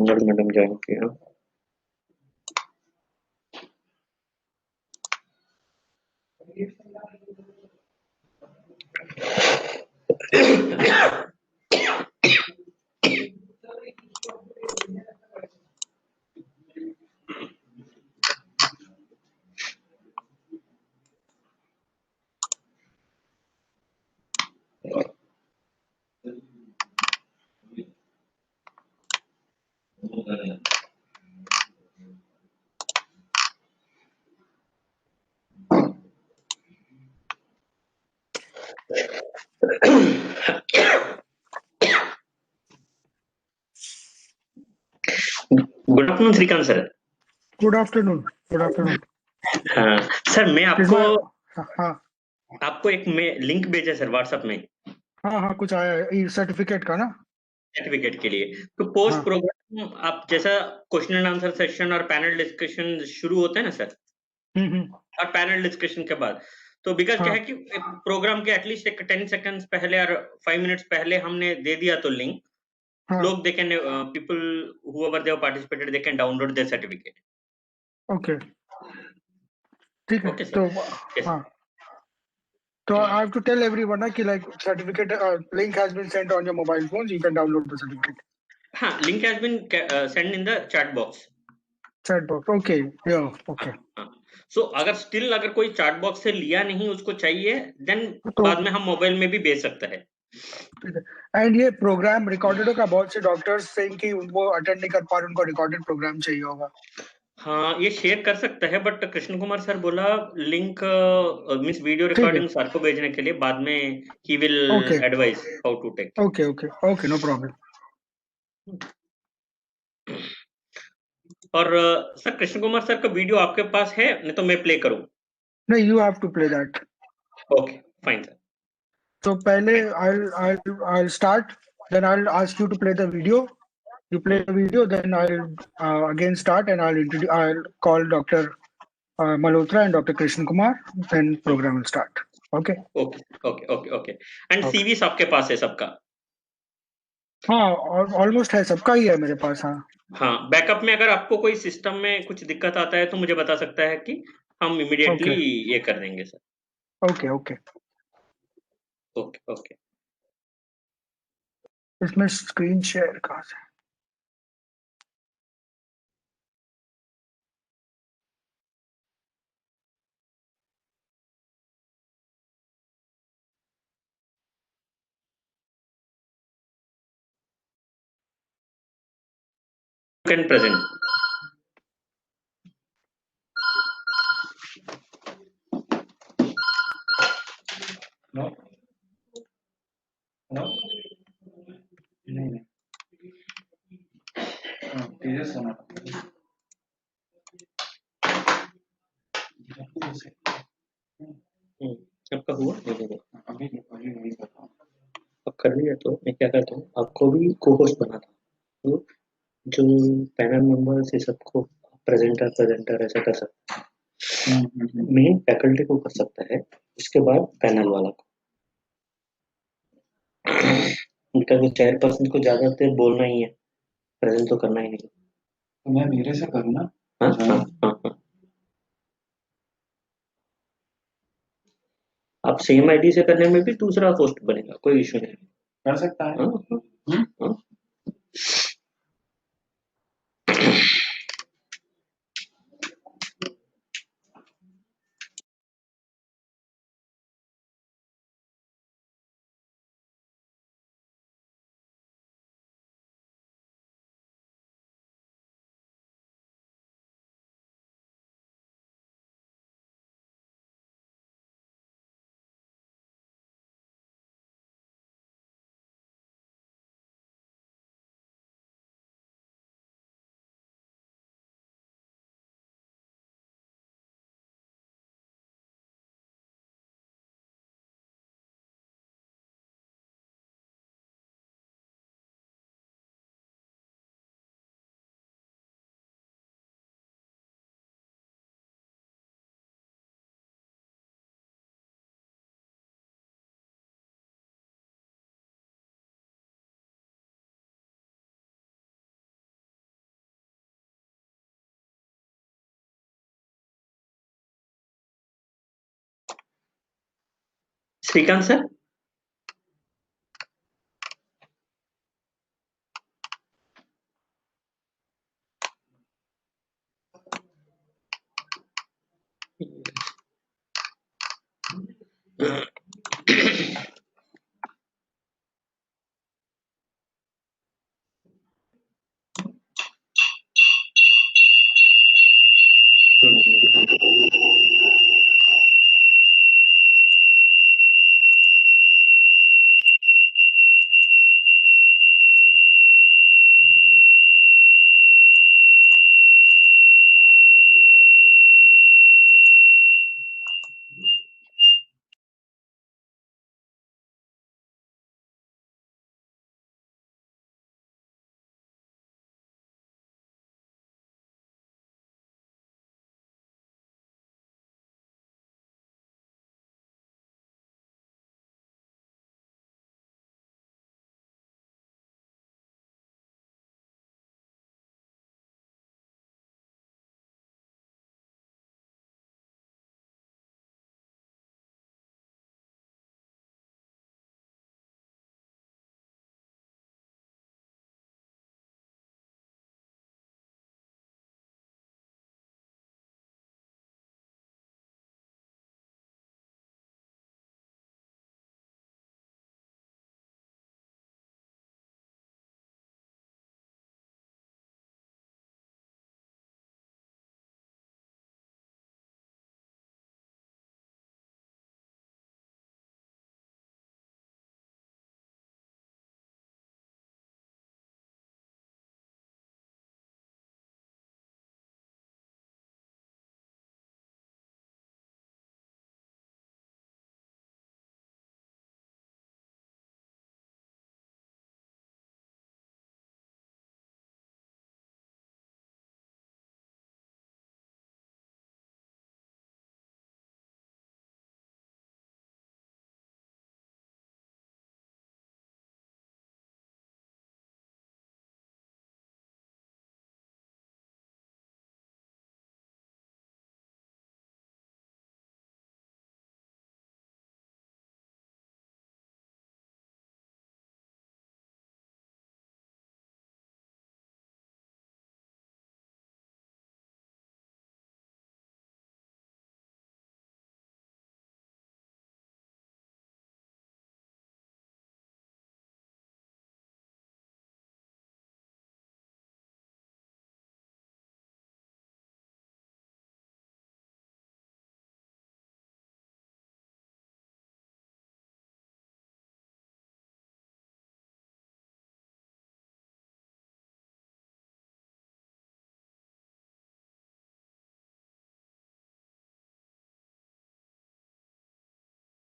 मंगल madam join किया। Good afternoon Shrikant sir. Good afternoon. Good afternoon. हाँ sir, मैं हाँ आपको एक लिंक भेजा सर व्हाट्सएप में। हाँ कुछ आया है सर्टिफिकेट का ना, सर्टिफिकेट के लिए। तो पोस्ट हाँ। प्रोग्राम आप जैसा क्वेश्चन एंड आंसर सेशन और पैनल डिस्कशन शुरू होते हैं ना सर, और पैनल डिस्कशन के बाद तो बिकॉज क्या है कि प्रोग्राम के एटलीस्ट एक 10 सेकंड्स पहले और 5 मिनट्स पहले हमने दे दिया तो लिंक, लोग they can people whoever they have participated they can download their certificate. Okay ठीक है। Okay, sir. तो Yes. हाँ, तो I have to tell everyone ना कि like certificate link has been sent on your mobile phones, you can download the certificate. हाँ, link has been sent in the chat box. Chat box, okay, yeah, okay. So अगर still अगर कोई chat box से लिया नहीं उसको चाहिए, then तो बाद में हम मोबाइल में भी भेज सकते हैं। ठीक है। एंड ये प्रोग्राम रिकॉर्डेड होगा, बहुत से डॉक्टर्स से कि वो अटेंड नहीं कर पा रहे, उनको रिकॉर्डेड प्रोग्राम चाहिए होगा। हाँ, ये शेयर कर सकता है, बट कृष्ण कुमार सर बोला लिंक मींस वीडियो ठीक है, रिकॉर्डिंग सर को भेजने के लिए बाद में ही will okay advice how to take. Okay okay okay, no problem. और सर कृष्ण कुमार सर का वीडियो आपके पास है, नहीं तो मैं प्ले करूं? नहीं, you have to play that. Okay fine sir. तो पहले I'll start, then I'll ask you to play the video. You play the video, then I'll again start and I'll call Dr. Malhotra and Dr. Krishna Kumar, then program will start. Okay? Okay okay okay okay. And Okay. सीवीस आपके पास है सबका? हाँ, almost है, सबका ही है मेरे पास। हाँ हाँ, बैकअप में अगर आपको कोई सिस्टम में कुछ दिक्कत आता है तो मुझे बता सकता है कि हम इमीडिएटली ओके ये कर देंगे sir. Okay okay. Okay okay. इसमें स्क्रीन शेयर कहाँ से? Can present. नो नो नहीं तेजस होना आपका हुआ? अभी नहीं कर रहा हूँ। अब कर लिया तो मैं क्या करता हूँ, आपको भी को होस्ट बनाता हूँ, तो जो पैनल मेंबर्स है सबको प्रेजेंटर ऐसा कर सकता है। मेन फैकल्टी को कर सकता है, उसके बाद पैनल वाला को। उनका जो चेयरपर्सन को ज्यादा देर बोलना ही है, प्रेजेंट तो करना ही नहीं। तो मैं मेरे से करूँ ना? हाँ हाँ हाँ। आप सेम आईडी से करने में भी दूसरा होस्ट बनेगा, कोई इशू नहीं। कर सकता है। हाँ हाँ। श्रीकांत सर,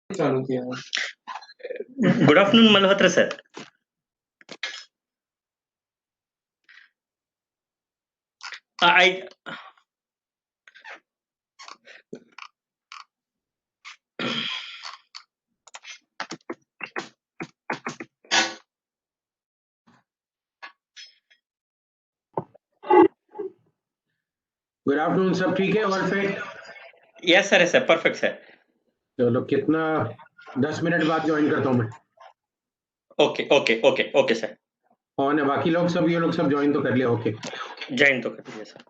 चालू किया good afternoon Malhotra sir. I good afternoon, सब ठीक है? All fit? yes sir, yes sir, perfect sir. चलो, कितना 10 मिनट बाद ज्वाइन करता हूँ मैं. Okay sir. ऑन है बाकी लोग सब, ये लोग सब ज्वाइन तो कर लिया. ओके, जॉइन तो कर दिया sir.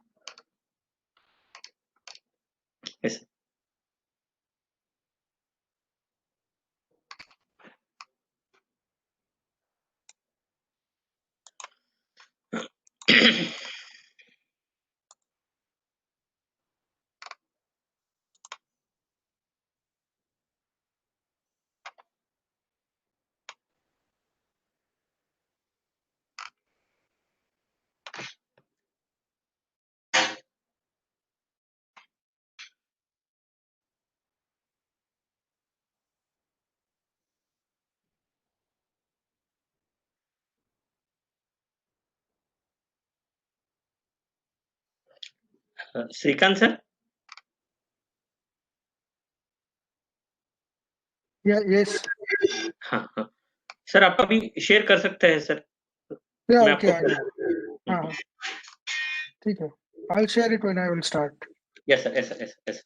Yes. Shrikant sir. Yes. हाँ सर, आप अभी शेयर कर सकते हैं सर. Yeah, मैं okay, I आपको. know. हाँ, ठीक है. I'll share it when I will start. Yes sir, yes sir, yes sir, yes sir.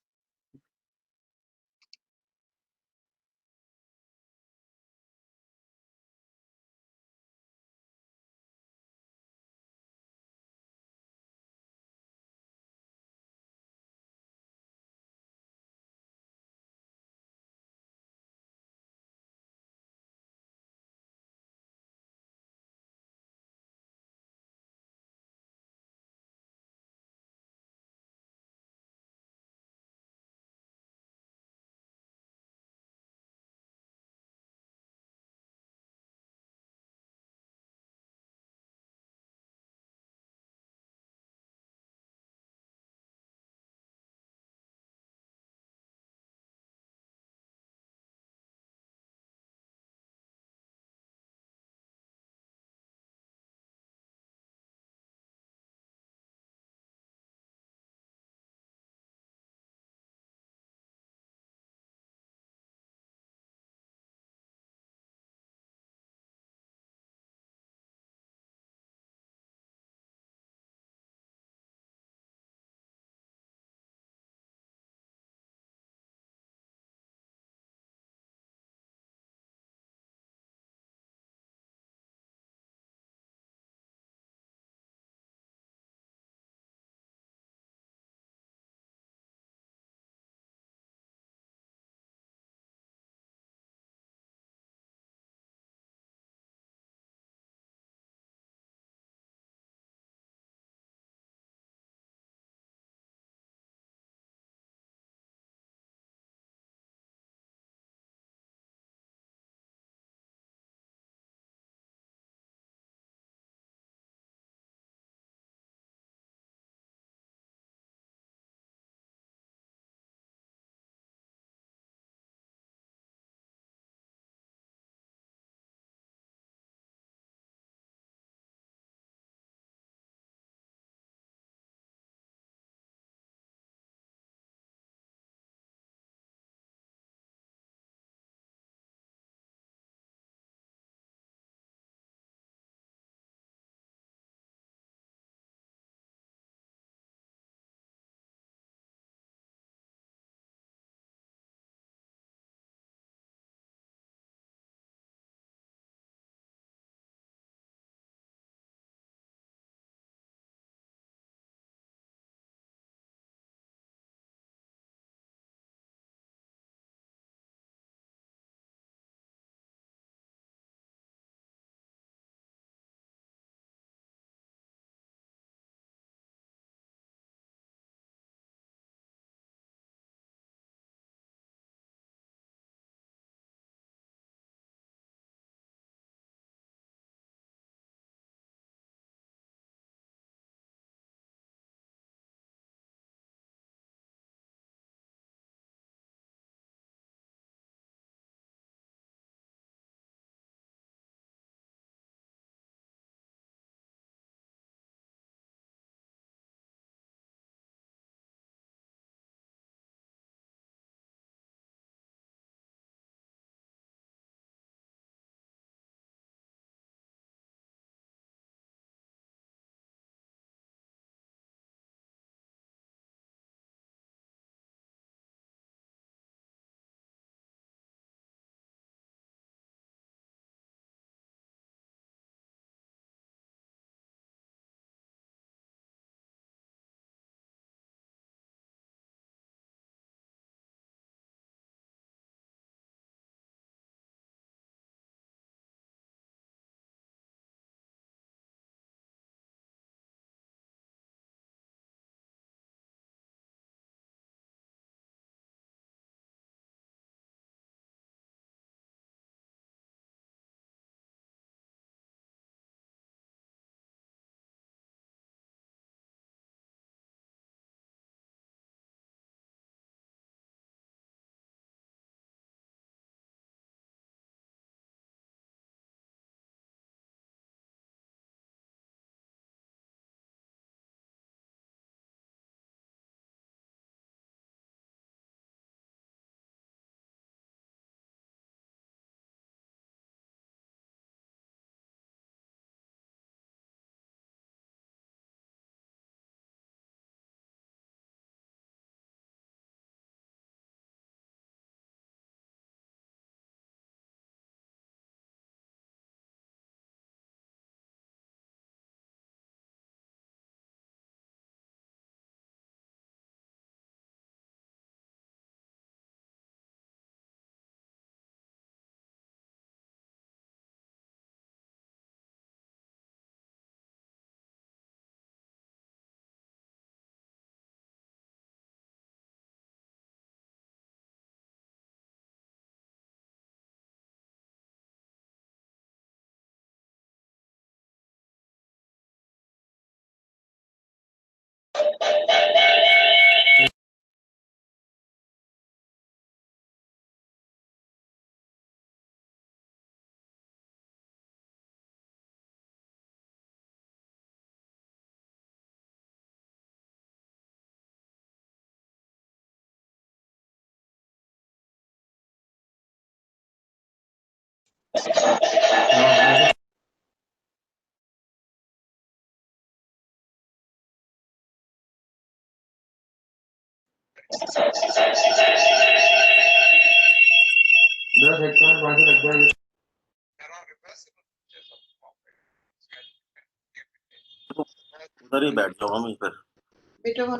उधर ही बैठ जाओ हम इधर,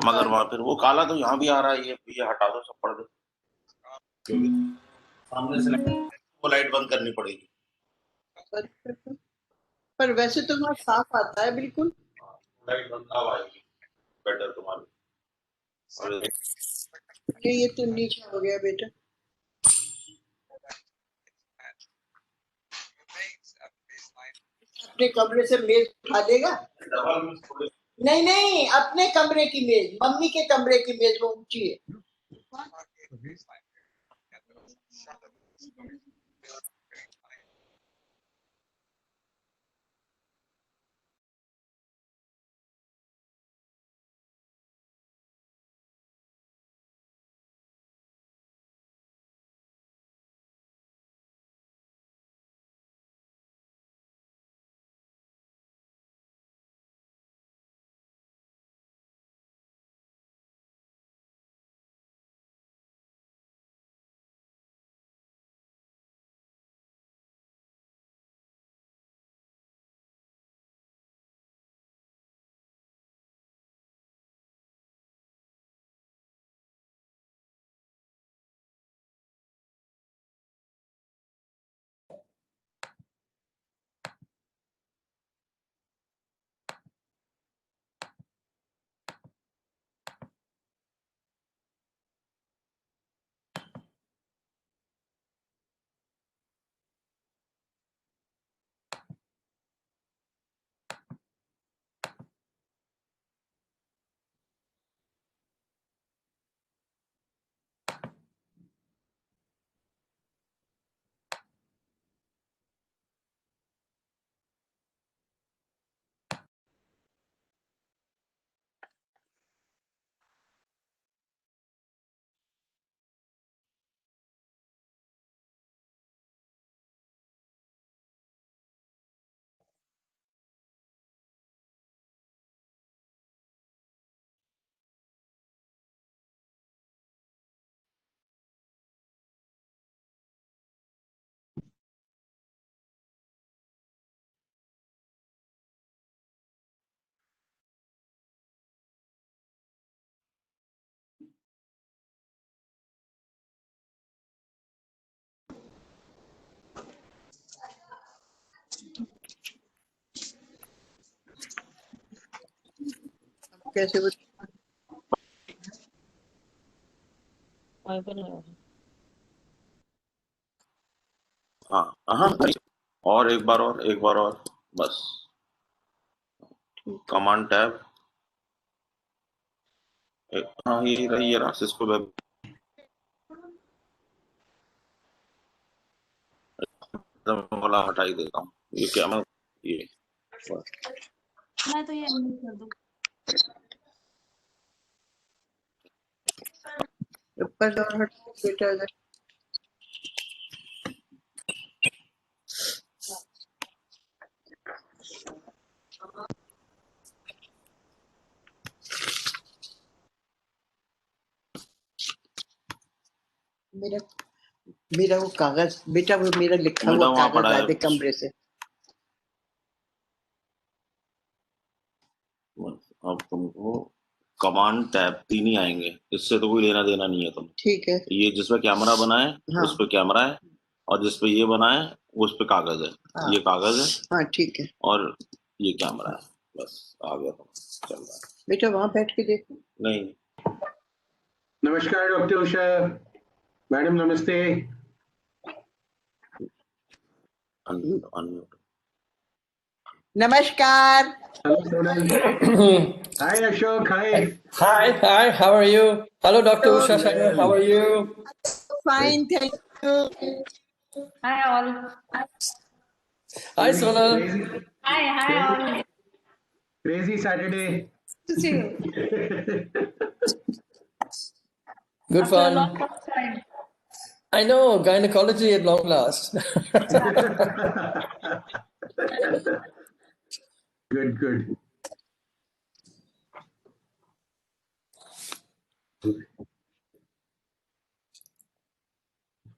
मगर वहां फिर वो काला तो यहाँ भी आ रहा है, ये हटा दो सब पर्दे, सामने से वो लाइट बंद करनी पड़ेगी। पर वैसे तो वहाँ साफ आता है बिल्कुल। लाइट बंद कब आएगी बेटर तुम्हारी? और ये तो नीचे हो गया बेटा। अपने कमरे से मेज उठा देगा? नहीं नहीं, अपने कमरे की मेज, मम्मी के कमरे की मेज वो ऊंची है। कैसे हाँ हाँ, और एक बार और बस। कमांड टैब, हाँ ये रही है ना, सिस्को वेब वाला हटा ही देता हूँ। ये क्या मैं ये तो ये एनिमेट कर दूं। ऊपर और हट बेटा अगर मेरा मेरा वो कागज बेटा, वो मेरा लिखा बेटा हुआ वहाँ कागज पड़ा ला है दे कमरे से। अब तुमको कमांड टैब 3 ही आएंगे, इससे तो कोई लेना देना नहीं है तुम। ठीक है। ये जिसपे कैमरा बना है हाँ। उस पे कैमरा है, और जिसपे ये बना है उस पे कागज है। हाँ। ये कागज है। हाँ ठीक है। और ये कैमरा है, बस आ गया तुम, चल रहा है। बेटा वहां बैठ के देखो। नहीं, नमस्कार डॉक्टर उषा मैडम, नमस्ते। Unmute. Namaskar. Hello, Sonal. Hi, Ashok. Hi. Hi, how are you? Hello, Dr. Usha Shankar, how are you? Fine, thank you. Hi all. Hi, Sonal. Hi all. Crazy Saturday. To see you Good after a long, fun. long time. I know, gynecology at long last. Good, good.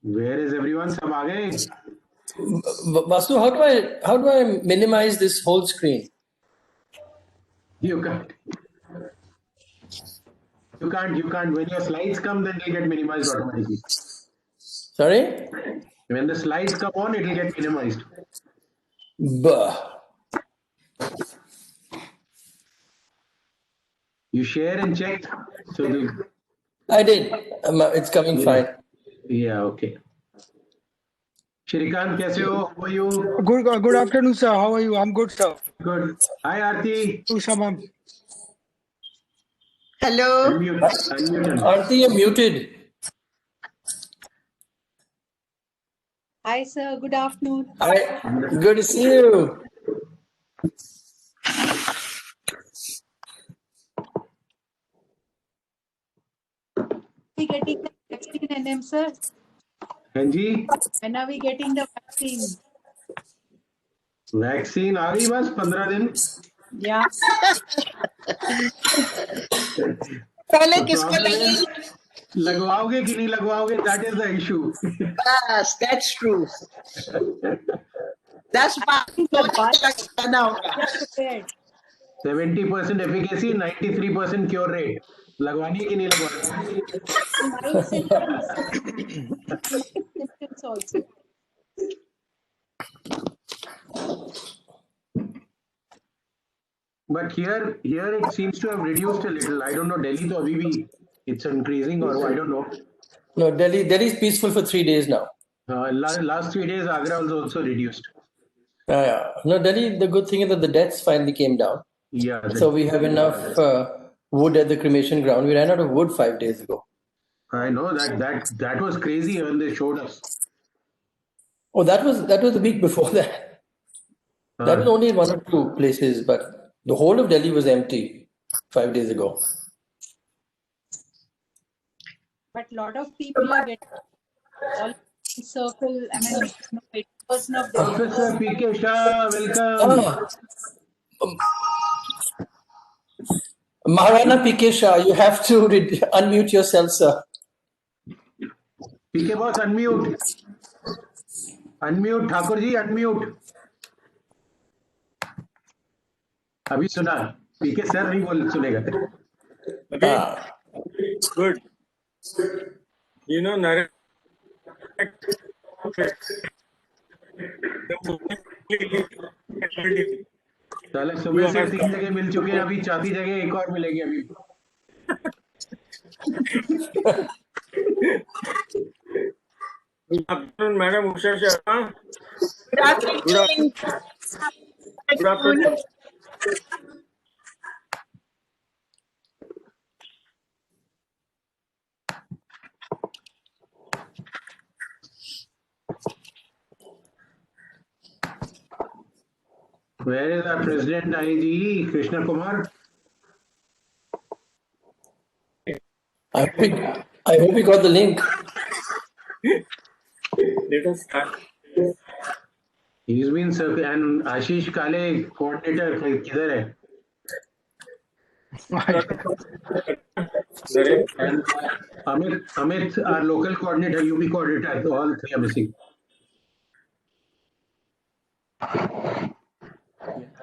Where is everyone? Sab aa gaye? Vasu, how do I minimize this whole screen? You can't. You can't. When your slides come, then they'll get minimized automatically. Sorry? When the slides come on, it'll get minimized. Bah. You share and check. So the I did. It's coming fine. yeah, okay. Shrikant, kaise ho? How are you? Good afternoon, sir. How are you? I'm good, sir. Good. Hi, Aarti. Usha ma'am. Hello. Unmute him. Aarti, you're muted. Hi sir, good afternoon. Hi. Good to see you. We getting the vaccine NM sir? Hanji, When are we getting the vaccine? Vaccine आ गई बस 15 दिन. Yeah. पहले The किसको problem is लगेगी? लगवाओगे कि नहीं लगवाओगे, that is the issue. Yes, that's true. That's why लगाना होगा. We are prepared. 70% efficacy, 93% cure rate. लगवानी है कि नहीं लगवानी? Mild symptoms. Mild symptoms also. But here it seems to have reduced a little. I don't know, Delhi to abhi bhi it's increasing or I don't know. No, Delhi is peaceful for 3 days now. Last 3 days Agra was also reduced. Yeah. No, Delhi, the good thing is that the deaths finally came down. Yeah. So we have enough wood at the cremation ground. We ran out of wood 5 days ago. I know that was crazy when they showed us. Oh, that was the week before that. That was only 1 or 2 places, but the whole of Delhi was empty 5 days ago. But a lot of people are getting all circle. I mean, 80% of Delhi. Officer PK Shah, welcome. Maharana PK Shah, you have to unmute yourself, sir. PK boss, unmute. Unmute, Thakur ji, unmute. अभी सुना. PK sir नहीं बोल सुनेगा. Okay. Good. You know, Narek, साले सुबह से 3 जगह मिल चुके हैं, अभी चौथी जगह एक और मिलेगी अभी. Good afternoon, Madam Usha Sharma. Good afternoon. Good afternoon. Where is our President IAGE, Krishna Kumar? I hope you got the link. Let us start. He's been and Ashish Kale, coordinator, किधर है? And Amit, our local coordinator, UP coordinator, all three are missing.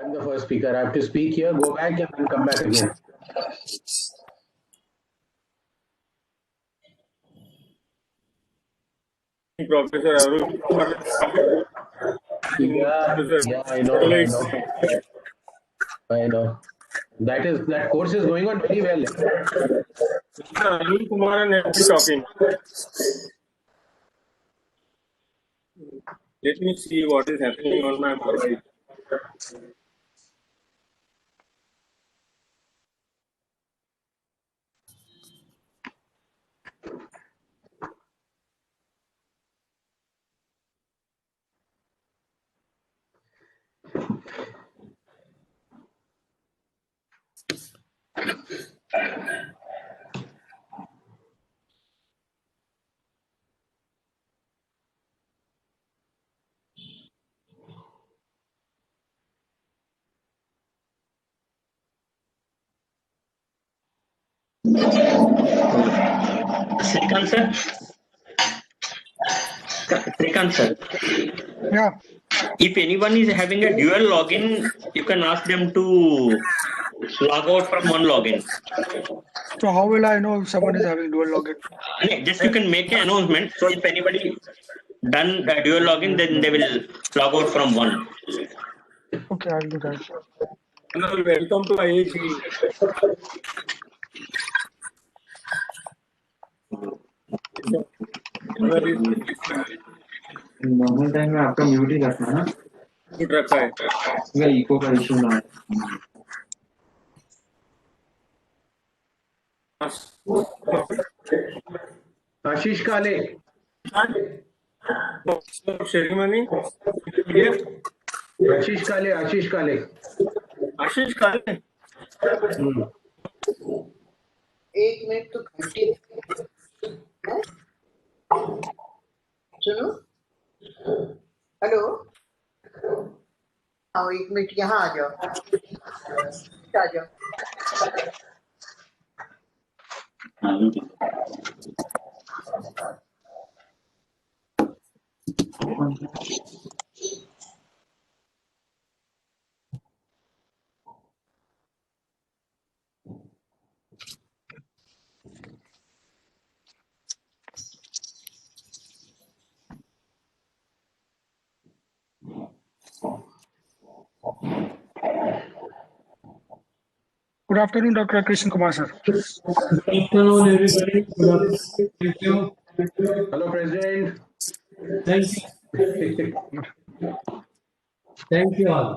I'm the first speaker. I have to speak here, go back, and then come back again. Professor Arun. Yeah, I know. That course is going on very well. Arun Kumar and I've been talking. Let me see what is happening on my mobile. Srikant sir. Srikant sir. Yeah. If anyone is having a dual login, you can ask them to log out from one login. So how will I know if someone is having dual login? Just you can make an announcement. So if anybody done a dual login, then they will log out from one. Okay, I'll do that. Hello, welcome to IAGE. Normal time में आपका mute ही रखना है ना, mute रखा है। इसका eco का issue ना है। आशीष काले, सेरेमनी आशीष काले, आशीष काले। आशीष काले। एक मिनट तो घंटी है? सुनो, हेलो, आओ एक मिनट यहाँ आ जाओ, आ जाओ। Good afternoon, Dr. Krishna Kumar sir. Good afternoon, everybody. Good afternoon. Thank you. Hello, President. Thank you. Thank you all.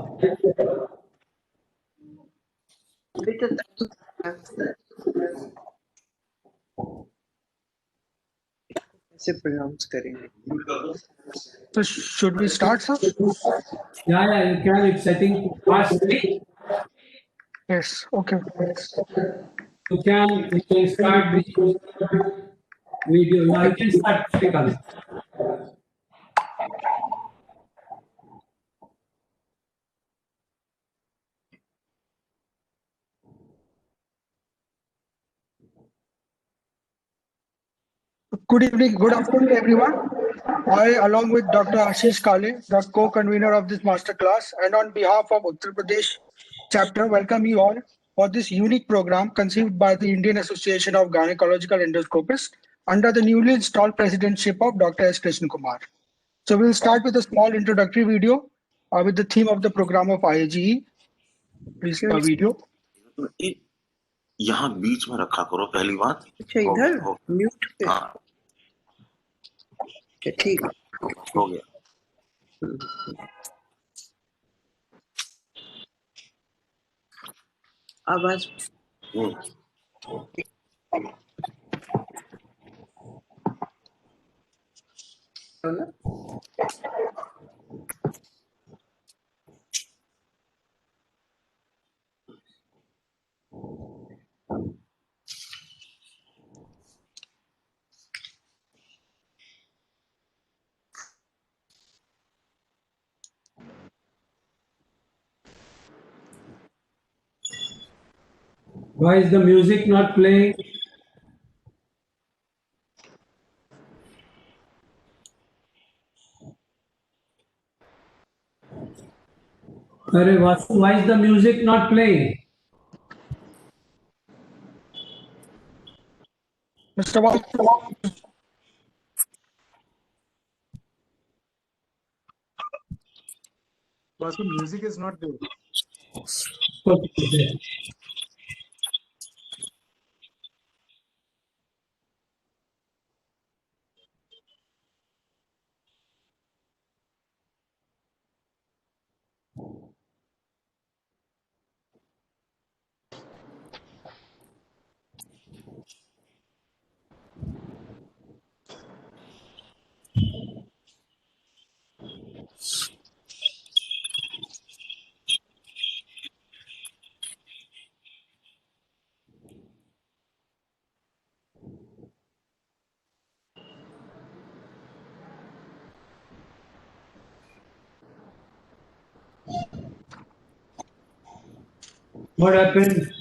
कैसे pronounce करेंगे? So should we start, sir? Yeah, you can. It's, I think, past 3. Yes. Okay. You can start the video. Now you can start, Srikant. Good evening, good afternoon, everyone. I, along with Dr. Ashish Kale, the co-convener of this masterclass, and on behalf of Uttar Pradesh chapter, welcome you all for this unique program conceived by the Indian Association of Gynecological Endoscopists under the newly installed presidentship of Dr. S. Krishna Kumar. So we'll start with a small introductory video with the theme of the program of IAGE. Please, video. यहाँ बीच में रखा करो पहली बात। अच्छा इधर mute पे। हाँ ठीक हो गया। आवाज Why is the music not playing? Arey Vasu, why is the music not playing? Mr. Vasu. Vasu, music is not there. Okay. What happened?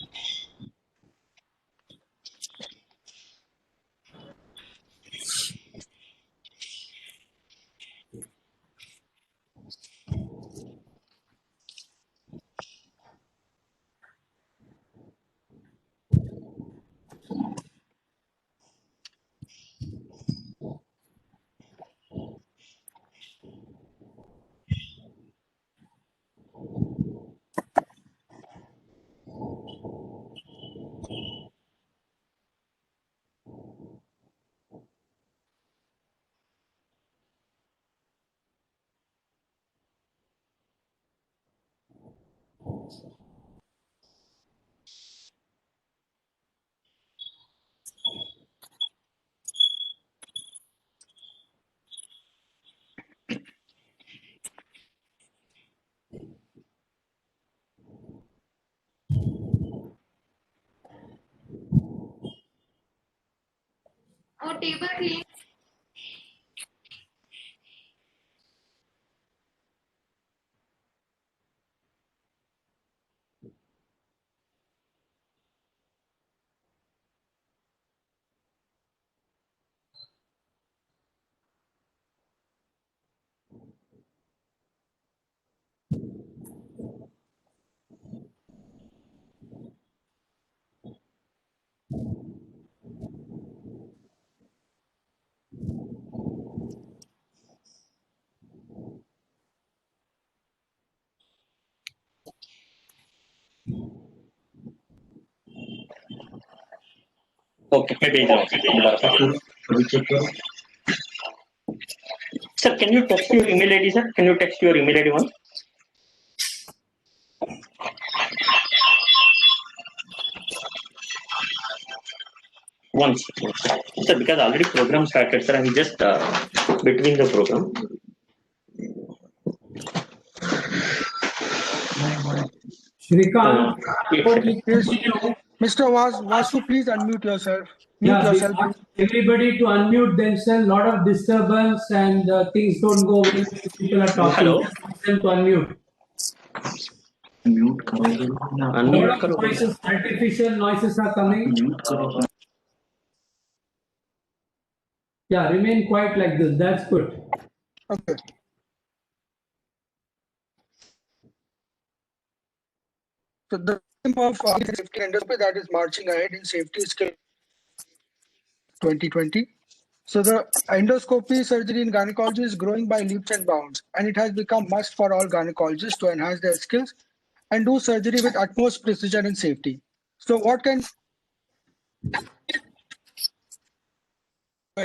और टेबल क्लीन Okay, मैं भेज रहा हूँ. Sir, can you text your email ID, sir? Can you text your email ID once? Once, sir, because already program started, sir. I'm just between the program. Shrikant, Yes. Mr. Vasu, please unmute yourself. Mute yourself. Everybody to unmute themselves. Lot of disturbance and things don't go well. People are talking. Hello. Ask them to unmute. Lot of noises, artificial noises are coming. Yeah, remain quiet like this. That's good. Okay. So the theme of safety endoscopy, that is marching ahead in safety skill 2020. So the endoscopy surgery in gynecology is growing by leaps and bounds, and it has become must for all gynecologists to enhance their skills and do surgery with utmost precision and safety. So what can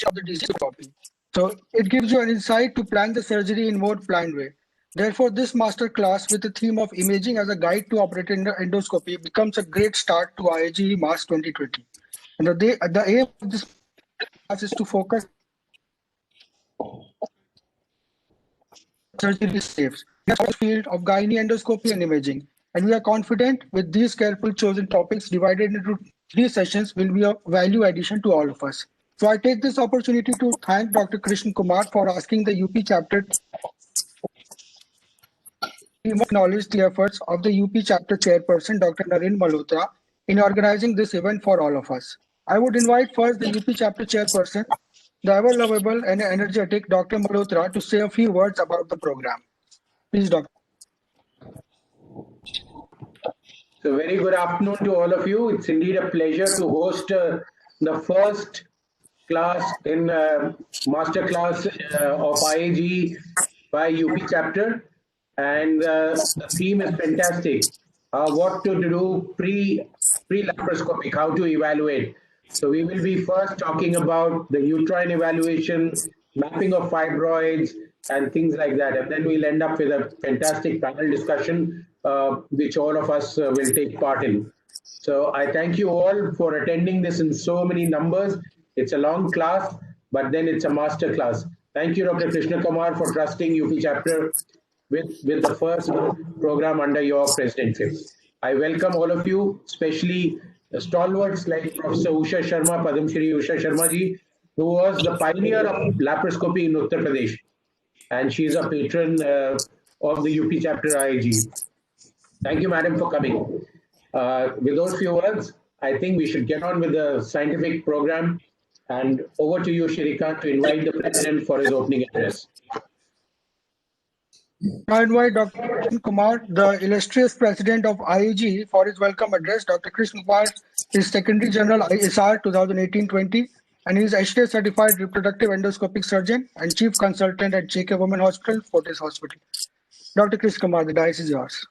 of the disease copy? So it gives you an insight to plan the surgery in more planned way. Therefore, this master class with the theme of imaging as a guide to operative endoscopy becomes a great start to IAGE Mass 2020. And the aim of this class is to focus surgery saves in the field of gynae endoscopy and imaging. And we are confident with these careful chosen topics divided into 3 sessions will be a value addition to all of us. So I take this opportunity to thank Dr. Krishna Kumar for asking the UP chapter to acknowledge the efforts of the UP chapter chairperson, Dr. Narendra Malhotra, in organizing this event for all of us. I would invite first the UP chapter chairperson, the ever lovable and energetic Dr. Malhotra, to say a few words about the program. Please, Dr. So very good afternoon to all of you. It's indeed a pleasure to host the first class in master class of IAGE by UP chapter, and the theme is fantastic. What to do pre-laparoscopic, how to evaluate. So we will be first talking about the uterine evaluation, mapping of fibroids, and things like that. And then we'll end up with a fantastic panel discussion, which all of us will take part in. So I thank you all for attending this in so many numbers. It's a long class, but then it's a master class. Thank you, Dr. Krishna Kumar, for trusting UP chapter with the first program under your presidency. I welcome all of you, especially stalwarts like Professor Usha Sharma, Padam Shri Usha Sharma ji, who was the pioneer of laparoscopy in Uttar Pradesh. And she is a patron of the UP chapter IAGE. Thank you, madam, for coming. With those few words, I think we should get on with the scientific program. And over to you, Shrikant, to invite the president for his opening address. I invite Dr. Krishna Kumar, the illustrious president of IAGE, for his welcome address. Dr. Krishna Kumar is Secretary General ISR 2018-20, and he is HTA certified reproductive endoscopic surgeon and chief consultant at JK Women Hospital, Fortis Hospital. Dr. Krishna Kumar, the dais is yours.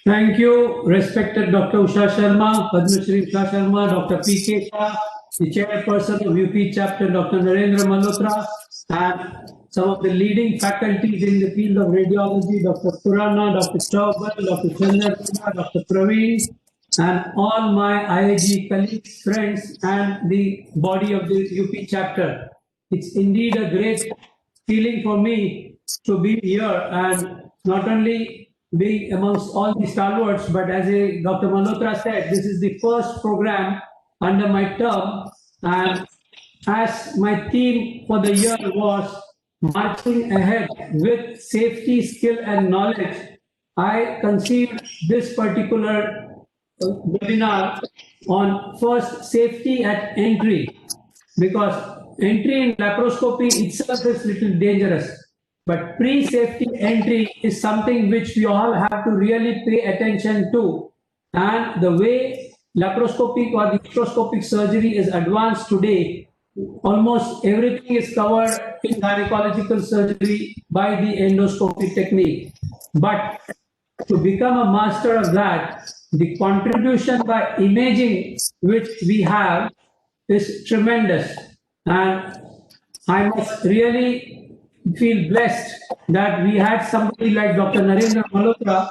Thank you, respected Dr. Usha Sharma, Padma Shri Usha Sharma, Dr. P.K. Shah, the chairperson of UP chapter, Dr. Narendra Malhotra, and some of the leading faculties in the field of radiology, Dr. Purana, Dr. Chaubal, Dr. Chandra, Dr. Praveen, and all my IAGE colleagues, friends, and the body of the UP chapter. It's indeed a great feeling for me to be here and not only being amongst all the stalwarts, but as Dr. Malhotra said, this is the first program under my term, and as my theme for the year was marching ahead with safety, skill, and knowledge, I conceived this particular webinar on first safety at entry, because entry in laparoscopy itself is little dangerous. But pre-safety entry is something which we all have to really pay attention to. And the way laparoscopic or the microscopic surgery is advanced today, almost everything is covered in gynecological surgery by the endoscopy technique. But to become a master of that, the contribution by imaging which we have is tremendous. And I must really feel blessed that we had somebody like Dr. Narendra Malhotra,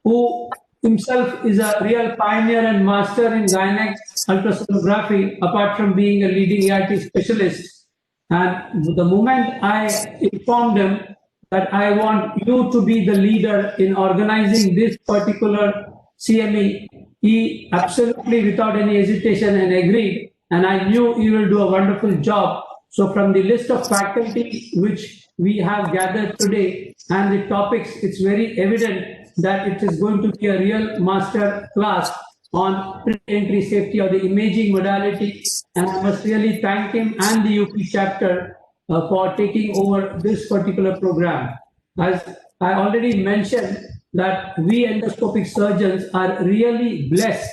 who himself is a real pioneer and master in gynec ultrasonography, apart from being a leading ERT specialist. And the moment I informed him that I want you to be the leader in organizing this particular CME, he absolutely, without any hesitation, and agreed. And I knew he will do a wonderful job. So from the list of faculty which we have gathered today and the topics, it's very evident that it is going to be a real master class on pre-entry safety or the imaging modality. And I must really thank him and the UP chapter for taking over this particular program. As I already mentioned, that we endoscopic surgeons are really blessed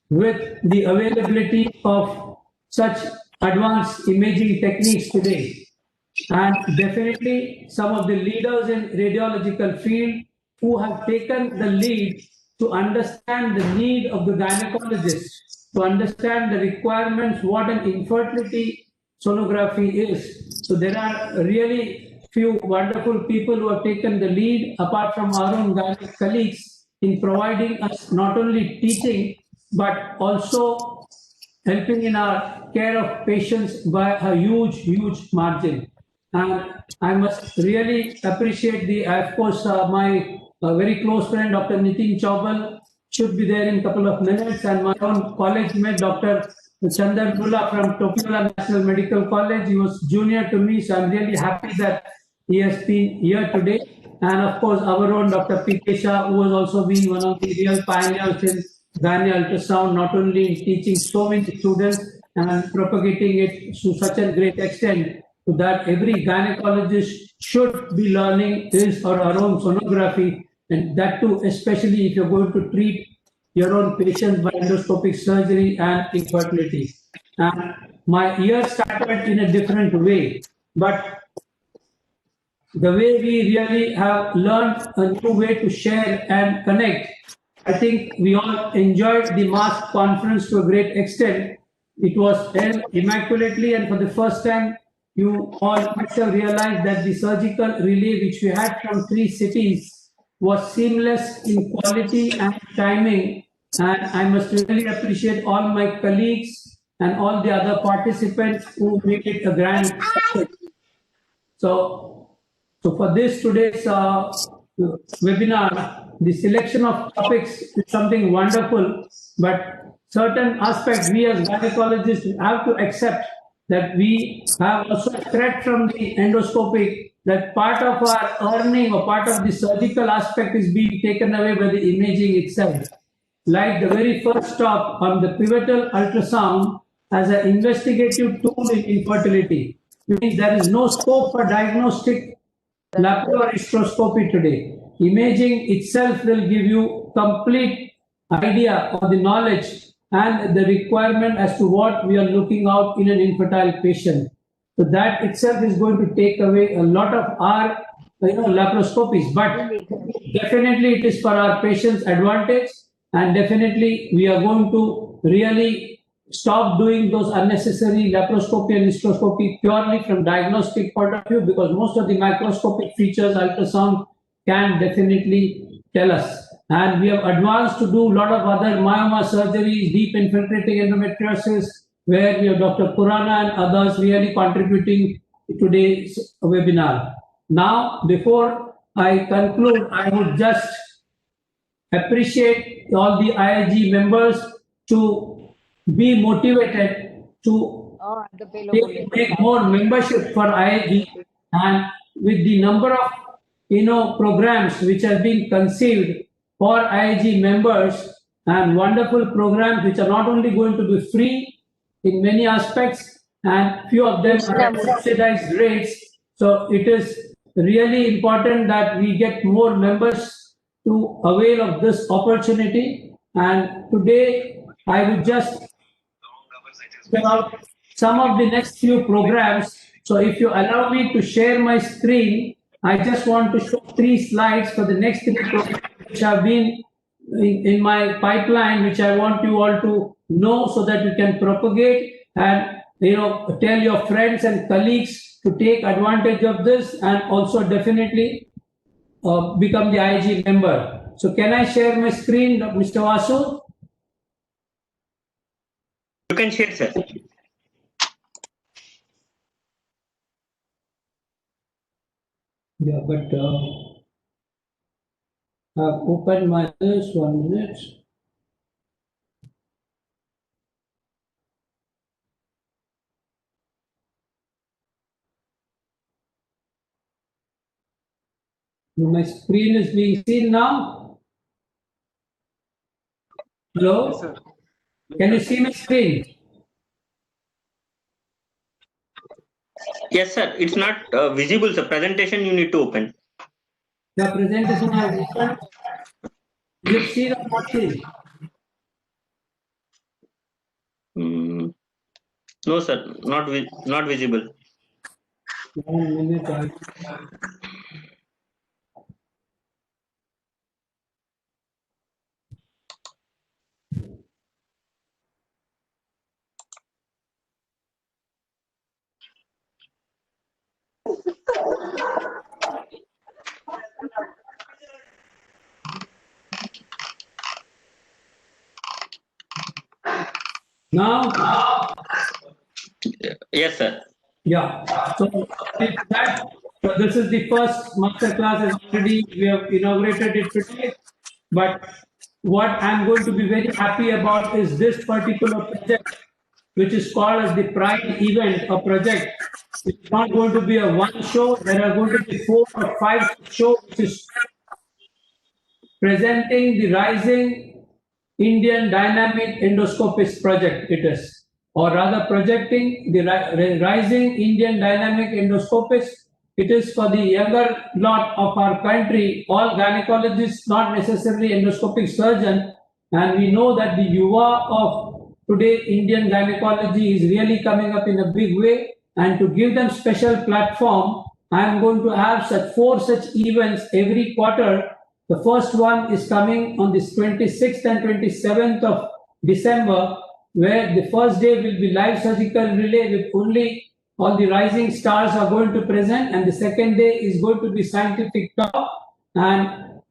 with the availability of such advanced imaging techniques today. And definitely some of the leaders in radiological field who have taken the lead to understand the need of the gynecologist, to understand the requirements, what an infertility sonography is. So there are really few wonderful people who have taken the lead, apart from our own gynec colleagues, in providing us not only teaching, but also helping in our care of patients by a huge margin. And I must really appreciate of course, my very close friend, Dr. Nitin Chaubal, should be there in a couple of minutes, and my own college mate, Dr. Chandar from Tokyo National Medical College. He was junior to me, so I'm really happy that he has been here today. And of course, our own Dr. P. Kesha, who has also been one of the real pioneers in gynae ultrasound, not only in teaching so many students and propagating it to such a great extent that every gynecologist should be learning his or her own sonography, and that too, especially if you're going to treat your own patients by endoscopic surgery and infertility. And my year started in a different way, but the way we really have learned a new way to share and connect, I think we all enjoyed the mass conference to a great extent. It was held immaculately, and for the first time, you all must have realized that the surgical relay which we had from 3 cities was seamless in quality and timing. And I must really appreciate all my colleagues and all the other participants who made it a grand success. So for this today's webinar, the selection of topics is something wonderful, but certain aspects we as gynecologists have to accept that we have also a threat from the endoscopic, that part of our earning or part of the surgical aspect is being taken away by the imaging itself. Like the very first talk on the pivotal ultrasound as an investigative tool in infertility, means there is no scope for diagnostic laparoscopy today. Imaging itself will give you complete idea of the knowledge and the requirement as to what we are looking out in an infertile patient. So that itself is going to take away a lot of our laparoscopies, but definitely it is for our patients' advantage, and definitely we are going to really stop doing those unnecessary laparoscopy and hysteroscopy purely from diagnostic point of view, because most of the microscopic features ultrasound can definitely tell us. And we have advanced to do a lot of other myoma surgeries, deep infiltrating endometriosis, where we have Dr. Purana and others really contributing to today's webinar. Now, before I conclude, I would just appreciate all the IAGE members to be motivated to make more membership for IAGE, and with the number of programs which are being conceived for IAGE members, and wonderful programs which are not only going to be free in many aspects, and few of them are at subsidized rates. So it is really important that we get more members to avail of this opportunity. And today I will just spell out some of the next few programs. So if you allow me to share my screen, I just want to show 3 slides for the next 3 programs which have been in my pipeline, which I want you all to know so that you can propagate and tell your friends and colleagues to take advantage of this, and also definitely become the IAGE member. So can I share my screen, Mr. Vasu? You can share, sir. Yeah, but I've opened my this 1 minute. My screen is being seen now. Hello? Yes, sir. Can you see my screen? Yes, sir. It's not visible, sir. Presentation you need to open. The presentation has opened. You see the watching. No, sir. Not visible. 1 minute. Now? Yes, sir. Yeah. So this is the first master class. Already we have inaugurated it today. But what I'm going to be very happy about is this particular project, which is called as the Pride event, a project. It's not going to be a one show. There are going to be 4 or 5 shows, which is presenting the rising Indian dynamic endoscopist project. It is, or rather projecting the rising Indian dynamic endoscopist. It is for the younger lot of our country, all gynecologists, not necessarily endoscopic surgeon. And we know that the yuva of today Indian gynecology is really coming up in a big way. And to give them special platform, I am going to have 4 such events every quarter. The first one is coming on this 26th and 27th of December, where the first day will be live surgical relay with only all the rising stars are going to present, and the second day is going to be scientific talk. And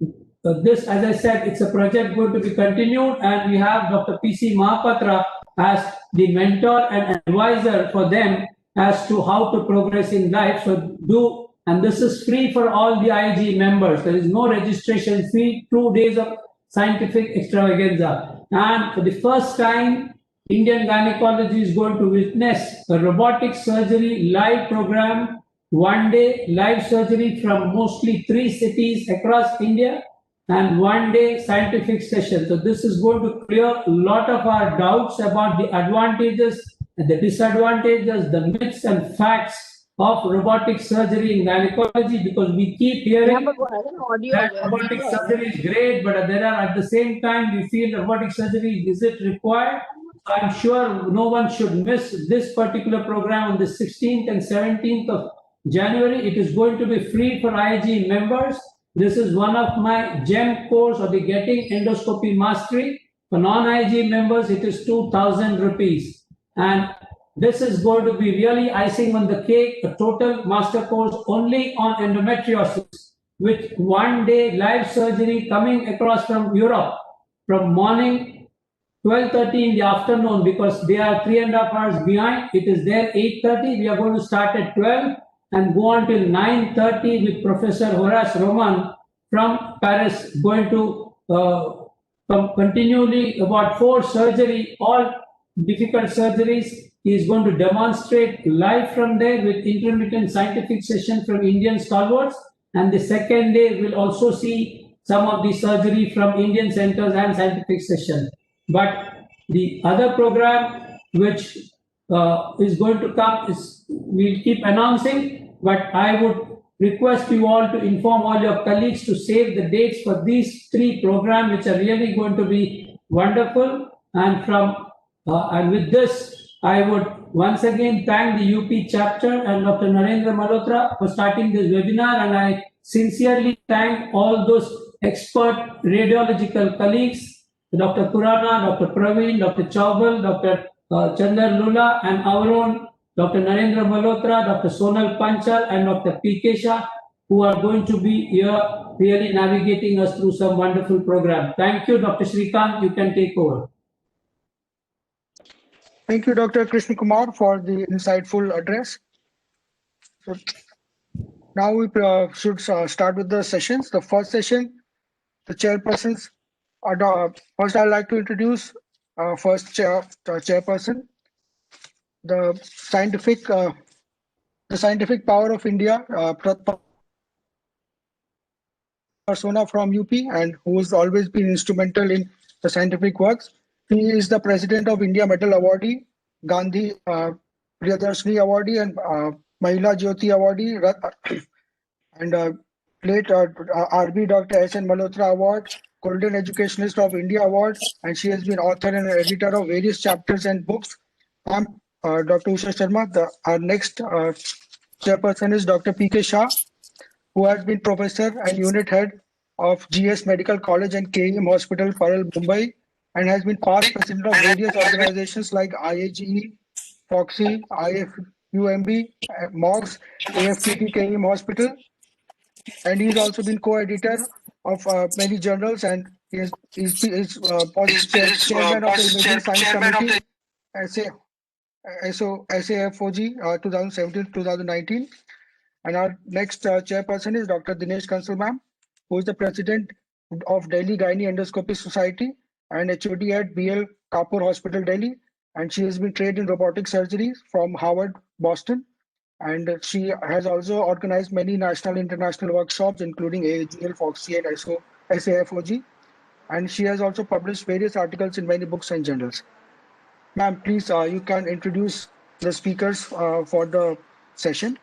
this, as I said, it's a project going to be continued, and we have Dr. P.C. Mahapatra as the mentor and advisor for them as to how to progress in life. So and this is free for all the IAGE members. There is no registration fee, 2 days of scientific extravaganza. And for the first time, Indian gynecology is going to witness a robotic surgery live program, 1 day live surgery from mostly 3 cities across India, and 1 day scientific session. So this is going to clear a lot of our doubts about the advantages and the disadvantages, the myths and facts of robotic surgery in gynecology, because we keep hearing that robotic surgery is great, but there are at the same time we feel robotic surgery, is it required? So I'm sure no one should miss this particular program on the 16th and 17th of January. It is going to be free for IAGE members. This is one of my GEM course, or the Getting Endoscopy Mastery. For non-IAGE members, it is 2,000 rupees. And this is going to be really icing on the cake, a total master course only on endometriosis, with 1 day live surgery coming across from Europe from morning 12:30 in the afternoon, because they are 3.5 hours behind. It is there 8:30. We are going to start at 12 and go on till 9:30 with Professor Horace Roman from Paris, going to continually about 4 surgery, all difficult surgeries. He is going to demonstrate live from there with intermittent scientific session from Indian stalwarts. And the second day will also see some of the surgery from Indian centers and scientific session. But the other program which is going to come is, we'll keep announcing, but I would request you all to inform all your colleagues to save the dates for these 3 programs, which are really going to be wonderful. And and with this, I would once again thank the UP chapter and Dr. Narendra Malhotra for starting this webinar, and I sincerely thank all those expert radiological colleagues, Dr. Kurana, Dr. Praveen, Dr. Chaubal, Dr. Chandar Lula, and our own Dr. Narendra Malhotra, Dr. Sonal Panchal, and Dr. P.K. Shah, who are going to be here really navigating us through some wonderful program. Thank you, Dr. Shrikant. You can take over. Thank you, Dr. Krishna Kumar, for the insightful address. So now we should start with the sessions. The first session, the chairpersons. First, I'd like to introduce first chairperson, the scientific power of India, persona from UP, and who has always been instrumental in the scientific works. He is the president of India Medal Awardee, Gandhi Priyadarshini Awardee, and Mahila Jyoti Awardee, and late RB Dr. S.N. Malhotra Award, Golden Educationist of India Award, and she has been author and editor of various chapters and books. I'm Dr. Usha Sharma. Our next chairperson is Dr. P.K. Shah, who has been professor and unit head of GS Medical College and KEM Hospital, Parel, Mumbai, and has been past president of various organizations like IAGE, FOXY, IFUMB, MOX, AFPT, KEM Hospital. And he's also been co-editor of many journals, and he's chairman of the Imaging Science Committee, SAFOG 2017-2019. And our next chairperson is Dr. Dinesh Kansal ma'am, who is the president of Delhi Gynae Endoscopy Society and HOD at BL Kapoor Hospital, Delhi. And she has been trained in robotic surgery from Harvard, Boston. And she has also organized many national and international workshops, including AAGL, FOXY, and SAFOG. And she has also published various articles in many books and journals. Ma'am, please, you can introduce the speakers for the session.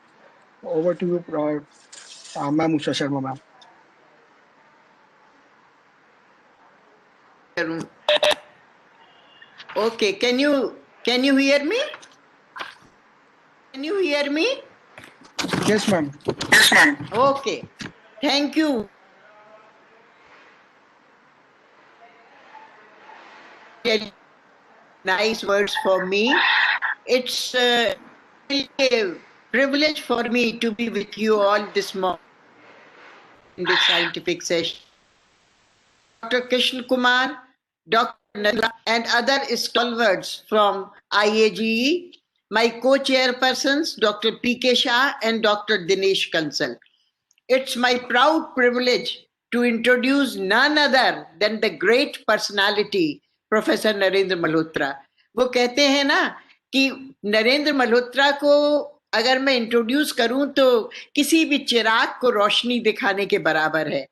Over to you, Ma'am Usha Sharma, ma'am. Okay, can you hear me? Can you hear me? Yes, ma'am. Yes, ma'am. Okay, thank you. Nice words for me. It's a privilege for me to be with you all this morning in this scientific session. Dr. Krishna Kumar, Dr. Nanda, and other stalwarts from IAGE, my co-chairpersons, Dr. P.K. Shah and Dr. Dinesh Kansal. It's my proud privilege to introduce none other than the great personality, Professor Narendra Malhotra. वो कहते हैं ना कि नरेंद्र मल्होत्रा को अगर मैं introduce करूं तो किसी भी चिराग को रोशनी दिखाने के बराबर है.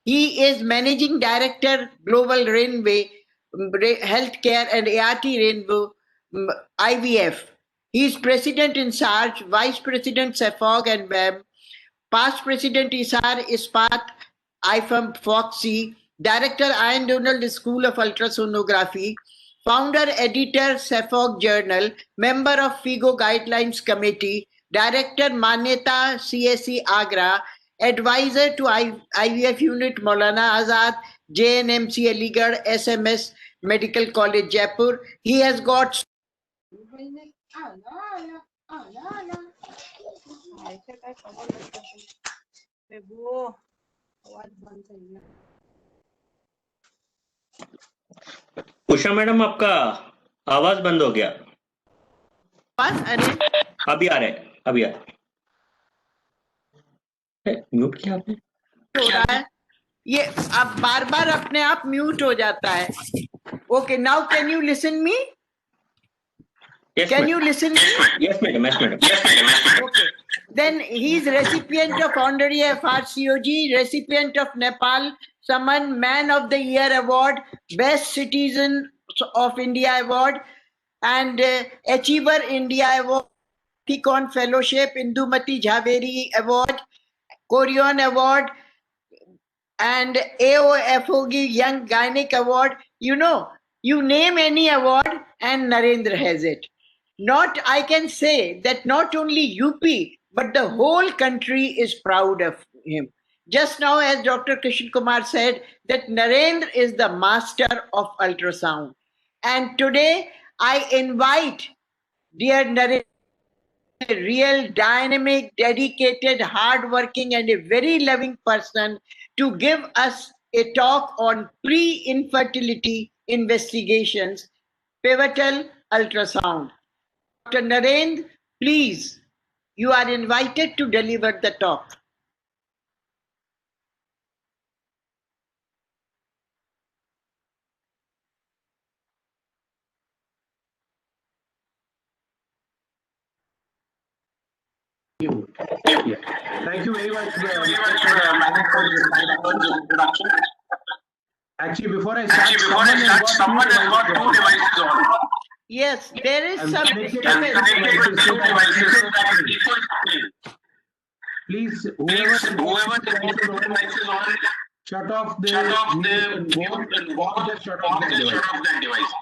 He is Managing Director, Global Rainway, Healthcare and ART Rainbow, IVF. He is President in charge, Vice President SAFOG and WEB, past President Isar Ispat, IFM FOXY, Director Ian Donald School of Ultrasonography, Founder Editor SAFOG Journal, Member of FIGO Guidelines Committee, Director Manyata CSE Agra, Advisor to IVF Unit Maulana Azad, JNMC Aligarh, SMS, Medical College, Jaipur. He has got Usha madam आपका आवाज बंद हो गया। अरे अभी आ रहे हैं, अभी आ रहे। म्यूट किया आपने? हो रहा है ये, अब बार बार अपने आप म्यूट हो जाता है। Okay, now can you listen me? Can you listen? Yes, madam. Yes, madam. Okay. Then he is recipient of honorary FRCOG, recipient of Nepal Saman Man of the Year Award, Best Citizen of India Award, and Achiever India Award, Ticon Fellowship, Indumati Jhaveri Award, Corion Award, and AOFOG Young Gynec Award. You know, you name any award and Narendra has it. Not, I can say that not only UP, but the whole country is proud of him. Just now, as Dr. Krishan Kumar said, that Narendra is the master of ultrasound. And today, I invite dear Narendra, a real dynamic, dedicated, hardworking, and a very loving person to give us a talk on pre-infertility investigations, pivotal ultrasound. Dr. Narendra, please, you are invited to deliver the talk. Yeah. Thank you very much. Actually, before I start, someone has got two devices on. Yes, there is some Please, whoever the device is on, shut off the mute and just shut off that device.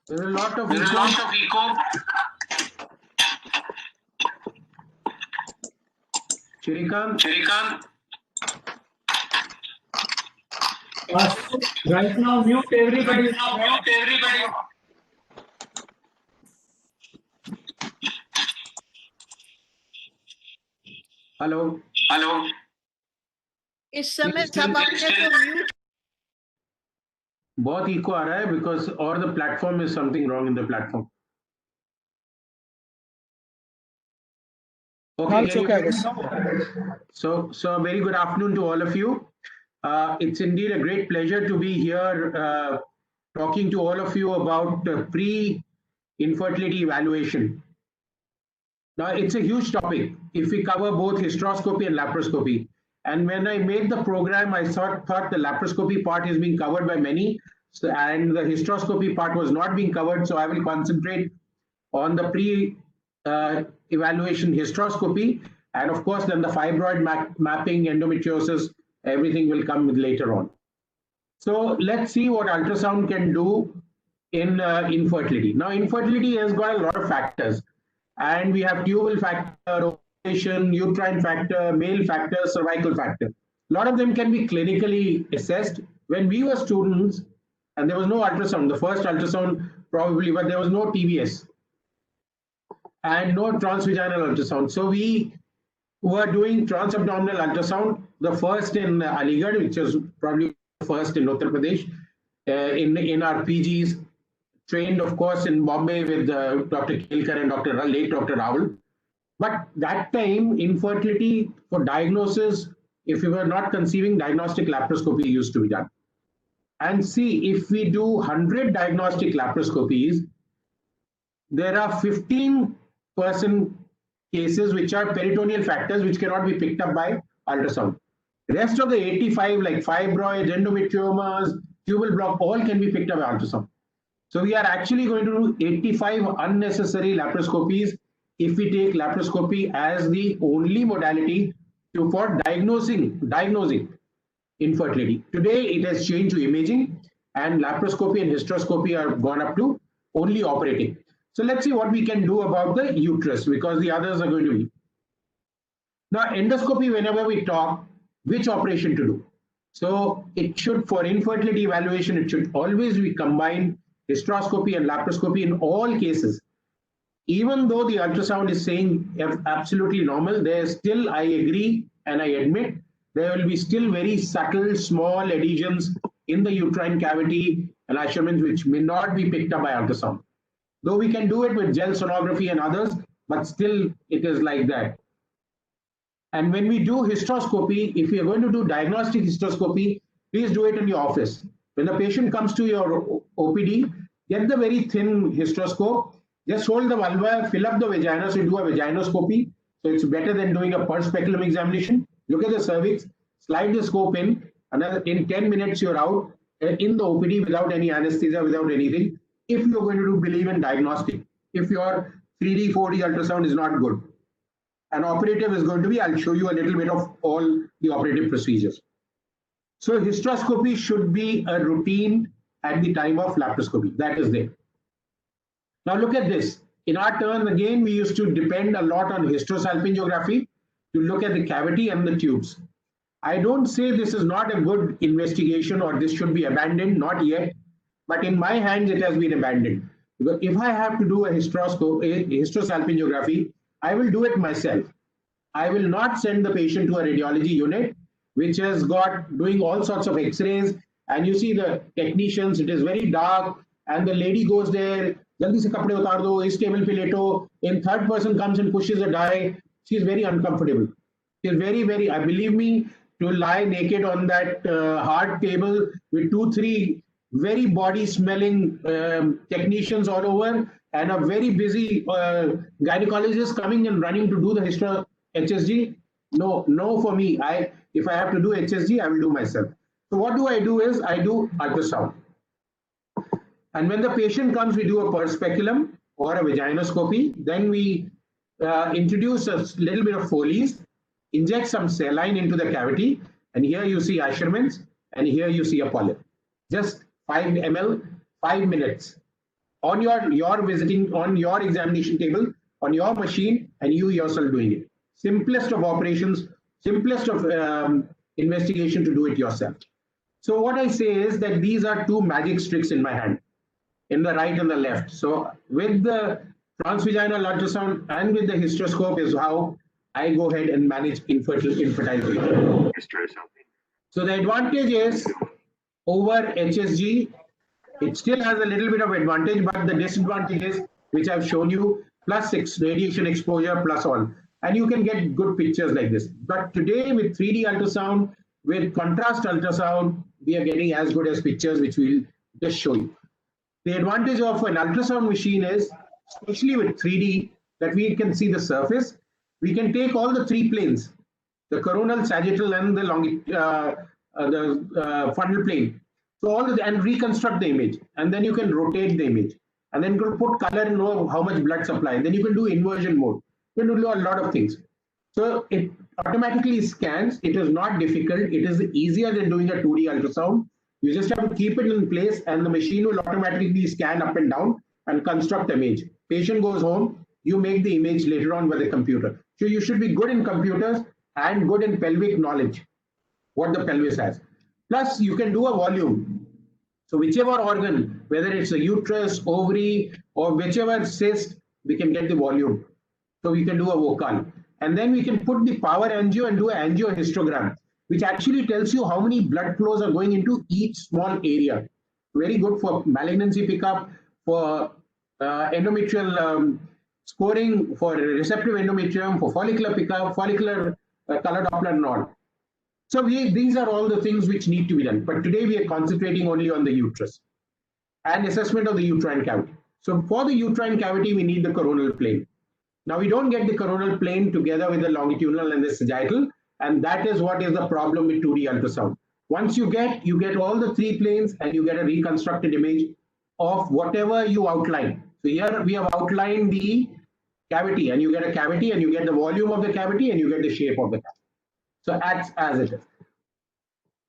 There's a lot of echo. Chirikant. Right now, mute everybody. Hello. इस समय सब अपने को mute बहुत eco आ रहा है because or the platform is something wrong in the platform. Okay. So a very good afternoon to all of you. It's indeed a great pleasure to be here talking to all of you about pre-infertility evaluation. Now, it's a huge topic if we cover both hysteroscopy and laparoscopy. And when I made the program, I thought the laparoscopy part is being covered by many, and the hysteroscopy part was not being covered. So I will concentrate on the pre-evaluation hysteroscopy, and of course, then the fibroid mapping, endometriosis, everything will come later on. So let's see what ultrasound can do in infertility. Now, infertility has got a lot of factors. And we have tubal factor, ovulation, uterine factor, male factor, cervical factor. A lot of them can be clinically assessed. When we were students, and there was no ultrasound, the first ultrasound probably, but there was no TVS and no transvaginal ultrasound. So we were doing transabdominal ultrasound, the first in Aligarh, which was probably the first in Uttar Pradesh, in our PGs. Trained, of course, in Bombay with Dr. Kelkar and late Dr. Rahul. But that time, infertility for diagnosis, if we were not conceiving, diagnostic laparoscopy used to be done. And see, if we do 100 diagnostic laparoscopies, there are 15% cases which are peritoneal factors which cannot be picked up by ultrasound. The rest of the 85, like fibroids, endometriomas, tubal block, all can be picked up by ultrasound. So we are actually going to do 85 unnecessary laparoscopies if we take laparoscopy as the only modality for diagnosing infertility. Today it has changed to imaging, and laparoscopy and hysteroscopy are gone up to only operating. So let's see what we can do about the uterus, because the others are going to be. Now, endoscopy, whenever we talk, which operation to do? So it should, for infertility evaluation, it should always be combined hysteroscopy and laparoscopy in all cases. Even though the ultrasound is saying absolutely normal, there still, I agree and I admit, there will be still very subtle, small adhesions in the uterine cavity and Asherman's which may not be picked up by ultrasound. Though we can do it with gel sonography and others, but still it is like that. And when we do hysteroscopy, if you are going to do diagnostic hysteroscopy, please do it in your office. When the patient comes to your OPD, get the very thin hysteroscope, just hold the vulva, fill up the vagina, so you do a vaginoscopy. So it's better than doing a per speculum examination. Look at the cervix, slide the scope in, and in 10 minutes you're out in the OPD without any anesthesia, without anything. If you're going to believe in diagnostic, if your 3D, 4D ultrasound is not good. An operative is going to be, I'll show you a little bit of all the operative procedures. So hysteroscopy should be a routine at the time of laparoscopy. That is there. Now look at this. In our turn, again, we used to depend a lot on hysterosalpingography to look at the cavity and the tubes. I don't say this is not a good investigation or this should be abandoned, not yet. But in my hands, it has been abandoned. Because if I have to do a hysterosalpingography, I will do it myself. I will not send the patient to a radiology unit, which has got doing all sorts of x-rays. And you see the technicians, it is very dark. And the lady goes there, jaldi se kapde utar do, is table pe leto. In third person comes and pushes a dye. She is very uncomfortable. She is very, very, I believe me, to lie naked on that hard table with 2-3 very body smelling technicians all over and a very busy gynecologist coming and running to do the HSG. No for me. If I have to do HSG, I will do myself. So what do? Is I do ultrasound. And when the patient comes, we do a per speculum or a vaginoscopy. Then we introduce a little bit of Foley's, inject some saline into the cavity, and here you see Asherman's, and here you see a polyp. Just 5 ml, 5 minutes on your visiting, on your examination table, on your machine, and you yourself doing it. Simplest of operations, simplest of investigation to do it yourself. So what I say is that these are two magic tricks in my hand, in the right and the left. So with the transvaginal ultrasound and with the hysteroscope is how I go ahead and manage infertility. So the advantage is over HSG, it still has a little bit of advantage, but the disadvantage is, which I've shown you, plus radiation exposure, plus all. And you can get good pictures like this. But today with 3D ultrasound, with contrast ultrasound, we are getting as good as pictures, which we'll just show you. The advantage of an ultrasound machine is, especially with 3D, that we can see the surface. We can take all the 3 planes, the coronal, sagittal, and the fundal plane. So all and reconstruct the image, and then you can rotate the image, and then you can put color and know how much blood supply. And then you can do inversion mode. You can do a lot of things. So it automatically scans. It is not difficult. It is easier than doing a 2D ultrasound. You just have to keep it in place, and the machine will automatically scan up and down and construct the image. Patient goes home. You make the image later on with the computer. So you should be good in computers and good in pelvic knowledge, what the pelvis has. Plus, you can do a volume. So whichever organ, whether it's a uterus, ovary, or whichever cyst, we can get the volume. So we can do a vocal. And then we can put the power angio and do an angiohistogram, which actually tells you how many blood flows are going into each small area. Very good for malignancy pickup, for endometrial scoring, for receptive endometrium, for follicular pickup, follicular color Doppler and all. So these are all the things which need to be done. But today we are concentrating only on the uterus and assessment of the uterine cavity. So for the uterine cavity, we need the coronal plane. Now we don't get the coronal plane together with the longitudinal and the sagittal, and that is what is the problem with 2D ultrasound. Once you get all the 3 planes and you get a reconstructed image of whatever you outline. So here we have outlined the cavity, and you get a cavity, and you get the volume of the cavity, and you get the shape of the cavity. So acts as it is.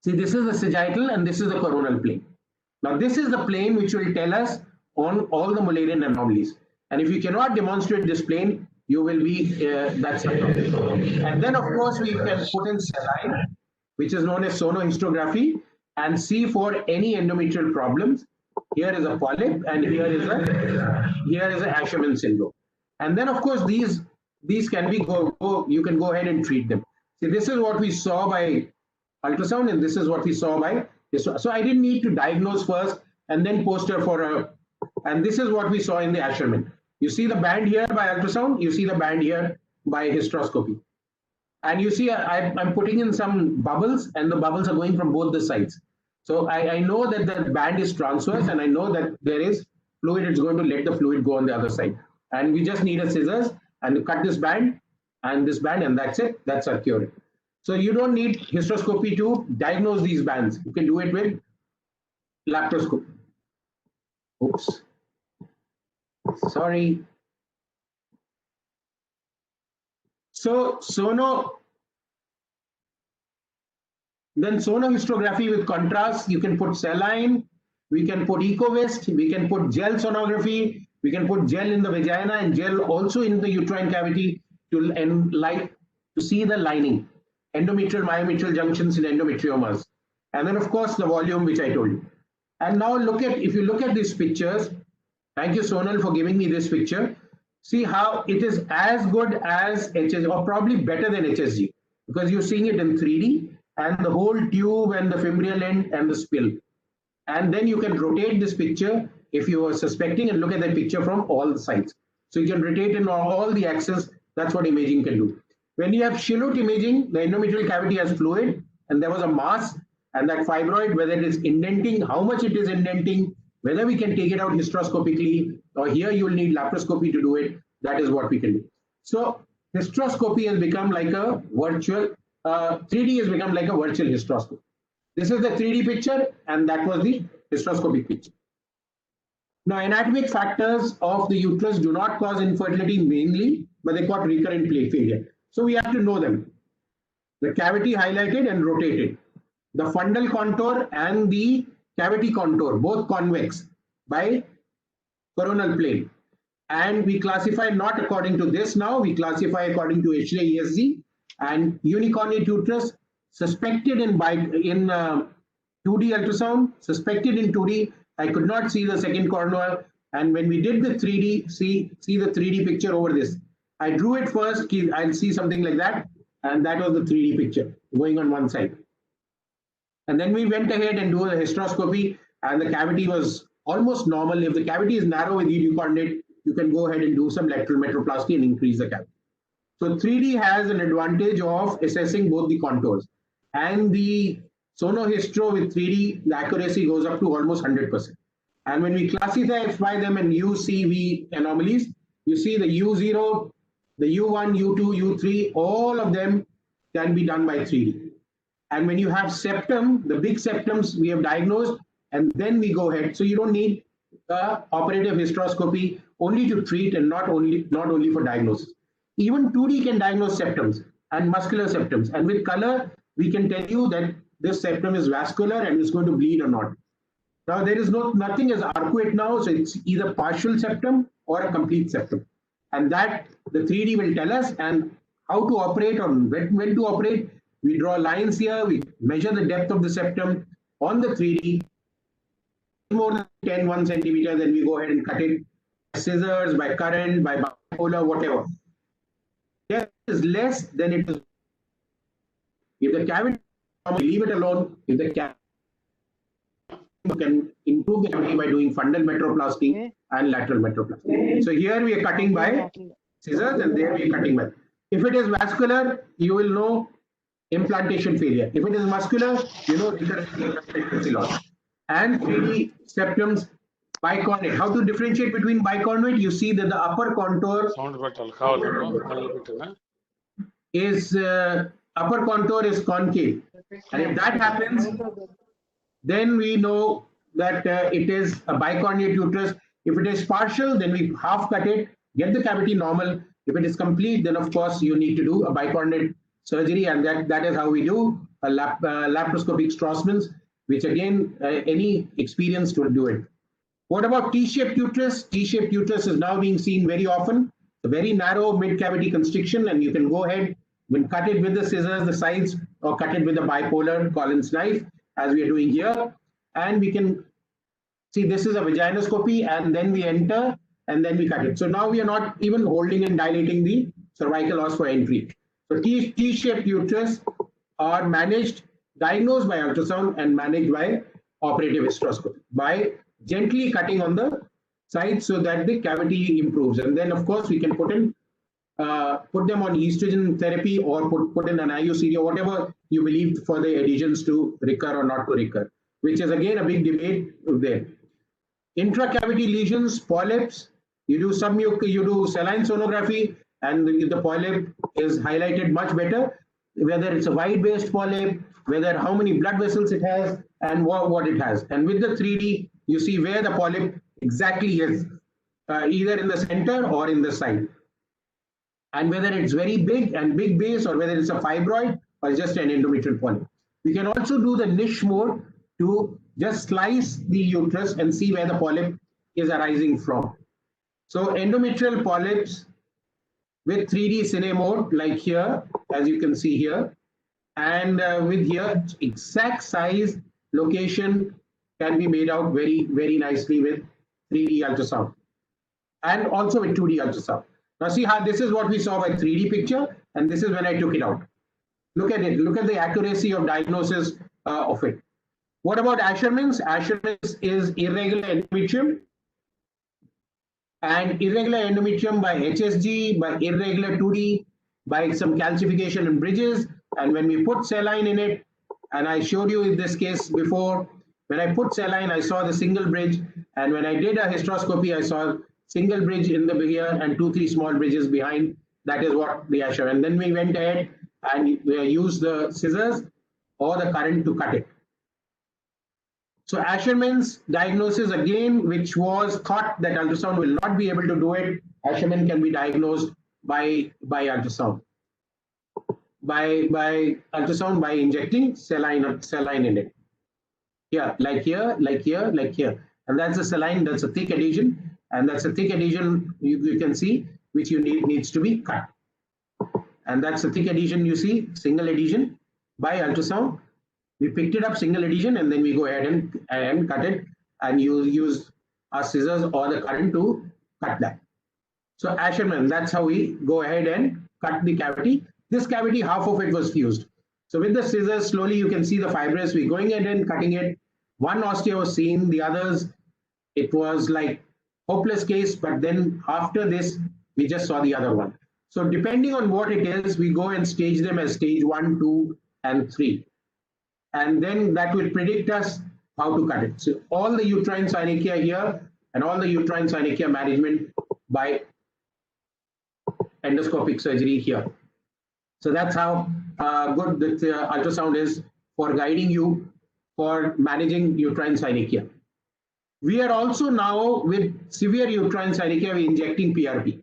See, this is the sagittal and this is the coronal plane. Now this is the plane which will tell us on all the Mullerian anomalies. And if you cannot demonstrate this plane, you will be, that's it. And then of course we can put in saline which is known as sonohistography, and see for any endometrial problems. Here is a polyp, and here is a Asherman syndrome. And then, of course, these can be you can go ahead and treat them. See, this is what we saw by ultrasound, and this is what we saw by this. So I didn't need to diagnose first and then poster for a. And this is what we saw in the Asherman. You see the band here by ultrasound. You see the band here by hysteroscopy. And you see, I'm putting in some bubbles, and the bubbles are going from both the sides. So I know that the band is transverse, and I know that there is fluid. It's going to let the fluid go on the other side. And we just need a scissors and cut this band, and that's it. That's our cure. So you don't need hysteroscopy to diagnose these bands. You can do it with laparoscopy. Oops. Sorry. So sonohistography with contrast, you can put saline, we can put EcoVest, we can put gel sonography, we can put gel in the vagina and gel also in the uterine cavity to see the lining, endometrial, myometrial junctions in endometriomas. And then of course the volume, which I told you. And now if you look at these pictures, thank you Sonal for giving me this picture. See how it is as good as HSG, or probably better than HSG, because you're seeing it in 3D, and the whole tube and the fimbrial end and the spill. And then you can rotate this picture if you are suspecting, and look at that picture from all the sides. So you can rotate in all the axes. That's what imaging can do. When you have Shillot imaging, the endometrial cavity has fluid, and there was a mass, and that fibroid, whether it is indenting, how much it is indenting, whether we can take it out hysteroscopically, or here you will need laparoscopy to do it. That is what we can do. So hysteroscopy has become like a virtual, 3D has become like a virtual hysteroscopy. This is the 3D picture, and that was the hysteroscopic picture. Now, anatomic factors of the uterus do not cause infertility mainly, but they cause recurrent plate failure. So we have to know them. The cavity highlighted and rotated. The fundal contour and the cavity contour, both convex by coronal plane. And we classify not according to this now, we classify according to HLA-ESG, and unicornate uterus suspected in 2D ultrasound, suspected in 2D. I could not see the second cornua, and when we did the 3D, see the 3D picture over this. I drew it first, I'll see something like that, and that was the 3D picture going on one side. And then we went ahead and do the hysteroscopy, and the cavity was almost normal. If the cavity is narrow with unicornate, you can go ahead and do some lateral metroplasty and increase the cavity. So 3D has an advantage of assessing both the contours, and the sonohistro with 3D, the accuracy goes up to almost 100%. And when we classify them in UCV anomalies, you see the U0, the U1, U2, U3, all of them can be done by 3D. And when you have septum, the big septums we have diagnosed, and then we go ahead. So you don't need operative hysteroscopy only to treat and not only for diagnosis. Even 2D can diagnose septums and muscular septums. And with color, we can tell you that this septum is vascular and is going to bleed or not. Now, there is nothing as arcuate now, so it's either partial septum or a complete septum. And that the 3D will tell us, and how to operate or when to operate. We draw lines here, we measure the depth of the septum on the 3D. More than 1 centimeter, then we go ahead and cut it by scissors, by current, by bipolar, whatever. If it is less, then it is. If the cavity, leave it alone. If the cavity, you can improve the cavity by doing fundal metroplasty and lateral metroplasty. So here we are cutting by scissors, and there we are cutting by. If it is vascular, you will know implantation failure. If it is muscular, you know recurrent loss. And 3D septums, bicornate. How to differentiate between bicornate? You see that the upper contour is concave, and if that happens, then we know that it is a bicornate uterus. If it is partial, then we half cut it, get the cavity normal. If it is complete, then of course you need to do a bicornate surgery, and that is how we do a laparoscopic Strassman's, which again any experienced will do it. What about T-shaped uterus? T-shaped uterus is now being seen very often. A very narrow mid-cavity constriction, and you can go ahead and cut it with the scissors, the sides or cut it with a bipolar Collins knife, as we are doing here. And we can see this is a vaginoscopy, and then we enter and then we cut it. So now we are not even holding and dilating the cervical os for entry. So T-shaped uterus are managed, diagnosed by ultrasound and managed by operative hysteroscopy by gently cutting on the side so that the cavity improves. And then of course we can put them on estrogen therapy or put in an IUCD or whatever you believe for the adhesions to recur or not to recur, which is again a big debate there. Intracavity lesions, polyps, you do saline sonography and the polyp is highlighted much better, whether it's a wide-based polyp, whether how many blood vessels it has and what it has. And with the 3D, you see where the polyp exactly is, either in the center or in the side. And whether it's very big and big base or whether it's a fibroid or just an endometrial polyp. We can also do the niche mode to just slice the uterus and see where the polyp is arising from. So endometrial polyps with 3D cine mode, like here, as you can see here, and with here, exact size, location can be made out very, very nicely with 3D ultrasound and also with 2D ultrasound. Now see how this is what we saw by 3D picture, and this is when I took it out. Look at it. Look at the accuracy of diagnosis of it. What about Asherman's? Asherman's is irregular endometrium, and irregular endometrium by HSG, by irregular 2D, by some calcification in bridges. And when we put saline in it, and I showed you in this case before, when I put saline, I saw the single bridge, and when I did a hysteroscopy, I saw single bridge in the here and 2-3 small bridges behind. That is what the Asher. And then we went ahead and used the scissors or the current to cut it. So Asherman's diagnosis again, which was thought that ultrasound will not be able to do it, Asherman can be diagnosed by ultrasound. By ultrasound by injecting saline in it. Here, like here, like here, like here. And that's a saline, that's a thick adhesion. And that's a thick adhesion you can see, which needs to be cut. And that's a thick adhesion you see, single adhesion by ultrasound. We picked it up, single adhesion, and then we go ahead and cut it and use our scissors or the current to cut that. So Asherman, that's how we go ahead and cut the cavity. This cavity, half of it was fused. So with the scissors, slowly you can see the fibrous. We're going ahead and cutting it. One osteo was seen, the others, it was like hopeless case, but then after this, we just saw the other one. So depending on what it is, we go and stage them as stage 1, 2, and 3. And then that will predict us how to cut it. So all the uterine synechia here and all the uterine synechia management by endoscopic surgery here. So that's how good the ultrasound is for guiding you for managing uterine synechia. We are also now with severe uterine synechia, we're injecting PRP.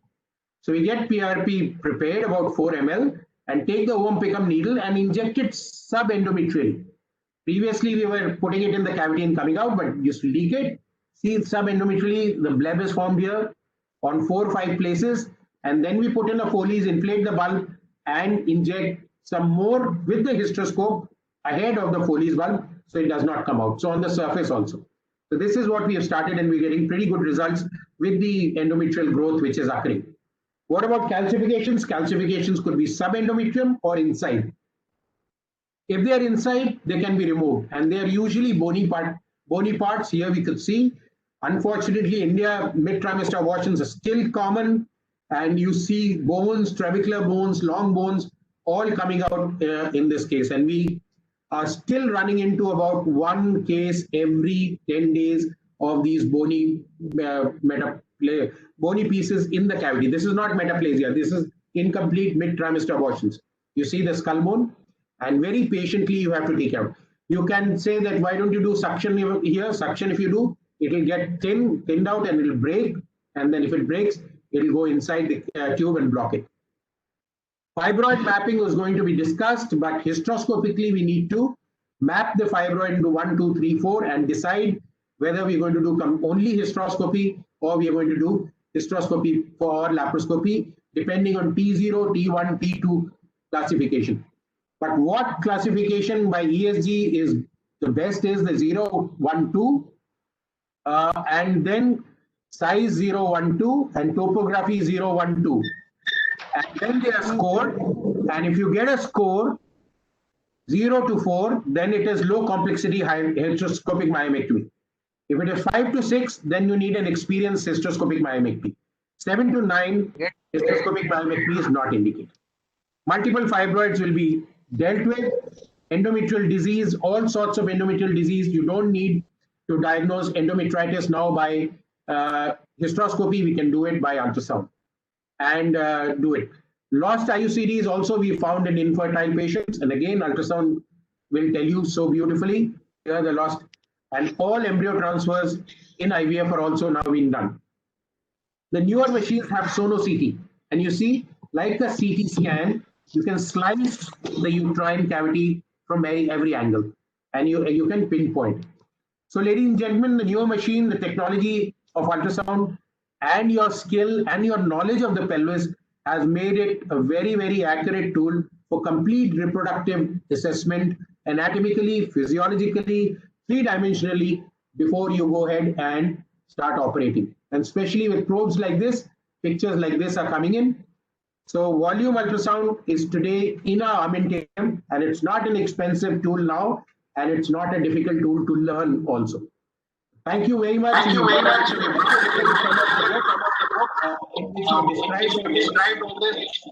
So we get PRP prepared about 4 ml and take the ovum piccum needle and inject it subendometrially. Previously, we were putting it in the cavity and coming out, but used to leak it. See, subendometrially, the bleb is formed here on 4 or 5 places. And then we put in a Foley's, inflate the bulb, and inject some more with the hysteroscope ahead of the Foley's bulb, so it does not come out. So on the surface also. So this is what we have started, and we're getting pretty good results with the endometrial growth which is occurring. What about calcifications? Calcifications could be subendometrium or inside. If they are inside, they can be removed, and they are usually bony parts. Here we could see. Unfortunately, India mid-trimester abortions are still common, and you see bones, trabecular bones, long bones, all coming out in this case. And we are still running into about 1 case every 10 days of these bony pieces in the cavity. This is not metaplasia. This is incomplete mid-trimester abortions. You see the skull bone, and very patiently you have to take out. You can say that why don't you do suction here? Suction, if you do, it will get thinned out and it will break. And then if it breaks, it will go inside the tube and block it. Fibroid mapping was going to be discussed, but hysteroscopically we need to map the fibroid into 1, 2, 3, 4 and decide whether we're going to do only hysteroscopy or we are going to do hysteroscopy for laparoscopy, depending on T0, T1, T2 classification. But what classification by ESG is the best is the 0, 1, 2, and then size 0, 1, 2, and topography 0, 1, 2. And then they are scored. And if you get a score 0 to 4, then it is low complexity hysteroscopic myomectomy. If it is 5 to 6, then you need an experienced hysteroscopic myomectomy. 7 to 9, hysteroscopic myomectomy is not indicated. Multiple fibroids will be dealt with. Endometrial disease, all sorts of endometrial disease. You don't need to diagnose endometritis now by hysteroscopy. We can do it by ultrasound and do it. Lost IUCDs also we found in infertile patients, and again ultrasound will tell you so beautifully. Here are the lost, and all embryo transfers in IVF are also now being done. The newer machines have sono CT, and you see, like a CT scan, you can slice the uterine cavity from every angle, and you can pinpoint. So, ladies and gentlemen, the newer machine, the technology of ultrasound, and your skill and your knowledge of the pelvis has made it a very, very accurate tool for complete reproductive assessment, anatomically, physiologically, three-dimensionally, before you go ahead and start operating. And especially with probes like this, pictures like this are coming in. So volume ultrasound is today in our armamentarium, and it's not an expensive tool now, and it's not a difficult tool to learn also. Thank you very much. Thank you very much.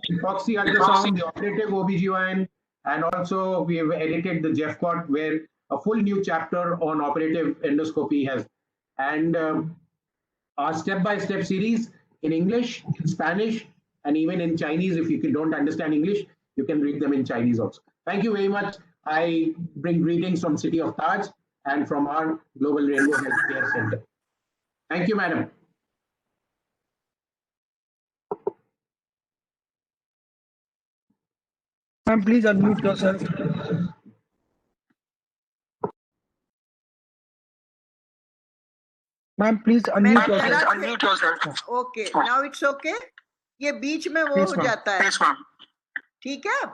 Epoxy ultrasound, the operative OBGYN, and also we have edited the Jeffcott, where a full new chapter on operative endoscopy has, and our step-by-step series in English, in Spanish, and even in Chinese. If you don't understand English, you can read them in Chinese also. Thank you very much. I bring greetings from City of Taj and from our Global Rainbow Healthcare Center. Thank you, madam. Ma'am, please unmute yourself. Ma'am, please unmute yourself. Okay, now it's okay. ये बीच में वो हो जाता है. ठीक है.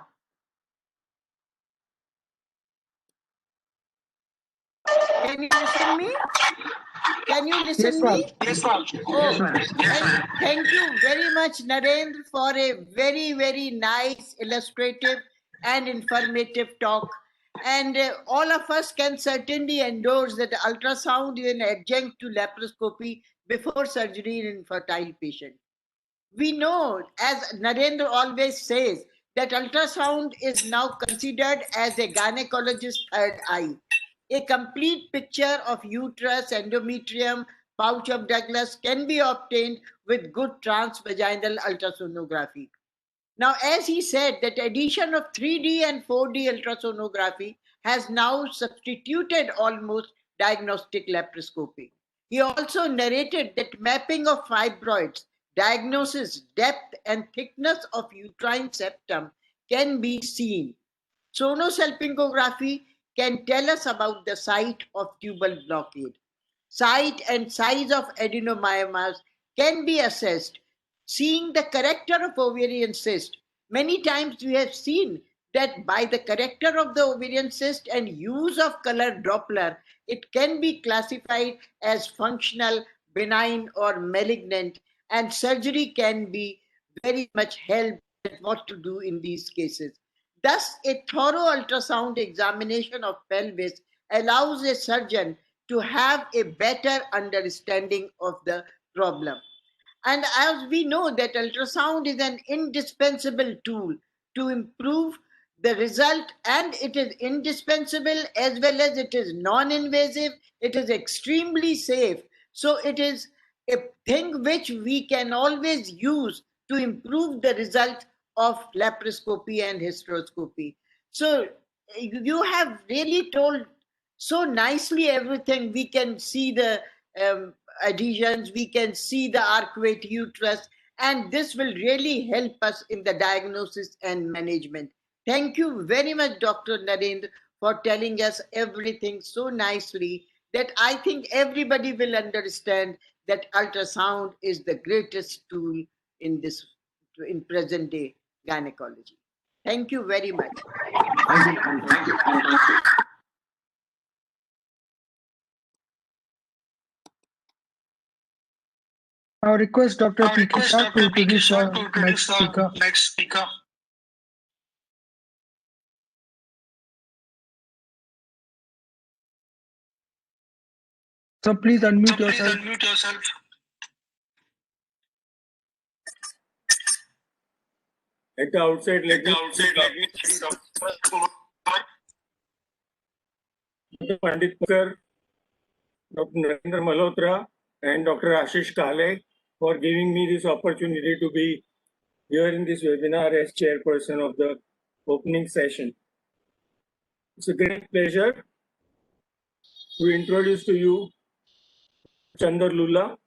Can you listen me? Can you listen me? Yes, ma'am. Oh, thank you very much, Narendra, for a very, very nice, illustrative and informative talk. And all of us can certainly endorse that ultrasound is an adjunct to laparoscopy before surgery in infertile patients. We know, as Narendra always says, that ultrasound is now considered as a gynecologist's third eye. A complete picture of uterus, endometrium, pouch of Douglas can be obtained with good transvaginal ultrasonography. Now, as he said, that addition of 3D and 4D ultrasonography has now substituted almost diagnostic laparoscopy. He also narrated that mapping of fibroids, diagnosis, depth and thickness of uterine septum can be seen. Sonosalpingography can tell us about the site of tubal blockade. Site and size of adenomyomas can be assessed. Seeing the character of ovarian cyst, many times we have seen that by the character of the ovarian cyst and use of color Doppler, it can be classified as functional, benign, or malignant, and surgery can be very much helped at what to do in these cases. Thus, a thorough ultrasound examination of pelvis allows a surgeon to have a better understanding of the problem. And as we know that ultrasound is an indispensable tool to improve the result, and it is indispensable as well as it is non-invasive, it is extremely safe. So it is a thing which we can always use to improve the result of laparoscopy and hysteroscopy. So you have really told so nicely everything. We can see the adhesions, we can see the arcuate uterus, and this will really help us in the diagnosis and management. Thank you very much, Dr. Narendra, for telling us everything so nicely that I think everybody will understand that ultrasound is the greatest tool in present day gynecology. Thank you very much. Thank you. I request Dr. PK Shah to introduce our next speaker. So please unmute yourself. At the outside, let me Dr. Pandit Sir, Dr. Narendra Malhotra, and Dr. Ashish Kale for giving me this opportunity to be here in this webinar as chairperson of the opening session. It's a great pleasure to introduce to you Chandar Lulla,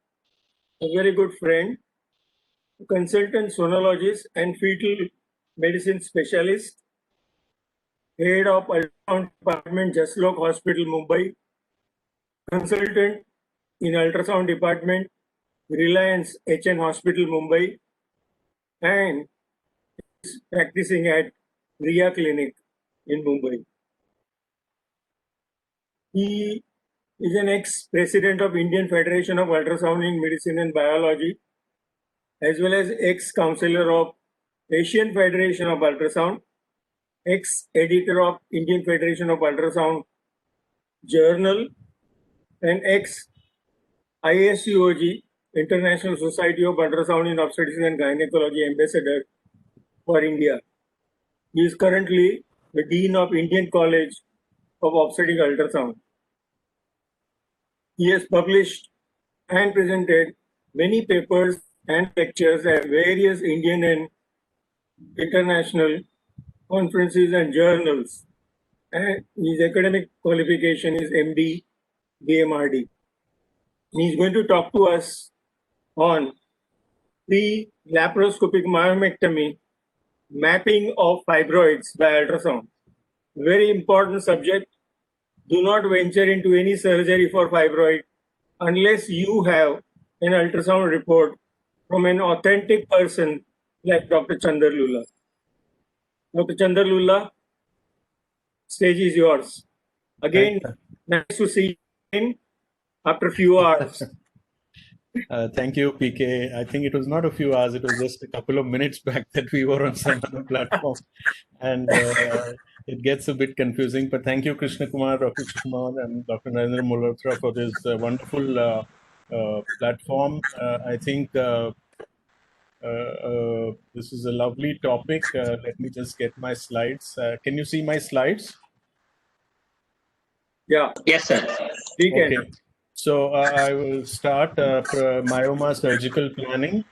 a very good friend, a consultant sonologist and fetal medicine specialist, head of ultrasound department, Jaslok Hospital, Mumbai, consultant in ultrasound department, Reliance HN Hospital, Mumbai, and is practicing at Riya Clinic in Mumbai. He is an ex-president of Indian Federation of Ultrasounding Medicine and Biology, as well as ex-counselor of Asian Federation of Ultrasound, ex-editor of Indian Federation of Ultrasound Journal, and ex-ISUOG, International Society of Ultrasound in Obstetrics and Gynecology Ambassador for India. He is currently the Dean of Indian College of Obstetric Ultrasound. He has published and presented many papers and lectures at various Indian and international conferences and journals. And his academic qualification is MD, BMRD. He is going to talk to us on pre-laparoscopic myomectomy, mapping of fibroids by ultrasound. Very important subject. Do not venture into any surgery for fibroid unless you have an ultrasound report from an authentic person like Dr. Chandar Lulla. Dr. Chandar Lulla, stage is yours. Again, nice to see you after a few hours. Thank you, PK. I think it was not a few hours, it was just a couple of minutes back that we were on some other platform. And it gets a bit confusing. But thank you, Krishna Kumar, Dr. Kumar, and Dr. Narendra Malhotra for this wonderful platform. I think this is a lovely topic. Let me just get my slides. Can you see my slides? Yeah. Yes, sir. Okay. So I will start myoma surgical planning.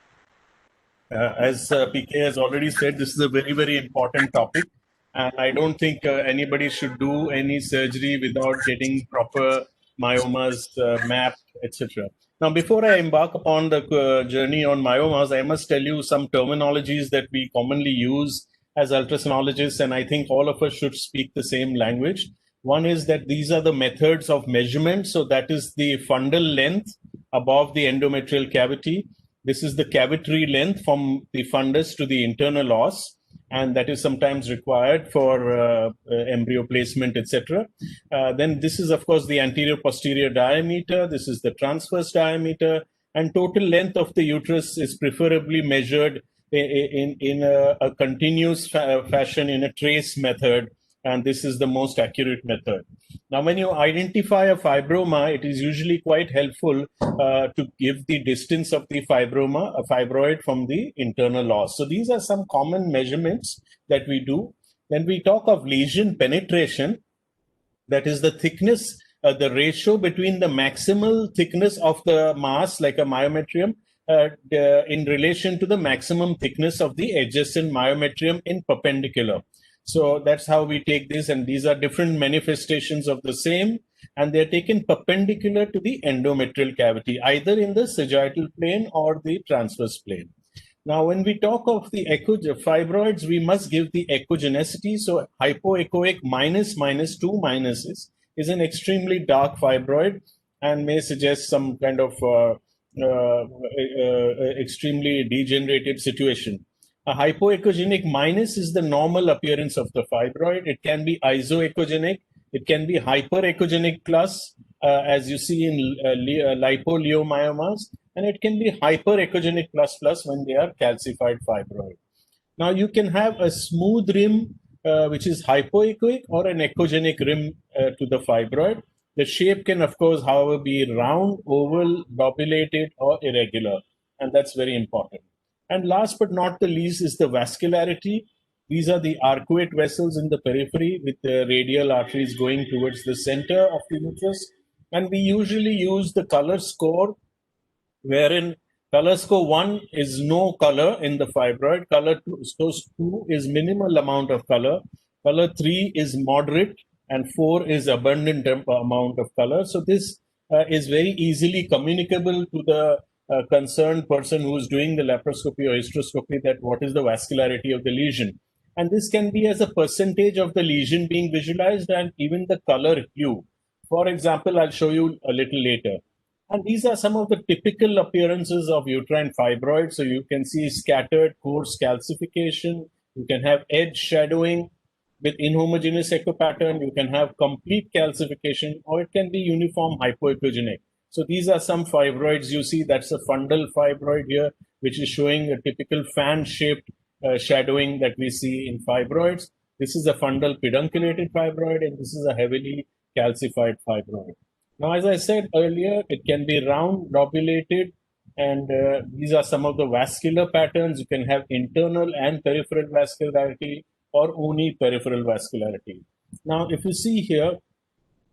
As PK has already said, this is a very, very important topic. And I don't think anybody should do any surgery without getting proper myomas mapped, etc. Now, before I embark upon the journey on myomas, I must tell you some terminologies that we commonly use as ultrasonologists, and I think all of us should speak the same language. One is that these are the methods of measurement. So that is the fundal length above the endometrial cavity. This is the cavitary length from the fundus to the internal os, and that is sometimes required for embryo placement, etc. Then this is, of course, the anterior-posterior diameter. This is the transverse diameter, and total length of the uterus is preferably measured in a continuous fashion in a trace method, and this is the most accurate method. Now, when you identify a fibroma, it is usually quite helpful to give the distance of the fibroma, a fibroid, from the internal os. So these are some common measurements that we do. When we talk of lesion penetration, that is the thickness, the ratio between the maximal thickness of the mass, like a myometrium, in relation to the maximum thickness of the adjacent myometrium in perpendicular. So that's how we take this, and these are different manifestations of the same, and they're taken perpendicular to the endometrial cavity, either in the sagittal plane or the transverse plane. Now, when we talk of the fibroids, we must give the echogenicity. So hypoechoic -2 minuses is an extremely dark fibroid and may suggest some kind of extremely degenerative situation. A hypoechogenic minus is the normal appearance of the fibroid. It can be isoechogenic. It can be hyperechogenic plus, as you see in lipoleomyomas, and it can be hyperechogenic plus when they are calcified fibroid. Now you can have a smooth rim, which is hypoechoic, or an echogenic rim to the fibroid. The shape can, of course, however, be round, oval, lobulated, or irregular, and that's very important. And last but not the least is the vascularity. These are the arcuate vessels in the periphery with the radial arteries going towards the center of the uterus. And we usually use the color score, wherein color score 1 is no color in the fibroid, color 2 is minimal amount of color, color 3 is moderate, and 4 is abundant amount of color. So this is very easily communicable to the concerned person who is doing the laparoscopy or hysteroscopy, that what is the vascularity of the lesion. And this can be as a percentage of the lesion being visualized and even the color hue. For example, I'll show you a little later. And these are some of the typical appearances of uterine fibroids. So you can see scattered coarse calcification. You can have edge shadowing with inhomogeneous echo pattern. You can have complete calcification, or it can be uniform hypoechogenic. So these are some fibroids you see. That's a fundal fibroid here, which is showing a typical fan-shaped shadowing that we see in fibroids. This is a fundal pedunculated fibroid, and this is a heavily calcified fibroid. Now, as I said earlier, it can be round, lobulated, and these are some of the vascular patterns. You can have internal and peripheral vascularity, or only peripheral vascularity. Now, if you see here,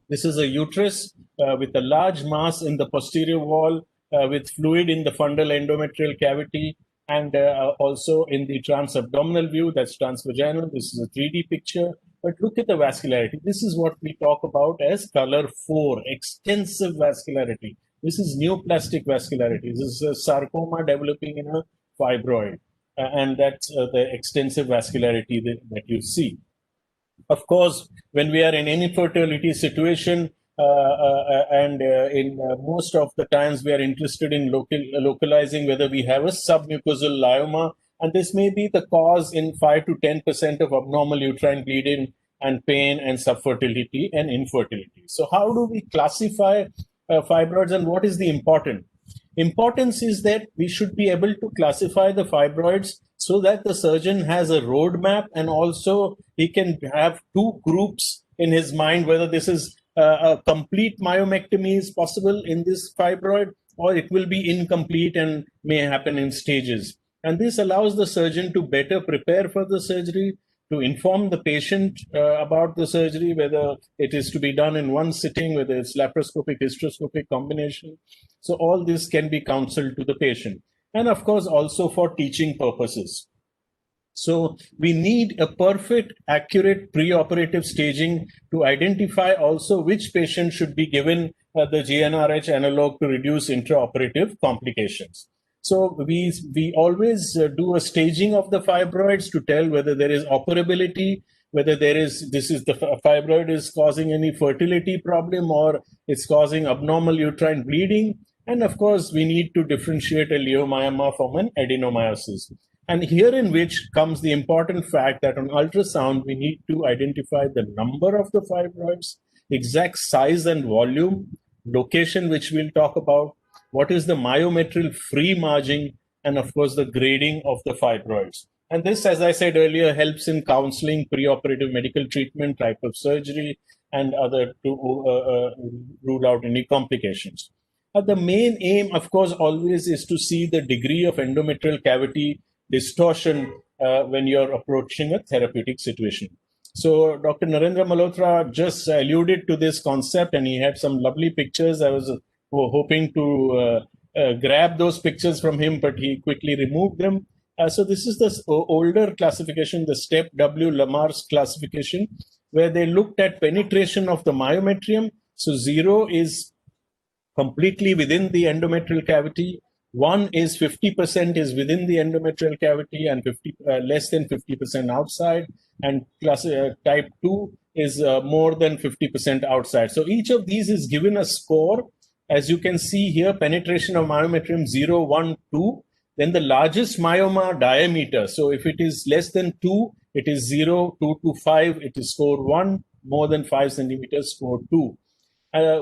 this is a uterus with a large mass in the posterior wall with fluid in the fundal endometrial cavity, and also in the transabdominal view, that's transvaginal. This is a 3D picture. But look at the vascularity. This is what we talk about as color 4, extensive vascularity. This is neoplastic vascularity. This is a sarcoma developing in a fibroid. And that's the extensive vascularity that you see. Of course, when we are in any fertility situation, in most of the times we are interested in localizing whether we have a submucosal myoma, and this may be the cause in 5 to 10% of abnormal uterine bleeding and pain and subfertility and infertility. So how do we classify fibroids, and what is the importance is that we should be able to classify the fibroids so that the surgeon has a roadmap, and also he can have two groups in his mind, whether this is a complete myomectomy is possible in this fibroid, or it will be incomplete and may happen in stages. And this allows the surgeon to better prepare for the surgery, to inform the patient about the surgery, whether it is to be done in one sitting, whether it's laparoscopic, hysteroscopic combination. So all this can be counseled to the patient. And of course, also for teaching purposes. So we need a perfect, accurate preoperative staging to identify also which patient should be given the GnRH analog to reduce intraoperative complications. So we always do a staging of the fibroids to tell whether there is operability, whether the fibroid is causing any fertility problem, or it's causing abnormal uterine bleeding. And of course, we need to differentiate a leiomyoma from an adenomyosis. And here in which comes the important fact that on ultrasound, we need to identify the number of the fibroids, exact size and volume, location, which we'll talk about, what is the myometrial free margin, and of course, the grading of the fibroids. And this, as I said earlier, helps in counseling, preoperative medical treatment, type of surgery, and other to rule out any complications. The main aim, of course, always is to see the degree of endometrial cavity distortion when you're approaching a therapeutic situation. So Dr. Narendra Malhotra just alluded to this concept, and he had some lovely pictures. I was hoping to grab those pictures from him, but he quickly removed them. So this is the older classification, the STEP W Lamar's classification, where they looked at penetration of the myometrium. So 0 is completely within the endometrial cavity. 1 is 50% is within the endometrial cavity, and less than 50% outside. And type 2 is more than 50% outside. So each of these is given a score. As you can see here, penetration of myometrium 0, 1, 2. then the largest myoma diameter. So if it is less than 2, it is 0, 2 to 5, it is score 1, more than 5 centimeters, score 2.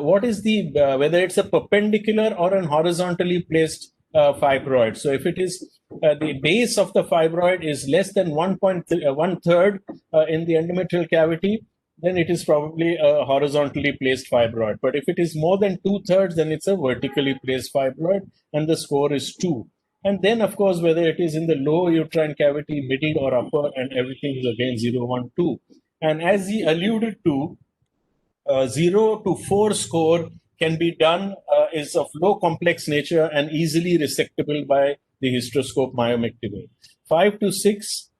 What is the, whether it's a perpendicular or an horizontally placed fibroid. So if it is the base of the fibroid is less than 1/3 in the endometrial cavity, then it is probably a horizontally placed fibroid. But if it is more than 2/3, then it's a vertically placed fibroid, and the score is 2. And then, of course, whether it is in the lower uterine cavity, middle or upper, and everything is again 0, 1, 2. And as he alluded to, 0 to 4 score can be done, is of low complex nature and easily resectable by the hysteroscope myomectomy. 5 to 6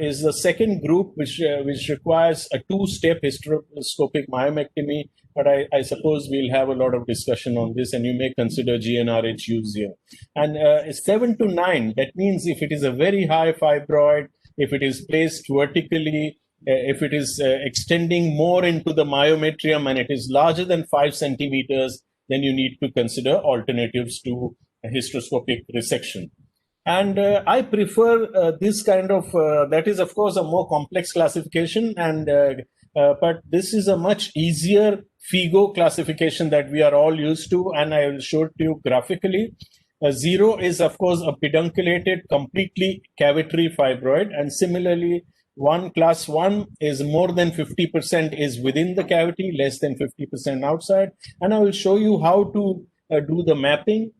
is the second group, which requires a 2-step hysteroscopic myomectomy. But I suppose we'll have a lot of discussion on this, and you may consider GnRH use here. And 7 to 9, that means if it is a very high fibroid, if it is placed vertically, if it is extending more into the myometrium and it is larger than 5 centimeters, then you need to consider alternatives to hysteroscopic resection. And I prefer this kind of, that is of course a more complex classification, and but this is a much easier FIGO classification that we are all used to, and I will show it to you graphically. 0 is of course a pedunculated, completely cavitary fibroid, and similarly, class 1 is more than 50% is within the cavity, less than 50% outside. And I will show you how to do the mapping.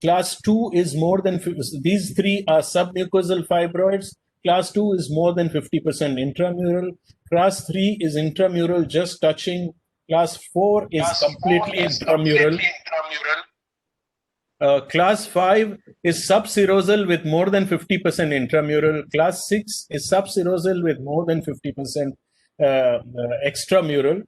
Class 2 is more than, these three are submucosal fibroids. Class 2 is more than 50% intramural. Class 3 is intramural, just touching. Class 4 is completely intramural. Class 5 is subserosal with more than 50% intramural. Class 6 is subserosal with more than 50% extramural.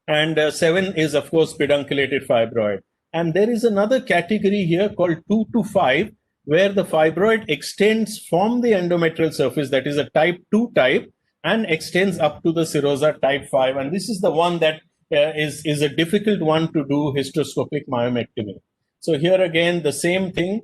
And 7 is, of course, pedunculated fibroid. And there is another category here called 2 to 5, where the fibroid extends from the endometrial surface, that is a type 2 type, and extends up to the serosa type 5. And this is the one that is a difficult one to do hysteroscopic myomectomy. So here again, the same thing,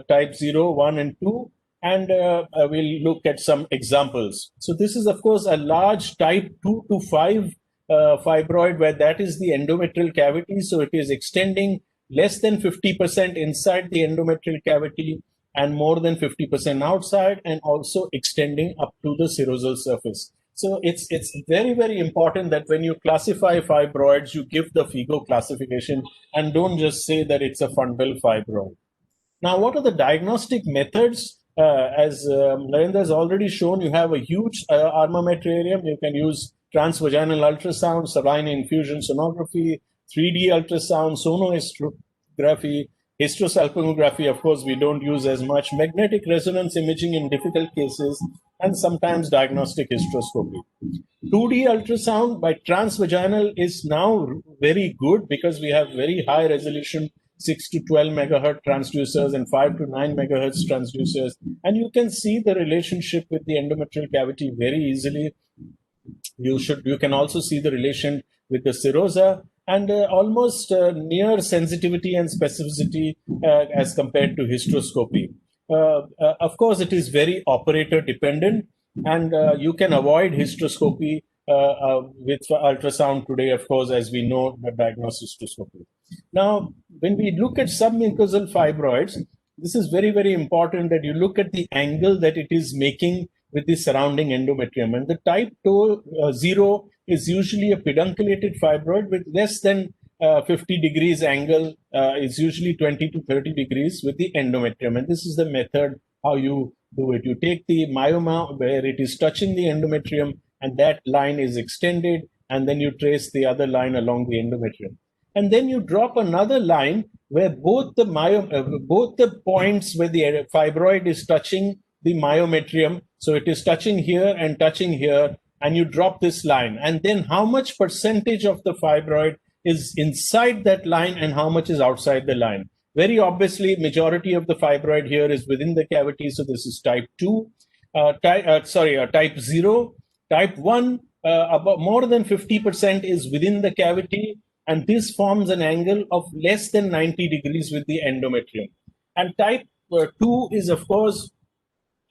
type 0, 1, and 2. And we'll look at some examples. So this is, of course, a large type 2 to 5 fibroid, where that is the endometrial cavity. So it is extending less than 50% inside the endometrial cavity and more than 50% outside, and also extending up to the serosal surface. So it's very, very important that when you classify fibroids, you give the FIGO classification and don't just say that it's a fundal fibroid. Now, what are the diagnostic methods? As Narendra has already shown, you have a huge armamentarium. You can use transvaginal ultrasound, saline infusion sonography, 3D ultrasound, sonohysterography, hysterosalpingography, of course, we don't use as much, magnetic resonance imaging in difficult cases, and sometimes diagnostic hysteroscopy. 2D ultrasound by transvaginal is now very good because we have very high resolution 6 to 12 megahertz transducers and 5 to 9 megahertz transducers. And you can see the relationship with the endometrial cavity very easily. You can also see the relation with the serosa, and almost near sensitivity and specificity as compared to hysteroscopy. Of course, it is very operator dependent, and you can avoid hysteroscopy with ultrasound today, of course, as we know, the diagnosis hysteroscopy. Now, when we look at submucosal fibroids, this is very, very important that you look at the angle that it is making with the surrounding endometrium. And the type 0 is usually a pedunculated fibroid with less than 50 degrees angle, is usually 20 to 30 degrees with the endometrium. And this is the method how you do it. You take the myoma where it is touching the endometrium, and that line is extended, and then you trace the other line along the endometrium. And then you drop another line where both the points where the fibroid is touching the myometrium, so it is touching here and touching here, and you drop this line. And then how much percentage of the fibroid is inside that line and how much is outside the line? Very obviously, majority of the fibroid here is within the cavity, so this is type 2. Type 0. Type 1, about more than 50% is within the cavity, and this forms an angle of less than 90 degrees with the endometrium. And type 2 is, of course,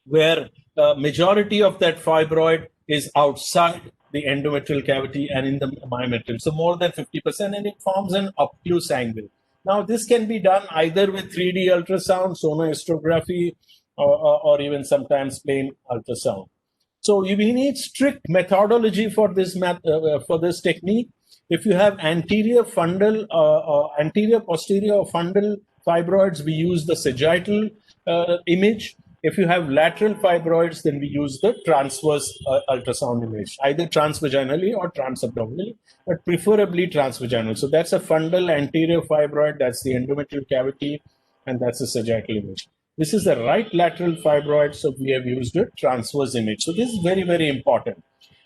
where majority of that fibroid is outside the endometrial cavity and in the myometrium. So more than 50%, and it forms an obtuse angle. Now, this can be done either with 3D ultrasound, sonohystrography, or even sometimes plain ultrasound. So we need strict methodology for this for this technique. If you have anterior fundal, anterior posterior or fundal fibroids, we use the sagittal image. If you have lateral fibroids, then we use the transverse ultrasound image, either transvaginally or transabdominally, but preferably transvaginal. So that's a fundal anterior fibroid, that's the endometrial cavity, and that's a sagittal image. This is the right lateral fibroid, so we have used a transverse image. So this is very, very important.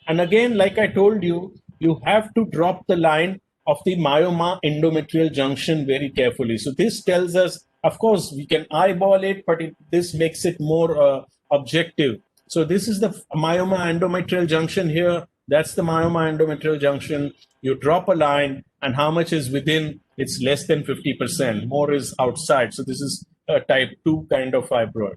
And again, like I told you, you have to drop the line of the myoma endometrial junction very carefully. So this tells us, of course, we can eyeball it, but this makes it more objective. So this is the myoma endometrial junction here. That's the myoma endometrial junction. You drop a line, and how much is within? It's less than 50%. More is outside. So this is a type 2 kind of fibroid.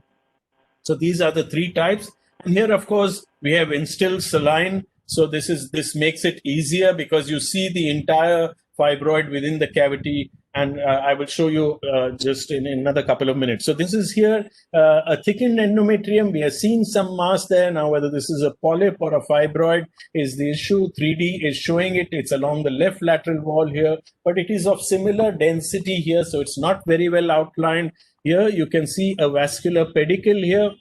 So these are the three types. And here, of course, we have instilled saline. So this makes it easier because you see the entire fibroid within the cavity. And I will show you just in another couple of minutes. So this is here a thickened endometrium. We are seeing some mass there. Now, whether this is a polyp or a fibroid is the issue. 3D is showing it. It's along the left lateral wall here, but it is of similar density here. So it's not very well outlined. Here you can see a vascular pedicle here.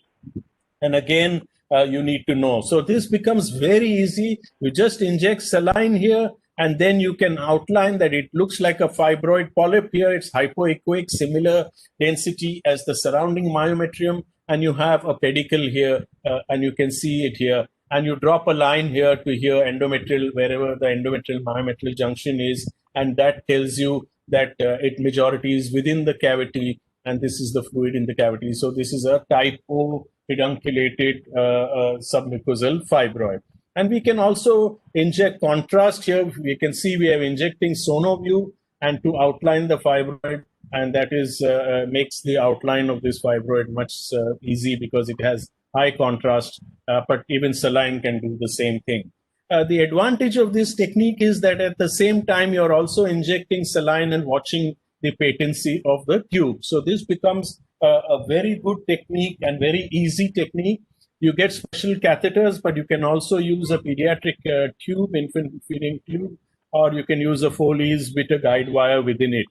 And again, you need to know. So this becomes very easy. You just inject saline here, and then you can outline that it looks like a fibroid polyp here. It's hypoechoic, similar density as the surrounding myometrium. And you have a pedicle here, and you can see it here. And you drop a line here to here, endometrial, wherever the endometrial myometrial junction is. And that tells you that it majority is within the cavity, and this is the fluid in the cavity. So this is a type O pedunculated submucosal fibroid. And we can also inject contrast here. We can see we are injecting SonoView and to outline the fibroid, and that is makes the outline of this fibroid much easy because it has high contrast, but even saline can do the same thing. The advantage of this technique is that at the same time, you're also injecting saline and watching the patency of the tube. So this becomes a very good technique and very easy technique. You get special catheters, but you can also use a pediatric tube, infant feeding tube, or you can use a Foley's with a guide wire within it.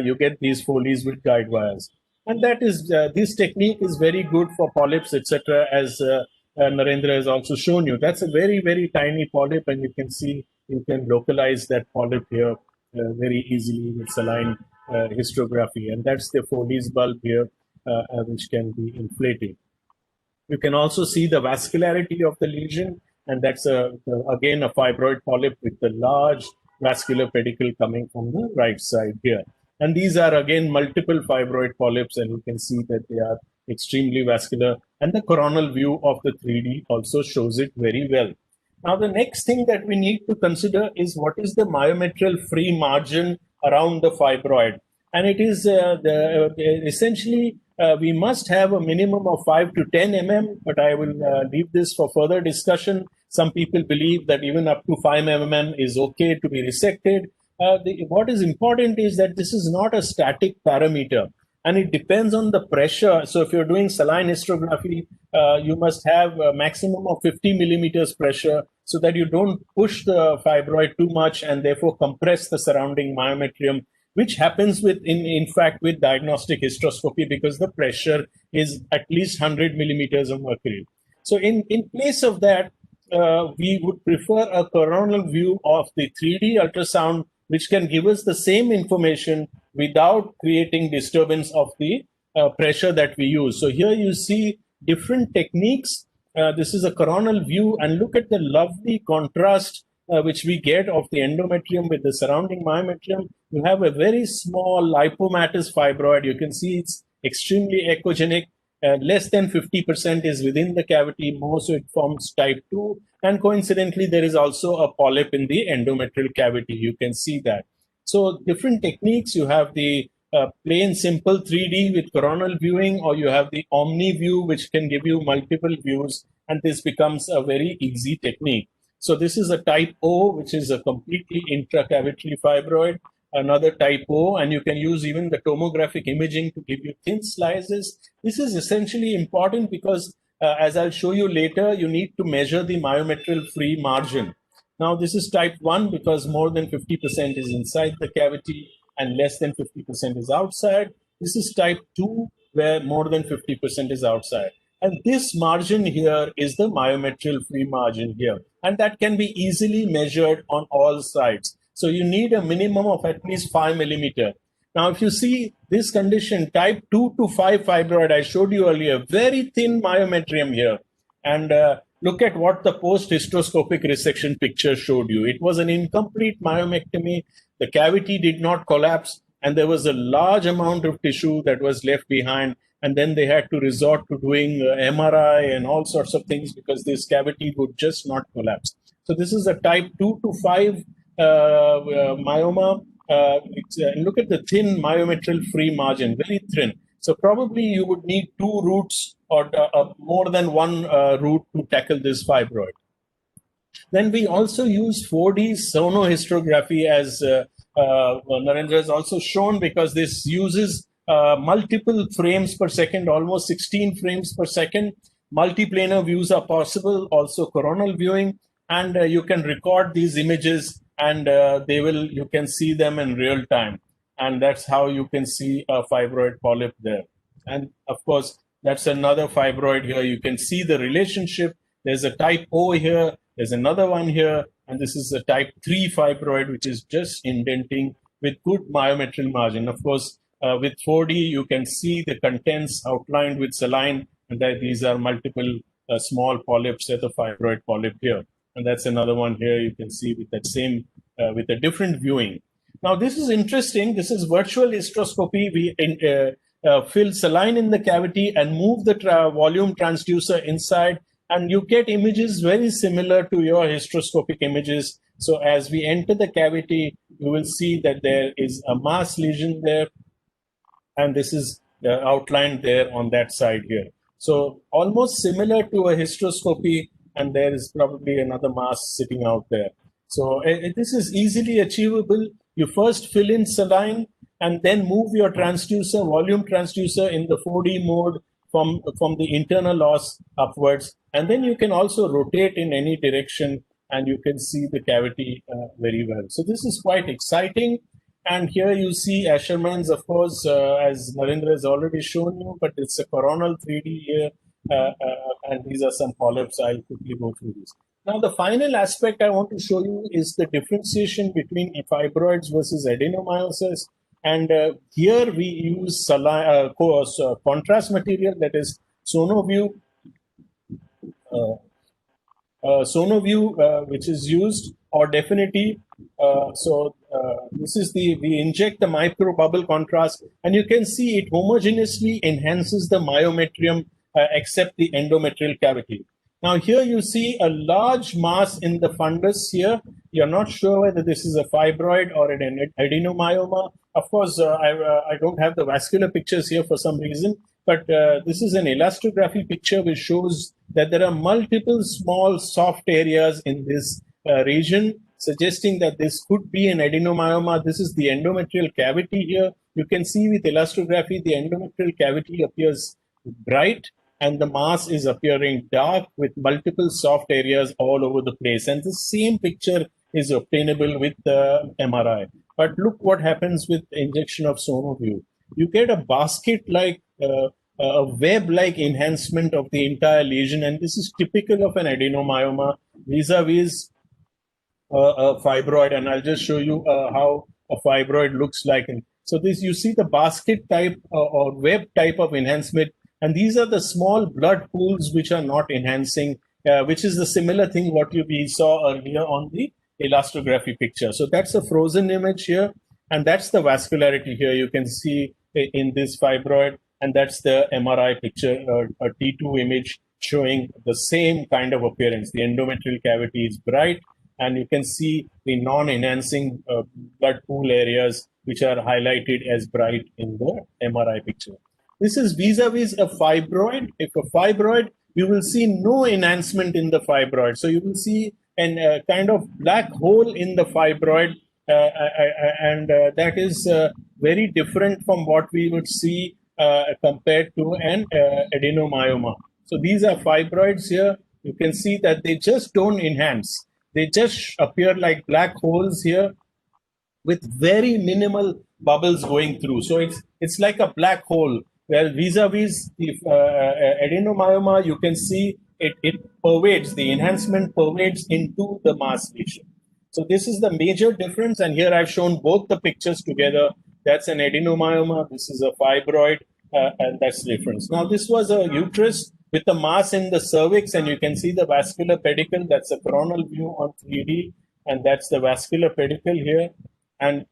You get these Foley's with guide wires. And that is, this technique is very good for polyps, etc., as Narendra has also shown you. That's a very, very tiny polyp, and you can see, you can localize that polyp here very easily with saline histography. And that's the Foley's bulb here, which can be inflated. You can also see the vascularity of the lesion, and that's again a fibroid polyp with the large vascular pedicle coming from the right side here. And these are again multiple fibroid polyps, and you can see that they are extremely vascular. And the coronal view of the 3D also shows it very well. Now, the next thing that we need to consider is what is the myometrial free margin around the fibroid. And it is essentially we must have a minimum of 5 to 10 mm, but I will leave this for further discussion. Some people believe that even up to 5 mm is okay to be resected. What is important is that this is not a static parameter, and it depends on the pressure. So if you're doing saline histography, you must have a maximum of 50 millimeters pressure so that you don't push the fibroid too much and therefore compress the surrounding myometrium, which happens with, in fact, with diagnostic hysteroscopy because the pressure is at least 100 millimeters of mercury. So in place of that, we would prefer a coronal view of the 3D ultrasound, which can give us the same information without creating disturbance of the pressure that we use. So here you see different techniques. This is a coronal view, and look at the lovely contrast which we get of the endometrium with the surrounding myometrium. You have a very small lipomatous fibroid. You can see it's extremely echogenic. Less than 50% is within the cavity, more so it forms type 2. And coincidentally, there is also a polyp in the endometrial cavity. You can see that. So different techniques, you have the plain simple 3D with coronal viewing, or you have the omni view, which can give you multiple views, and this becomes a very easy technique. So this is a type O, which is a completely intracavitary fibroid, another type O, and you can use even the tomographic imaging to give you thin slices. This is essentially important because as I'll show you later, you need to measure the myometrial free margin. Now, this is type 1 because more than 50% is inside the cavity and less than 50% is outside. This is type 2 where more than 50% is outside. And this margin here is the myometrial free margin here. And that can be easily measured on all sides. So you need a minimum of at least 5 millimeter. Now, if you see this condition, type 2 to 5 fibroid, I showed you earlier, very thin myometrium here. And look at what the post-hysteroscopic resection picture showed you. It was an incomplete myomectomy. The cavity did not collapse, and there was a large amount of tissue that was left behind. And then they had to resort to doing MRI and all sorts of things because this cavity would just not collapse. So this is a type 2 to 5 myoma. Look at the thin myometrial free margin, very thin. So probably you would need 2 routes or more than one route to tackle this fibroid. Then we also use 4D sonohysterography, as Narendra has also shown, because this uses multiple frames per second, almost 16 frames per second. Multiplanar views are possible, also coronal viewing, and you can record these images and you can see them in real time. And that's how you can see a fibroid polyp there. And of course, that's another fibroid here. You can see the relationship. There's a type O here. There's another one here. And this is a type 3 fibroid, which is just indenting with good myometrial margin. Of course, with 4D, you can see the contents outlined with saline, and that these are multiple small polyps at the fibroid polyp here. And that's another one here you can see with that same, with a different viewing. Now, this is interesting. This is virtual hysteroscopy. We fill saline in the cavity and move the volume transducer inside, and you get images very similar to your hysteroscopic images. So as we enter the cavity, you will see that there is a mass lesion there, and this is outlined there on that side here. So almost similar to a hysteroscopy, and there is probably another mass sitting out there. So this is easily achievable. You first fill in saline and then move your transducer, volume transducer, in the 4D mode from the internal os upwards. And then you can also rotate in any direction and you can see the cavity very well. So this is quite exciting. And here you see Asherman's, of course, as Narendra has already shown you, but it's a coronal 3D here. And these are some polyps. I'll quickly go through this. Now, the final aspect I want to show you is the differentiation between fibroids versus adenomyosis. And here we use contrast material, that is SonoView. SonoView, which is used, or Definity. This is we inject the micro bubble contrast, and you can see it homogeneously enhances the myometrium except the endometrial cavity. Now here you see a large mass in the fundus here. You're not sure whether this is a fibroid or an adenomyoma. Of course, I don't have the vascular pictures here for some reason, but this is an elastography picture which shows that there are multiple small soft areas in this region, suggesting that this could be an adenomyoma. This is the endometrial cavity here. You can see with elastography, the endometrial cavity appears bright and the mass is appearing dark with multiple soft areas all over the place. And the same picture is obtainable with the MRI. But look what happens with injection of SonoView. You get a basket-like, a web-like enhancement of the entire lesion, and this is typical of an adenomyoma vis-a-vis a fibroid. And I'll just show you how a fibroid looks like. And so this, you see the basket type or web type of enhancement, and these are the small blood pools which are not enhancing, which is the similar thing what we saw earlier on the elastography picture. So that's a frozen image here, and that's the vascularity here. You can see in this fibroid, and that's the MRI picture, a T2 image showing the same kind of appearance. The endometrial cavity is bright, and you can see the non-enhancing blood pool areas which are highlighted as bright in the MRI picture. This is vis-a-vis a fibroid. If a fibroid, you will see no enhancement in the fibroid. So you will see a kind of black hole in the fibroid, and that is very different from what we would see compared to an adenomyoma. So these are fibroids here. You can see that they just don't enhance. They just appear like black holes here with very minimal bubbles going through. So it's like a black hole. Well, vis-a-vis the adenomyoma, you can see it pervades, the enhancement pervades into the mass lesion. So this is the major difference. And here I've shown both the pictures together. That's an adenomyoma. This is a fibroid, and that's the difference. Now, this was a uterus with a mass in the cervix, and you can see the vascular pedicle. That's a coronal view on 3D, and that's the vascular pedicle here. And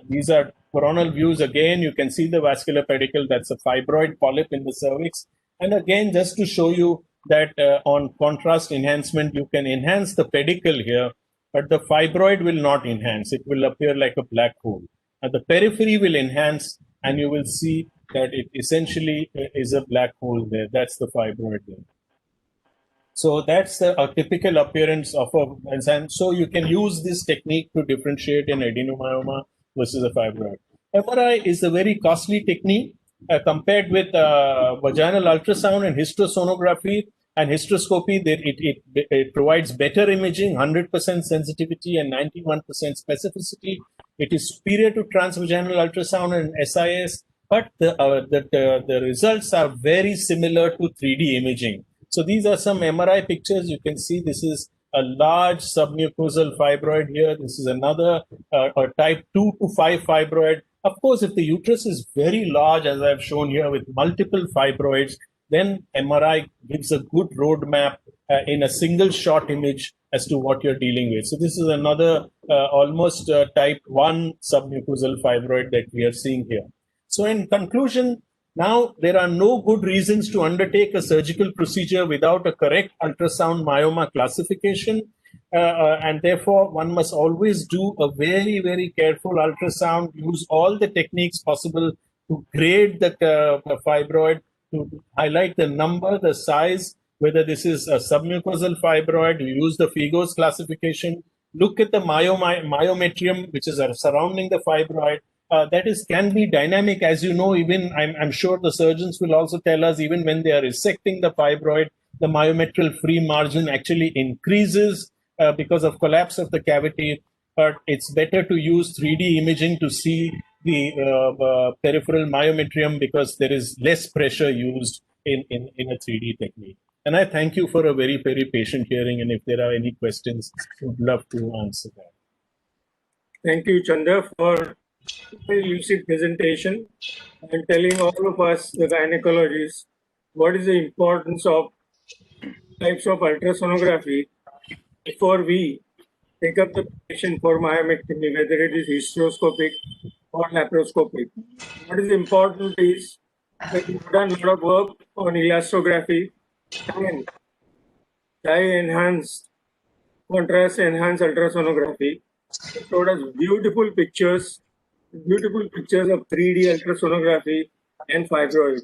these are coronal views again. You can see the vascular pedicle. That's a fibroid polyp in the cervix. And again, just to show you that on contrast enhancement, you can enhance the pedicle here, but the fibroid will not enhance. It will appear like a black hole. And the periphery will enhance, and you will see that it essentially is a black hole there. That's the fibroid there. So that's a typical appearance of a, and so you can use this technique to differentiate an adenomyoma versus a fibroid. MRI is a very costly technique compared with vaginal ultrasound and histosonography and hysteroscopy. It provides better imaging, 100% sensitivity and 91% specificity. It is superior to transvaginal ultrasound and SIS, but the results are very similar to 3D imaging. So these are some MRI pictures. You can see this is a large submucosal fibroid here. This is another a type 2 to 5 fibroid. Of course, if the uterus is very large, as I've shown here, with multiple fibroids, then MRI gives a good roadmap in a single shot image as to what you're dealing with. So this is another almost type 1 submucosal fibroid that we are seeing here. So in conclusion, now, there are no good reasons to undertake a surgical procedure without a correct ultrasound myoma classification. And therefore, one must always do a very, very careful ultrasound, use all the techniques possible to grade the fibroid, to highlight the number, the size, whether this is a submucosal fibroid. You use the Figo's classification. Look at the myometrium, which is surrounding the fibroid. That can be dynamic, as you know. Even I'm sure the surgeons will also tell us, even when they are resecting the fibroid, the myometrial free margin actually increases because of collapse of the cavity. But it's better to use 3D imaging to see the peripheral myometrium because there is less pressure used in a 3D technique. And I thank you for a very, very patient hearing. And if there are any questions, I would love to answer that. Thank you, Chanda, for very lucid presentation and telling all of us, the gynecologists, what is the importance of types of ultrasonography before we take up the patient for myomectomy, whether it is hysteroscopic or laparoscopic. What is important is that we've done a lot of work on elastography and dye-enhanced, contrast-enhanced ultrasonography. It showed us beautiful pictures of 3D ultrasonography and fibroid.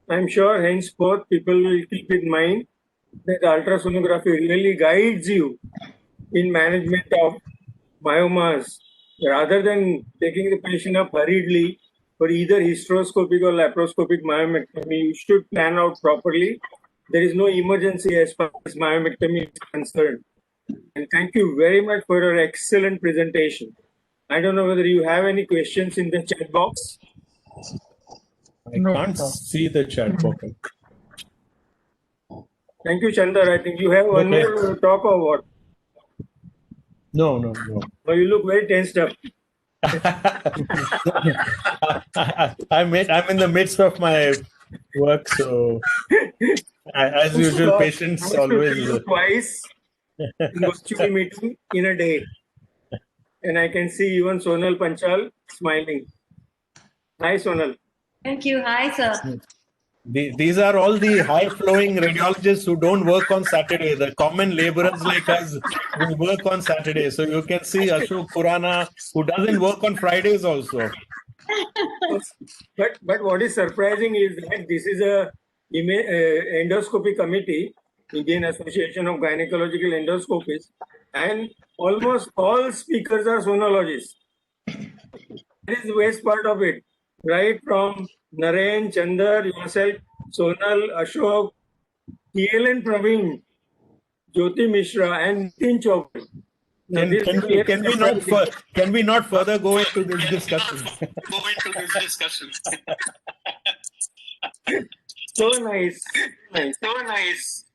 I'm sure henceforth people will keep in mind that ultrasonography really guides you in management of myomas. Rather than taking the patient up hurriedly for either hysteroscopic or laparoscopic myomectomy, you should plan out properly. There is no emergency as far as myomectomy is concerned. And thank you very much for your excellent presentation. I don't know whether you have any questions in the chat box. I can't see the chat box. Thank you, Chandar. I think you have one more talk or what? No. Oh, you look very tensed up. I'm in the midst of my work, so as usual, patients always. Twice in virtual meeting in a day. And I can see even Sonal Panchal smiling. Hi, Sonal. Thank you. Hi, sir. These are all the high-flowing radiologists who don't work on Saturday, the common laborers like us who work on Saturday. So you can see Ashok Khurana, who doesn't work on Fridays also. But what is surprising is that this is a endoscopy committee, Indian Association of Gynecological Endoscopists, and almost all speakers are sonologists. That is the best part of it, right from Naren, Chandar, yourself, Sonal, Ashok, TLN Praveen, Jyoti Mishra, and Nitin Chauhan. Can we not further go into this discussion? So nice.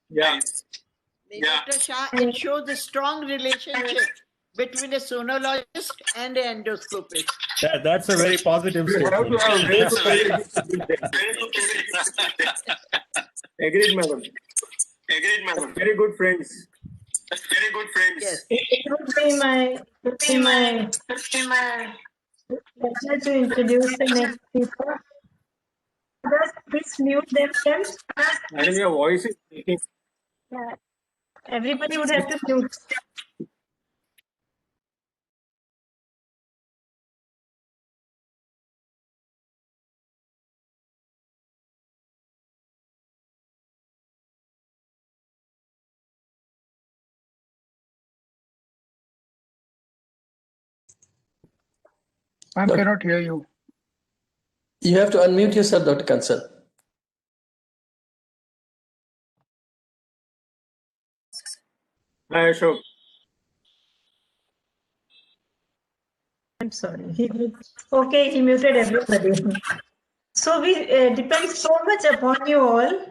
Yeah. Dr. Shah, it shows a strong relationship between a sonologist and an endoscopist. That's a very positive statement. Agreed, madam. Very good friends. Yes. It would be my pleasure to introduce the next speaker. Just please mute themselves. Madam, your voice is speaking. Yeah. Everybody would have to mute. I cannot hear you. You have to unmute yourself, Dr. Kansal. Hi, Ashok. I'm sorry. He muted everybody. So we depend so much upon you all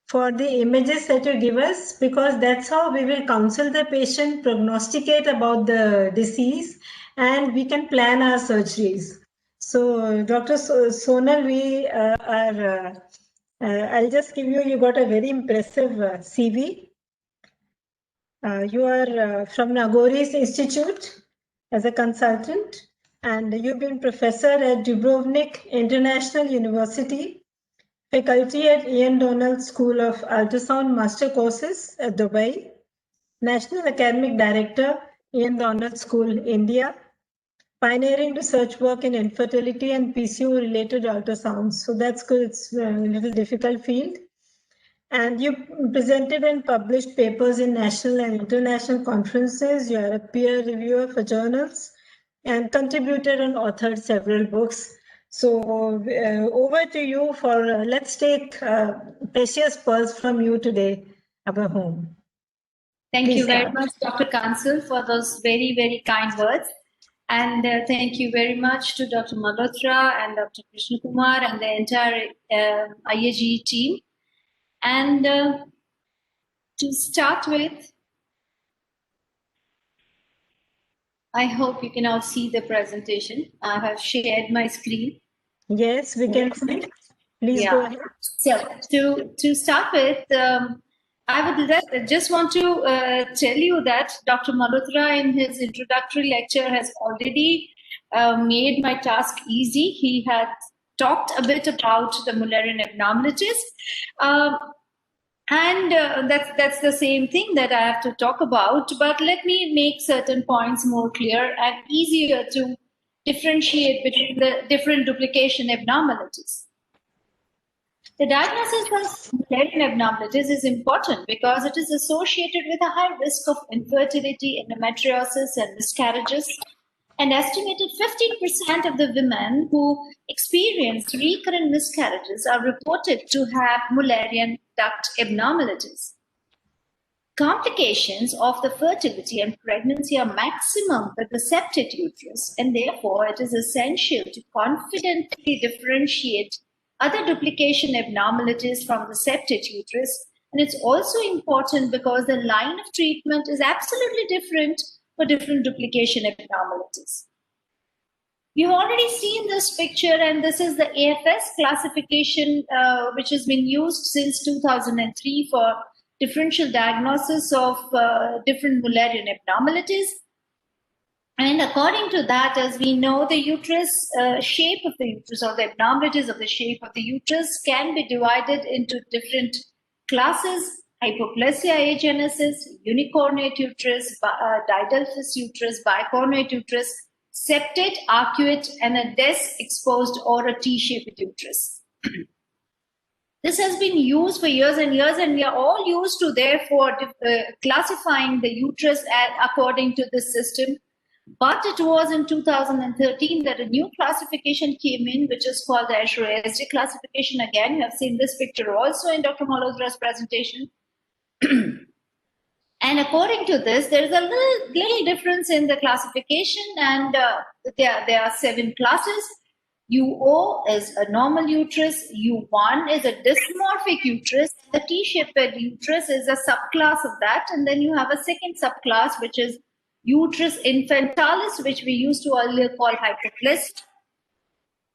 for the images that you give us, because that's how we will counsel the patient, prognosticate about the disease, and we can plan our surgeries. So Dr. Sonal, we I'll just give you got a very impressive CV. You are from Nagoris Institute as a consultant, and you've been professor at Dubrovnik International University, faculty at Ian Donald School of Ultrasound Master Courses at Dubai, National Academic Director, Ian Donald School, India, pioneering research work in infertility and PCO-related ultrasounds. So that's good. It's a little difficult field. And you presented and published papers in national and international conferences. You are a peer reviewer for journals and contributed and authored several books. So over to you for, let's take precious pearls from you today, our home. Thank Please you very start. much, Dr. Kansal, for those very, very kind words. And thank you very much to Dr. Malhotra and Dr. Krishna Kumar and the entire IAGE team. And to start with, I hope you can all see the presentation. I have shared my screen. Yes, we can see. Please go ahead. So to start with, I would just want to tell you that Dr. Malhotra in his introductory lecture has already made my task easy. He had talked a bit about the Mullerian abnormalities. And that's the same thing that I have to talk about, but let me make certain points more clear and easier to differentiate between the different duplication abnormalities. The diagnosis of Mullerian abnormalities is important because it is associated with a high risk of infertility, endometriosis, and miscarriages. An estimated 15% of the women who experience recurrent miscarriages are reported to have Mullerian duct abnormalities. Complications of the fertility and pregnancy are maximum with the septate uterus, and therefore it is essential to confidently differentiate other duplication abnormalities from the septate uterus. And it's also important because the line of treatment is absolutely different for different duplication abnormalities. You've already seen this picture, and this is the AFS classification, which has been used since 2003 for differential diagnosis of different Mullerian abnormalities. And according to that, as we know, the uterus, shape of the uterus or the abnormalities of the shape of the uterus can be divided into different classes: hypoplasia agenesis, unicornate uterus, didelphys uterus, bicornate uterus, septate, arcuate, and a des-exposed or a T-shaped uterus. This has been used for years and years, and we are all used to, therefore, classifying the uterus according to this system. But it was in 2013 that a new classification came in, which is called the IAGE classification. Again, you have seen this picture also in Dr. Malhotra's presentation. And according to this, there is a little difference in the classification, and there are 7 classes. UO is a normal uterus, U1 is a dysmorphic uterus, the T-shaped uterus is a subclass of that, and then you have a second subclass, which is uterus infantilis, which we used to earlier call hypoplasia.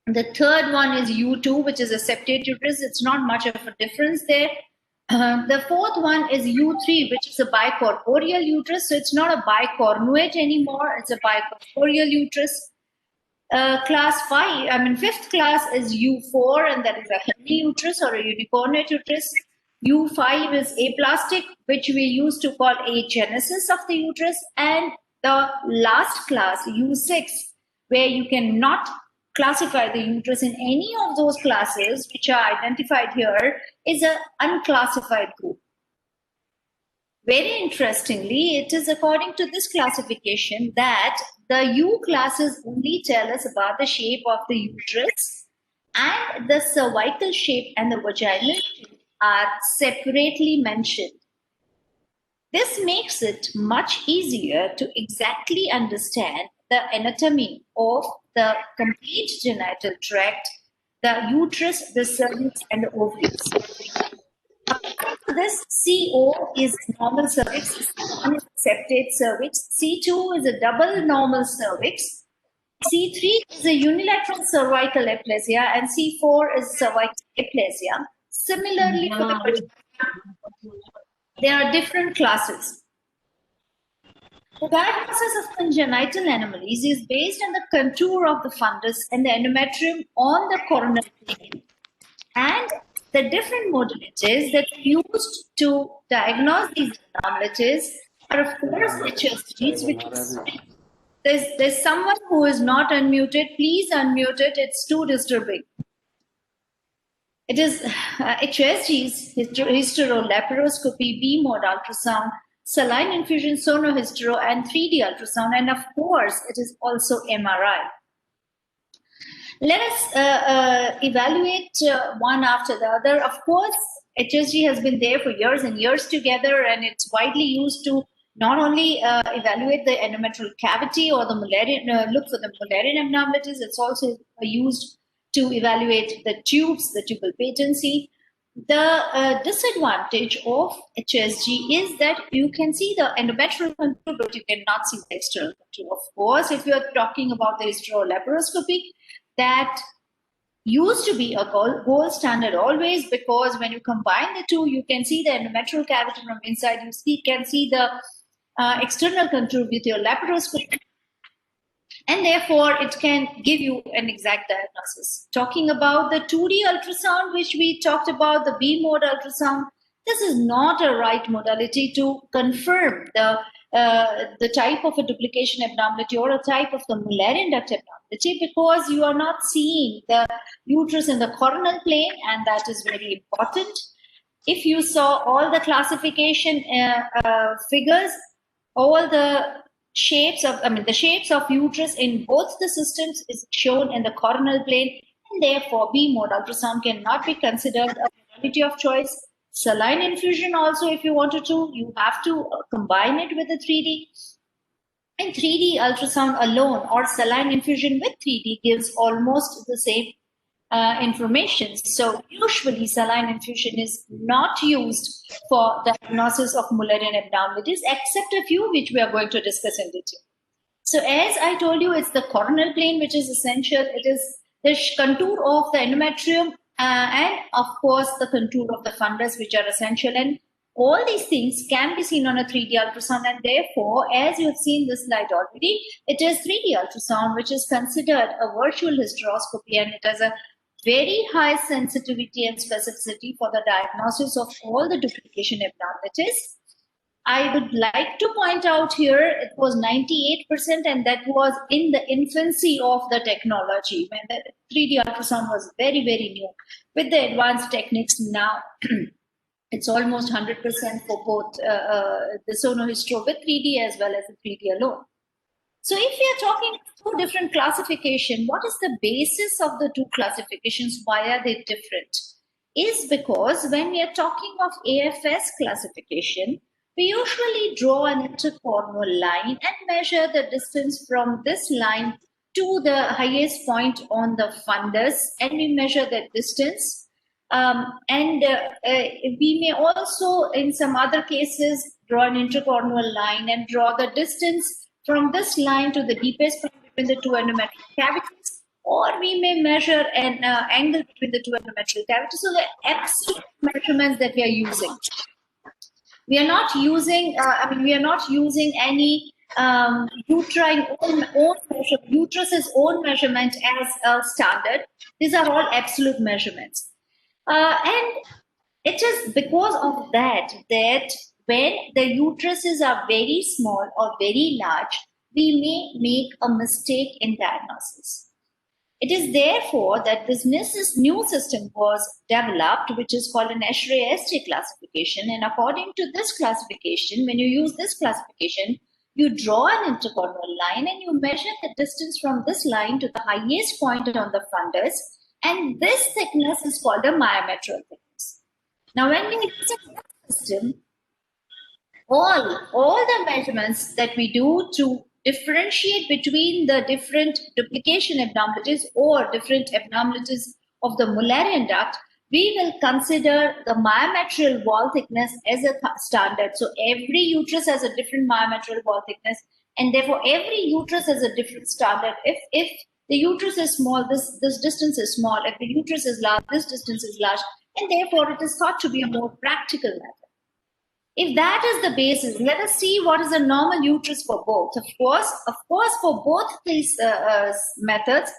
The third one is U2, which is a septate uterus. It's not much of a difference there. The fourth one is U3, which is a bicorporeal uterus. So it's not a bicornuate anymore. It's a bicorporeal uterus. Fifth class is U4, and that is a hemi-uterus or a unicornate uterus. U5 is aplastic, which we used to call agenesis of the uterus. And the last class, U6, where you cannot classify the uterus in any of those classes which are identified here, is an unclassified group. Very interestingly, it is according to this classification that the U classes only tell us about the shape of the uterus, and the cervical shape and the vaginal shape are separately mentioned. This makes it much easier to exactly understand the anatomy of the complete genital tract, the uterus, the cervix, and the ovaries. This CO is normal cervix, C1 is septate cervix, C2 is a double normal cervix, C3 is a unilateral cervical aplasia, and C4 is cervical aplasia. Similarly, for the there are different classes. The diagnosis of congenital anomalies is based on the contour of the fundus and the endometrium on the coronal plane, and the different modalities that are used to diagnose these abnormalities are, of course, HSGs, which is, there's someone who is not unmuted. Please unmute it. It's too disturbing. It is HSGs, hysterolaparoscopy, B-mode ultrasound, saline infusion, sonohystero, and 3D ultrasound, and of course, it is also MRI. Let us evaluate one after the other. Of course, HSG has been there for years and years together, and it's widely used to not only evaluate the endometrial cavity or the Mullerian, look for the Mullerian abnormalities, it's also used to evaluate the tubes, the tubal patency. The disadvantage of HSG is that you can see the endometrial contour, but you cannot see the external contour. Of course, if you're talking about the hysterolaparoscopy, that used to be a gold standard always, because when you combine the two, you can see the endometrial cavity from inside, you can see the external contour with your laparoscopy, and therefore it can give you an exact diagnosis. Talking about the 2D ultrasound, which we talked about, the B-mode ultrasound, this is not a right modality to confirm the type of a duplication abnormality or a type of the Mullerian duct abnormality, because you are not seeing the uterus in the coronal plane, and that is very important. If you saw all the classification figures, all the shapes of, the shapes of uterus in both the systems is shown in the coronal plane, and therefore B-mode ultrasound cannot be considered a modality of choice. Saline infusion also, if you wanted to, you have to combine it with the 3D. And 3D ultrasound alone or saline infusion with 3D gives almost the same information. So usually saline infusion is not used for the diagnosis of Mullerian abnormalities, except a few which we are going to discuss in detail. So as I told you, it's the coronal plane which is essential. It is the contour of the endometrium and of course the contour of the fundus which are essential. And all these things can be seen on a 3D ultrasound, and therefore, as you've seen this slide already, it is 3D ultrasound, which is considered a virtual hysteroscopy, and it has a very high sensitivity and specificity for the diagnosis of all the duplication abnormalities. I would like to point out here, it was 98%, and that was in the infancy of the technology, when the 3D ultrasound was very, very new. With the advanced techniques now, it's almost 100% for both the sonohystro with 3D as well as the 3D alone. So if we are talking two different classification, what is the basis of the two classifications? Why are they different? Is because when we are talking of AFS classification, we usually draw an intercorneal line and measure the distance from this line to the highest point on the fundus, and we measure that distance. We may also, in some other cases, draw an intercorneal line and draw the distance from this line to the deepest point between the two endometrial cavities, or we may measure an angle between the two endometrial cavities. So the absolute measurements that we are using. We are not using, we are not using any uterus's own measurement as a standard. These are all absolute measurements. And it is because of that when the uteruses are very small or very large, we may make a mistake in diagnosis. It is therefore that this new system was developed, which is called an Escher-SJ classification. And according to this classification, when you use this classification, you draw an intercorneal line and you measure the distance from this line to the highest point on the fundus. And this thickness is called a myometrial thickness. Now, when we use this system, all the measurements that we do to differentiate between the different duplication abnormalities or different abnormalities of the Mullerian duct, we will consider the myometrial wall thickness as a standard. So every uterus has a different myometrial wall thickness, and therefore every uterus has a different standard. If the uterus is small, this distance is small. If the uterus is large, this distance is large, and therefore it is thought to be a more practical method. If that is the basis, let us see what is a normal uterus for both. Of course, for both these methods,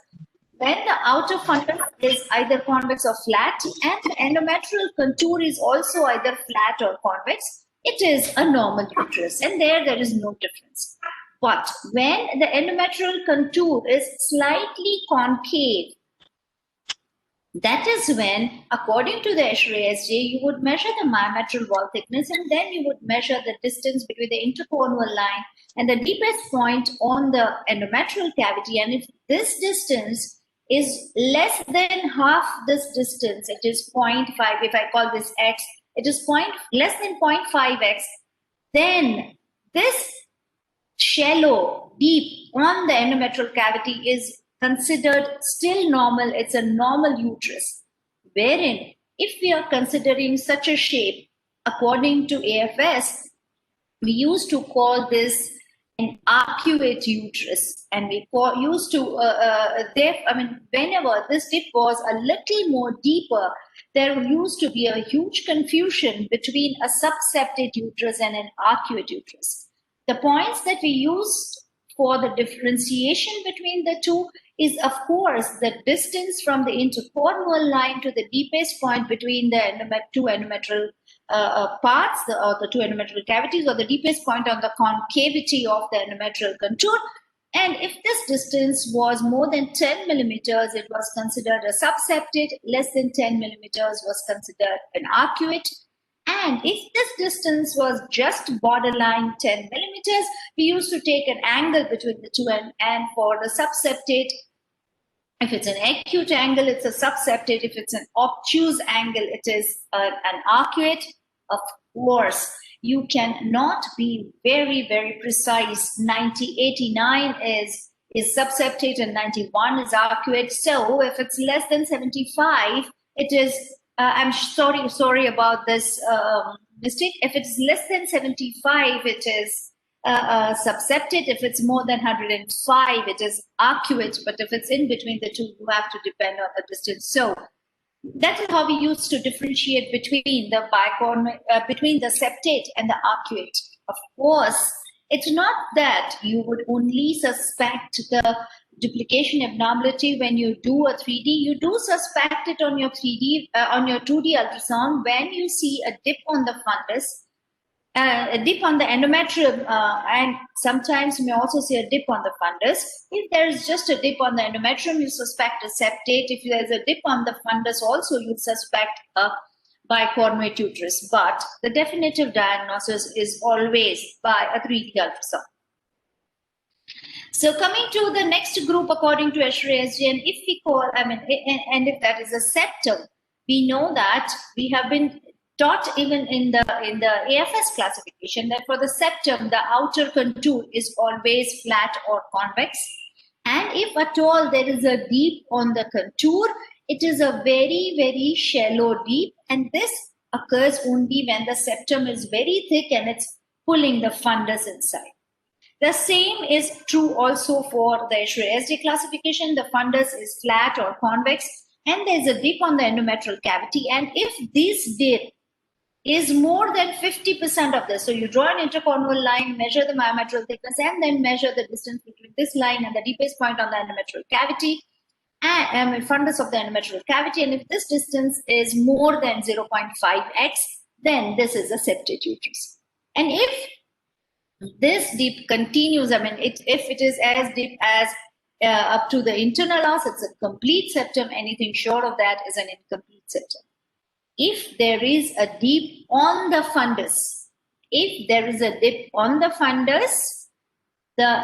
when the outer fundus is either convex or flat, and the endometrial contour is also either flat or convex, it is a normal uterus, and there is no difference. But when the endometrial contour is slightly concave, that is when, according to the Escher-SJ, you would measure the myometrial wall thickness, and then you would measure the distance between the intercorneal line and the deepest point on the endometrial cavity. And if this distance is less than half this distance, it is 0.5, if I call this x, it is less than 0.5x, then this shallow, deep on the endometrial cavity is considered still normal. It's a normal uterus, wherein if we are considering such a shape according to AFS, we used to call this an arcuate uterus, and we used to whenever this dip was a little more deeper, there used to be a huge confusion between a subseptate uterus and an arcuate uterus. The points that we used for the differentiation between the two is, of course, the distance from the intercorneal line to the deepest point between the two endometrial parts, the two endometrial cavities, or the deepest point on the concavity of the endometrial contour. And if this distance was more than 10 millimeters, it was considered a subseptate. Less than 10 millimeters was considered an arcuate. And if this distance was just borderline 10 millimeters, we used to take an angle between the two, and for the subseptate, if it's an acute angle, it's a subseptate. If it's an obtuse angle, it is an arcuate. Of course, you cannot be very, very precise. 89 is subseptate and 91 is arcuate. So if it's less than 75, it is, I'm sorry about this mistake. If it's less than 75, it is subseptate. If it's more than 105, it is arcuate. But if it's in between the two, you have to depend on the distance. So That is how we used to differentiate between the between the septate and the arcuate. Of course, it's not that you would only suspect the duplication abnormality when you do a 3D. You do suspect it on your 3D, on your 2D ultrasound when you see a dip on the fundus, a dip on the endometrium, and sometimes you may also see a dip on the fundus. If there is just a dip on the endometrium, you suspect a septate. If there's a dip on the fundus also, you suspect a bicornuate uterus. But the definitive diagnosis is always by a 3D ultrasound. So coming to the next group according to SRASG, and if we call, and if that is a septum, we know that we have been taught even in the AFS classification that for the septum, the outer contour is always flat or convex. And if at all there is a deep on the contour, it is a very, very shallow deep. And this occurs only when the septum is very thick and it's pulling the fundus inside. The same is true also for the SRASG classification. The fundus is flat or convex, and there's a dip on the endometrial cavity. And if this dip is more than 50% of this, so you draw an intercornual line, measure the myometrial thickness, and then measure the distance between this line and the deepest point on the endometrial cavity, and fundus of the endometrial cavity. And if this distance is more than 0.5x, then this is a septate uterus. And if this dip continues, if it is as deep as up to the internal os, it's a complete septum. Anything short of that is an incomplete septum. If there is a dip on the fundus, the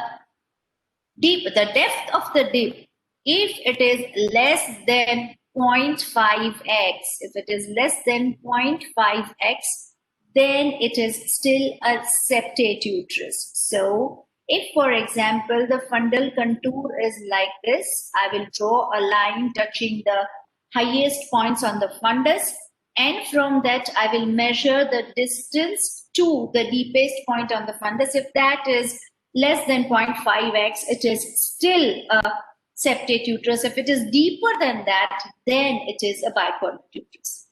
depth of the dip, if it is less than 0.5x, then it is still a septate uterus. So if, for example, the fundal contour is like this, I will draw a line touching the highest points on the fundus, and from that I will measure the distance to the deepest point on the fundus. If that is less than 0.5x, it is still a septate uterus. If it is deeper than that, then it is a bicornuate uterus.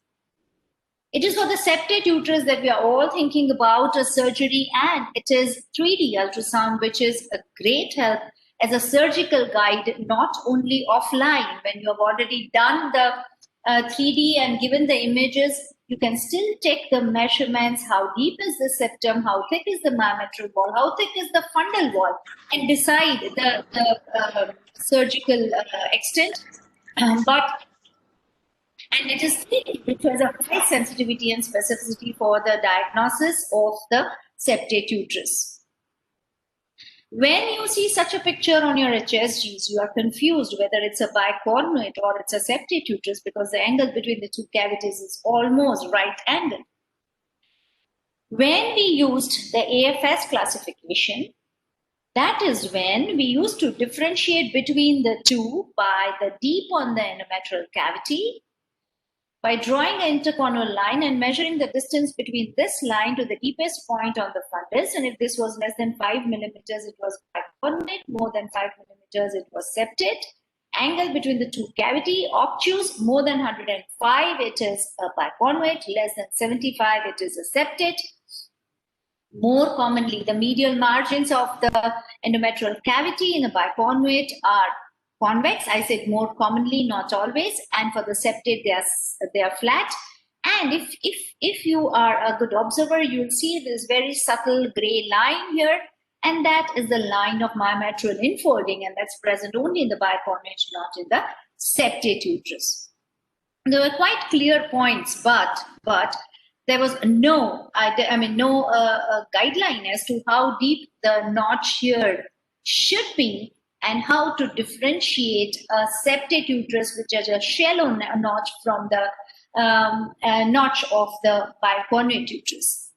It is for the septate uterus that we are all thinking about a surgery, and it is 3D ultrasound, which is a great help as a surgical guide, not only offline. When you have already done the 3D and given the images, you can still take the measurements, how deep is the septum, how thick is the myometrial wall, how thick is the fundal wall, and decide the surgical extent. And it is it has a high sensitivity and specificity for the diagnosis of the septate uterus. When you see such a picture on your HSGs, you are confused whether it's a bicornuate or it's a septate uterus because the angle between the two cavities is almost right angle. When we used the AFS classification, that is when we used to differentiate between the two by the deep on the endometrial cavity, by drawing an intercornual line and measuring the distance between this line to the deepest point on the fundus. And if this was less than 5 millimeters, it was bicornuate. More than 5 millimeters, it was septate. Angle between the two cavity, obtuse, more than 105, it is a bicornuate. Less than 75, it is a septate. More commonly, the medial margins of the endometrial cavity in a bicornuate are convex. I said more commonly, not always. And for the septate, they are flat. And if you are a good observer, you'll see this very subtle gray line here, and that is the line of myometrial infolding, and that's present only in the bicornuate, not in the septate uterus. There were quite clear points, but there was no guideline as to how deep the notch here should be, and how to differentiate a septate uterus, which is a shallow notch, from the notch of the bicornuate uterus.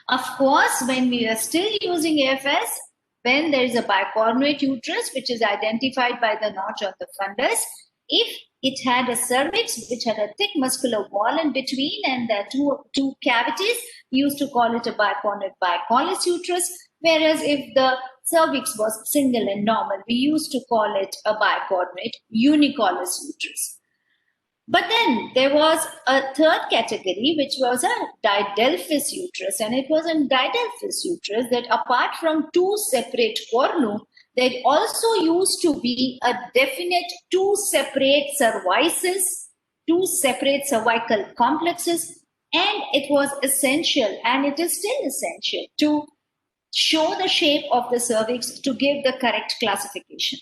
Of course, when we are still using AFS, when there is a bicornuate uterus, which is identified by the notch on the fundus, if it had a cervix which had a thick muscular wall in between and the two cavities, we used to call it a bicornuate bicollis uterus. Whereas if the cervix was single and normal, we used to call it a bicornuate unicollis uterus. But then there was a third category, which was a didelphys uterus. And it was in didelphys uterus that apart from two separate cornu, there also used to be a definite two separate cervices, two separate cervical complexes. And it was essential, and it is still essential, to show the shape of the cervix to give the correct classification.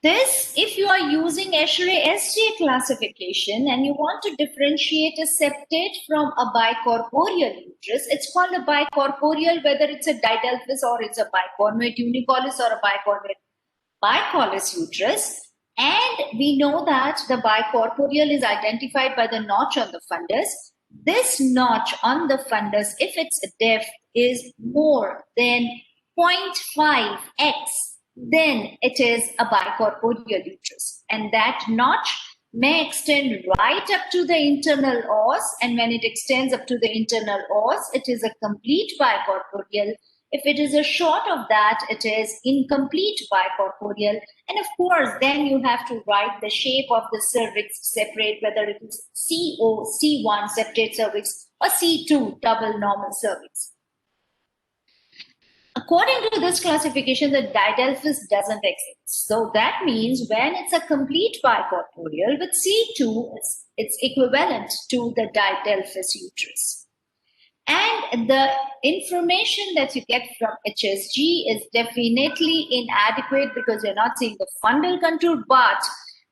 This, if you are using Escher SJ classification and you want to differentiate a septate from a bicorporeal uterus, it's called a bicorporeal, whether it's a didelphys or it's a bicornuate unicollis or a bicollis uterus. And we know that the bicorporeal is identified by the notch on the fundus. This notch on the fundus, if its depth is more than 0.5x, then it is a bicorporeal uterus. And that notch may extend right up to the internal os, and when it extends up to the internal os, it is a complete bicorporeal. If it is a short of that, it is incomplete bicorporeal. And of course, then you have to write the shape of the cervix separate, whether it is CO, C1 septate cervix, or C2 double normal cervix. According to this classification, the didelphys doesn't exist. So that means when it's a complete bicorporeal with C2, it's equivalent to the didelphys uterus. And the information that you get from HSG is definitely inadequate because you're not seeing the fundal contour, but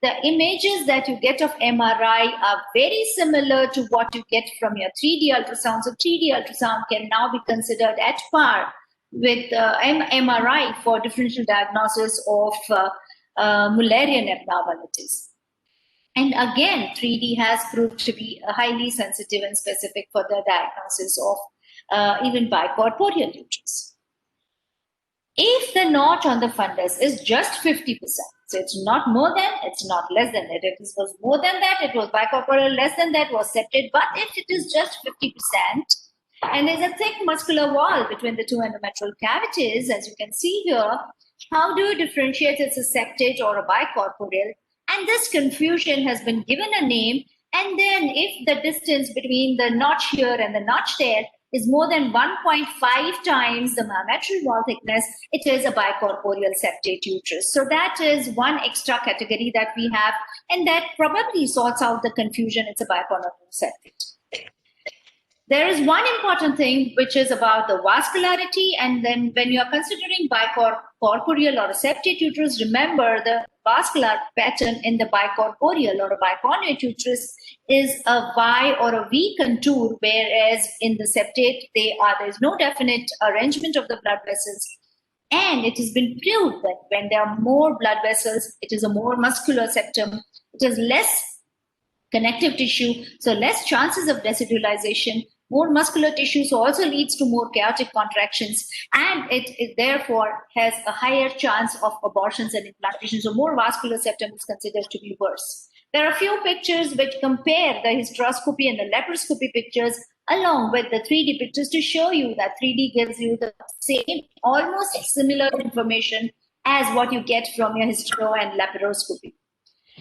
the images that you get of MRI are very similar to what you get from your 3D ultrasound. So 3D ultrasound can now be considered at par with MRI for differential diagnosis of Mullerian abnormalities. And again, 3D has proved to be highly sensitive and specific for the diagnosis of even bicorporeal uterus. If the notch on the fundus is just 50%, so it's not more than, it's not less than that. If it was more than that, it was bicorporeal, less than that was septate. But if it is just 50%, and there's a thick muscular wall between the two endometrial cavities, as you can see here, how do you differentiate it's a septate or a bicorporeal? And this confusion has been given a name. And then if the distance between the notch here and the notch there is more than 1.5 times the myometrial wall thickness, it is a bicorporeal septate uterus. So that is one extra category that we have, and that probably sorts out the confusion. It's a bicorporeal septate. There is one important thing which is about the vascularity, and then when you are considering bicorporeal or a septate uterus, remember the vascular pattern in the bicorporeal or a bicornuate uterus is a Y or a V contour, whereas in the septate there is no definite arrangement of the blood vessels. And it has been proved that when there are more blood vessels, it is a more muscular septum, it has less connective tissue, so less chances of decidulization. More muscular tissue so also leads to more chaotic contractions, and it therefore has a higher chance of abortions and implantation. So more vascular septum is considered to be worse. There are a few pictures which compare the hysteroscopy and the laparoscopy pictures along with the 3D pictures to show you that 3D gives you the same, almost similar information as what you get from your hystero and laparoscopy.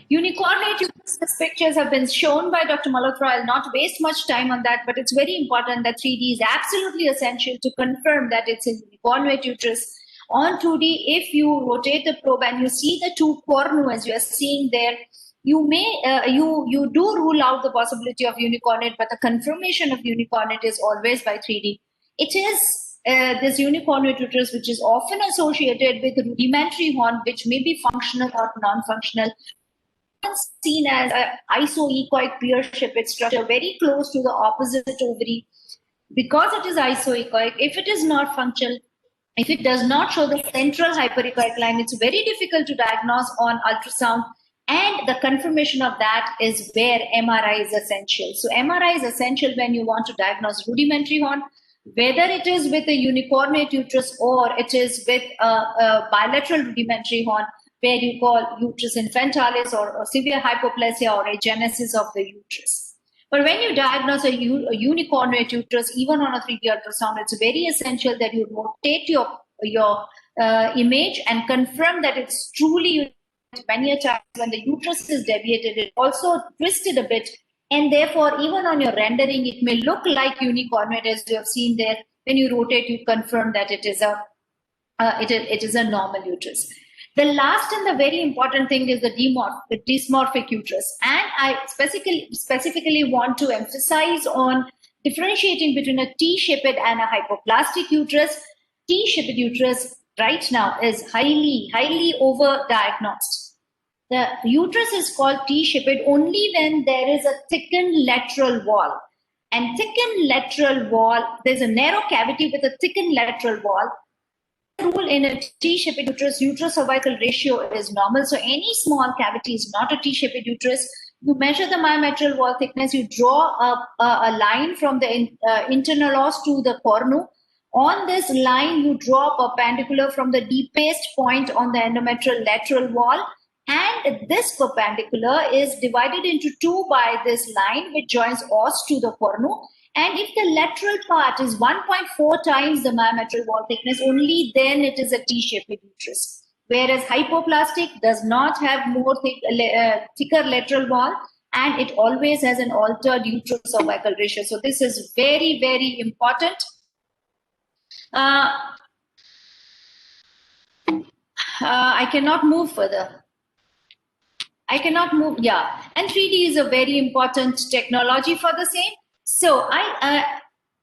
Unicornate uterus pictures have been shown by Dr. Malhotra. I'll not waste much time on that, but it's very important that 3D is absolutely essential to confirm that it's a unicornate uterus. On 2D, if you rotate the probe and you see the two cornu as you are seeing there, you may you do rule out the possibility of unicornate, but the confirmation of unicornate is always by 3D. It is this unicornate uterus which is often associated with rudimentary horn, which may be functional or non-functional, seen as an isoechoic pear-shaped structure very close to the opposite ovary. Because it is isoechoic, if it is not functional, if it does not show the central hyperechoic line, it's very difficult to diagnose on ultrasound, and the confirmation of that is where MRI is essential. So MRI is essential when you want to diagnose rudimentary horn, whether it is with a unicornate uterus or it is with a bilateral rudimentary horn, where you call uterus infantilis or severe hypoplasia or agenesis of the uterus. But when you diagnose a unicornate uterus, even on a 3D ultrasound, it's very essential that you rotate your image and confirm that it's truly many a times when the uterus is deviated, it also twisted a bit, and therefore even on your rendering, it may look like unicornuate as you have seen there. When you rotate, you confirm that it is a normal uterus. The last and the very important thing is the dysmorphic uterus, and I specifically want to emphasize on differentiating between a T-shaped and a hypoplastic uterus. T-shaped uterus right now is highly over-diagnosed. The uterus is called T-shaped only when there is a thickened lateral wall. And thickened lateral wall, there's a narrow cavity with a thickened lateral wall. The rule in a T-shaped uterus, uterus-cervical ratio is normal. So any small cavity is not a T-shaped uterus. You measure the myometrial wall thickness, you draw a line from the internal os to the cornu. On this line, you draw perpendicular from the deepest point on the endometrial lateral wall. And this perpendicular is divided into two by this line, which joins os to the cornu. And if the lateral part is 1.4 times the myometrial wall thickness, only then it is a T-shaped uterus. Whereas hypoplastic does not have more thicker lateral wall, and it always has an altered uterus-cervical ratio. So this is very, very important. I cannot move further. I cannot move, yeah. And 3D is a very important technology for the same. So I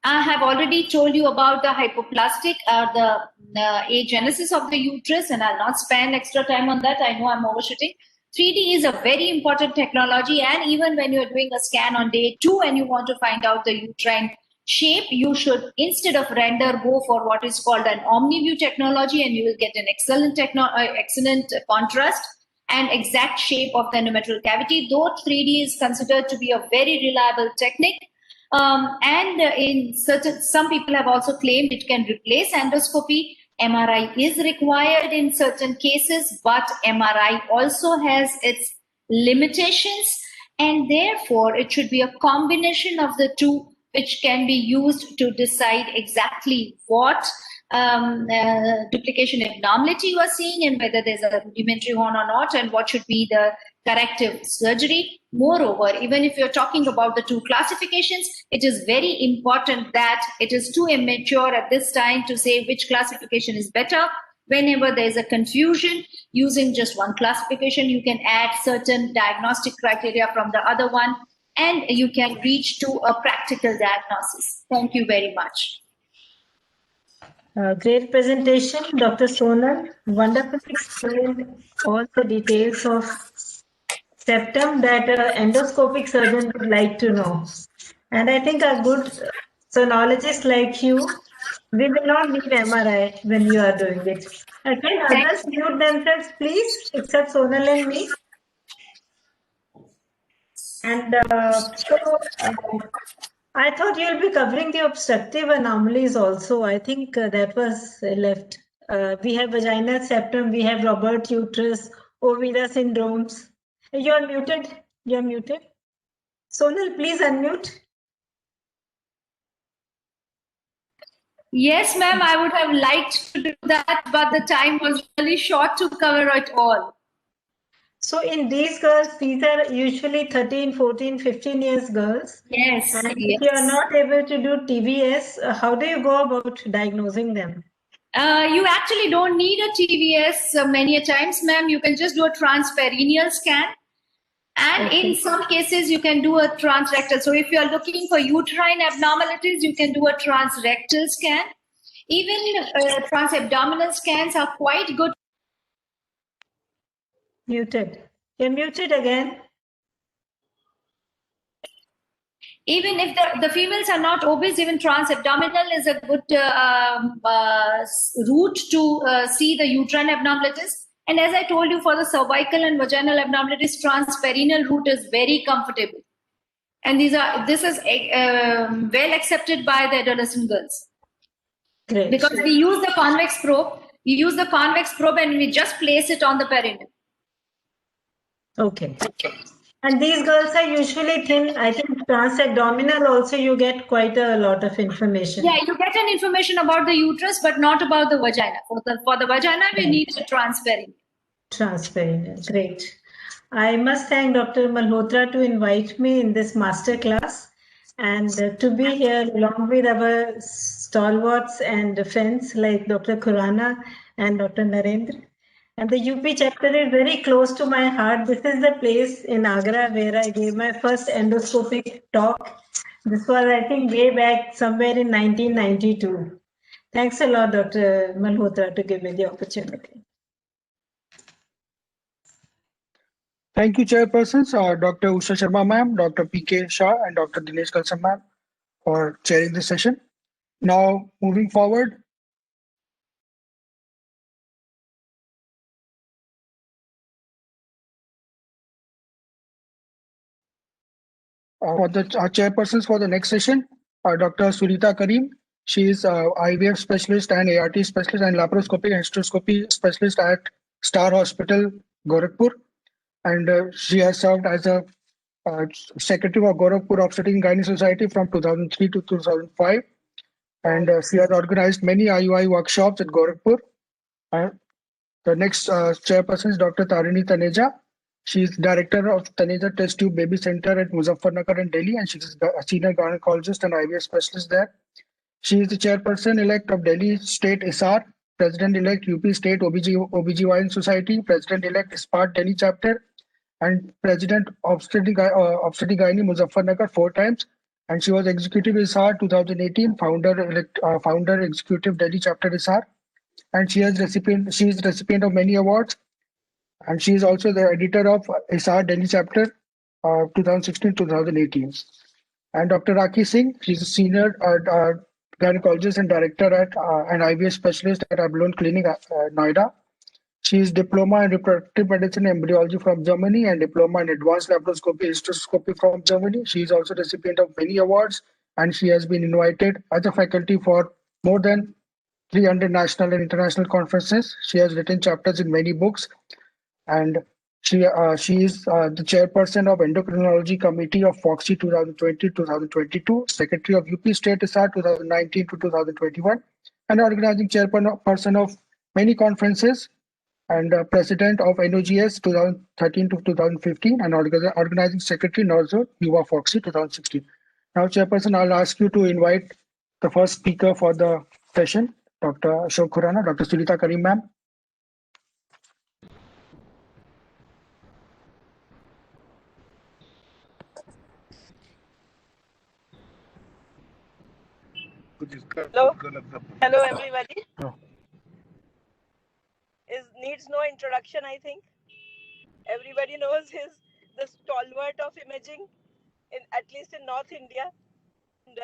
have already told you about the hypoplastic, the agenesis of the uterus, and I'll not spend extra time on that. I know I'm overshooting. 3D is a very important technology, and even when you're doing a scan on day 2 and you want to find out the uterine shape, you should, instead of render, go for what is called an OmniView technology, and you will get an excellent contrast and exact shape of the endometrial cavity, though 3D is considered to be a very reliable technique. Some people have also claimed it can replace endoscopy. MRI is required in certain cases, but MRI also has its limitations, and therefore it should be a combination of the two, which can be used to decide exactly what duplication abnormality you are seeing and whether there's a rudimentary one or not, and what should be the corrective surgery. Moreover, even if you're talking about the two classifications, it is very important that it is too immature at this time to say which classification is better. Whenever there's a confusion, using just one classification, you can add certain diagnostic criteria from the other one, and you can reach to a practical diagnosis. Thank you very much. Great presentation, Dr. Sonal. Wonderfully explained all the details of septum that an endoscopic surgeon would like to know. And I think a good sonologist like you, we will not need MRI when you are doing it. Can others mute themselves, please, except Sonal and me? And I thought you'll be covering the obstructive anomalies also. I think that was left. We have vaginal septum, we have Robert uterus, Ovida syndromes. You're muted. You're muted. Sonal, please unmute. Yes, ma'am, I would have liked to do that, but the time was really short to cover it all. So in these girls, these are usually 13, 14, 15 years girls. Yes. And yes. if you are not able to do TVS, how do you go about diagnosing them? You actually don't need a TVS many a times, ma'am. You can just do a transperineal scan. And in some cases, you can do a transrectal. So if you are looking for uterine abnormalities, you can do a transrectal scan. Even transabdominal scans are quite good. Muted. You're muted again. Even if the females are not obese, even transabdominal is a good route to see the uterine abnormalities. And as I told you, for the cervical and vaginal abnormalities, transperineal route is very comfortable. And this is well accepted by the adolescent girls. Great. Because we use the convex probe. We use the convex probe and we just place it on the perineum. Okay. And these girls are usually thin. I think transabdominal also you get quite a lot of information. Yeah, you get an information about the uterus, but not about the vagina. For the vagina, we need the transperineal. transferring. Great. I must thank Dr. Malhotra to invite me in this master class and to be here along with our stalwarts and friends like Dr. Khurana and Dr. Narendra. And the UP chapter is very close to my heart. This is the place in Agra where I gave my first endoscopic talk. This was, I think, way back somewhere in 1992. Thanks a lot, Dr. Malhotra, to give me the opportunity. Thank you, Chairpersons, Dr. Usha Sharma ma'am, Dr. P.K. Shah, and Dr. Dinesh Kalsam ma'am for chairing this session. Now, moving forward, for the chairpersons for the next session, Dr. Surita Karim. She is IVF specialist and ART specialist and laparoscopic hysteroscopy specialist at Star Hospital, Gorakhpur. And she has served as a secretary of Gorakhpur Obstetric and Gynae Society from 2003 to 2005. And she has organized many IUI workshops at Gorakhpur. The next chairperson is Dr. Tarini Taneja. She is director of Taneja Test Tube Baby Center at Muzaffarnagar in Delhi, and she is a senior gynecologist and IVF specialist there. She is the chairperson-elect of Delhi State ISAR, president-elect UP State OBGYN Society, president-elect ISPAT Delhi chapter, and president Obstetric Gynae Muzaffarnagar 4 times. And she was executive ISAR 2018, founder executive Delhi chapter ISAR. And she is recipient of many awards. And she is also the editor of ISAR Delhi chapter 2016-2018. And Dr. Rakhi Singh, she's a senior gynecologist and director at an IVF specialist at Abalone Clinic, Noida. She is diploma in reproductive medicine and embryology from Germany and diploma in advanced laparoscopy hysteroscopy from Germany. She is also recipient of many awards, and she has been invited as a faculty for more than 300 national and international conferences. She has written chapters in many books, and she is the chairperson of Endocrinology Committee of FOXY 2020-2022, secretary of UP State ISAR 2019 to 2021, and organizing chairperson of many conferences, and president of NOGS 2013 to 2015, and organizing secretary NORZO UVA FOXY 2016. Now, chairperson, I'll ask you to invite the first speaker for the session, Dr. Ashok Khurana, Dr. Surita Karim ma'am. Hello everybody. Needs no introduction, I think. Everybody knows he's the stalwart of imaging, at least in North India. And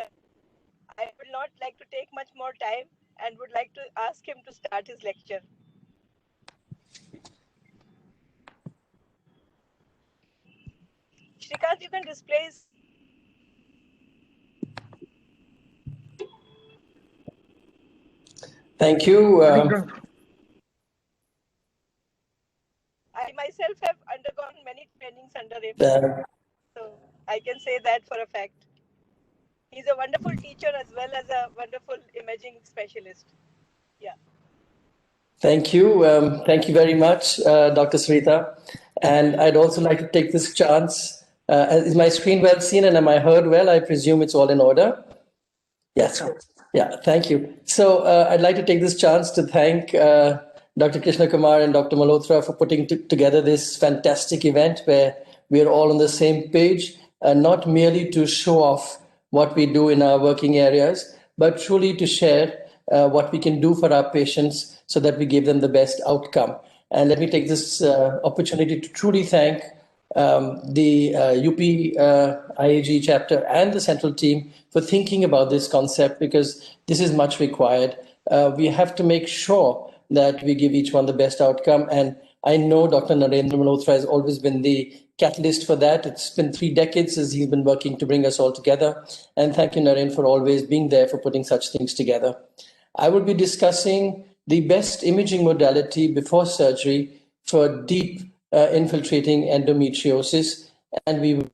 I would not like to take much more time and would like to ask him to start his lecture. Shrikant, you can display his... Thank you. I myself have undergone many trainings under him. So I can say that for a fact. He's a wonderful teacher as well as a wonderful imaging specialist. Yeah. Thank you. Thank you very much, Dr. Srita. And I'd also like to take this chance. Is my screen well seen and am I heard well? I presume it's all in order. Yes. Yeah, thank you. So I'd like to take this chance to thank Dr. Krishna Kumar and Dr. Malhotra for putting together this fantastic event where we're all on the same page, not merely to show off what we do in our working areas, but truly to share what we can do for our patients so that we give them the best outcome. And let me take this opportunity to truly thank the UP IAGE chapter and the central team for thinking about this concept, because this is much required. We have to make sure that we give each one the best outcome. And I know Dr. Narendra Malhotra has always been the catalyst for that. It's been 3 decades as he's been working to bring us all together. And thank you, Narendra, for always being there for putting such things together. I will be discussing the best imaging modality before surgery for deep infiltrating endometriosis, and we will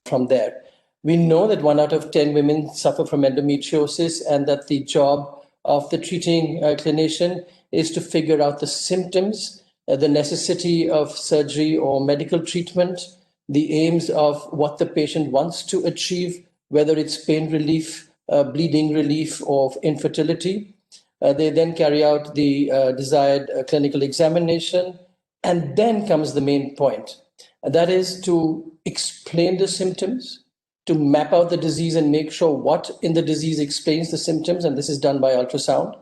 from there. We know that 1 out of 10 women suffer from endometriosis, and that the job of the treating clinician is to figure out the symptoms the necessity of surgery or medical treatment, the aims of what the patient wants to achieve, whether it's pain relief, bleeding relief, or infertility. They then carry out the desired clinical examination, and then comes the main point. And that is to explain the symptoms, to map out the disease and make sure what in the disease explains the symptoms, and this is done by ultrasound,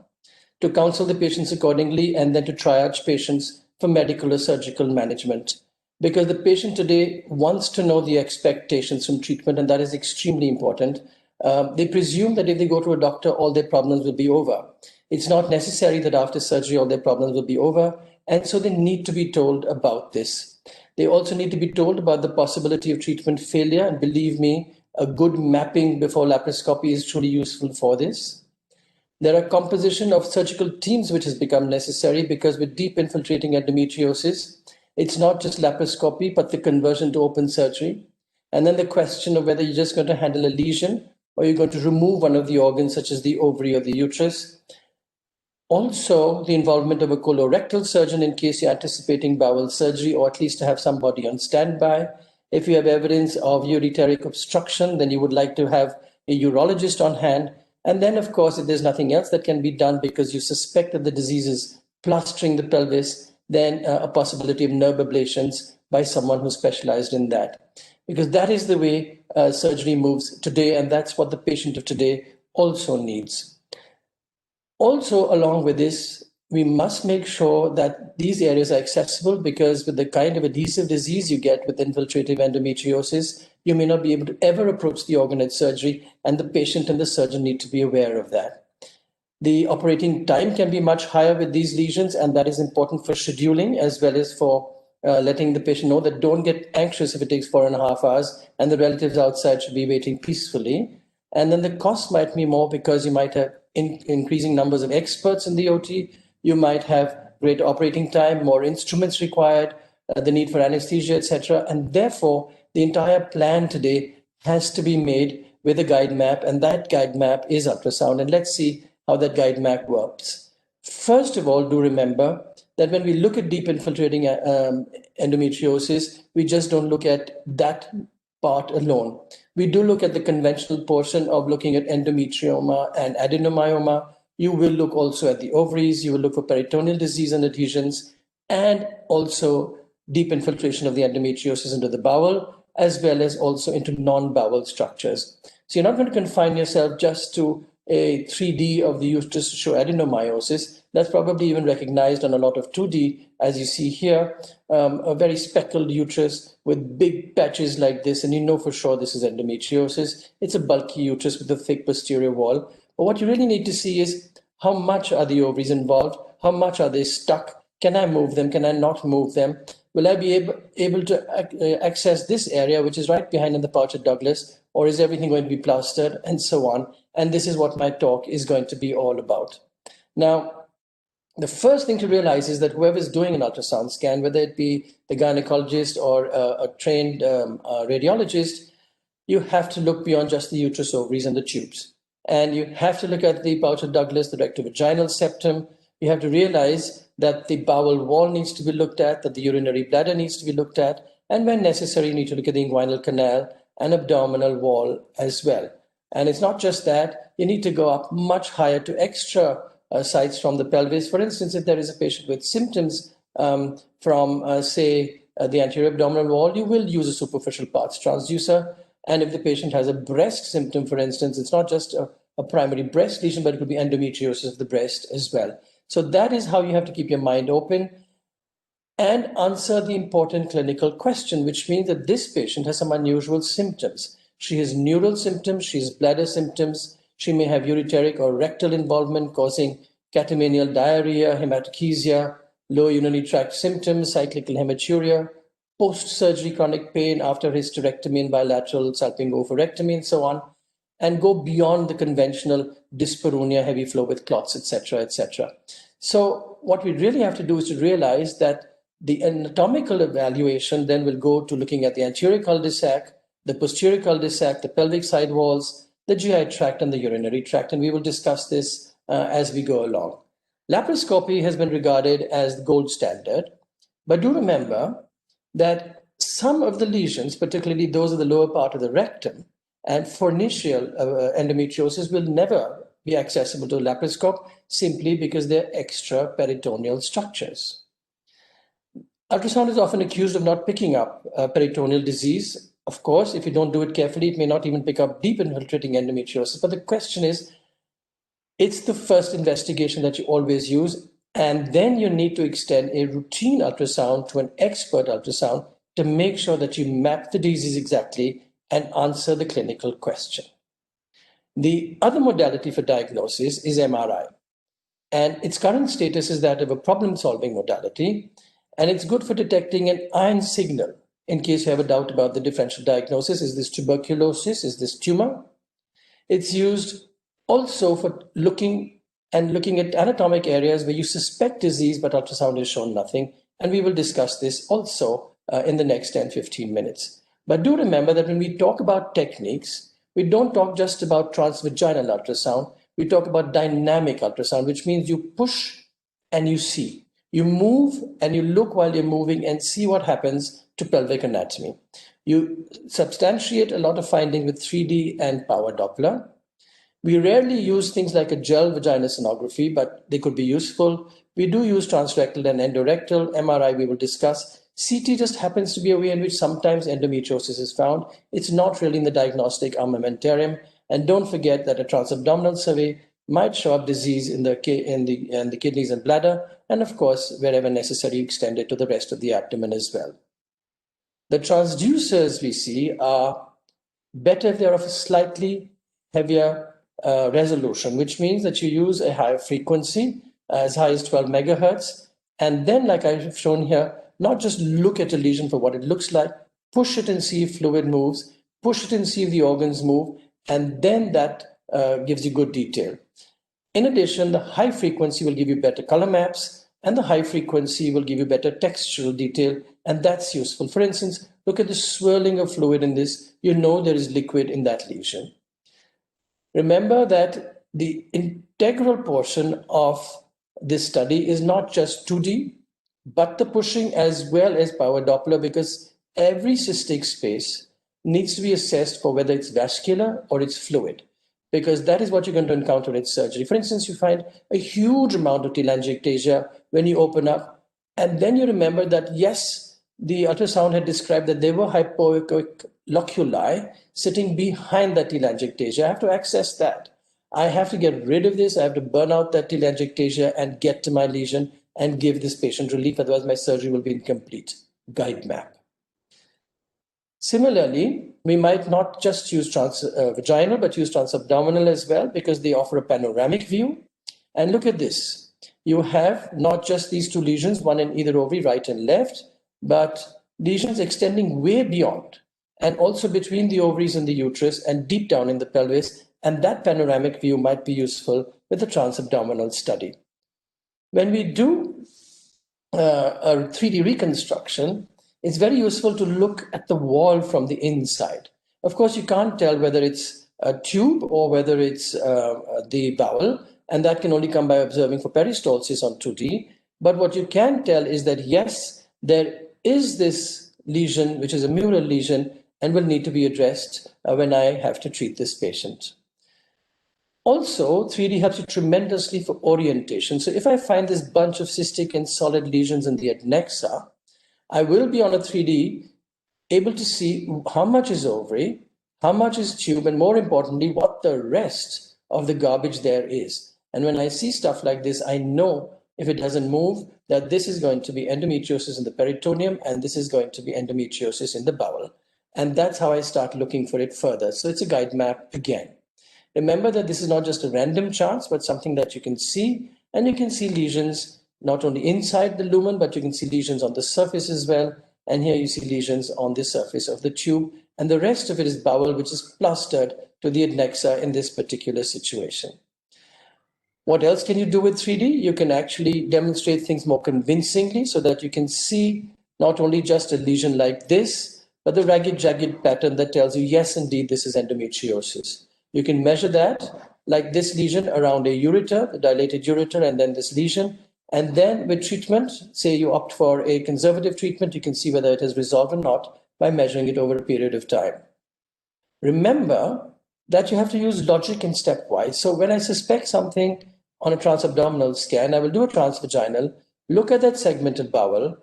to counsel the patients accordingly, and then to triage patients for medical or surgical management. Because the patient today wants to know the expectations from treatment, and that is extremely important. They presume that if they go to a doctor, all their problems will be over. It's not necessary that after surgery, all their problems will be over. And so they need to be told about this. They also need to be told about the possibility of treatment failure. And believe me, a good mapping before laparoscopy is truly useful for this. There are composition of surgical teams which has become necessary, because with deep infiltrating endometriosis, it's not just laparoscopy, but the conversion to open surgery. And then the question of whether you're just going to handle a lesion or you're going to remove one of the organs, such as the ovary or the uterus. Also, the involvement of a colorectal surgeon in case you're anticipating bowel surgery, or at least to have somebody on standby. If you have evidence of ureteric obstruction, then you would like to have a urologist on hand. And then, of course, if there's nothing else that can be done because you suspect that the disease is plastering the pelvis, then a possibility of nerve ablations by someone who's specialized in that. Because that is the way surgery moves today, and that's what the patient of today also needs. Also, along with this, we must make sure that these areas are accessible, because with the kind of adhesive disease you get with infiltrative endometriosis, you may not be able to ever approach the organ at surgery, and the patient and the surgeon need to be aware of that. The operating time can be much higher with these lesions, and that is important for scheduling as well as for letting the patient know that don't get anxious if it takes 4.5 hours and the relatives outside should be waiting peacefully. And then the cost might be more, because you might have increasing numbers of experts in the OT, you might have greater operating time, more instruments required, the need for anesthesia, etc. And therefore, the entire plan today has to be made with a guide map, and that guide map is ultrasound. And let's see how that guide map works. First of all, do remember that when we look at deep infiltrating endometriosis, we just don't look at that part alone. We do look at the conventional portion of looking at endometrioma and adenomyoma. You will look also at the ovaries, you will look for peritoneal disease and adhesions, and also deep infiltration of the endometriosis into the bowel, as well as also into non-bowel structures. So you're not going to confine yourself just to a 3D of the uterus to show adenomyosis. That's probably even recognized on a lot of 2D, as you see here, a very speckled uterus with big patches like this, and you know for sure this is endometriosis. It's a bulky uterus with a thick posterior wall. But what you really need to see is how much are the ovaries involved? How much are they stuck? Can I move them? Can I not move them? Will I be able to access this area, which is right behind in the pouch of Douglas, or is everything going to be plastered, and so on? And this is what my talk is going to be all about. Now, the first thing to realize is that whoever is doing an ultrasound scan, whether it be the gynecologist or a trained radiologist, you have to look beyond just the uterus, ovaries, and the tubes. And you have to look at the pouch of Douglas, the rectovaginal septum. You have to realize that the bowel wall needs to be looked at, that the urinary bladder needs to be looked at, and when necessary, you need to look at the inguinal canal and abdominal wall as well. And it's not just that, you need to go up much higher to extra sites from the pelvis. For instance, if there is a patient with symptoms from, say, the anterior abdominal wall, you will use a superficial parts transducer. And if the patient has a breast symptom, for instance, it's not just a primary breast lesion, but it could be endometriosis of the breast as well. So that is how you have to keep your mind open and answer the important clinical question, which means that this patient has some unusual symptoms. She has neural symptoms, she has bladder symptoms, she may have ureteric or rectal involvement causing catamenial diarrhea, hematochezia, lower urinary tract symptoms, cyclical hematuria, post-surgery chronic pain after hysterectomy and bilateral salpingo-oophorectomy, and so on, and go beyond the conventional dyspareunia, heavy flow with clots, etc., etc. So what we really have to do is to realize that the anatomical evaluation then will go to looking at the anterior cul-de-sac, the posterior cul-de-sac, the pelvic side walls, the GI tract, and the urinary tract, and we will discuss this as we go along. Laparoscopy has been regarded as the gold standard, But do remember that some of the lesions, particularly those of the lower part of the rectum and fornical endometriosis, will never be accessible to a laparoscope simply because they're extraperitoneal structures. Ultrasound is often accused of not picking up peritoneal disease. Of course, if you don't do it carefully, it may not even pick up deep infiltrating endometriosis. But the question is, it's the first investigation that you always use, and then you need to extend a routine ultrasound to an expert ultrasound to make sure that you map the disease exactly and answer the clinical question. The other modality for diagnosis is MRI, and its current status is that of a problem-solving modality, and it's good for detecting an iron signal in case you have a doubt about the differential diagnosis. Is this tuberculosis? Is this tumor? It's used also for looking at anatomic areas where you suspect disease, but ultrasound has shown nothing. And we will discuss this also in the next 10-15 minutes. But do remember that when we talk about techniques, we don't talk just about transvaginal ultrasound. We talk about dynamic ultrasound, which means you push and you see. You move and you look while you're moving and see what happens to pelvic anatomy. You substantiate a lot of findings with 3D and power Doppler. We rarely use things like a gel vaginal sonography, but they could be useful. We do use transrectal and endorectal. MRI we will discuss. CT just happens to be a way in which sometimes endometriosis is found. It's not really in the diagnostic armamentarium. And don't forget that a transabdominal survey might show up disease in the kidneys and bladder, and of course, wherever necessary, extend it to the rest of the abdomen as well. The transducers we see are better if they're of a slightly heavier resolution, which means that you use a higher frequency, as high as 12 megahertz. And then, like I've shown here, not just look at a lesion for what it looks like, push it and see if fluid moves, push it and see if the organs move, and then that gives you good detail. In addition, the high frequency will give you better color maps, and the high frequency will give you better textural detail, and that's useful. For instance, look at the swirling of fluid in this. You know there is liquid in that lesion. Remember that the integral portion of this study is not just 2D, but the pushing as well as power Doppler, because every cystic space needs to be assessed for whether it's vascular or it's fluid, because that is what you're going to encounter in surgery. For instance, you find a huge amount of telangiectasia when you open up, and then you remember that, yes, the ultrasound had described that there were hypoechoic loculi sitting behind that telangiectasia. I have to access that. I have to get rid of this. I have to burn out that telangiectasia and get to my lesion and give this patient relief. Otherwise, my surgery will be incomplete. Guide map. Similarly, we might not just use transvaginal, but use transabdominal as well, because they offer a panoramic view. And look at this. You have not just these two lesions, one in either ovary, right and left, but lesions extending way beyond, and also between the ovaries and the uterus and deep down in the pelvis. And that panoramic view might be useful with the transabdominal study. When we do a 3D reconstruction, it's very useful to look at the wall from the inside. Of course, you can't tell whether it's a tube or whether it's the bowel, and that can only come by observing for peristalsis on 2D. But what you can tell is that, yes, there is this lesion, which is a mural lesion, and will need to be addressed when I have to treat this patient. Also, 3D helps you tremendously for orientation. So if I find this bunch of cystic and solid lesions in the adnexa, I will be on a 3D able to see how much is ovary, how much is tube, and more importantly, what the rest of the garbage there is. And when I see stuff like this, I know if it doesn't move, that this is going to be endometriosis in the peritoneum, and this is going to be endometriosis in the bowel. And that's how I start looking for it further. So it's a guide map again. Remember that this is not just a random chance, but something that you can see, and you can see lesions not only inside the lumen, but you can see lesions on the surface as well. And here you see lesions on the surface of the tube, and the rest of it is bowel, which is plastered to the adnexa in this particular situation. What else can you do with 3D? You can actually demonstrate things more convincingly so that you can see not only just a lesion like this, but the ragged, jagged pattern that tells you, yes, indeed, this is endometriosis. You can measure that, like this lesion around a ureter, the dilated ureter, and then this lesion. And then with treatment, say you opt for a conservative treatment, you can see whether it has resolved or not by measuring it over a period of time. Remember that you have to use logic and stepwise. So when I suspect something on a transabdominal scan, I will do a transvaginal, look at that segmented bowel,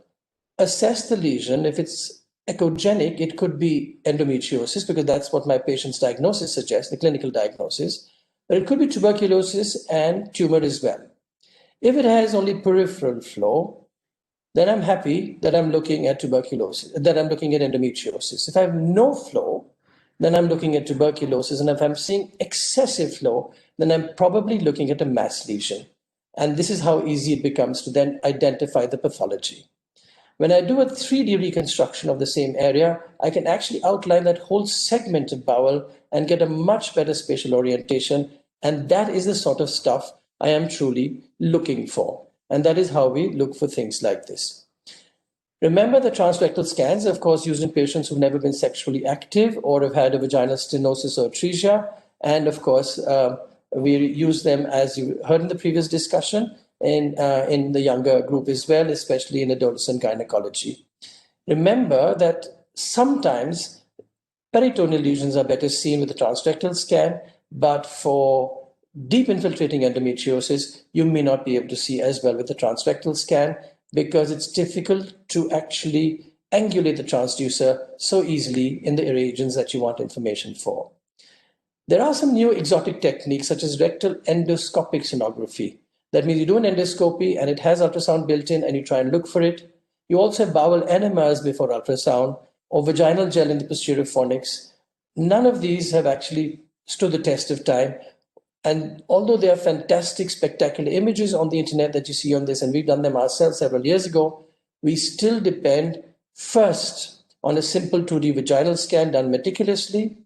assess the lesion. If it's echogenic, it could be endometriosis because that's what my patient's diagnosis suggests, the clinical diagnosis. But it could be tuberculosis and tumor as well. If it has only peripheral flow, then I'm happy that I'm looking at tuberculosis, that I'm looking at endometriosis. If I have no flow, then I'm looking at tuberculosis. And if I'm seeing excessive flow, then I'm probably looking at a mass lesion. And this is how easy it becomes to then identify the pathology. When I do a 3D reconstruction of the same area, I can actually outline that whole segment of bowel and get a much better spatial orientation. And that is the sort of stuff I am truly looking for. And that is how we look for things like this. Remember the transrectal scans, of course, used in patients who've never been sexually active or have had a vaginal stenosis or atresia. And of course, we use them, as you heard in the previous discussion, in the younger group as well, especially in adolescent gynecology. Remember that sometimes peritoneal lesions are better seen with the transrectal scan, but for deep infiltrating endometriosis, you may not be able to see as well with the transrectal scan because it's difficult to actually angulate the transducer so easily in the regions that you want information for. There are some new exotic techniques such as rectal endoscopic sonography. That means you do an endoscopy and it has ultrasound built in and you try and look for it. You also have bowel enemas before ultrasound or vaginal gel in the posterior fornix. None of these have actually stood the test of time. And although they are fantastic, spectacular images on the internet that you see on this, and we've done them ourselves several years ago, we still depend first on a simple 2D vaginal scan done meticulously,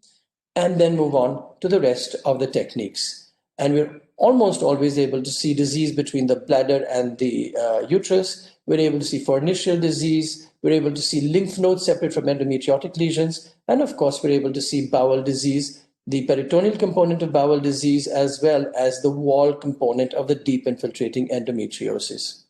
and then move on to the rest of the techniques. And we're almost always able to see disease between the bladder and the uterus. We're able to see fornicial disease. We're able to see lymph nodes separate from endometriotic lesions. And of course, we're able to see bowel disease, the peritoneal component of bowel disease, as well as the wall component of the deep infiltrating endometriosis.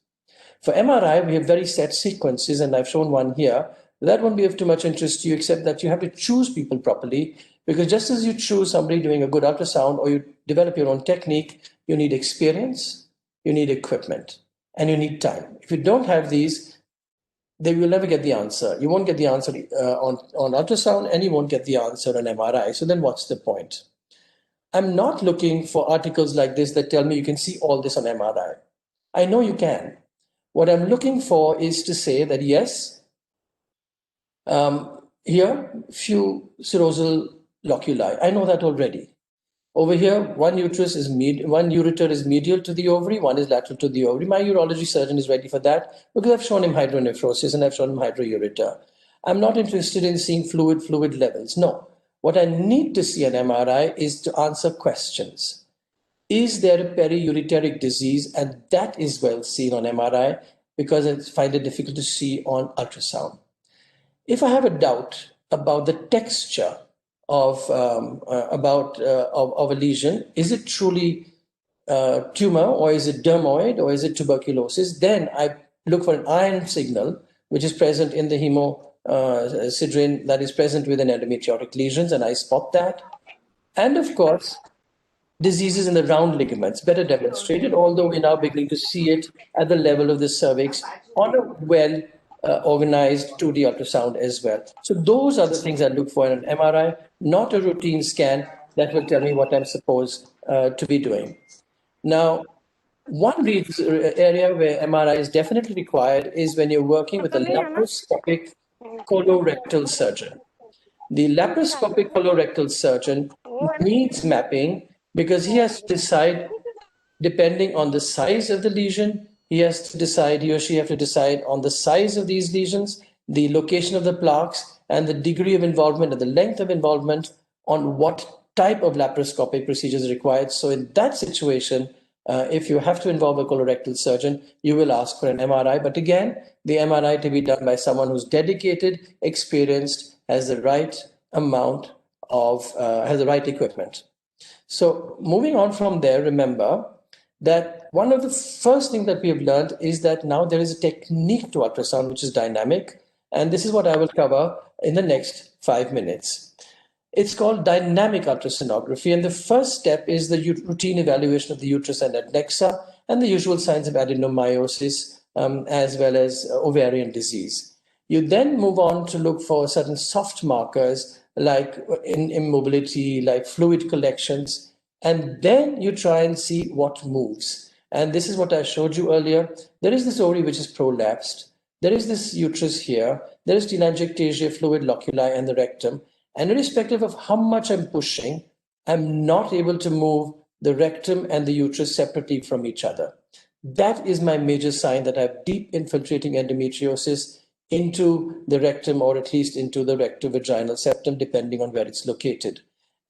For MRI, we have very set sequences, and I've shown one here. That won't be of too much interest to you, except that you have to choose people properly, because just as you choose somebody doing a good ultrasound or you develop your own technique, you need experience, you need equipment, and you need time. If you don't have these, then you will never get the answer. You won't get the answer on ultrasound, and you won't get the answer on MRI. So then what's the point? I'm not looking for articles like this that tell me you can see all this on MRI. I know you can. What I'm looking for is to say that, yes, here, few serosal loculi. I know that already. Over here, one ureter is medial to the ovary, one is lateral to the ovary. My urology surgeon is ready for that because I've shown him hydronephrosis and I've shown him hydroureter. I'm not interested in seeing fluid levels. No. What I need to see on MRI is to answer questions. Is there a periureteric disease? And that is well seen on MRI because I find it difficult to see on ultrasound. If I have a doubt about the texture of a lesion, is it truly tumor, or is it dermoid, or is it tuberculosis? Then I look for an iron signal, which is present in the hemosiderin that is present within endometriotic lesions, and I spot that. And of course, diseases in the round ligaments, better demonstrated, although we're now beginning to see it at the level of the cervix on a well organized 2D ultrasound as well. So those are the things I look for in an MRI, not a routine scan that will tell me what I'm supposed to be doing. Now, one area where MRI is definitely required is when you're working with a laparoscopic colorectal surgeon. The laparoscopic colorectal surgeon needs mapping because he has to decide, depending on the size of the lesion, he or she have to decide on the size of these lesions, the location of the plaques, and the degree of involvement and the length of involvement on what type of laparoscopic procedure is required. So in that situation, if you have to involve a colorectal surgeon, you will ask for an MRI. But again, the MRI to be done by someone who's dedicated, experienced, has the right amount of, has the right equipment. So moving on from there, remember that one of the first things that we have learned is that now there is a technique to ultrasound which is dynamic, and this is what I will cover in the next 5 minutes. It's called dynamic ultrasonography, and the first step is the routine evaluation of the uterus and adnexa and the usual signs of adenomyosis as well as ovarian disease. You then move on to look for certain soft markers like immobility, like fluid collections, and then you try and see what moves. And this is what I showed you earlier. There is this ovary which is prolapsed. There is this uterus here. There is telangiectasia, fluid loculi, and the rectum. And irrespective of how much I'm pushing, I'm not able to move the rectum and the uterus separately from each other. That is my major sign that I have deep infiltrating endometriosis into the rectum, or at least into the rectovaginal septum, depending on where it's located.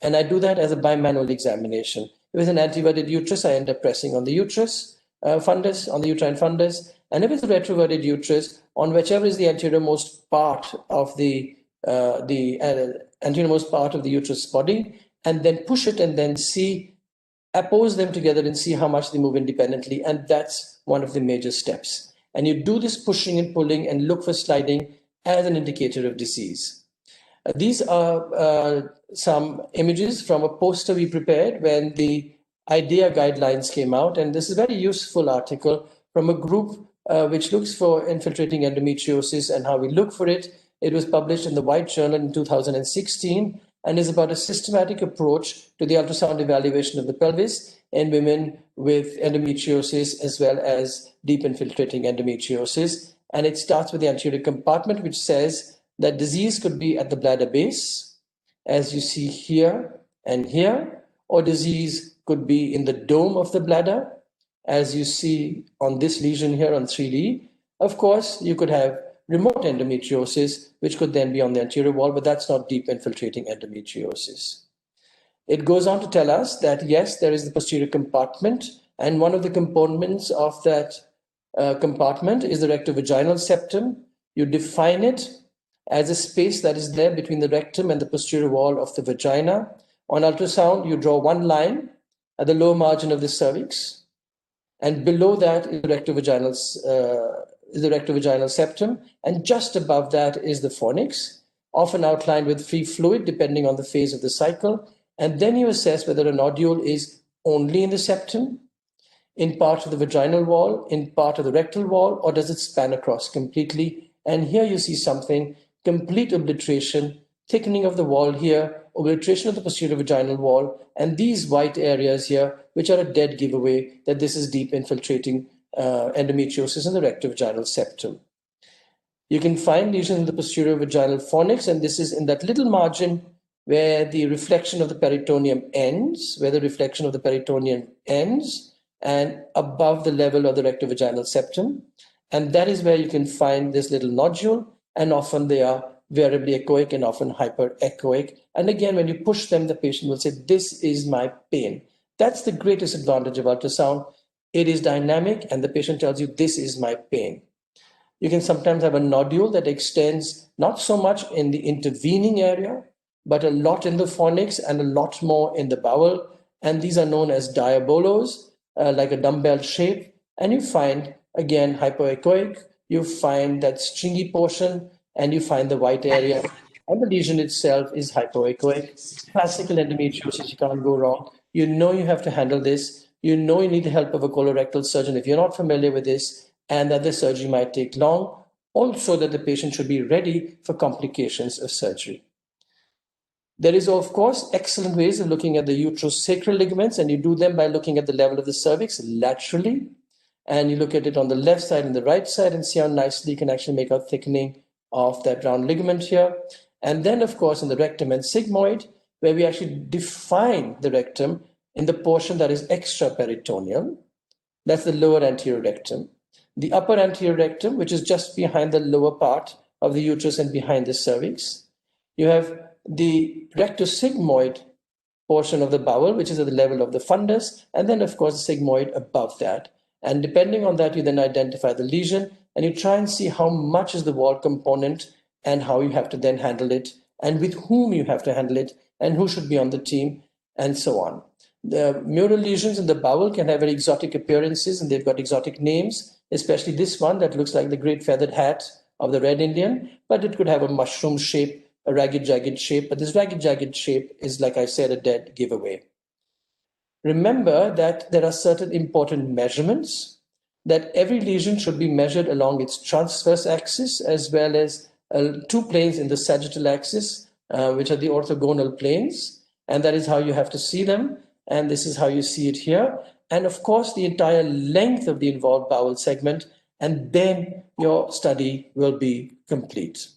And I do that as a bimanual examination. If it's an anteverted uterus, I end up pressing on the uterus fundus, on the uterine fundus. And if it's a retroverted uterus, on whichever is the anteriormost part of the anteriormost part of the uterus body, and then push it and then see, oppose them together and see how much they move independently. And that's one of the major steps. And you do this pushing and pulling and look for sliding as an indicator of disease. These are some images from a poster we prepared when the IDEA guidelines came out. And this is a very useful article from a group which looks for infiltrating endometriosis and how we look for it. It was published in the White Journal in 2016 and is about a systematic approach to the ultrasound evaluation of the pelvis in women with endometriosis as well as deep infiltrating endometriosis. And it starts with the anterior compartment, which says that disease could be at the bladder base, as you see here and here, or disease could be in the dome of the bladder, as you see on this lesion here on 3D. Of course, you could have remote endometriosis, which could then be on the anterior wall, but that's not deep infiltrating endometriosis. It goes on to tell us that, yes, there is the posterior compartment, and one of the components of that compartment is the rectovaginal septum. You define it as a space that is there between the rectum and the posterior wall of the vagina. On ultrasound, you draw one line at the lower margin of the cervix, and below that is the rectovaginal septum, and just above that is the fornix, often outlined with free fluid depending on the phase of the cycle. And then you assess whether a nodule is only in the septum, in part of the vaginal wall, in part of the rectal wall, or does it span across completely? And here you see something, complete obliteration, thickening of the wall here, obliteration of the posterior vaginal wall, and these white areas here, which are a dead giveaway that this is deep infiltrating endometriosis in the rectovaginal septum. You can find lesions in the posterior vaginal fornix, and this is in that little margin where the reflection of the peritoneum ends, and above the level of the rectovaginal septum. And that is where you can find this little nodule, and often they are variably echoic and often hyperechoic. And again, when you push them, the patient will say, "This is my pain." That's the greatest advantage of ultrasound. It is dynamic, and the patient tells you, "This is my pain." You can sometimes have a nodule that extends not so much in the intervening area, but a lot in the fornix and a lot more in the bowel. And these are known as diabolos, like a dumbbell shape. And you find, again, hypoechoic, you find that stringy portion, and you find the white area. And the lesion itself is hypoechoic. Classical endometriosis, you can't go wrong. You know you have to handle this. You know you need the help of a colorectal surgeon if you're not familiar with this, and that the surgery might take long. Also that the patient should be ready for complications of surgery. There is, of course, excellent ways of looking at the uterosacral ligaments, and you do them by looking at the level of the cervix laterally, and you look at it on the left side and the right side and see how nicely you can actually make out thickening of that round ligament here. And then, of course, in the rectum and sigmoid, where we actually define the rectum in the portion that is extraperitoneal. That's the lower anterior rectum. The upper anterior rectum, which is just behind the lower part of the uterus and behind the cervix. You have the rectosigmoid portion of the bowel, which is at the level of the fundus, and then, of course, the sigmoid above that. And depending on that, you then identify the lesion, and you try and see how much is the wall component and how you have to then handle it, and with whom you have to handle it, and who should be on the team, and so on. The mural lesions in the bowel can have very exotic appearances, and they've got exotic names, especially this one that looks like the great feathered hat of the red Indian, but it could have a mushroom shape, a ragged, jagged shape. But this ragged, jagged shape is, like I said, a dead giveaway. Remember that there are certain important measurements, that every lesion should be measured along its transverse axis as well as two planes in the sagittal axis, which are the orthogonal planes. And that is how you have to see them. And this is how you see it here. And of course, the entire length of the involved bowel segment. And then your study will be complete.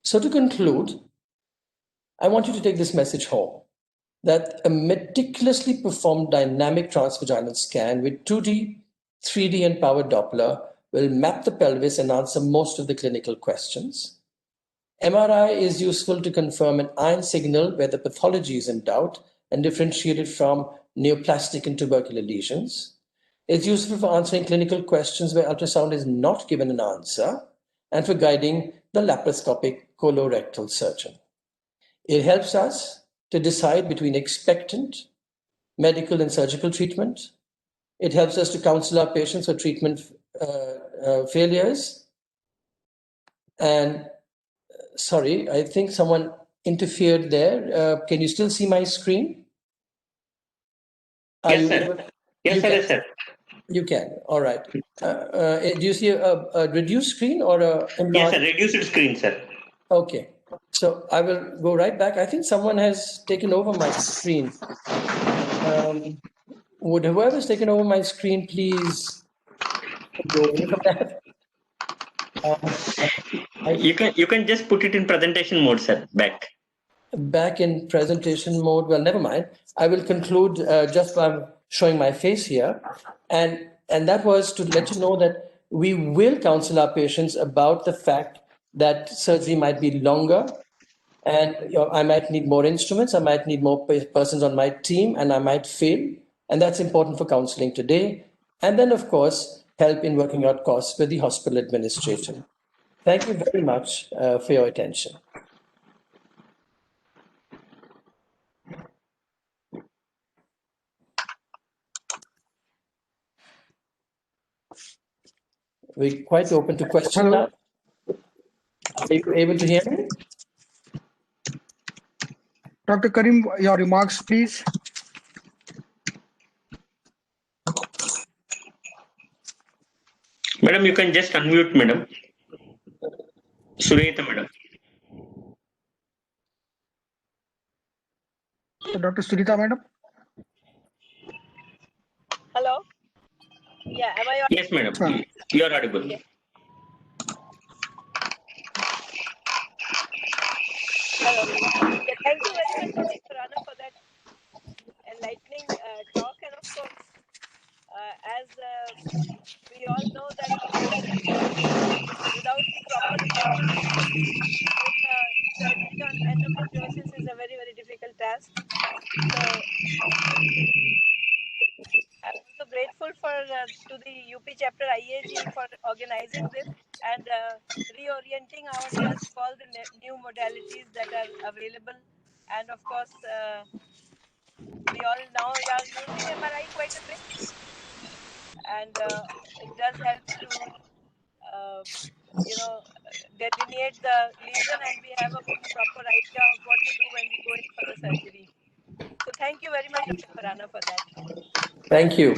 So to conclude, I want you to take this message home, that a meticulously performed dynamic transvaginal scan with 2D, 3D, and powered Doppler will map the pelvis and answer most of the clinical questions. MRI is useful to confirm an iron signal where the pathology is in doubt and differentiate it from neoplastic and tubercular lesions. It's useful for answering clinical questions where ultrasound is not given an answer and for guiding the laparoscopic colorectal surgeon. It helps us to decide between expectant, medical, and surgical treatment. It helps us to counsel our patients for treatment failures. And sorry, I think someone interfered there. Can you still see my screen? Yes, sir. Yes, sir. You can. All right. Do you see a reduced screen or a enlarged? Yes, sir. Reduced screen, sir. Okay. So I will go right back. I think someone has taken over my screen. Would whoever's taken over my screen please go away from that? You can just put it in presentation mode, sir. Back in presentation mode. Well, never mind. I will conclude just by showing my face here, and that was to let you know that we will counsel our patients about the fact that surgery might be longer, and I might need more instruments, I might need more persons on my team, and I might fail, and that's important for counseling today. And then, of course, help in working out costs with the hospital administration. Thank you very much for your attention. We're quite open to questions now. Are you able to hear me? Dr. Karim, your remarks, please. Madam, you can just unmute, madam. Sunita, madam. So, Dr. Sunita, madam. Hello? Yeah, am I audible? Yes, madam. You are audible. Okay. Hello. Yeah, thank you very much, Dr. Farana, for that enlightening talk. And of course, as we all know that without proper treatment, with surgery on endometriosis is a very, very difficult task. So I'm also grateful to the UP chapter IAGE for organizing this and reorienting ourselves to all the new modalities that are available. And of course, we all now are using MRI quite a bit, and it does help to delineate the lesion, and we have a proper idea of what to do when we go in for the surgery. So thank you very much, Dr. Farana, for that. Thank you.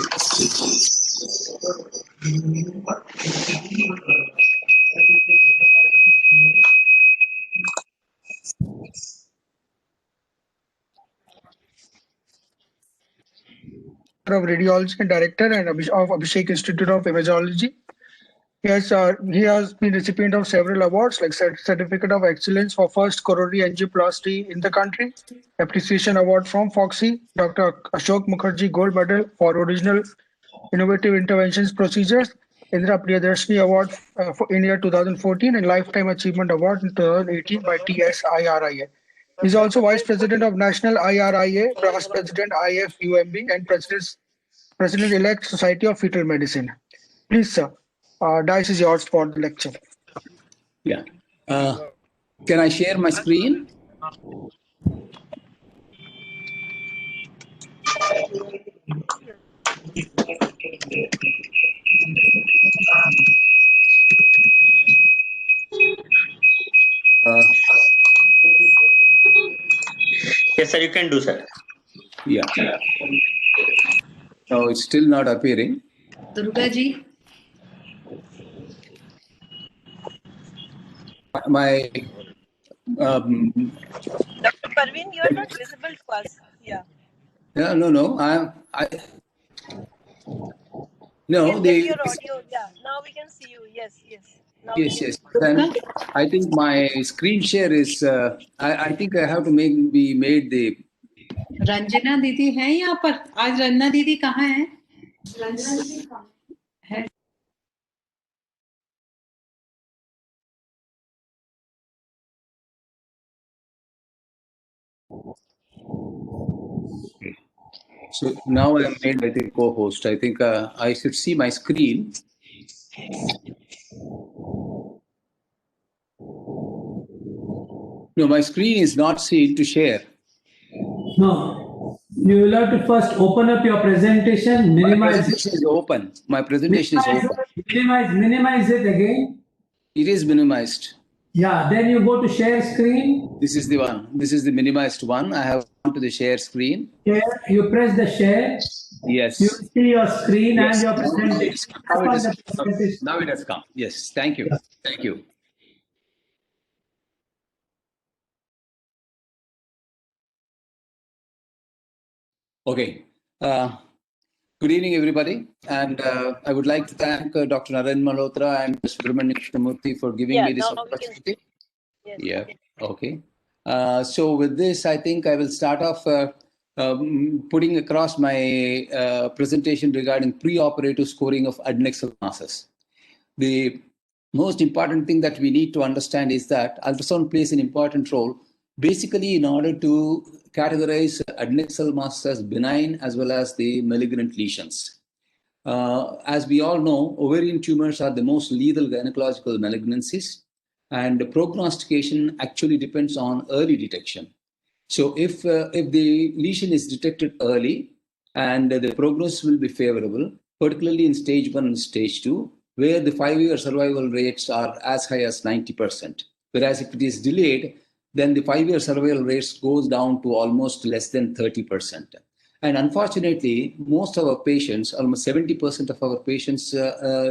Of Radiology and Director and of Abhishek Institute of Imagology. He has been recipient of several awards like Certificate of Excellence for First Coronary Angioplasty in the country, Appreciation Award from Foxy, Dr. Ashok Mukherjee Gold Medal for Original Innovative Interventions Procedures, Indra Priyadarshini Award in year 2014, and Lifetime Achievement Award in 2018 by TSIRIA. He is also Vice President of National IRIA, Past President IFUMB, and President-elect Society of Fetal Medicine. Please, sir, dice is yours for the lecture. Yeah. Can I share my screen? Yes, sir, you can do, sir. Yeah. No, it's still not appearing. Durga ji. My Dr. Parveen, you are not visible to us. Yeah. no. We No, can get your audio. Yeah. Now we can see you. Yes. Now we can yes. see you. Then I think my screen share is. I think I have to be made the. Ranjana दीदी है यहाँ पर? आज रंजना दीदी कहाँ है? रंजना दीदी है? So now I am made, I think, co-host. I think I should see my screen. No, my screen is not seen to share. No, you will have to first open up your presentation, minimize My presentation is open. My presentation is open. Minimize it again. It is minimized. Yeah, then you go to share screen. This is the one. This is the minimized one. I have gone to the share screen. Here, you press the share. Yes. You see your screen and your presentation. Now it has come. Yes. Thank you. Thank you. Okay. Good evening, everybody. And I would like to thank Dr. Naren Malhotra and Subramanian Krishnamurthy for giving me this opportunity. Yes. Yeah. Okay. So with this, I think I will start off putting across my presentation regarding preoperative scoring of adnexal masses. The most important thing that we need to understand is that ultrasound plays an important role, basically in order to categorize adnexal masses as benign as well as the malignant lesions. As we all know, ovarian tumors are the most lethal gynecological malignancies, and the prognostication actually depends on early detection. So if the lesion is detected early, and the prognosis will be favorable, particularly in stage 1 and stage 2, where the 5-year survival rates are as high as 90%. Whereas if it is delayed, then the 5-year survival rates goes down to almost less than 30%. And unfortunately, most of our patients, almost 70% of our patients,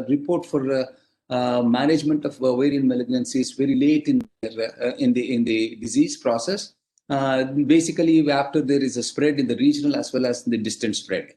report for management of ovarian malignancies very late in the disease process. Basically, after there is a spread in the regional as well as the distant spread.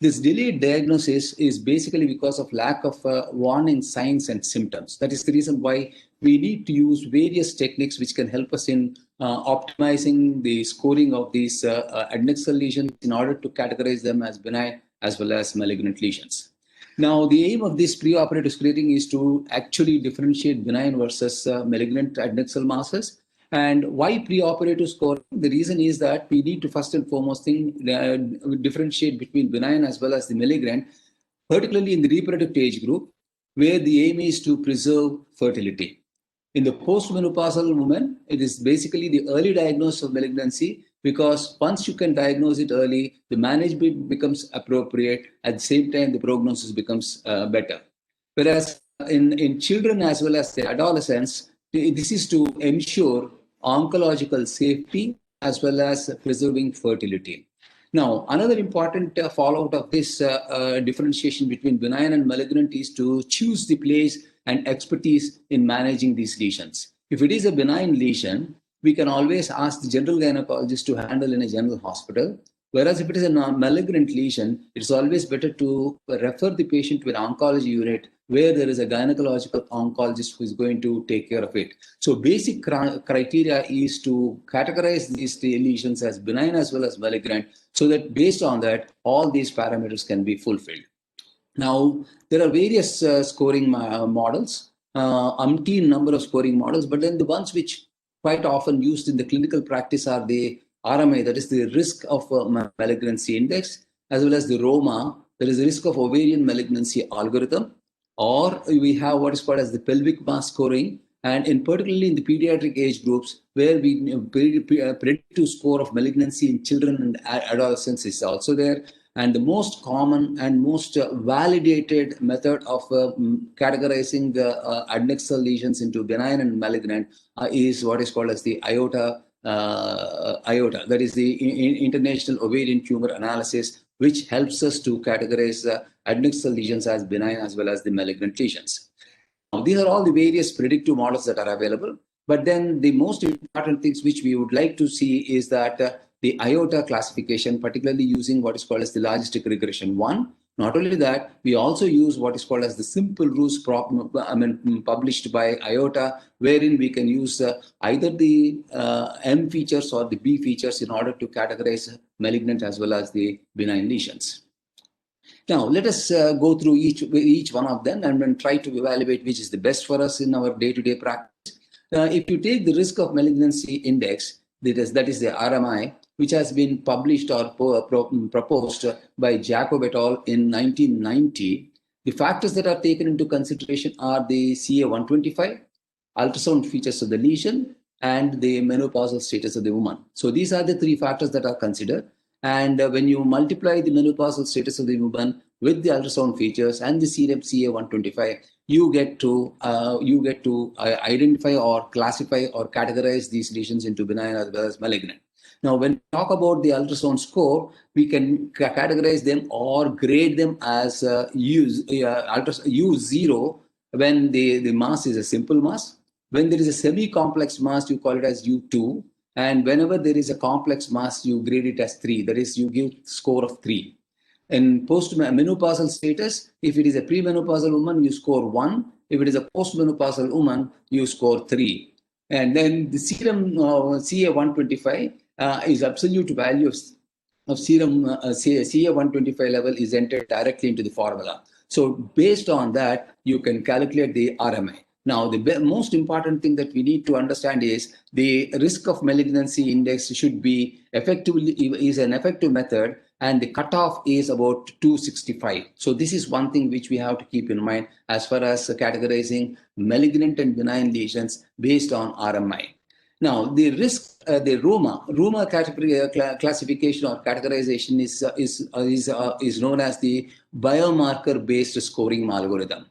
This delayed diagnosis is basically because of lack of warning signs and symptoms. That is the reason why we need to use various techniques which can help us in optimizing the scoring of these adnexal lesions in order to categorize them as benign as well as malignant lesions. Now, the aim of this preoperative screening is to actually differentiate benign versus malignant adnexal masses. And why preoperative scoring? The reason is that we need to first and foremost differentiate between benign as well as the malignant, particularly in the reproductive age group, where the aim is to preserve fertility. In the postmenopausal woman, it is basically the early diagnosis of malignancy, because once you can diagnose it early, the management becomes appropriate. At the same time, the prognosis becomes better. Whereas in children as well as the adolescents, this is to ensure oncological safety as well as preserving fertility. Now, another important fallout of this differentiation between benign and malignant is to choose the place and expertise in managing these lesions. If it is a benign lesion, we can always ask the general gynecologist to handle in a general hospital. Whereas if it is a malignant lesion, it's always better to refer the patient to an oncology unit where there is a gynecological oncologist who is going to take care of it. So basic criteria is to categorize these lesions as benign as well as malignant, so that based on that, all these parameters can be fulfilled. Now, there are various scoring models, umpteen number of scoring models, but then the ones which quite often used in the clinical practice are the RMI, that is the risk of malignancy index, as well as the ROMA, that is the risk of ovarian malignancy algorithm, or we have what is called as the pelvic mass scoring, and in particularly in the pediatric age groups, where we predictive score of malignancy in children and adolescents is also there. And the most common and most validated method of categorizing the adnexal lesions into benign and malignant is what is called as the IOTA. IOTA, that is the International Ovarian Tumor Analysis, which helps us to categorize adnexal lesions as benign as well as the malignant lesions. Now, these are all the various predictive models that are available. But then the most important things which we would like to see is that the IOTA classification, particularly using what is called as the logistic regression 1. Not only that, we also use what is called as the simple rules published by IOTA, wherein we can use either the M features or the B features in order to categorize malignant as well as the benign lesions. Now, let us go through each one of them and then try to evaluate which is the best for us in our day-to-day practice. If you take the risk of malignancy index, that is the RMI, which has been published or proposed by Jacob et al. In 1990, the factors that are taken into consideration are the CA125, ultrasound features of the lesion, and the menopausal status of the woman. So these are the three factors that are considered. And when you multiply the menopausal status of the woman with the ultrasound features and the serum CA125, you get to identify or classify or categorize these lesions into benign as well as malignant. Now, when we talk about the ultrasound score, we can categorize them or grade them as U0 when the mass is a simple mass. When there is a semi-complex mass, you call it as U2. And whenever there is a complex mass, you grade it as 3. That is, you give score of 3. In post-menopausal status, if it is a premenopausal woman, you score 1. If it is a post-menopausal woman, you score 3. And then the serum CA125 is absolute value of serum CA125 level is entered directly into the formula. So based on that, you can calculate the RMI. Now, the most important thing that we need to understand is the risk of malignancy index should be is an effective method, and the cutoff is about 265. So this is one thing which we have to keep in mind as far as categorizing malignant and benign lesions based on RMI. Now, the risk, the ROMA category classification or categorization is known as the biomarker-based scoring algorithm.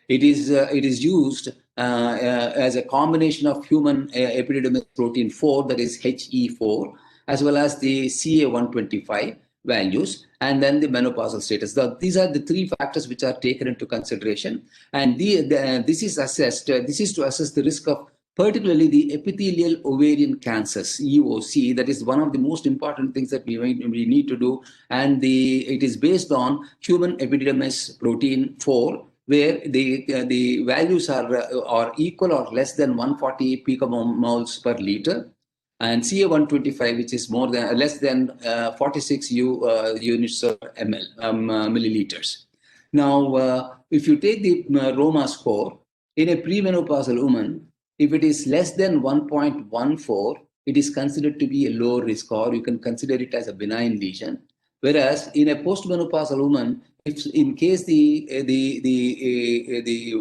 It is used as a combination of human epididymis protein 4, that is HE4, as well as the CA125 values, and then the menopausal status. These are the three factors which are taken into consideration, and this is assessed. This is to assess the risk of particularly the epithelial ovarian cancers, EOC. That is one of the most important things that we need to do, and it is based on human epididymis protein 4, where the values are equal or less than 140 picomoles per liter, and CA125, which is less than 46 units per milliliters. Now, if you take the ROMA score in a premenopausal woman, if it is less than 1.14, it is considered to be a low risk, or you can consider it as a benign lesion. Whereas in a postmenopausal woman, if in case the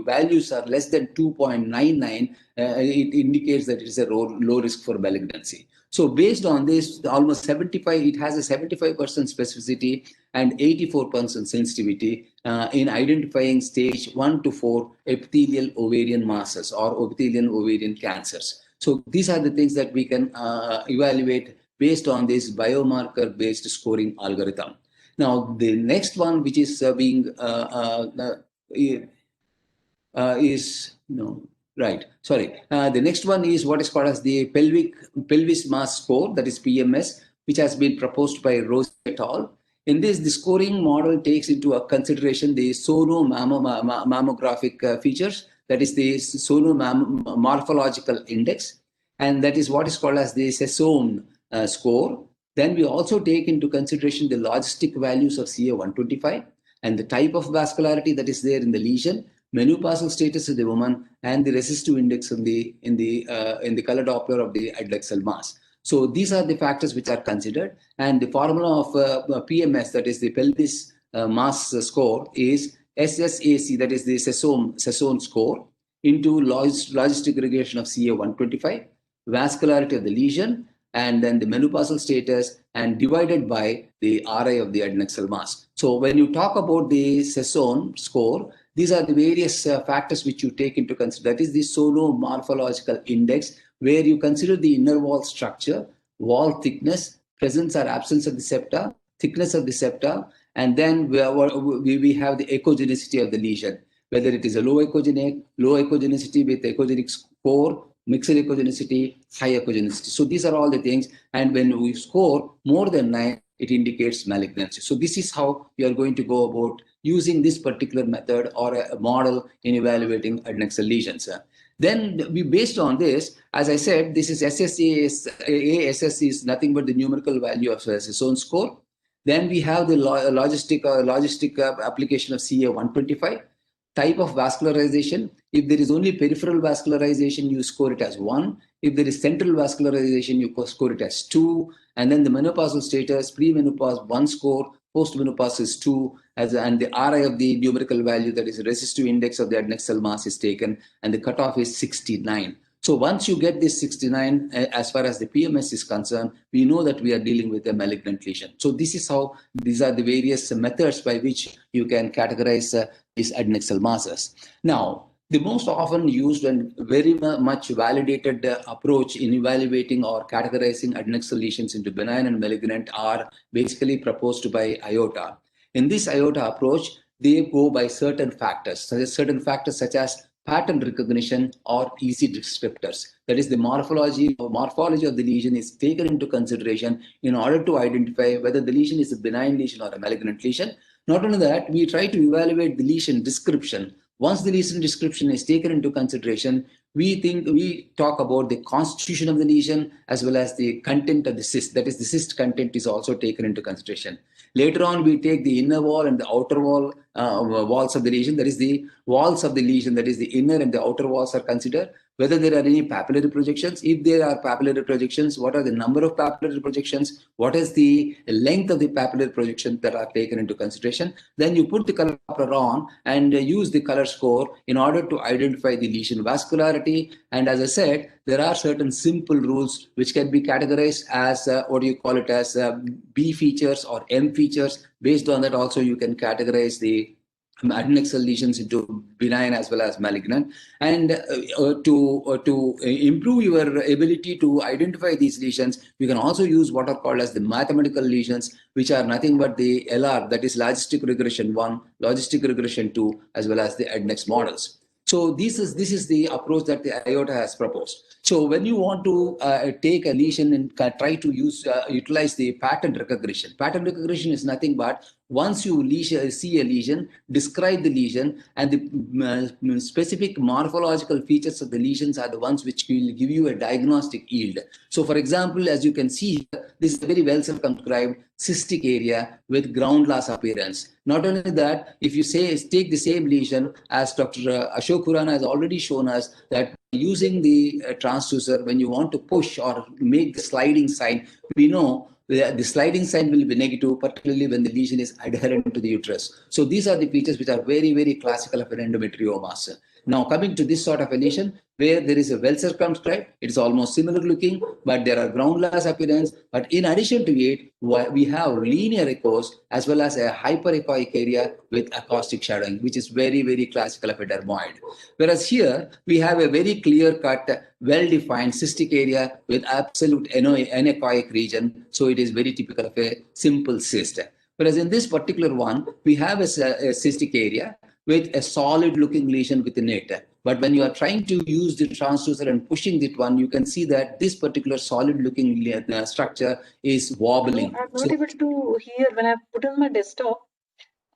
values are less than 2.99, it indicates that it is a low risk for malignancy. So based on this, almost 75, it has a 75% specificity and 84% sensitivity in identifying stage 1 to 4 epithelial ovarian masses or epithelial ovarian cancers. So these are the things that we can evaluate based on this biomarker-based scoring algorithm. Now, the next one, which is the next one is what is called as the pelvis mass score, that is PMS, which has been proposed by Rose et al. In this, the scoring model takes into consideration the sono-mammographic features, that is the sono-morphological index, and that is what is called as the Sesson score. Then we also take into consideration the logistic values of CA125 and the type of vascularity that is there in the lesion, menopausal status of the woman, and the resistive index in the color Doppler of the adnexal mass. So these are the factors which are considered, and the formula of PMS, that is the pelvis mass score, is SSAC, that is the Sesson score, into logistic regression of CA125, vascularity of the lesion, and then the menopausal status, and divided by the RI of the adnexal mass. So when you talk about the Sesson score, these are the various factors which you take into consideration. That is the sonomorphological index, where you consider the inner wall structure, wall thickness, presence or absence of the septa, thickness of the septa, and then we have the echogenicity of the lesion, whether it is a low echogenicity with echogenic score, mixed echogenicity, high echogenicity. So these are all the things. And when we score more than 9, it indicates malignancy. So this is how we are going to go about using this particular method or a model in evaluating adnexal lesions. Then based on this, as I said, this is SSC is nothing but the numerical value of Sesson score. Then we have the logistic application of CA 125. Type of vascularization. If there is only peripheral vascularization, you score it as 1. If there is central vascularization, you score it as 2. And then the menopausal status, pre-menopause, 1 score, post-menopause is 2. And the RI of the numerical value, that is resistive index of the adnexal mass, is taken, and the cutoff is 69. So once you get this 69, as far as the PMS is concerned, we know that we are dealing with a malignant lesion. So this is how, these are the various methods by which you can categorize these adnexal masses. Now, the most often used and very much validated approach in evaluating or categorizing adnexal lesions into benign and malignant are basically proposed by IOTA. In this IOTA approach, they go by certain factors such as pattern recognition or easy descriptors. That is, the morphology of the lesion is taken into consideration in order to identify whether the lesion is a benign lesion or a malignant lesion. Not only that, we try to evaluate the lesion description. Once the lesion description is taken into consideration, we talk about the constitution of the lesion as well as the content of the cyst. That is, the cyst content is also taken into consideration. Later on, we take the inner wall and the outer wall walls of the lesion. That is, the walls of the lesion, that is, the inner and the outer walls are considered. Whether there are any papillary projections. If there are papillary projections, what are the number of papillary projections? What is the length of the papillary projections that are taken into consideration? Then you put the color on and use the color score in order to identify the lesion vascularity. And as I said, there are certain simple rules which can be categorized as B features or M features. Based on that, also you can categorize the adnexal lesions into benign as well as malignant. And to improve your ability to identify these lesions, you can also use what are called as the mathematical lesions, which are nothing but the LR, that is logistic regression 1, logistic regression 2, as well as the adnex models. So this is the approach that the IOTA has proposed. So when you want to take a lesion and try to utilize the pattern recognition. Pattern recognition is nothing but once you see a lesion, describe the lesion, and the specific morphological features of the lesions are the ones which will give you a diagnostic yield. So for example, as you can see, this is a very well circumscribed cystic area with ground glass appearance. Not only that, if you take the same lesion, as Dr. Ashok Khurana has already shown us, that using the transducer, when you want to push or make the sliding sign, we know the sliding sign will be negative, particularly when the lesion is adherent to the uterus. So these are the features which are very, very classical of an endometriomas. Now coming to this sort of a lesion, where there is a well circumscribed, it is almost similar looking, but there are ground glass appearance. But in addition to it, we have linear echoes as well as a hyperechoic area with acoustic shadowing, which is very, very classical of a dermoid. Whereas here, we have a very clear-cut, well-defined cystic area with absolute anechoic region. So it is very typical of a simple cyst. Whereas in this particular one, we have a cystic area with a solid looking lesion within it. But when you are trying to use the transducer and pushing that one, you can see that this particular solid looking structure is wobbling. No, I'm not able to hear when I put on my desktop.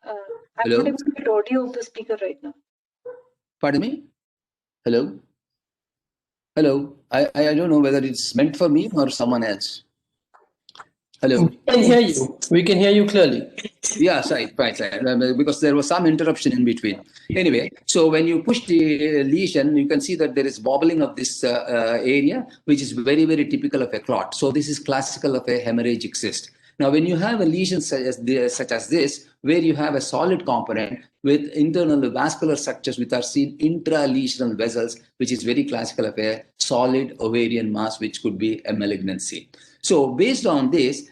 I'm not able to get audio of the speaker right now. Pardon me? Hello? Hello? I don't know whether it's meant for me or someone else. Hello? We can hear you. We can hear you clearly. Yeah, right, because there was some interruption in between. Anyway, so when you push the lesion, you can see that there is wobbling of this area, which is very, very typical of a clot. So this is classical of a hemorrhagic cyst. Now, when you have a lesion such as this, where you have a solid component with internal vascular structures which are seen intralesional vessels, which is very classical of a solid ovarian mass, which could be a malignancy. So based on this,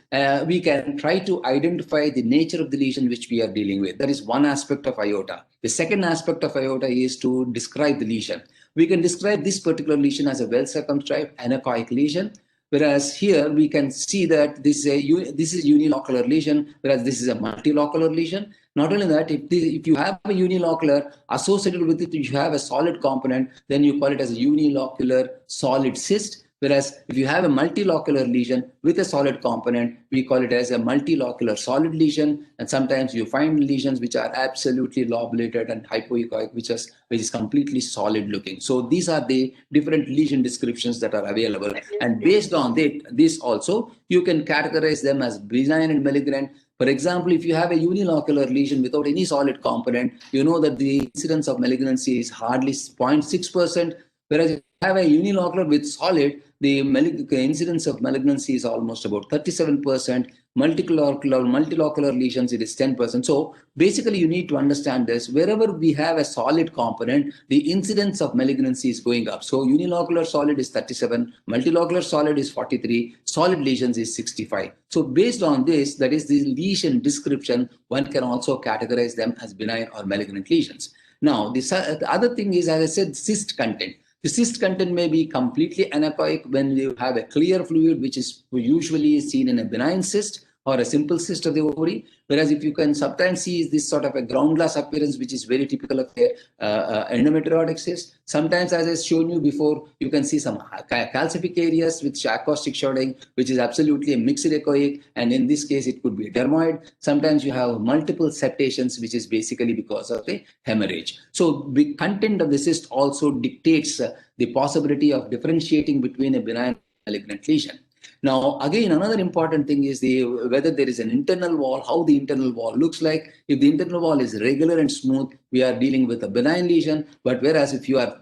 we can try to identify the nature of the lesion which we are dealing with. That is one aspect of IOTA. The second aspect of IOTA is to describe the lesion. We can describe this particular lesion as a well-circumscribed anechoic lesion, whereas here we can see that this is unilocular lesion, whereas this is a multilocular lesion. Not only that, if you have a unilocular associated with it, you have a solid component, then you call it as a unilocular solid cyst. Whereas if you have a multilocular lesion with a solid component, we call it as a multilocular solid lesion. And sometimes you find lesions which are absolutely lobulated and hypoechoic, which is completely solid looking. So these are the different lesion descriptions that are available. And based on this also, you can categorize them as benign and malignant. For example, if you have a unilocular lesion without any solid component, you know that the incidence of malignancy is hardly 0.6%. Whereas if you have a unilocular with solid, the incidence of malignancy is almost about 37%. Multilocular lesions, it is 10%. So basically, you need to understand this. Wherever we have a solid component, the incidence of malignancy is going up. So unilocular solid is 37, multilocular solid is 43, solid lesions is 65. So based on this, that is the lesion description, one can also categorize them as benign or malignant lesions. Now, the other thing is, as I said, cyst content. The cyst content may be completely anechoic when you have a clear fluid, which is usually seen in a benign cyst or a simple cyst of the ovary. Whereas if you can sometimes see this sort of a ground glass appearance, which is very typical of a endometriotic cyst. Sometimes, as I've shown you before, you can see some calcific areas with acoustic shading, which is absolutely a mixed echoic. And in this case, it could be dermoid. Sometimes you have multiple septations, which is basically because of the hemorrhage. So the content of the cyst also dictates the possibility of differentiating between a benign and malignant lesion. Now, again, another important thing is whether there is an internal wall, how the internal wall looks like. If the internal wall is regular and smooth, we are dealing with a benign lesion. But whereas if you are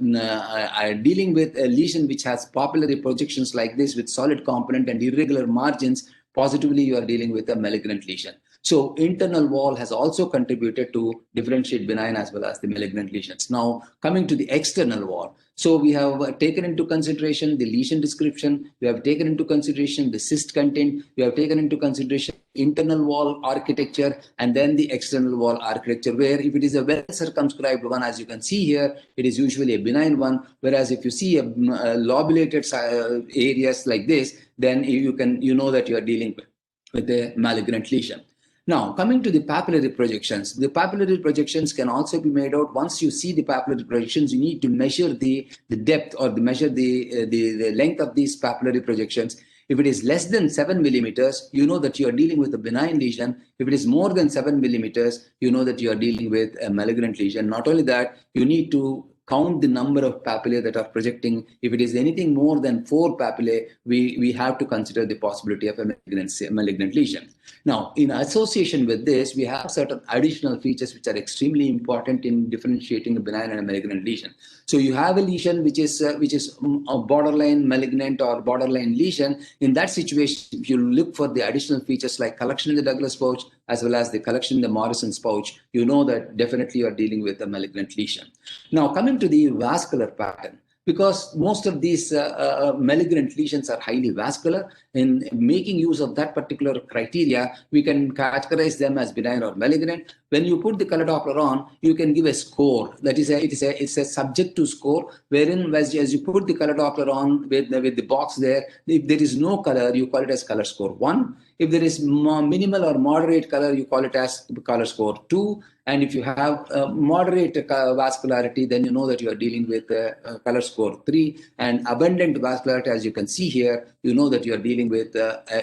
dealing with a lesion which has papillary projections like this with solid component and irregular margins, positively you are dealing with a malignant lesion. So internal wall has also contributed to differentiate benign as well as the malignant lesions. Now, coming to the external wall. So we have taken into consideration the lesion description, we have taken into consideration the cyst content, we have taken into consideration internal wall architecture, and then the external wall architecture, where if it is a well circumscribed one, as you can see here, it is usually a benign one, whereas if you see a lobulated areas like this, then you know that you are dealing with a malignant lesion. Now, coming to the papillary projections, the papillary projections can also be made out. Once you see the papillary projections, you need to measure the depth or measure the length of these papillary projections. If it is less than 7 millimeters, you know that you are dealing with a benign lesion. If it is more than 7 millimeters, you know that you are dealing with a malignant lesion. Not only that, you need to count the number of papillae that are projecting. If it is anything more than 4 papillae, we have to consider the possibility of a malignant lesion. Now, in association with this, we have certain additional features which are extremely important in differentiating a benign and a malignant lesion. So you have a lesion which is a borderline malignant or borderline lesion. In that situation, if you look for the additional features like collection in the Douglas pouch as well as the collection in the Morrison's pouch, you know that definitely you are dealing with a malignant lesion. Now, coming to the vascular pattern, because most of these malignant lesions are highly vascular, in making use of that particular criteria, we can categorize them as benign or malignant. When you put the color Doppler on, you can give a score. That is, it's a subjective score, wherein as you put the color Doppler on with the box there, if there is no color, you call it as color score 1. If there is minimal or moderate color, you call it as color score 2. And if you have moderate vascularity, then you know that you are dealing with color score 3. And abundant vascularity, as you can see here, you know that you are dealing with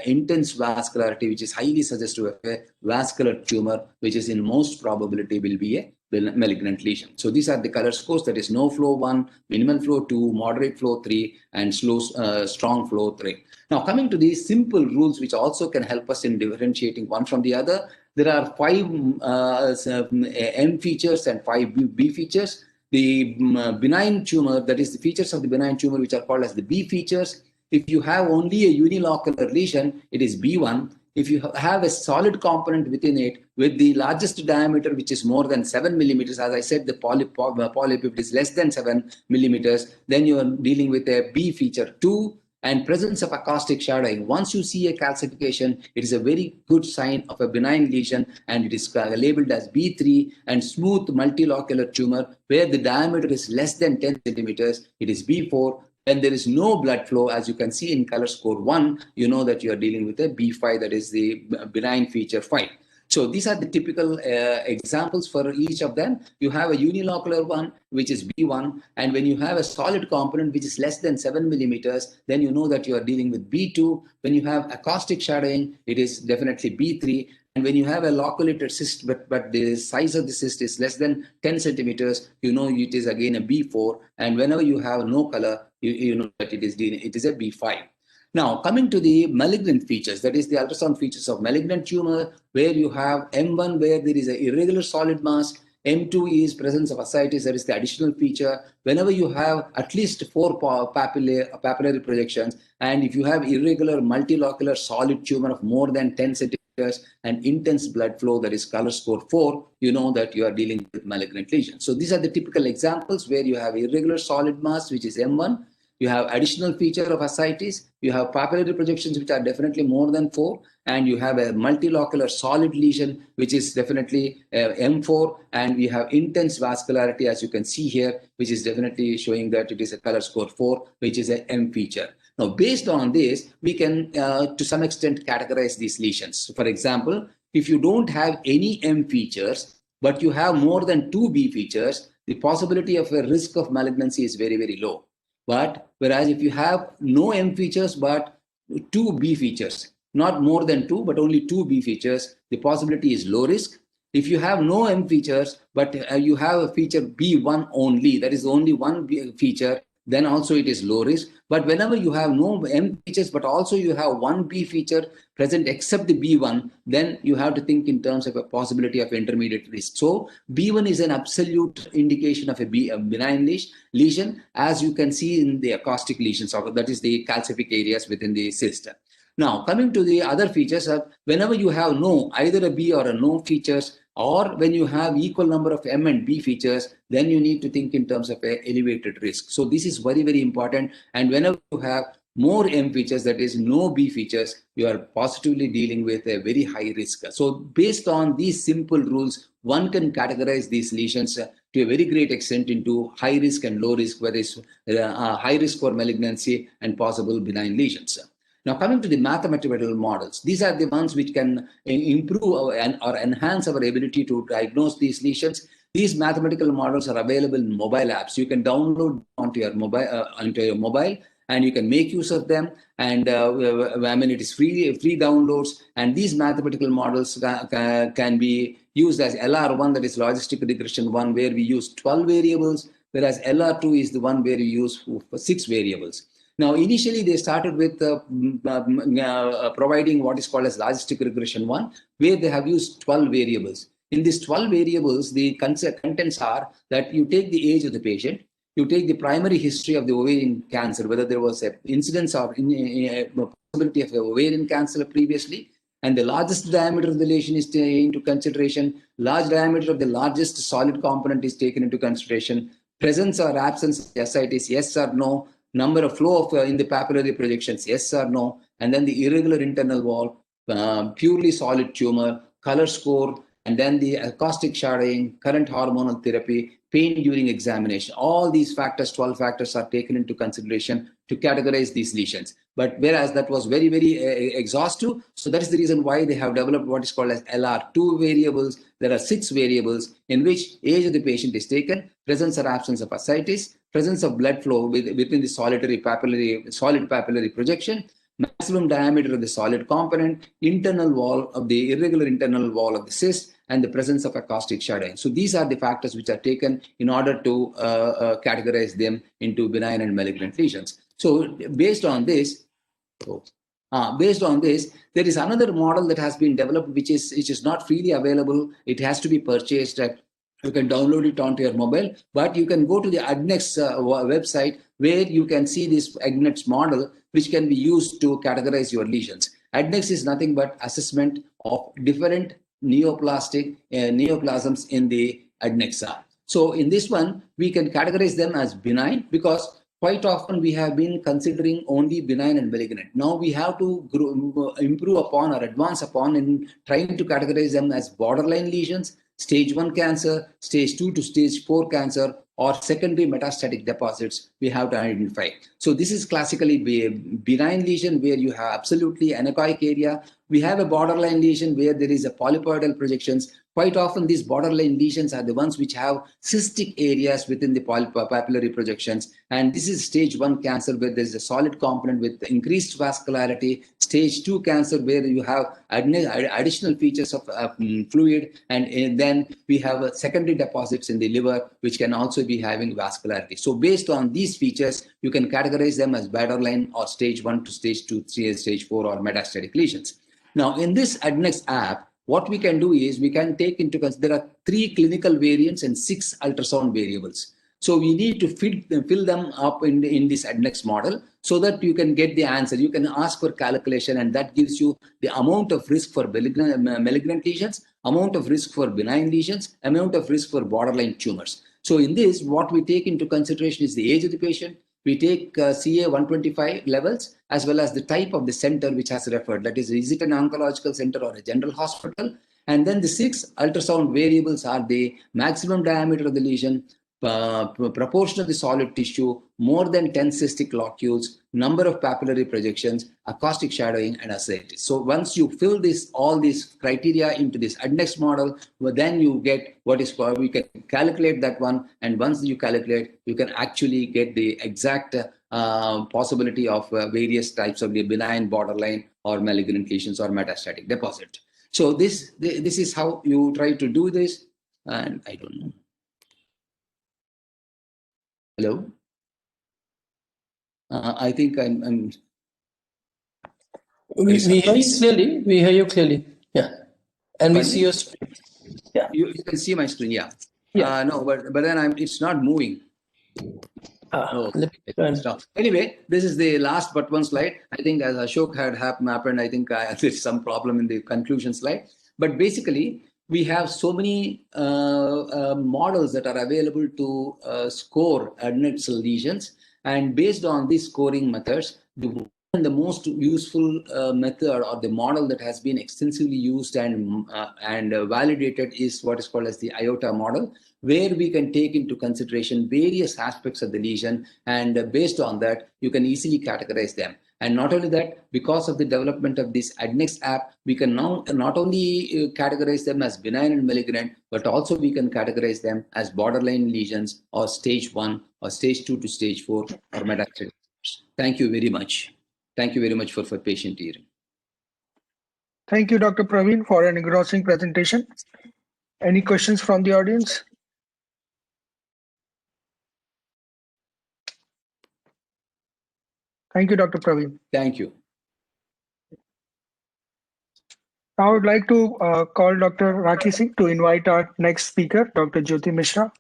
intense vascularity, which is highly suggestive of a vascular tumor, which is in most probability will be a malignant lesion. So these are the color scores, that is no flow 1, minimal flow 2, moderate flow 3, and strong flow 3. Now, coming to these simple rules, which also can help us in differentiating one from the other, there are 5 M features and 5 B features. The benign tumor, that is the features of the benign tumor, which are called as the B features. If you have only a unilocular lesion, it is B1. if you have a solid component within it with the largest diameter, which is more than 7 millimeters, as I said, the polyp is less than 7 millimeters, then you are dealing with a B feature 2 and presence of acoustic shadowing. Once you see a calcification, it is a very good sign of a benign lesion, and it is labeled as B3, and smooth multilocular tumor where the diameter is less than 10 centimeters, it is B4. When there is no blood flow, as you can see in color score 1, you know that you are dealing with a B5, that is the benign feature 5. So these are the typical examples for each of them. You have a unilocular one, which is B1. And when you have a solid component, which is less than 7 millimeters, then you know that you are dealing with B2. When you have acoustic shadowing, it is definitely B3. And when you have a loculated cyst, but the size of the cyst is less than 10 centimeters, you know it is again a B4. And whenever you have no color, you know that it is a B5. Now, coming to the malignant features, that is the ultrasound features of malignant tumor, where you have M1, where there is an irregular solid mass. M2 is presence of ascites, that is the additional feature. Whenever you have at least 4 papillary projections, and if you have irregular multilocular solid tumor of more than 10 centimeters and intense blood flow, that is color score 4, you know that you are dealing with malignant lesions. So these are the typical examples where you have irregular solid mass, which is M1. You have additional feature of ascites, you have papillary projections, which are definitely more than 4, and you have a multilocular solid lesion, which is definitely M4, and we have intense vascularity, as you can see here, which is definitely showing that it is a color score 4, which is a M feature. Now, based on this, we can, to some extent, categorize these lesions. So for example, if you don't have any M features, but you have more than 2 B features, the possibility of a risk of malignancy is very, very low. But whereas if you have no M features but 2 B features, not more than 2 but only 2 B features, the possibility is low risk. If you have no M features but you have a feature B1 only, that is only one B feature, then also it is low risk. But whenever you have no M features but also you have one B feature present except the B1, then you have to think in terms of a possibility of intermediate risk. So B1 is an absolute indication of a benign lesion, as you can see in the acoustic lesions, that is the calcific areas within the cyst. Now, coming to the other features, whenever you have either a B or a no features, or when you have equal number of M and B features, then you need to think in terms of a elevated risk. So this is very, very important. And whenever you have more M features, that is no B features, you are positively dealing with a very high risk. So based on these simple rules, one can categorize these lesions to a very great extent into high risk and low risk, whether it's high risk for malignancy and possible benign lesions. Now, coming to the mathematical models, these are the ones which can improve or enhance our ability to diagnose these lesions. These mathematical models are available in mobile apps. You can download onto your mobile, and you can make use of them. And I mean, it is free downloads. And these mathematical models can be used as LR1, that is logistic regression 1, where we use 12 variables, whereas LR2 is the one where we use 6 variables. Now, initially, they started with providing what is called as logistic regression 1, where they have used 12 variables. In these 12 variables, the contents are that you take the age of the patient, you take the primary history of the ovarian cancer, whether there was an incidence or possibility of ovarian cancer previously, and the largest diameter of the lesion is taken into consideration, large diameter of the largest solid component is taken into consideration, presence or absence of ascites, yes or no, number of flow of in the papillary projections, yes or no, and then the irregular internal wall, purely solid tumor, color score, and then the acoustic shadowing, current hormonal therapy, pain during examination. All these factors, 12 factors, are taken into consideration to categorize these lesions. But whereas that was very, very exhaustive, so that is the reason why they have developed what is called as LR2 variables. There are 6 variables in which age of the patient is taken, presence or absence of ascites, presence of blood flow within the solid papillary projection, maximum diameter of the solid component, internal wall of the irregular internal wall of the cyst, and the presence of acoustic shadowing. So these are the factors which are taken in order to categorize them into benign and malignant lesions. So based on this, there is another model that has been developed, which is not freely available. It has to be purchased. You can download it onto your mobile, but you can go to the ADNEX website where you can see this ADNEX model, which can be used to categorize your lesions. Adnex is nothing but assessment of different neoplasms in the adnexa. So in this one, we can categorize them as benign because quite often we have been considering only benign and malignant. Now we have to improve upon or advance upon in trying to categorize them as borderline lesions, stage 1 cancer, stage 2 to stage 4 cancer, or secondary metastatic deposits we have to identify. So this is classically a benign lesion where you have absolutely anechoic area. We have a borderline lesion where there is a polypoidal projections. Quite often these borderline lesions are the ones which have cystic areas within the papillary projections. And this is stage 1 cancer where there is a solid component with increased vascularity. Stage 2 cancer where you have additional features of fluid. And then we have secondary deposits in the liver which can also be having vascularity. So based on these features, you can categorize them as borderline or stage 1 to stage 2, stage 4 or metastatic lesions. Now in this Adnex app, what we can do is we can take into consideration there are 3 clinical variants and 6 ultrasound variables. So we need to fill them up in this Adnex model so that you can get the answer. You can ask for calculation and that gives you the amount of risk for malignant lesions, amount of risk for benign lesions, amount of risk for borderline tumors. So in this, what we take into consideration is the age of the patient. We take CA 125 levels as well as the type of the center which has referred. That is it an oncological center or a general hospital? And then the 6 ultrasound variables are the maximum diameter of the lesion, proportion of the solid tissue, more than 10 cystic locules, number of papillary projections, acoustic shadowing, and ascites. So once you fill all these criteria into this Adnex model, well, then you get what is called, we can calculate that one. And once you calculate, you can actually get the exact possibility of various types of the benign, borderline, or malignant lesions or metastatic deposit. So this is how you try to do this. And I don't know. Hello? I think I'm we hear you clearly. We hear you clearly. Yeah. And we see your screen. Yeah. You can see my screen, yeah. Yeah. No, but then it's not moving. Stop. Anyway, this is the last but one slide. I think as Ashok had happened, I think there's some problem in the conclusion slide. But basically, we have so many models that are available to score Adnex lesions. And based on these scoring methods, the most useful method or the model that has been extensively used and validated is what is called as the IOTA model, where we can take into consideration various aspects of the lesion, and based on that, you can easily categorize them. And not only that, because of the development of this Adnex app, we can now not only categorize them as benign and malignant, but also we can categorize them as borderline lesions or stage 1 or stage 2 to stage 4 or metastatic. Thank you very much. Thank you very much for patient hearing. Thank you, Dr. Praveen, for an engrossing presentation. Any questions from the audience? Thank you, Dr. Praveen. Thank you. I would like to call Dr. Rakhi Singh to invite our next speaker, Dr. Jyoti Mishra.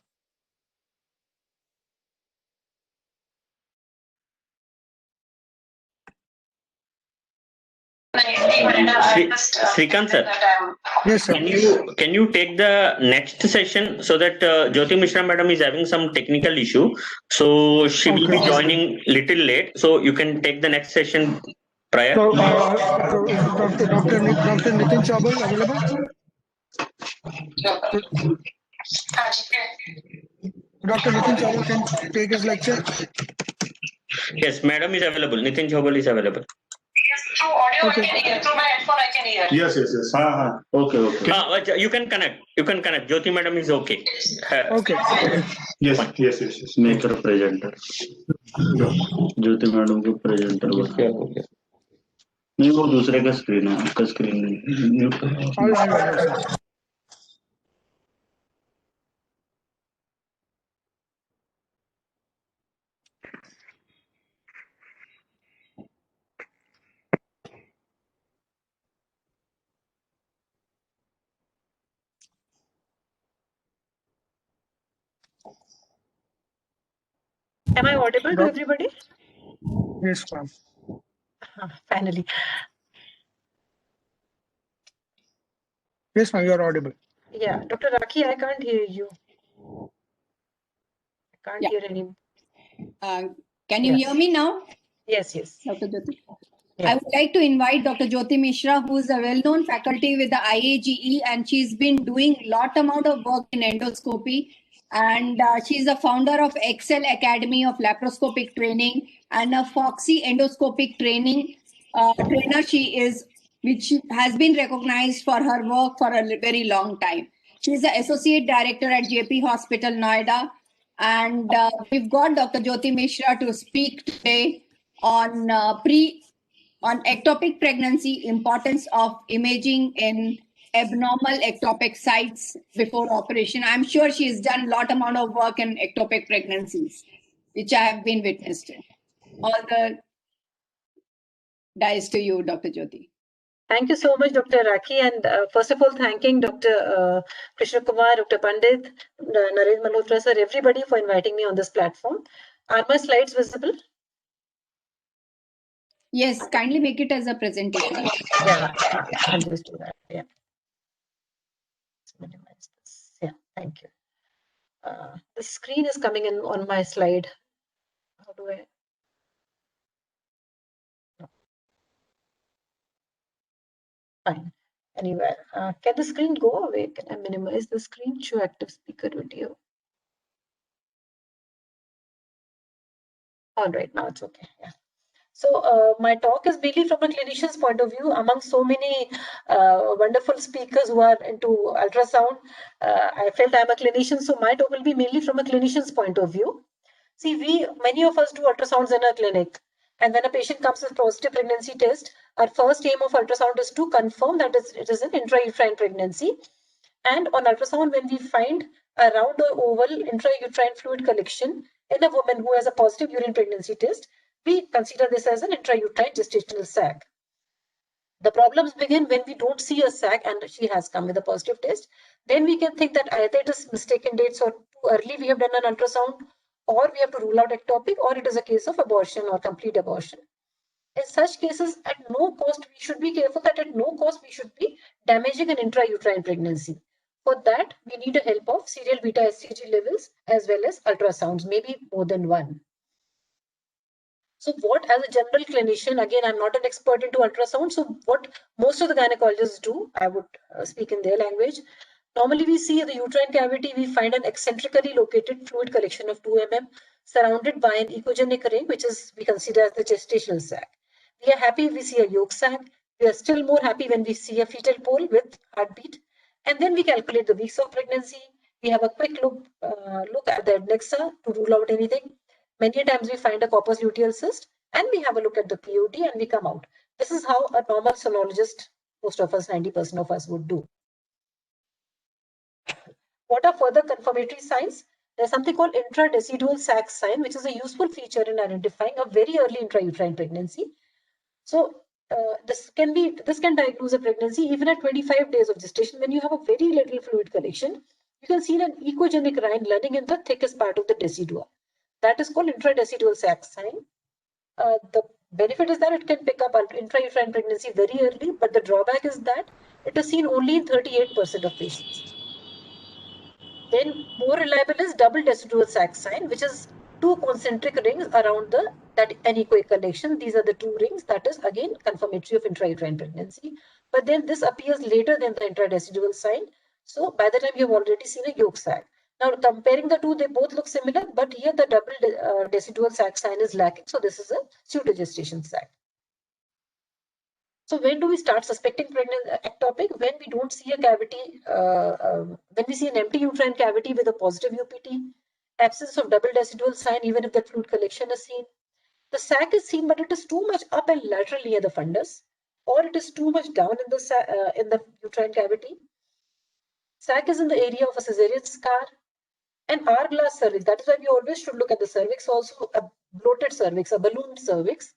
Srikant sir, yes sir. Can you take the next session so that Jyoti Mishra madam is having some technical issue, so she will be joining little late, so you can take the next session prior. So, Dr. Nitin Chaubal available? Dr. Nitin Chaubal can take his lecture. Yes, madam is available. Nitin Chaubal is available. Through audio I can hear. Through my headphone I can hear. Yes. Okay. You can connect. Jyoti madam is okay. Okay. Yes. Make her a presenter. Jyoti madam को presenter बना. नहीं वो दूसरे का screen है, आपका screen नहीं. Am I audible to everybody? Yes, ma'am. Finally. Yes, ma'am, you are audible. Yeah, Dr. Rakhi, I can't hear you. I can't hear any. Can you hear me now? Yes, yes. Dr. Jyoti. Yeah. I would like to invite Dr. Jyoti Mishra, who is a well-known faculty with the IAGE, and she's been doing a lot amount of work in endoscopy. And she's the founder of Excel Academy of Laparoscopic Training and a Foxy Endoscopic Training trainer. She is, which has been recognized for her work for a very long time. She is the associate director at JP Hospital, Noida. And we've got Dr. Jyoti Mishra to speak today on on ectopic pregnancy, importance of imaging in abnormal ectopic sites before operation. I'm sure she's done a lot amount of work in ectopic pregnancies, which I have been witness to. All the dice to you, Dr. Jyoti. Thank you so much, Dr. Rakhi. And first of all, thanking Dr. Krishna Kumar, Dr. Pandit, Narendra Malhotra sir, everybody for inviting me on this platform. Are my slides visible? Yes, kindly make it as a presentation. Yeah, I'll just do that. Yeah. Let's minimize this. Yeah, thank you. The screen is coming in on my slide. How do I? No. Fine. Anyway, can the screen go away? Can I minimize the screen? Show active speaker video. All right, now it's okay. Yeah. So my talk is mainly from a clinician's point of view. Among so many wonderful speakers who are into ultrasound, I felt I'm a clinician, so my talk will be mainly from a clinician's point of view. See, many of us do ultrasounds in our clinic, and when a patient comes with positive pregnancy test, our first aim of ultrasound is to confirm that it is an intrauterine pregnancy. And on ultrasound, when we find a round or oval intrauterine fluid collection in a woman who has a positive urine pregnancy test, we consider this as an intrauterine gestational sac. The problems begin when we don't see a sac and she has come with a positive test. Then we can think that either it is mistaken dates or too early we have done an ultrasound, or we have to rule out ectopic, or it is a case of abortion or complete abortion. In such cases, at no cost, we should be careful that at no cost we should be damaging an intrauterine pregnancy. For that, we need the help of serial beta HCG levels as well as ultrasounds, maybe more than one. So what, as a general clinician, again, I'm not an expert into ultrasound, so what most of the gynecologists do, I would speak in their language. Normally, we see the uterine cavity, we find an eccentrically located fluid collection of 2 mm surrounded by an echogenic ring, which is we consider as the gestational sac. We are happy if we see a yolk sac. We are still more happy when we see a fetal pole with heartbeat. And then we calculate the weeks of pregnancy. We have a quick look at the adnexa to rule out anything. Many times we find a corpus luteal cyst and we have a look at the POT and we come out. This is how a normal sonologist, most of us, 90% of us would do. What are further confirmatory signs? There's something called intradecidual sac sign, which is a useful feature in identifying a very early intrauterine pregnancy. So this can diagnose a pregnancy even at 25 days of gestation when you have a very little fluid collection. You can see an echogenic line running in the thickest part of the decidua. That is called intradecidual sac sign. The benefit is that it can pick up intrauterine pregnancy very early, but the drawback is that it is seen only in 38% of patients. Then more reliable is double decidual sac sign, which is 2 concentric rings around that anechoic collection. These are the 2 rings. That is again confirmatory of intrauterine pregnancy. But then this appears later than the intradecidual sign. So by the time you have already seen a yolk sac. Now comparing the two, they both look similar, but here the double decidual sac sign is lacking. So this is a pseudogestation sac. So when do we start suspecting ectopic? When we don't see a cavity, when we see an empty uterine cavity with a positive UPT, absence of double decidual sign, even if the fluid collection is seen. The sac is seen, but it is too much up and lateral near the fundus, or it is too much down in the uterine cavity. Sac is in the area of a caesarean scar, and hourglass cervix. That is why we always should look at the cervix, also a bloated cervix, a ballooned cervix.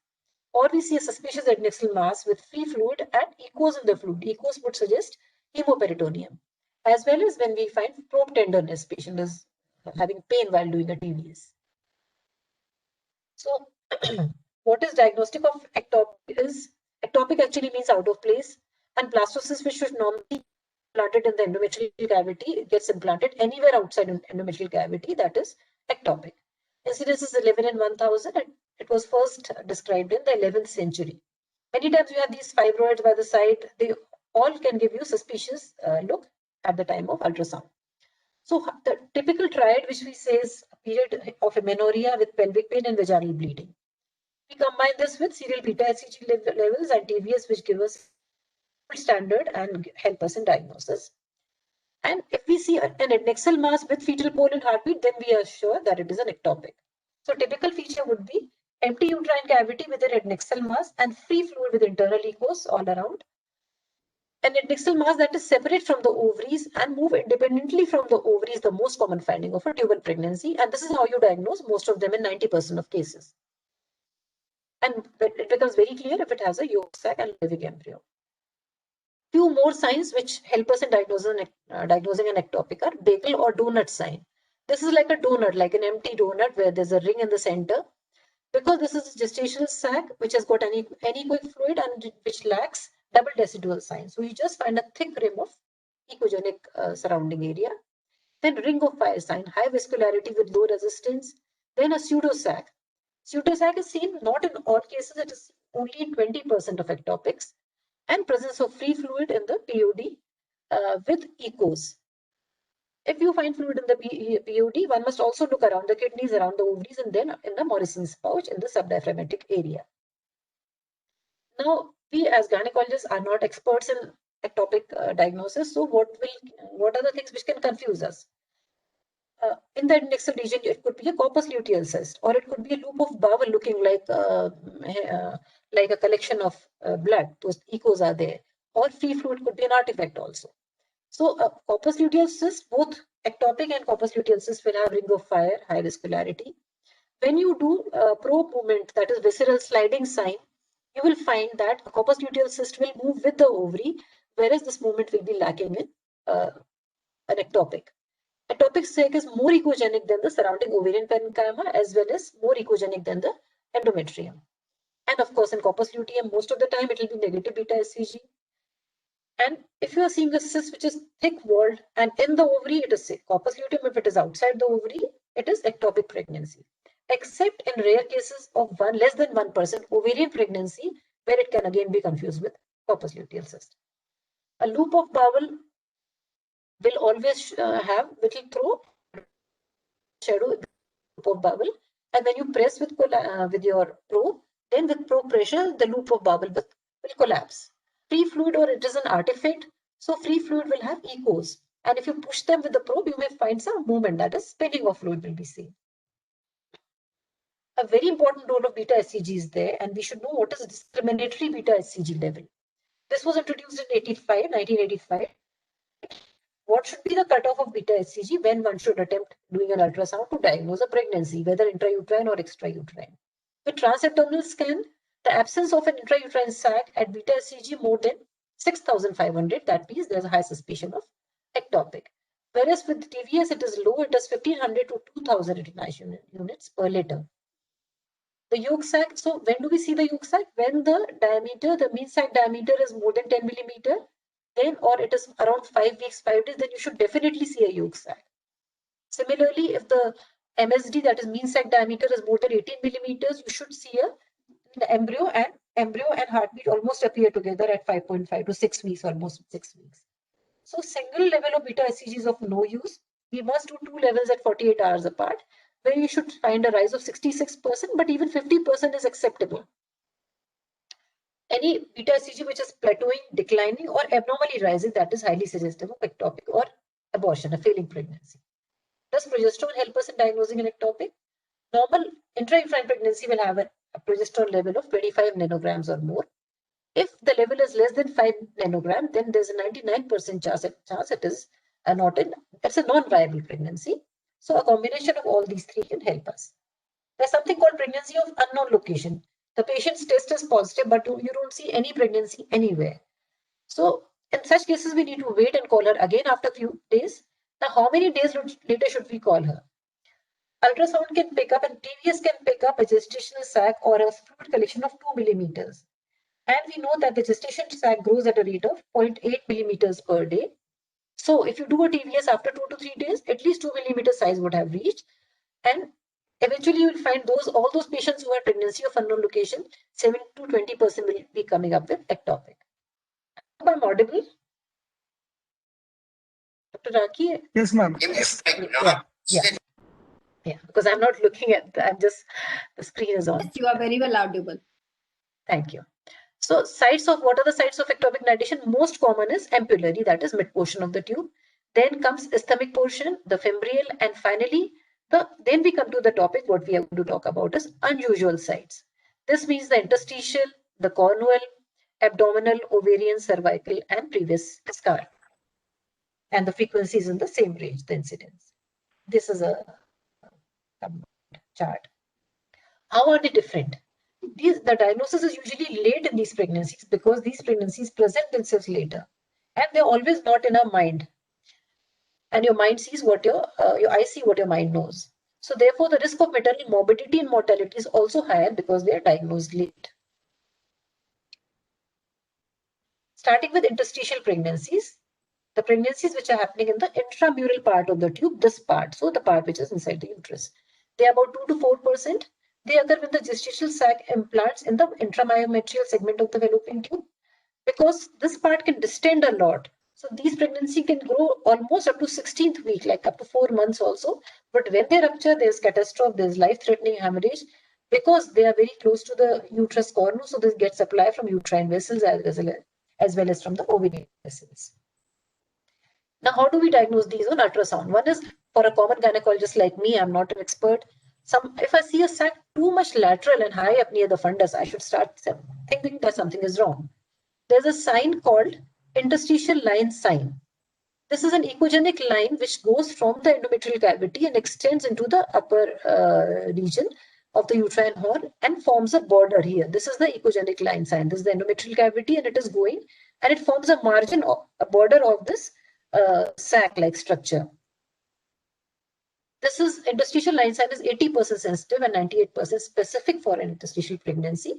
Or we see a suspicious adnexal mass with free fluid and echoes in the fluid. Echoes would suggest hemoperitoneum. As well as when we find probe tenderness, patient is having pain while doing a TVS. So what is diagnostic of ectopic is, ectopic actually means out of place, and blastocyst which should normally implanted in the endometrial cavity, it gets implanted anywhere outside endometrial cavity, that is ectopic. Incidence is 11 in 1000, and it was first described in the 11th century. Many times you have these fibroids by the side, they all can give you suspicious look at the time of ultrasound. So the typical triad, which we say is a period of amenorrhea with pelvic pain and vaginal bleeding. We combine this with serial beta HCG levels and TVS, which give us standard and help us in diagnosis. And if we see an adnexal mass with fetal pole and heartbeat, then we are sure that it is an ectopic. So typical feature would be empty uterine cavity with an adnexal mass and free fluid with internal echoes all around. An adnexal mass that is separate from the ovaries and move independently from the ovaries, the most common finding of a tubal pregnancy. And this is how you diagnose most of them in 90% of cases. And it becomes very clear if it has a yolk sac and pelvic embryo. Few more signs which help us in diagnosing an ectopic are bagel or donut sign. This is like a donut, like an empty donut where there's a ring in the center. Because this is a gestational sac which has got anechoic fluid and which lacks double decidual sign. So you just find a thick rim of echogenic surrounding area. Then ring of fire sign, high viscolarity with low resistance. Then a pseudosac. Pseudosac is seen not in all cases, it is only in 20% of ectopics. And presence of free fluid in the POD with echoes. If you find fluid in the POD, one must also look around the kidneys, around the ovaries, and then in the Morrison's pouch in the subdiaphragmatic area. Now, we as gynecologists are not experts in ectopic diagnosis. So what are the things which can confuse us? In the adnexal region, it could be a corpus luteal cyst, or it could be a loop of bowel looking like a collection of blood. Those echoes are there. Or free fluid could be an artifact also. So corpus luteal cyst, both ectopic and corpus luteal cyst will have ring of fire, high viscolarity. When you do probe movement, that is visceral sliding sign, you will find that a corpus luteal cyst will move with the ovary, whereas this movement will be lacking in an ectopic. Ectopic sac is more echogenic than the surrounding ovarian parenchyma, as well as more echogenic than the endometrium. And of course, in corpus luteum, most of the time it will be negative beta HCG. And if you are seeing a cyst which is thick-walled and in the ovary, it is corpus luteum. If it is outside the ovary, it is ectopic pregnancy. Except in rare cases of less than 1% ovarian pregnancy, where it can again be confused with corpus luteal cyst. A loop of bowel will always have little throw shadow loop of bowel, and when you press with your probe, then with probe pressure, the loop of bowel will collapse. Free fluid, or it is an artifact, so free fluid will have echoes, and if you push them with the probe, you may find some movement, that is spinning of fluid will be seen. A very important role of beta HCG is there, and we should know what is discriminatory beta HCG level. This was introduced in 1985. What should be the cutoff of beta HCG when one should attempt doing an ultrasound to diagnose a pregnancy, whether intrauterine or extrauterine? With transabdominal scan, the absence of an intrauterine sac at beta HCG more than 6,500, that means there's a high suspicion of ectopic. Whereas with TVS, it is low, it is 1,500 to 2,000 retinal units per liter. The yolk sac, so when do we see the yolk sac? When the diameter, the mean sac diameter is more than 10 millimeter, then, or it is around 5 weeks, 5 days, then you should definitely see a yolk sac. Similarly, if the MSD, that is mean sac diameter, is more than 18 millimeters, you should see the embryo and heartbeat almost appear together at 5.5 to 6 weeks, almost 6 weeks. So single level of beta HCG is of no use. We must do 2 levels at 48 hours apart, where you should find a rise of 66%, but even 50% is acceptable. Any beta HCG which is plateauing, declining, or abnormally rising, that is highly suggestive of ectopic or abortion, a failing pregnancy. Does progesterone help us in diagnosing an ectopic? Normal intrauterine pregnancy will have a progesterone level of 25 nanograms or more. If the level is less than 5 nanogram, then there's a 99% chance it is it's a non-viable pregnancy. So a combination of all these three can help us. There's something called pregnancy of unknown location. The patient's test is positive, but you don't see any pregnancy anywhere. So in such cases, we need to wait and call her again after a few days. Now, how many days later should we call her? Ultrasound can pick up and TVS can pick up a gestational sac or a fluid collection of 2 millimeters. And we know that the gestation sac grows at a rate of 0.8 millimeters per day. So if you do a TVS after 2 to 3 days, at least 2 millimeter size would have reached. And eventually you will find all those patients who have pregnancy of unknown location, 7 to 20% will be coming up with ectopic. Am I audible? Dr. Raki? Yes, ma'am. Yeah, because I'm not looking at, the screen is on. Yes, you are very well audible. Thank you. So what are the sites of ectopic dilation? Most common is ampullary, that is mid portion of the tube. Then comes ischemic portion, the fembrile, and finally, then we come to the topic, what we are going to talk about is unusual sites. This means the interstitial, the cornual, abdominal, ovarian, cervical, and previous scar. And the frequency is in the same range, the incidence. This is a chart. How are they different? The diagnosis is usually late in these pregnancies because these pregnancies present themselves later, and they're always not in our mind. And your mind sees what your eye see what your mind knows. So therefore, the risk of maternal morbidity and mortality is also higher because they are diagnosed late. Starting with interstitial pregnancies, the pregnancies which are happening in the intramural part of the tube, this part, so the part which is inside the uterus, they are about 2 to 4%. They occur when the gestational sac implants in the intramyometrial segment of the fallopian tube, because this part can distend a lot. So these pregnancy can grow almost up to 16th week, like up to 4 months also. But when they rupture, there's catastrophe, there's life-threatening hemorrhage, because they are very close to the uterus cornu. So this gets supply from uterine vessels as well as from the ovarian vessels. Now, how do we diagnose these on ultrasound? One is for a common gynecologist like me, I'm not an expert. If I see a sac too much lateral and high up near the fundus, I should start thinking that something is wrong. There's a sign called interstitial line sign. This is an echogenic line which goes from the endometrial cavity and extends into the upper region of the uterine horn and forms a border here. This is the echogenic line sign. This is the endometrial cavity and it is going and it forms a margin, a border of this sac-like structure. This is interstitial line sign is 80% sensitive and 98% specific for an interstitial pregnancy.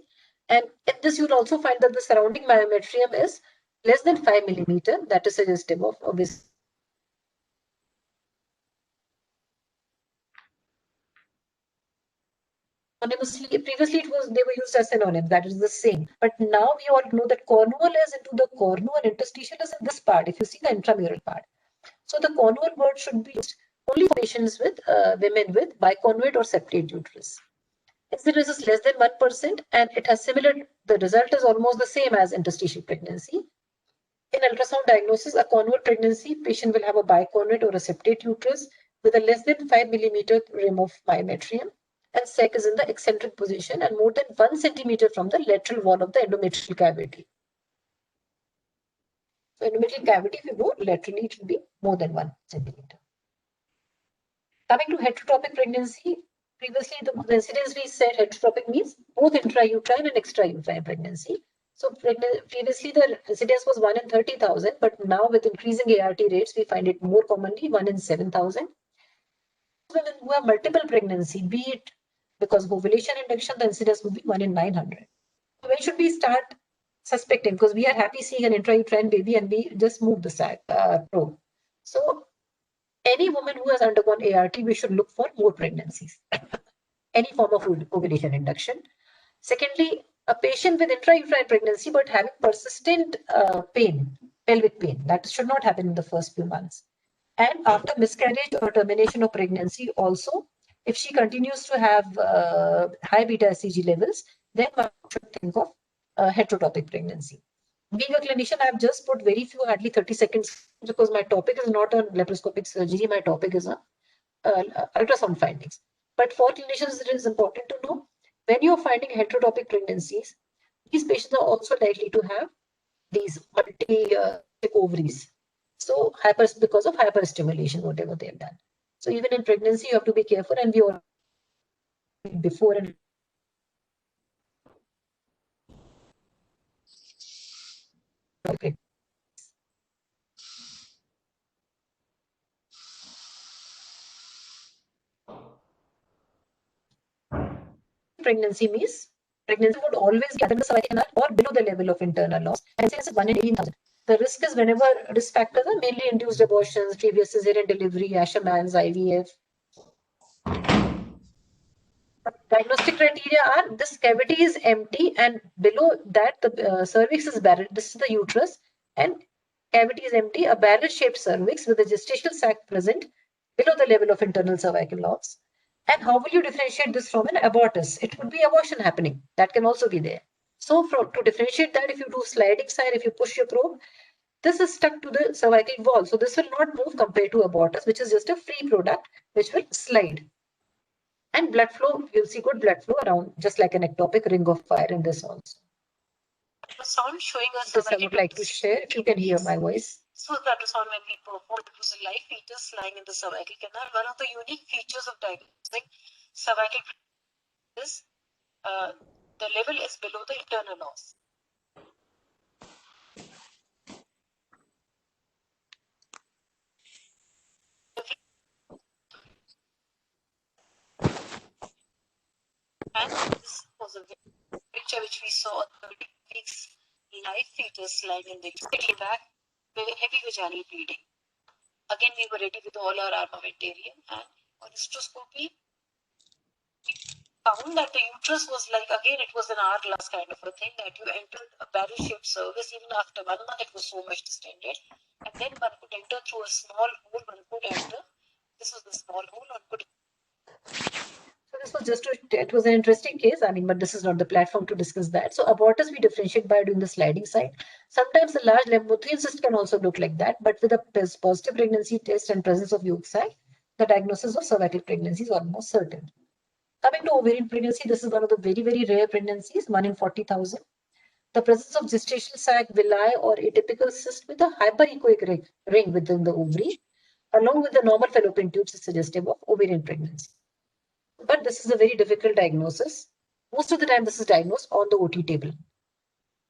And in this, you'll also find that the surrounding myometrium is less than 5 millimeter. That is suggestive of obviously. Previously, they were used as synonyms. That is the same. But now we all know that cornual is into the cornu and interstitial is in this part. If you see the intramural part, so the cornual word should be used only for patients with women with biconvex or septate uterus. Incidence is less than 1% and it has similar, the result is almost the same as interstitial pregnancy. In ultrasound diagnosis, a cornual pregnancy, patient will have a biconvex or a septate uterus with a less than 5 millimeter rim of myometrium, and sac is in the eccentric position and more than 1 centimeter from the lateral wall of the endometrial cavity. So endometrial cavity, if you go laterally, it will be more than 1 centimeter. Coming to heterotopic pregnancy, previously the incidence we said heterotopic means both intrauterine and extrauterine pregnancy. So previously the incidence was 1 in 30,000, but now with increasing ART rates, we find it more commonly 1 in 7,000. Women who have multiple pregnancy, be it because of ovulation induction, the incidence would be 1 in 900. So when should we start suspecting? Because we are happy seeing an intrauterine baby and we just move the sac probe. So any woman who has undergone ART, we should look for more pregnancies, any form of ovulation induction. Secondly, a patient with intrauterine pregnancy but having persistent pain, pelvic pain, that should not happen in the first few months. And after miscarriage or termination of pregnancy also, if she continues to have high beta HCG levels, then one should think of heterotopic pregnancy. Being a clinician, I've just put very few, hardly 30 seconds, because my topic is not on laparoscopic surgery. My topic is on ultrasound findings. But for clinicians, it is important to know when you're finding heterotopic pregnancies, these patients are also likely to have these multi ovaries. So because of hyperstimulation, whatever they have done. So even in pregnancy, you have to be careful, and we all before and pregnancy means pregnancy would always be either the cervical canal or below the level of internal loss, and since it's 1 in 18,000. The risk is whenever risk factors are mainly induced abortions, previous cesarean delivery, Asherman's, IVF. Diagnostic criteria are this cavity is empty and below that the cervix is barrel. This is the uterus and cavity is empty, a barrel-shaped cervix with a gestational sac present below the level of internal cervical lobes. And how will you differentiate this from an abortus? It would be abortion happening. That can also be there. So to differentiate that, if you do sliding side, if you push your probe, this is stuck to the cervical wall. So this will not move compared to abortus, which is just a free product which will slide. And blood flow, you'll see good blood flow around, just like an ectopic ring of fire in this also. Ultrasound showing us this I would like to share if you can hear my voice. So the ultrasound when we performed, it was a live fetus lying in the cervical canal. One of the unique features of diagnosing cervical is the level is below the internal os. And this was a picture which we saw 30 weeks live fetus lying in the back with heavy vaginal bleeding. Again, we were ready with all our armamentarium, and on hysteroscopy, we found that the uterus was like, again, it was an hourglass kind of a thing, that you entered a barrel-shaped cervix. Even after 1 month, it was so much distended. And then one could enter through a small hole, one could enter. This was the small hole, one could. So this was just it was an interesting case. I mean, but this is not the platform to discuss that. So abortus we differentiate by doing the sliding side. Sometimes the large lambothian cyst can also look like that, but with a positive pregnancy test and presence of yolk sac, the diagnosis of cervical pregnancy is almost certain. Coming to ovarian pregnancy, this is one of the very, very rare pregnancies, 1 in 40,000. The presence of gestational sac, villi, or atypical cyst with a hyperechoic ring within the ovary, along with the normal fallopian tubes, is suggestive of ovarian pregnancy. But this is a very difficult diagnosis. Most of the time, this is diagnosed on the OT table.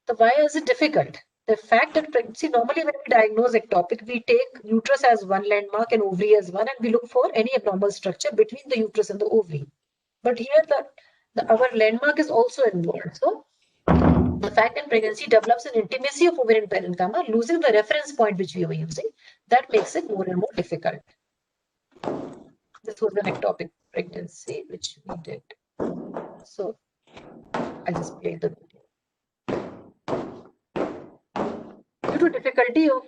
So why is it difficult? The fact that pregnancy, normally when we diagnose ectopic, we take uterus as one landmark and ovary as one, and we look for any abnormal structure between the uterus and the ovary. But here, our landmark is also involved. So the fact that pregnancy develops an intimacy of ovarian parenchyma, losing the reference point which we were using, that makes it more and more difficult. This was an ectopic pregnancy which we did. So I'll just play the video. Due to difficulty of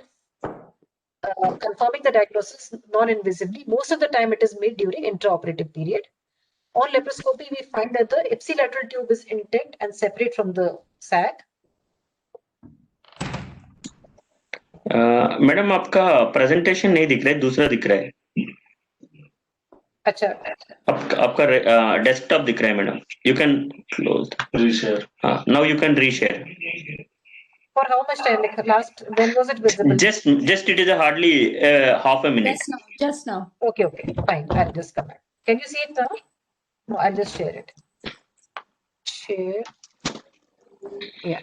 confirming the diagnosis non-invisibly, most of the time it is made during intraoperative period. On laparoscopy, we find that the ipsilateral tube is intact and separate from the sac. Madam आपका presentation नहीं दिख रहा है, दूसरा दिख रहा है. अच्छा, आपका डेस्कटॉप दिख रहा है madam. You can close reshare. Now you can reshare. For how much time? Like last, when was it visible? Just it is a hardly half a minute. Just now. Okay, fine. I'll just come back. Can you see it now? No, I'll just share it. Share. Yeah.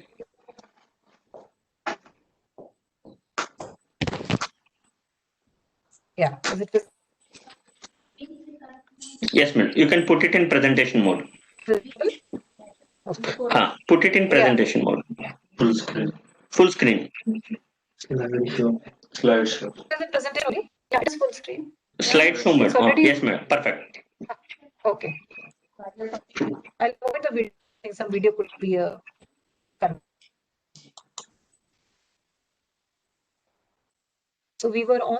Yeah. Is it visible? Yes, ma'am. You can put it in presentation mode. Okay. Put it in presentation mode. Full screen. Full screen. Slideshow. Is it presented only? Yeah, it is full screen. Slideshow mode. Yes, ma'am. Perfect. Okay. I'll open the video. I think some video could be a. So we were on.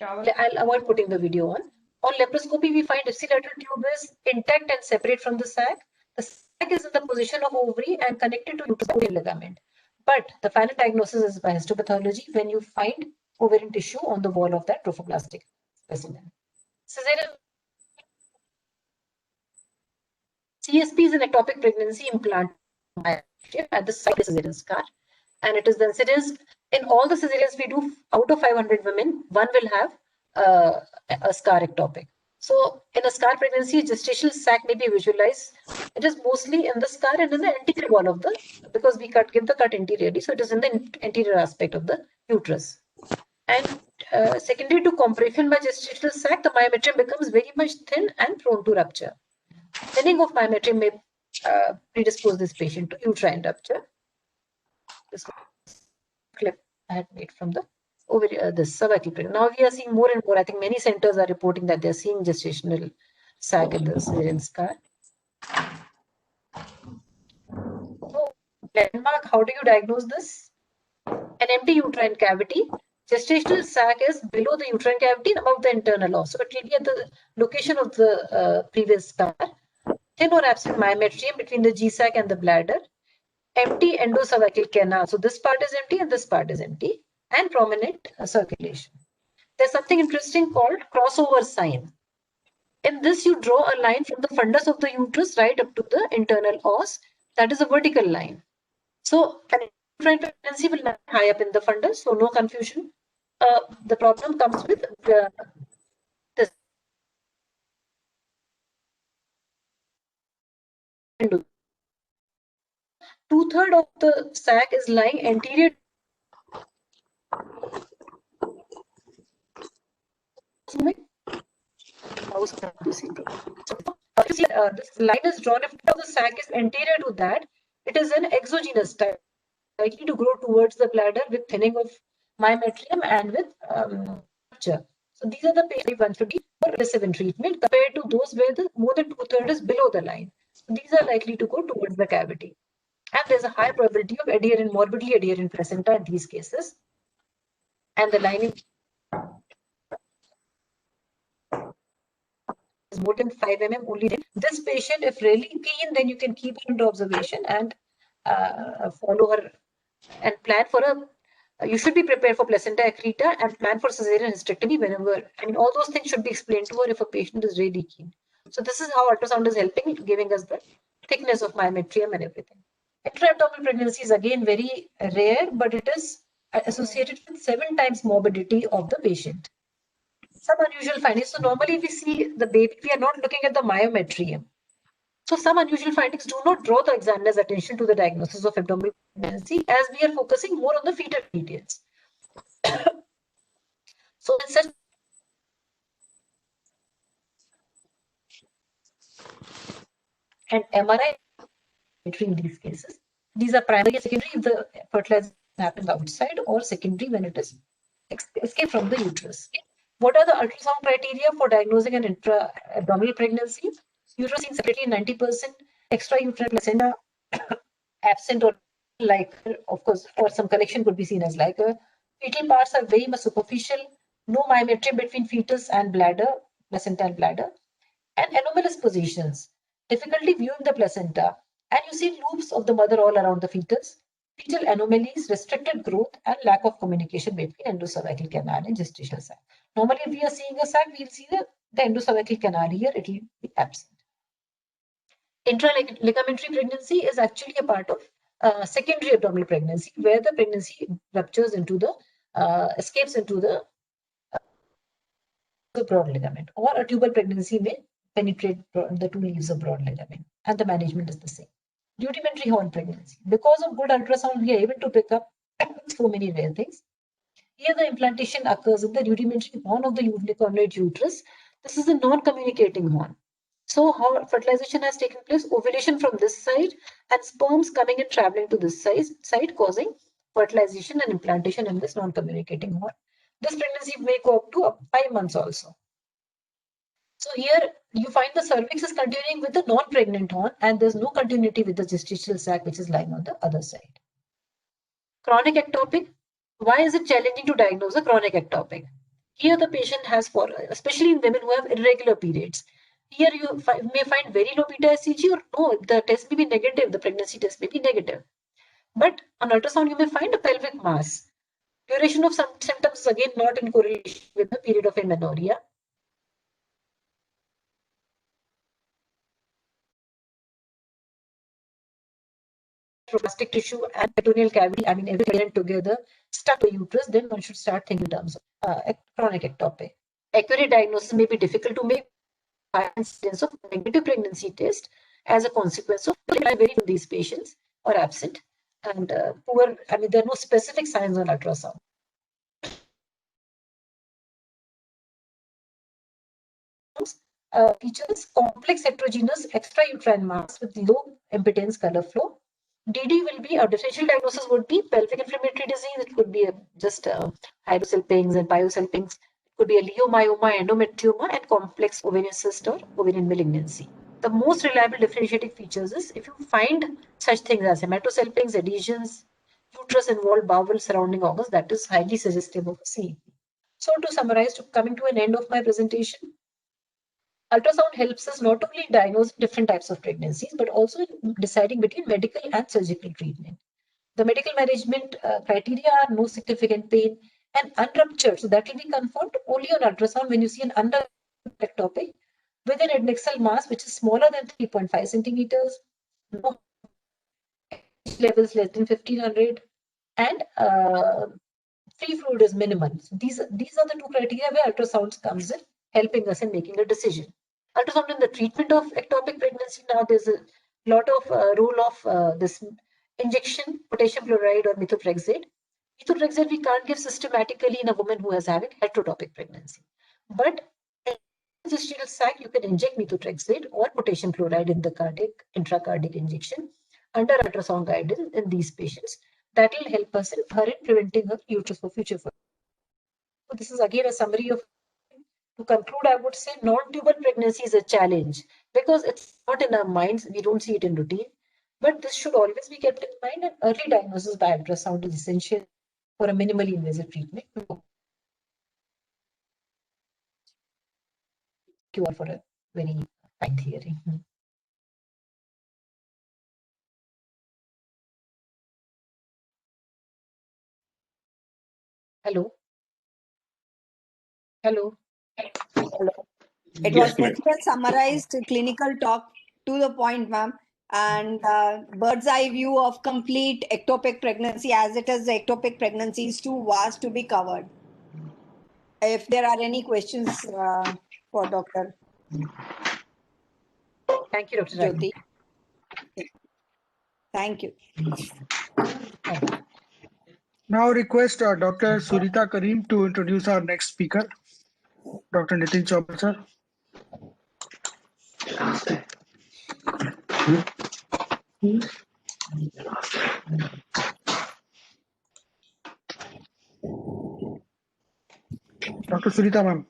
I'll avoid putting the video on. On laparoscopy, we find ipsilateral tube is intact and separate from the sac. The sac is in the position of ovary and connected to uterine ligament. But the final diagnosis is by histopathology when you find ovarian tissue on the wall of that trophoblastic specimen. Cesarean CSP is an ectopic pregnancy implant at the site of the cesarean scar. And it is the incidence in all the cesareans we do, out of 500 women, one will have a scar ectopic. So in a scar pregnancy, gestational sac may be visualized. It is mostly in the scar and in the anterior wall of the, because we give the cut anteriorly, so it is in the anterior aspect of the uterus. And secondary to compression by gestational sac, the myometrium becomes very much thin and prone to rupture. Thinning of myometrium may predispose this patient to uterine rupture. This clip I had made from the this cervical pregnancy. Now we are seeing more and more. I think many centers are reporting that they're seeing gestational sac in the cesarean scar. So, landmark, how do you diagnose this? An empty uterine cavity. Gestational sac is below the uterine cavity and above the internal os. So it will be at the location of the previous scar. Thin or absent myometrium between the G-sac and the bladder. Empty endocervical canal. So this part is empty and this part is empty. And prominent circulation. There's something interesting called crossover sign. In this, you draw a line from the fundus of the uterus right up to the internal os. That is a vertical line. So an uterine pregnancy will not high up in the fundus, so no confusion. The problem comes with this. 2/3 of the sac is lying anterior. This line is drawn if the sac is anterior to that. It is an exogenous type, likely to grow towards the bladder with thinning of myometrium and with rupture. So these are the patients one should be more aggressive in treatment compared to those where the more than 2/3 is below the line. So these are likely to go towards the cavity. And there's a high probability of adherent, morbidly adherent placenta in these cases. And the lining is more than 5 mm only. This patient, if really keen, then you can keep her under observation and follow her and plan for you should be prepared for placenta accreta and plan for cesarean hysterectomy whenever. I mean, all those things should be explained to her if a patient is really keen. So this is how ultrasound is helping, giving us the thickness of myometrium and everything. Intra-abdominal pregnancy is again very rare, but it is associated with 7 times morbidity of the patient. Some unusual findings. So normally we see the baby, we are not looking at the myometrium. So some unusual findings do not draw the examiner's attention to the diagnosis of abdominal pregnancy as we are focusing more on the fetal details. So in such and MRI in these cases, these are primary and secondary if the fertilization happens outside or secondary when it is escape from the uterus. What are the ultrasound criteria for diagnosing an intra-abdominal pregnancy? Uterus seen separately 90%, extrauterine placenta absent or like, of course, or some connection could be seen as like fetal parts are very much superficial, no myometrium between fetus and bladder, placenta and bladder, and anomalous positions, difficulty viewing the placenta, and you see loops of the mother all around the fetus, fetal anomalies, restricted growth, and lack of communication between endocervical canal and gestational sac. Normally, if we are seeing a sac, we'll see the endocervical canal here, it will be absent. Intraligamentary pregnancy is actually a part of secondary abdominal pregnancy, where the pregnancy ruptures into the, escapes into the broad ligament, or a tubal pregnancy may penetrate the 2 leaves of broad ligament, and the management is the same. Rudimentary horn pregnancy. Because of good ultrasound, we are able to pick up so many rare things. Here, the implantation occurs in the rudimentary horn of the unicornuate uterus. This is a non-communicating horn. So, how fertilization has taken place? Ovulation from this side and sperms coming and traveling to this side, causing fertilization and implantation in this non-communicating horn. This pregnancy may go up to 5 months also. So here you find the cervix is continuing with the non-pregnant horn and there's no continuity with the gestational sac which is lying on the other side. Chronic ectopic. Why is it challenging to diagnose a chronic ectopic? Here the patient has, especially in women who have irregular periods. Here you may find very low beta HCG or no, the test may be negative, the pregnancy test may be negative. But on ultrasound you may find a pelvic mass. Duration of some symptoms is again not in correlation with the period of amenorrhea. Plastic tissue and peritoneal cavity, I mean everything together, stuck to the uterus, then one should start thinking in terms of chronic ectopic. Accurate diagnosis may be difficult to make. High incidence of negative pregnancy test as a consequence of very few these patients are absent and poor. I mean, there are no specific signs on ultrasound. features complex heterogeneous extrauterine mass with low impedance color flow. DD will be, a differential diagnosis would be pelvic inflammatory disease. It could be just hydrocele and pyocele. It could be a leiomyoma, endometrioma, and complex ovarian cyst or ovarian malignancy. The most reliable differentiating features is if you find such things as hematocele, adhesions, uterus involved bowel surrounding organs, that is highly suggestive of CEP. So to summarize, coming to an end of my presentation, ultrasound helps us not only diagnose different types of pregnancies, but also in deciding between medical and surgical treatment. The medical management criteria are no significant pain and unruptured. So that will be confirmed only on ultrasound when you see an ectopic with an adnexal mass which is smaller than 3.5 centimeters, no levels less than 1500, and free fluid is minimal. So these are the two criteria where ultrasound comes in, helping us in making a decision. Ultrasound in the treatment of ectopic pregnancy, now there's a lot of role of this injection, potassium chloride or methotrexate. Methotrexate we can't give systematically in a woman who is having heterotopic pregnancy. But in gestational sac, you can inject methotrexate or potassium chloride in the intracardiac injection under ultrasound guidance in these patients. That will help us in preventing her uterus for future. So this is again a summary of. To conclude, I would say non-tubal pregnancy is a challenge because it's not in our minds. We don't see it in routine. But this should always be kept in mind, and early diagnosis by ultrasound is essential for a minimally invasive treatment. Thank you all for a very kind hearing. Hello. Hello. Hello. It was very well summarized, clinical talk to the point, ma'am, and bird's eye view of complete ectopic pregnancy, as it is the ectopic pregnancy is too vast to be covered. If there are any questions for Dr. Thank you, Dr. Jyoti. Thank you. Now request Dr. Surita Karim to introduce our next speaker, Dr. Nitin Chaubal, sir. Dr. Surita, ma'am.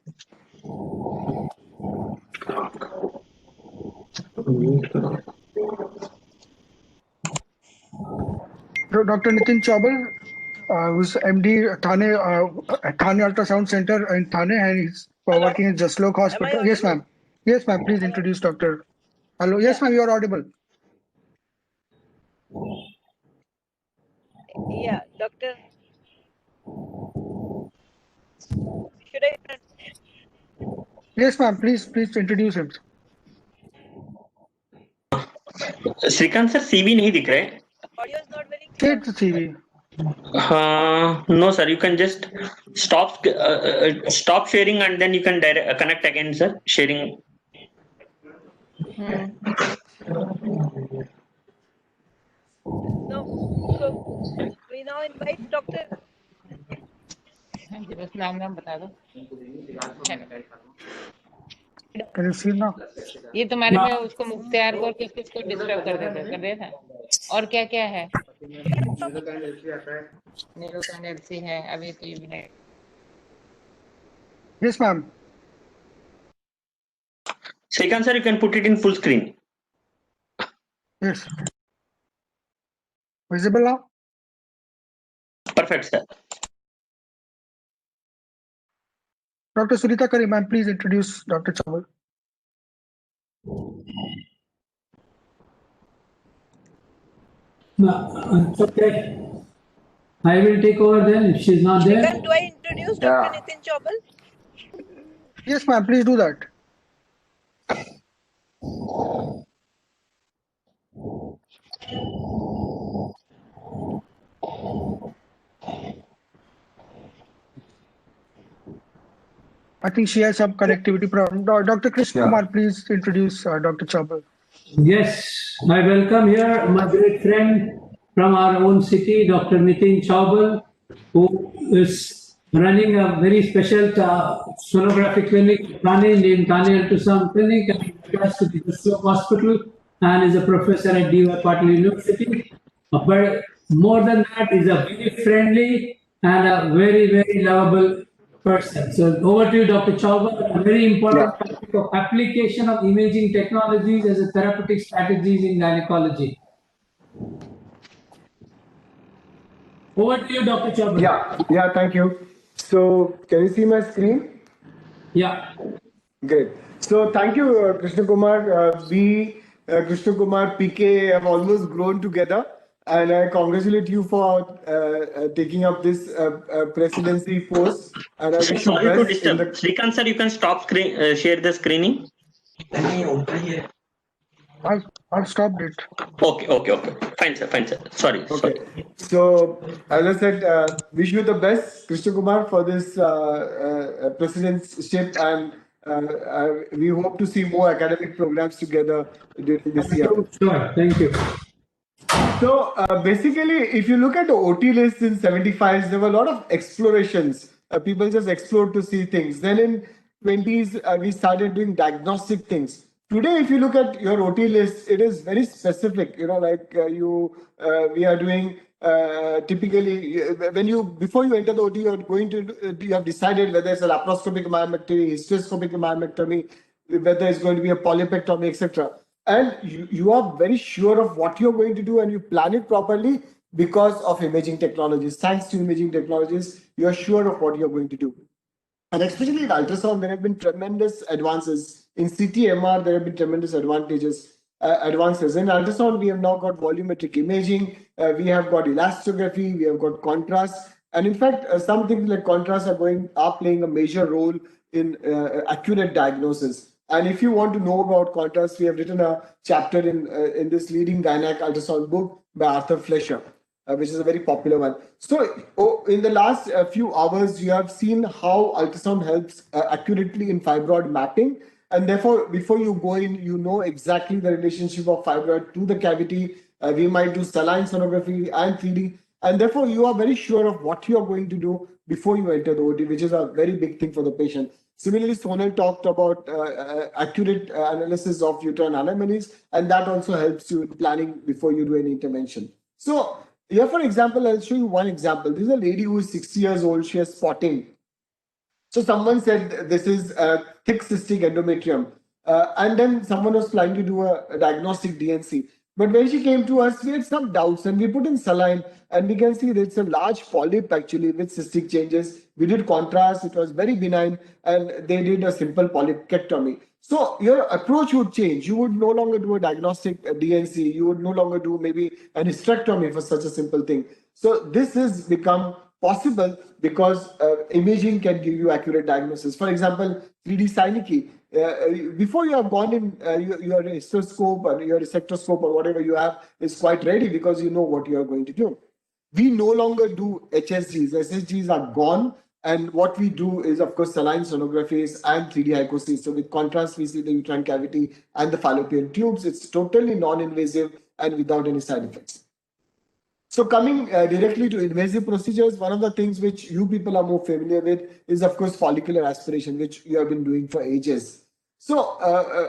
Dr. Nitin Chaubal, who's MD Thane Ultrasound Center in Thane, and he's working in Jaslok Hospital. Yes, ma'am. Yes, ma'am. Please introduce Dr. Hello. Yes, ma'am. You are audible. Yeah, Doctor. Should I? Yes, ma'am. Please introduce him. Shrikant sir CV नहीं दिख रहे. Audio is not very clear. Take the CV. No, sir. You can just stop sharing and then you can connect again, sir. Sharing. No. So we now invite Dr. बस नाम बता दो. Can you see now? ये तुम्हारे में उसको मुख्तियार को किस किस को डिस्टर्ब कर देता है और क्या क्या है? न्यूरोकाइन एलसी है अभी तो ये है. Yes, ma'am. Second, sir, you can put it in full screen. Yes. Visible now? Perfect, sir. Dr. Surita Karim, ma'am, please introduce Dr. Chaubal. Okay. I will take over then if she's not there. Do I introduce Dr. Nitin Chaubal? Yes, ma'am, please do that. I think she has some connectivity problem. Dr. Krishna Kumar, please introduce Dr. Chaubal. Yes, I welcome here my great friend from our own city, Dr. Nitin Chaubal, who is running a very special sonography clinic, Thane, named Thane Ultrasound Clinic, and attached to the District Hospital, and is a professor at D.Y. Patil University. But more than that, is a very friendly and a very, very lovable person. So over to you, Dr. Chauba. A very important topic of application of imaging technologies as a therapeutic strategies in gynecology. Over to you, Dr. Chauba. Yeah, thank you. So, can you see my screen? Yeah. Great. So, thank you, Krishna Kumar. Krishna Kumar, PK have almost grown together, and I congratulate you for taking up this presidency post. And I wish you Sorry to best disturb. in the. Srikanth sir, you can stop share the screening. I've stopped it. Okay. Fine, sir. Sorry. So, as I said, wish you the best, Krishna Kumar, for this presidentship, and we hope to see more academic programs together during this year. Sure, thank you. So basically, if you look at the OT list in 75s, there were a lot of explorations. People just explored to see things. Then in 20s, we started doing diagnostic things. Today, if you look at your OT list, it is very specific. You know, like we are doing typically before you enter the OT, you have decided whether it's a laparoscopic myomectomy, hysteroscopic myomectomy, whether it's going to be a polypectomy, etc. And you are very sure of what you're going to do, and you plan it properly because of imaging technologies. Thanks to imaging technologies, you're sure of what you're going to do. And especially in ultrasound, there have been tremendous advances. In CT/MR, there have been tremendous advances. In ultrasound, we have now got volumetric imaging, we have got elastography, we have got contrast. And in fact, some things like contrast are playing a major role in accurate diagnosis. And if you want to know about contrast, we have written a chapter in this leading gynec ultrasound book by Arthur Fleischer, which is a very popular one. So in the last few hours, you have seen how ultrasound helps accurately in fibroid mapping. And therefore, before you go in, you know exactly the relationship of fibroid to the cavity. We might do saline sonography and 3D. And therefore, you are very sure of what you are going to do before you enter the OT, which is a very big thing for the patient. Similarly, Sonal talked about accurate analysis of uterine anomalies, and that also helps you in planning before you do any intervention. So here, for example, I'll show you one example. This is a lady who is 60 years old. She has spotting. So someone said this is a thick cystic endometrium. And then someone was planning to do a diagnostic DNC. But when she came to us, we had some doubts, and we put in saline, and we can see that it's a large polyp actually with cystic changes. We did contrast, it was very benign, and they did a simple polypectomy. So your approach would change. You would no longer do a diagnostic DNC. You would no longer do maybe an hysterectomy for such a simple thing. So this has become possible because imaging can give you accurate diagnosis. For example, 3D Synecdoche. Before you have gone in, your histoscope or your resectoscope or whatever you have is quite ready because you know what you are going to do. We no longer do HSGs. SSGs are gone. And what we do is, of course, saline sonographies and 3D hycosis. So with contrast, we see the uterine cavity and the fallopian tubes. It's totally non-invasive and without any side effects. So coming directly to invasive procedures, one of the things which you people are more familiar with is, of course, follicular aspiration, which you have been doing for ages. So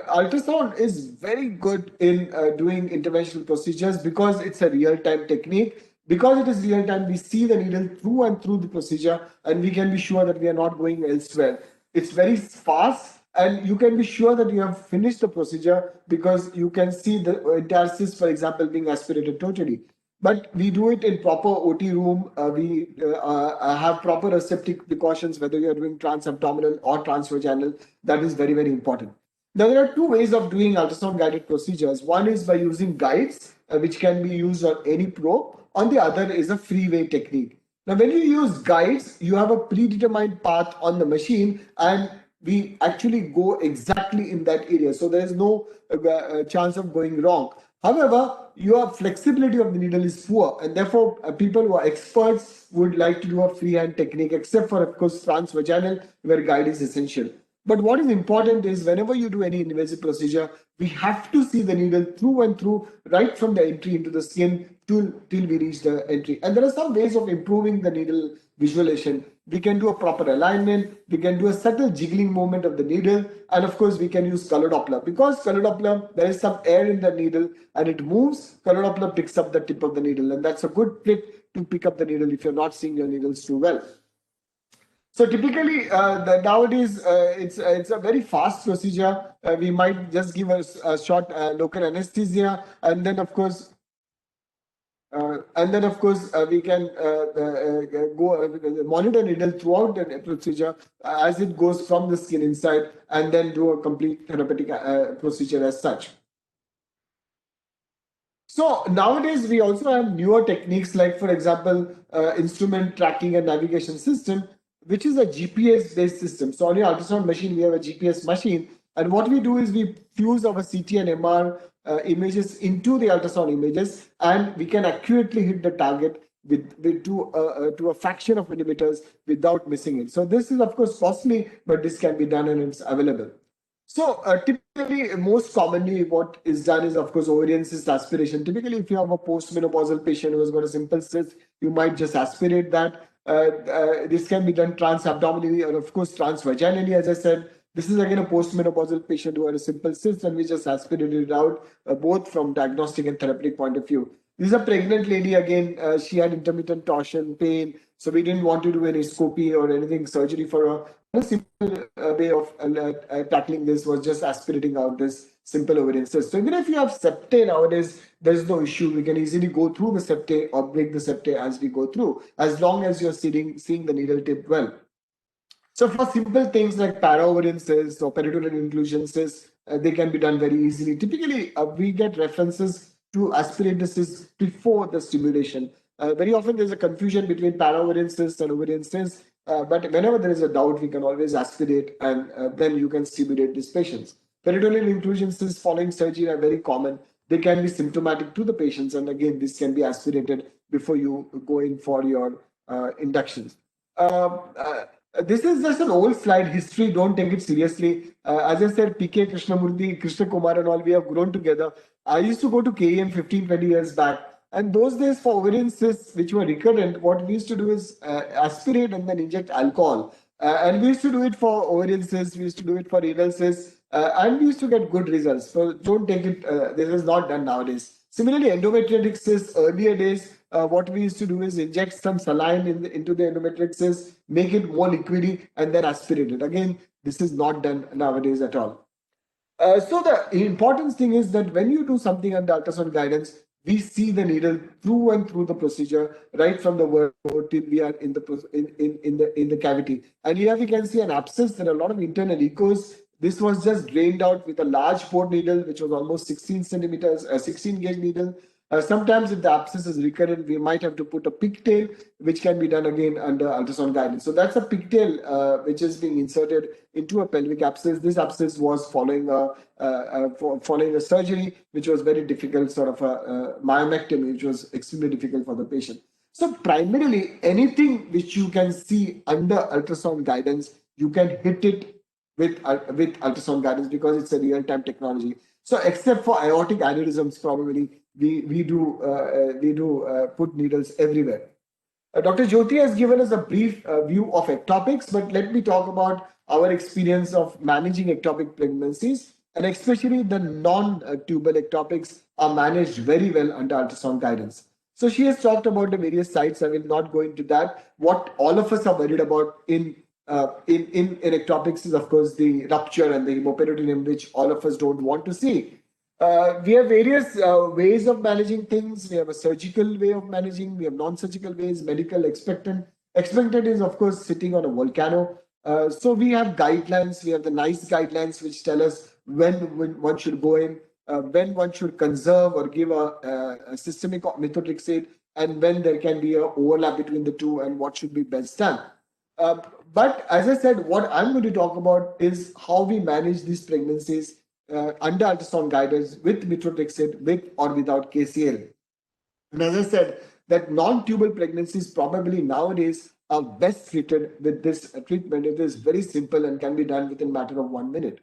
ultrasound is very good in doing interventional procedures because it's a real-time technique. Because it is real-time, we see the needle through and through the procedure, and we can be sure that we are not going elsewhere. It's very fast, and you can be sure that you have finished the procedure because you can see the entire cyst, for example, being aspirated totally. But we do it in proper OT room. We have proper aseptic precautions, whether you're doing transabdominal or transvaginal. That is very, very important. Now, there are two ways of doing ultrasound guided procedures. One is by using guides, which can be used on any probe. On the other is a freeway technique. Now, when you use guides, you have a predetermined path on the machine, and we actually go exactly in that area. So there is no chance of going wrong. However, your flexibility of the needle is poor, and therefore people who are experts would like to do a freehand technique, except for, of course, transvaginal, where guide is essential. But what is important is whenever you do any invasive procedure, we have to see the needle through and through, right from the entry into the skin till we reach the entry. And there are some ways of improving the needle visualization. We can do a proper alignment. We can do a subtle jiggling movement of the needle. And of course, we can use color Doppler. Because color Doppler, there is some air in the needle and it moves, color Doppler picks up the tip of the needle. And that's a good trick to pick up the needle if you're not seeing your needles too well. So typically, nowadays, it's a very fast procedure. We might just give a short local anesthesia, and then of course, we can monitor needle throughout the procedure as it goes from the skin inside, and then do a complete therapeutic procedure as such. So nowadays we also have newer techniques like, for example, instrument tracking and navigation system, which is a GPS based system. So on your ultrasound machine, we have a GPS machine. And what we do is we fuse our CT and MR images into the ultrasound images, and we can accurately hit the target to a fraction of millimeters without missing it. So this is of course costly, but this can be done and it's available. So typically, most commonly what is done is, of course, ovarian cyst aspiration. Typically, if you have a postmenopausal patient who has got a simple cyst, you might just aspirate that. This can be done transabdominally or, of course, transvaginally, as I said. This is again a postmenopausal patient who had a simple cyst, and we just aspirated it out, both from diagnostic and therapeutic point of view. This is a pregnant lady again. She had intermittent torsion, pain, so we didn't want to do any scopy or anything surgery for her. A simple way of tackling this was just aspirating out this simple ovarian cyst. So even if you have septae nowadays, there is no issue. We can easily go through the septae or break the septae as we go through, as long as you're seeing the needle tip well. So for simple things like para-ovarian cysts or peritoneal inclusion cysts, they can be done very easily. Typically, we get references to aspirate the cysts before the stimulation. Very often there's a confusion between para-ovarian cysts and ovarian cysts, but whenever there is a doubt, we can always aspirate, and then you can stimulate these patients. Peritoneal inclusion cysts following surgery are very common. They can be symptomatic to the patients, and again, this can be aspirated before you go in for your inductions. This is just an old slide history. Don't take it seriously. As I said, PK Krishnamurthy, Krishna Kumar and all, we have grown together. I used to go to KEM 15-20 years back. And those days for ovarian cysts, which were recurrent, what we used to do is aspirate and then inject alcohol. And we used to do it for ovarian cysts, we used to do it for renal cysts, and we used to get good results. So don't take it, this is not done nowadays. Similarly, endometriotic cysts, earlier days, what we used to do is inject some saline into the endometric cyst, make it more liquidy, and then aspirate it. Again, this is not done nowadays at all. So the important thing is that when you do something under ultrasound guidance, we see the needle through and through the procedure, right from the word till we are in the cavity. And here we can see an abscess. There are a lot of internal echoes. This was just drained out with a large port needle, which was almost 16 centimeters, 16 gauge needle. Sometimes if the abscess is recurrent, we might have to put a pigtail, which can be done again under ultrasound guidance. So that's a pigtail which is being inserted into a pelvic abscess. This abscess was following a surgery, which was very difficult, sort of a myomectomy, which was extremely difficult for the patient. So primarily, anything which you can see under ultrasound guidance, you can hit it with ultrasound guidance because it's a real-time technology. So except for aortic aneurysms, probably we do put needles everywhere. Dr. Jyoti has given us a brief view of ectopics, but let me talk about our experience of managing ectopic pregnancies, and especially the non-tubal ectopics are managed very well under ultrasound guidance. So she has talked about the various sites. I will not go into that. What all of us are worried about in ectopics is, of course, the rupture and the hemoperitoneum, which all of us don't want to see. We have various ways of managing things. We have a surgical way of managing. We have non-surgical ways, medical, expectant. Expectant is, of course, sitting on a volcano. So we have guidelines. We have the NICE guidelines, which tell us when one should go in, when one should conserve or give a systemic methotrexate, and when there can be an overlap between the two and what should be best done. But as I said, what I'm going to talk about is how we manage these pregnancies under ultrasound guidance with methotrexate, with or without KCL. And as I said, that non-tubal pregnancies probably nowadays are best treated with this treatment. It is very simple and can be done within a matter of 1 minute.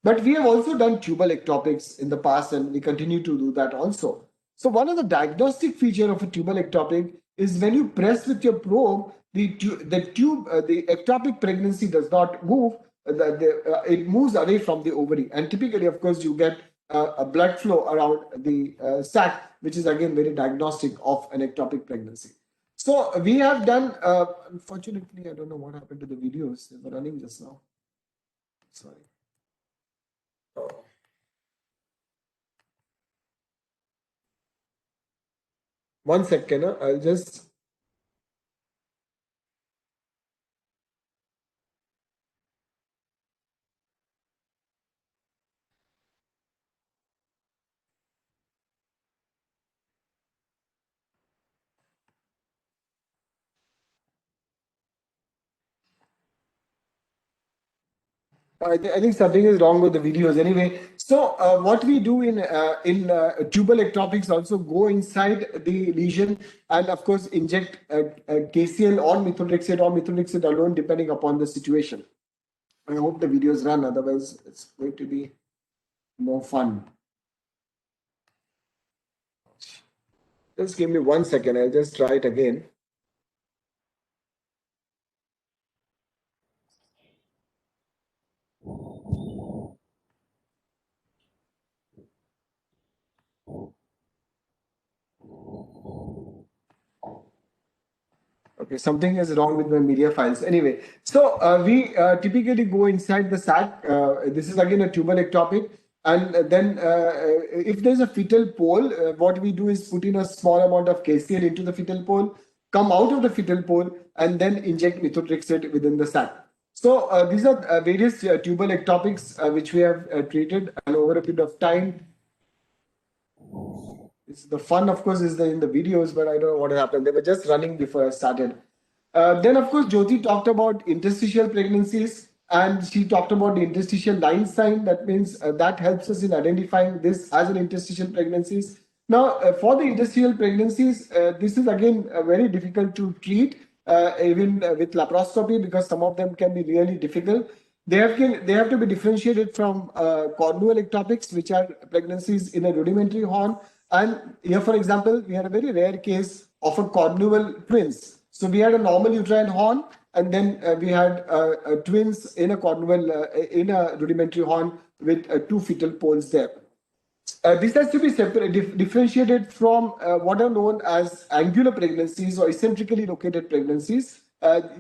But we have also done tubal ectopics in the past, and we continue to do that also. So one of the diagnostic feature of a tubal ectopic is when you press with your probe, the ectopic pregnancy does not move. It moves away from the ovary, and typically, of course, you get a blood flow around the sac, which is again very diagnostic of an ectopic pregnancy. So we have done. Unfortunately, I don't know what happened to the videos. They were running just now. Sorry. Oh. One second. I'll just. I think something is wrong with the videos anyway. So what we do in tubal ectopics also go inside the lesion and of course inject KCL or methotrexate alone depending upon the situation. I hope the videos run, otherwise it's going to be no fun. Just give me 1 second, I'll just try it again. Okay, something is wrong with my media files. Anyway, so we typically go inside the sac. This is again a tubal ectopic. And then if there's a fetal pole, what we do is put in a small amount of KCL into the fetal pole, come out of the fetal pole, and then inject methotrexate within the sac. So these are various tubal ectopics which we have treated, and over a period of time. The fun, of course, is in the videos, but I don't know what happened. They were just running before I started. Then, of course, Jyoti talked about interstitial pregnancies, and she talked about the interstitial line sign. That means that helps us in identifying this as an interstitial pregnancies. Now, for the interstitial pregnancies, this is again very difficult to treat, even with laparoscopy, because some of them can be really difficult. They have to be differentiated from cornual ectopics, which are pregnancies in a rudimentary horn. And here, for example, we had a very rare case of a cornual twins. So we had a normal uterine horn, and then we had twins in a cornual, in a rudimentary horn with two fetal poles there. This has to be differentiated from what are known as angular pregnancies or eccentrically located pregnancies.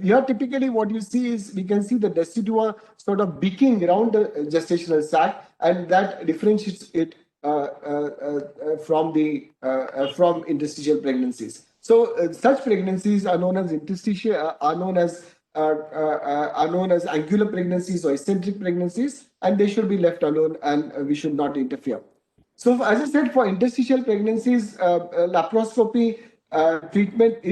Here, typically, what you see is we can see the decidua sort of beaking around the gestational sac, and that differentiates it from interstitial pregnancies. So such pregnancies are known as interstitial, are known as angular pregnancies or eccentric pregnancies, and they should be left alone, and we should not interfere. So, as I said, for interstitial pregnancies, laparoscopy treatment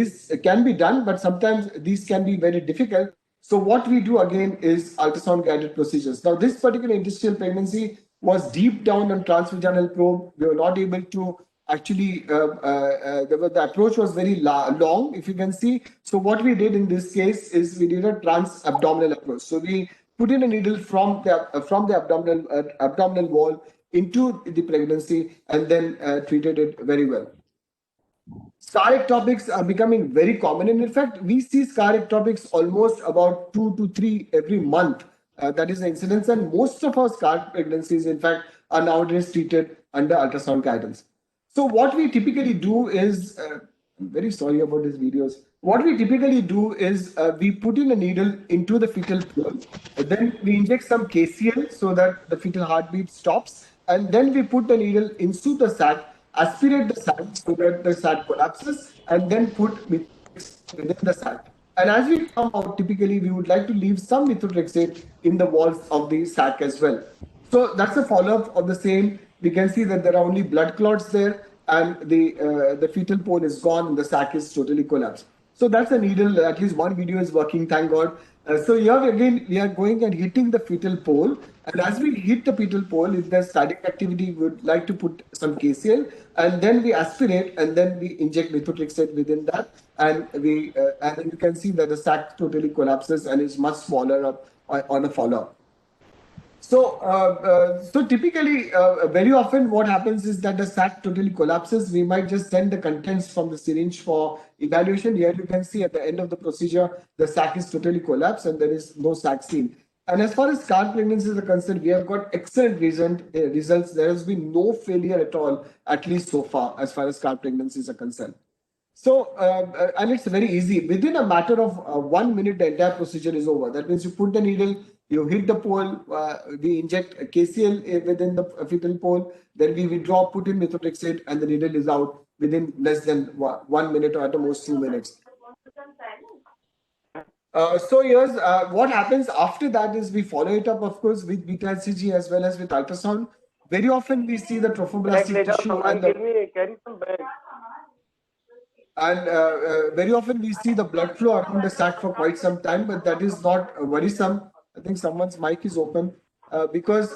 can be done, but sometimes these can be very difficult. So, what we do again is ultrasound guided procedures. Now, this particular interstitial pregnancy was deep down on transvaginal probe. We were not able to actually, the approach was very long, if you can see. So, what we did in this case is we did a trans-abdominal approach. So, we put in a needle from the abdominal wall into the pregnancy and then treated it very well. Scar ectopics are becoming very common, and in fact, we see scar ectopics almost about 2 to 3 every month. That is the incidence, and most of our scar pregnancies, in fact, are nowadays treated under ultrasound guidance. So what we typically do is, I'm very sorry about these videos. What we typically do is we put in a needle into the fetal pole, then we inject some KCL so that the fetal heartbeat stops, and then we put the needle into the sac, aspirate the sac so that the sac collapses, and then put methotrexate within the sac. And as we come out, typically we would like to leave some methotrexate in the walls of the sac as well. So that's a follow-up of the same. We can see that there are only blood clots there, and the fetal pole is gone, and the sac is totally collapsed. So that's a needle. At least one video is working, thank God. So here again, we are going and hitting the fetal pole. And as we hit the fetal pole, if there's static activity, we would like to put some KCL, and then we aspirate, and then we inject methotrexate within that, and then you can see that the sac totally collapses and is much smaller on a follow-up. So typically, very often what happens is that the sac totally collapses. We might just send the contents from the syringe for evaluation. Here you can see at the end of the procedure, the sac is totally collapsed and there is no sac seen. And as far as scar pregnancies are concerned, we have got excellent results. There has been no failure at all, at least so far, as far as scar pregnancies are concerned. So, and it's very easy. Within a matter of 1 minute, the entire procedure is over. That means you put the needle, you hit the pole, we inject a KCL within the fetal pole, then we withdraw, put in methotrexate, and the needle is out within less than 1 minute or at the most 2 minutes. So here's what happens after that is we follow it up, of course, with beta HCG as well as with ultrasound. Very often we see the trophoblastic tissue and the very often we see the blood flow around the sac for quite some time, but that is not worrisome. I think someone's mic is open because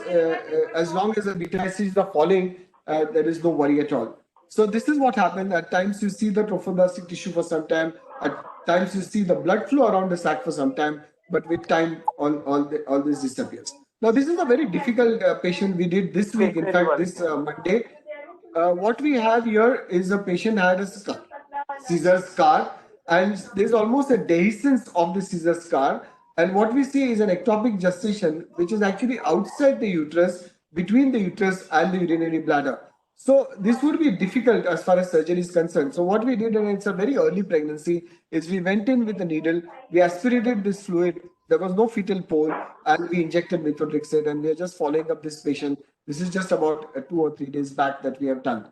as long as the beta acids are falling, there is no worry at all. So this is what happens. At times you see the trophoblastic tissue for some time. At times you see the blood flow around the sac for some time, but with time all this disappears. Now this is a very difficult patient we did this week. In fact, this Monday. What we have here is a patient had a scissor scar, and there's almost a dehiscence of the scissor scar. And what we see is an ectopic gestation, which is actually outside the uterus, between the uterus and the urinary bladder. So this would be difficult as far as surgery is concerned. So what we did, and it's a very early pregnancy, is we went in with a needle, we aspirated this fluid, there was no fetal pole, and we injected methotrexate, and we are just following up this patient. This is just about 2 or 3 days back that we have done.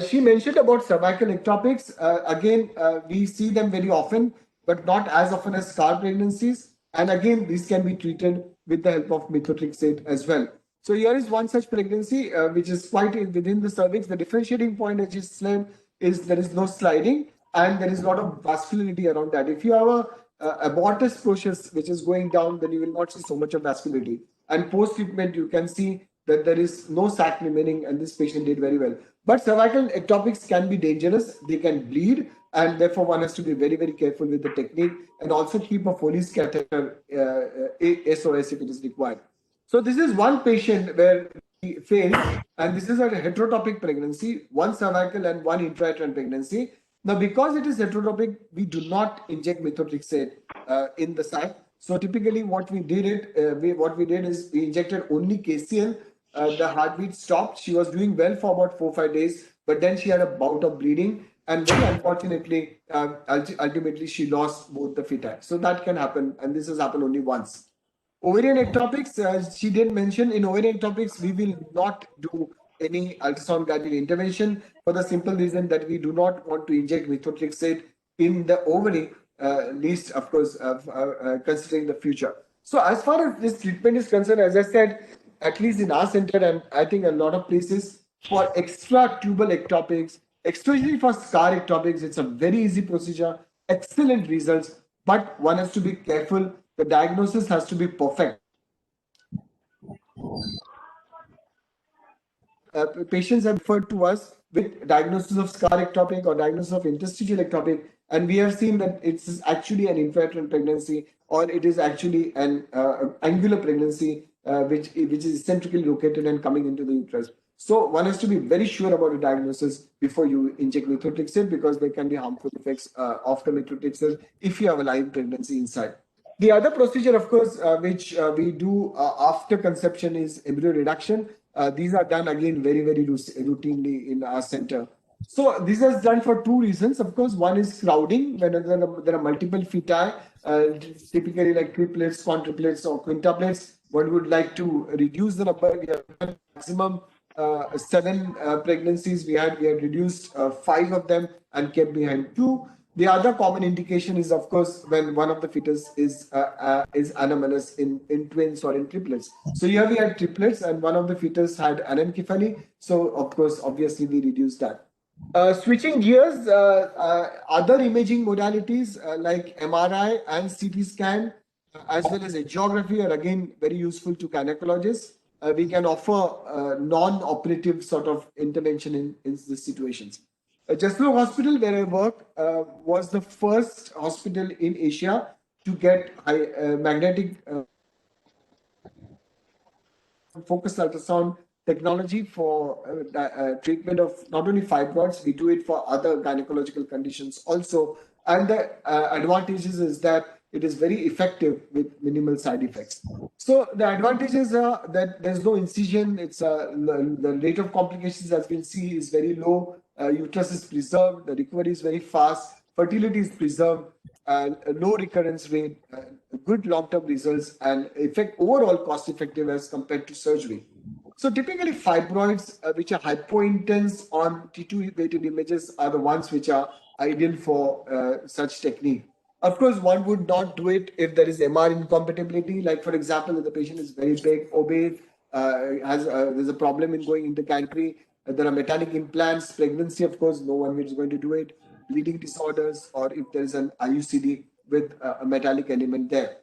She mentioned about cervical ectopics. Again, we see them very often, but not as often as scar pregnancies. And again, these can be treated with the help of methotrexate as well. So here is one such pregnancy, which is quite within the cervix. The differentiating point, as you said, is there is no sliding and there is a lot of vascularity around that. If you have a abortus process which is going down, then you will not see so much of vascularity. And post-treatment, you can see that there is no sac remaining, and this patient did very well. But cervical ectopics can be dangerous. They can bleed, and therefore one has to be very, very careful with the technique and also keep a Foley's catheter SOS if it is required. So this is one patient where we failed, and this is a heterotopic pregnancy, one cervical and one intrauterine pregnancy. Now, because it is heterotopic, we do not inject methotrexate in the sac. So typically, what we did is we injected only KCL. The heartbeat stopped. She was doing well for about 4-5 days, but then she had a bout of bleeding, and very unfortunately, ultimately she lost both the feti. So that can happen, and this has happened only once. Ovarian ectopics, she did mention in ovarian ectopics, we will not do any ultrasound guided intervention for the simple reason that we do not want to inject methotrexate in the ovary, least of course, considering the future. So as far as this treatment is concerned, as I said, at least in our center, and I think a lot of places, for extra tubal ectopics, especially for scar ectopics, it's a very easy procedure, excellent results, but one has to be careful. The diagnosis has to be perfect. Patients have referred to us with diagnosis of scar ectopic or diagnosis of interstitial ectopic, and we have seen that it's actually an intrauterine pregnancy, or it is actually an angular pregnancy, which is centrically located and coming into the uterus. So one has to be very sure about a diagnosis before you inject methotrexate, because there can be harmful effects after methotrexate if you have a live pregnancy inside. The other procedure, of course, which we do after conception is embryo reduction. These are done again very, very routinely in our center. So this is done for two reasons. Of course, one is crowding. When there are multiple feti, typically like triplets, quadruplets, or quintuplets, one would like to reduce the number. We have maximum 7 pregnancies. We had reduced 5 of them and kept behind 2. The other common indication is, of course, when one of the fetus is anomalous in twins or in triplets. So here we had triplets, and one of the fetus had anencephaly. So of course, obviously, we reduced that. Switching gears, other imaging modalities like MRI and CT scan, as well as angiography, are again very useful to gynecologists. We can offer non-operative sort of intervention in these situations. Jaslow Hospital, where I work, was the first hospital in Asia to get magnetic focused ultrasound technology for treatment of not only fibroids, we do it for other gynecological conditions also. And the advantages is that it is very effective with minimal side effects. So the advantages are that there's no incision. It's the rate of complications, as we'll see, is very low. Uterus is preserved. The recovery is very fast. Fertility is preserved. Low recurrence rate, good long-term results, and overall cost-effective as compared to surgery. So typically fibroids which are hypointense on T2 weighted images are the ones which are ideal for such technique. Of course, one would not do it if there is MR incompatibility. Like for example, if the patient is very big, obese, there's a problem in going into gantry, there are metallic implants, pregnancy, of course, no one is going to do it, bleeding disorders, or if there is an IUCD with a metallic element there.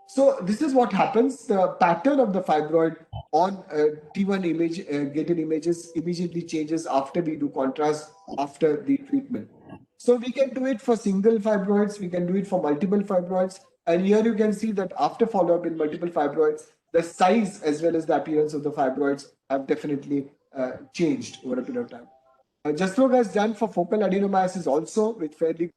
So this is what happens. The pattern of the fibroid on T1 image, gated images immediately changes after we do contrast after the treatment. So we can do it for single fibroids, we can do it for multiple fibroids. And here you can see that after follow-up in multiple fibroids, the size as well as the appearance of the fibroids have definitely changed over a period of time. Jastroga has done for focal adenomyosis also with fairly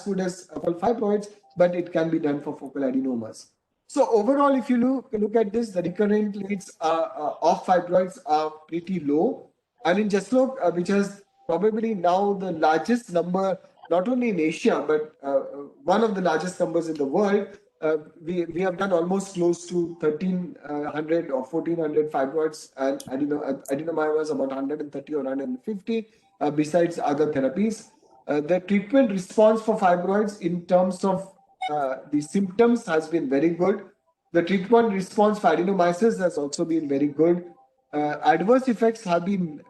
good as focal fibroids, but it can be done for focal adenomas. So overall, if you look at this, the recurrent rates of fibroids are pretty low. And in Jaslok, which has probably now the largest number, not only in Asia, but one of the largest numbers in the world, we have done almost close to 1,300 or 1,400 fibroids, and adenomyomas about 130 or 150, besides other therapies. The treatment response for fibroids in terms of the symptoms has been very good. The treatment response for adenomyosis has also been very good. Adverse effects have been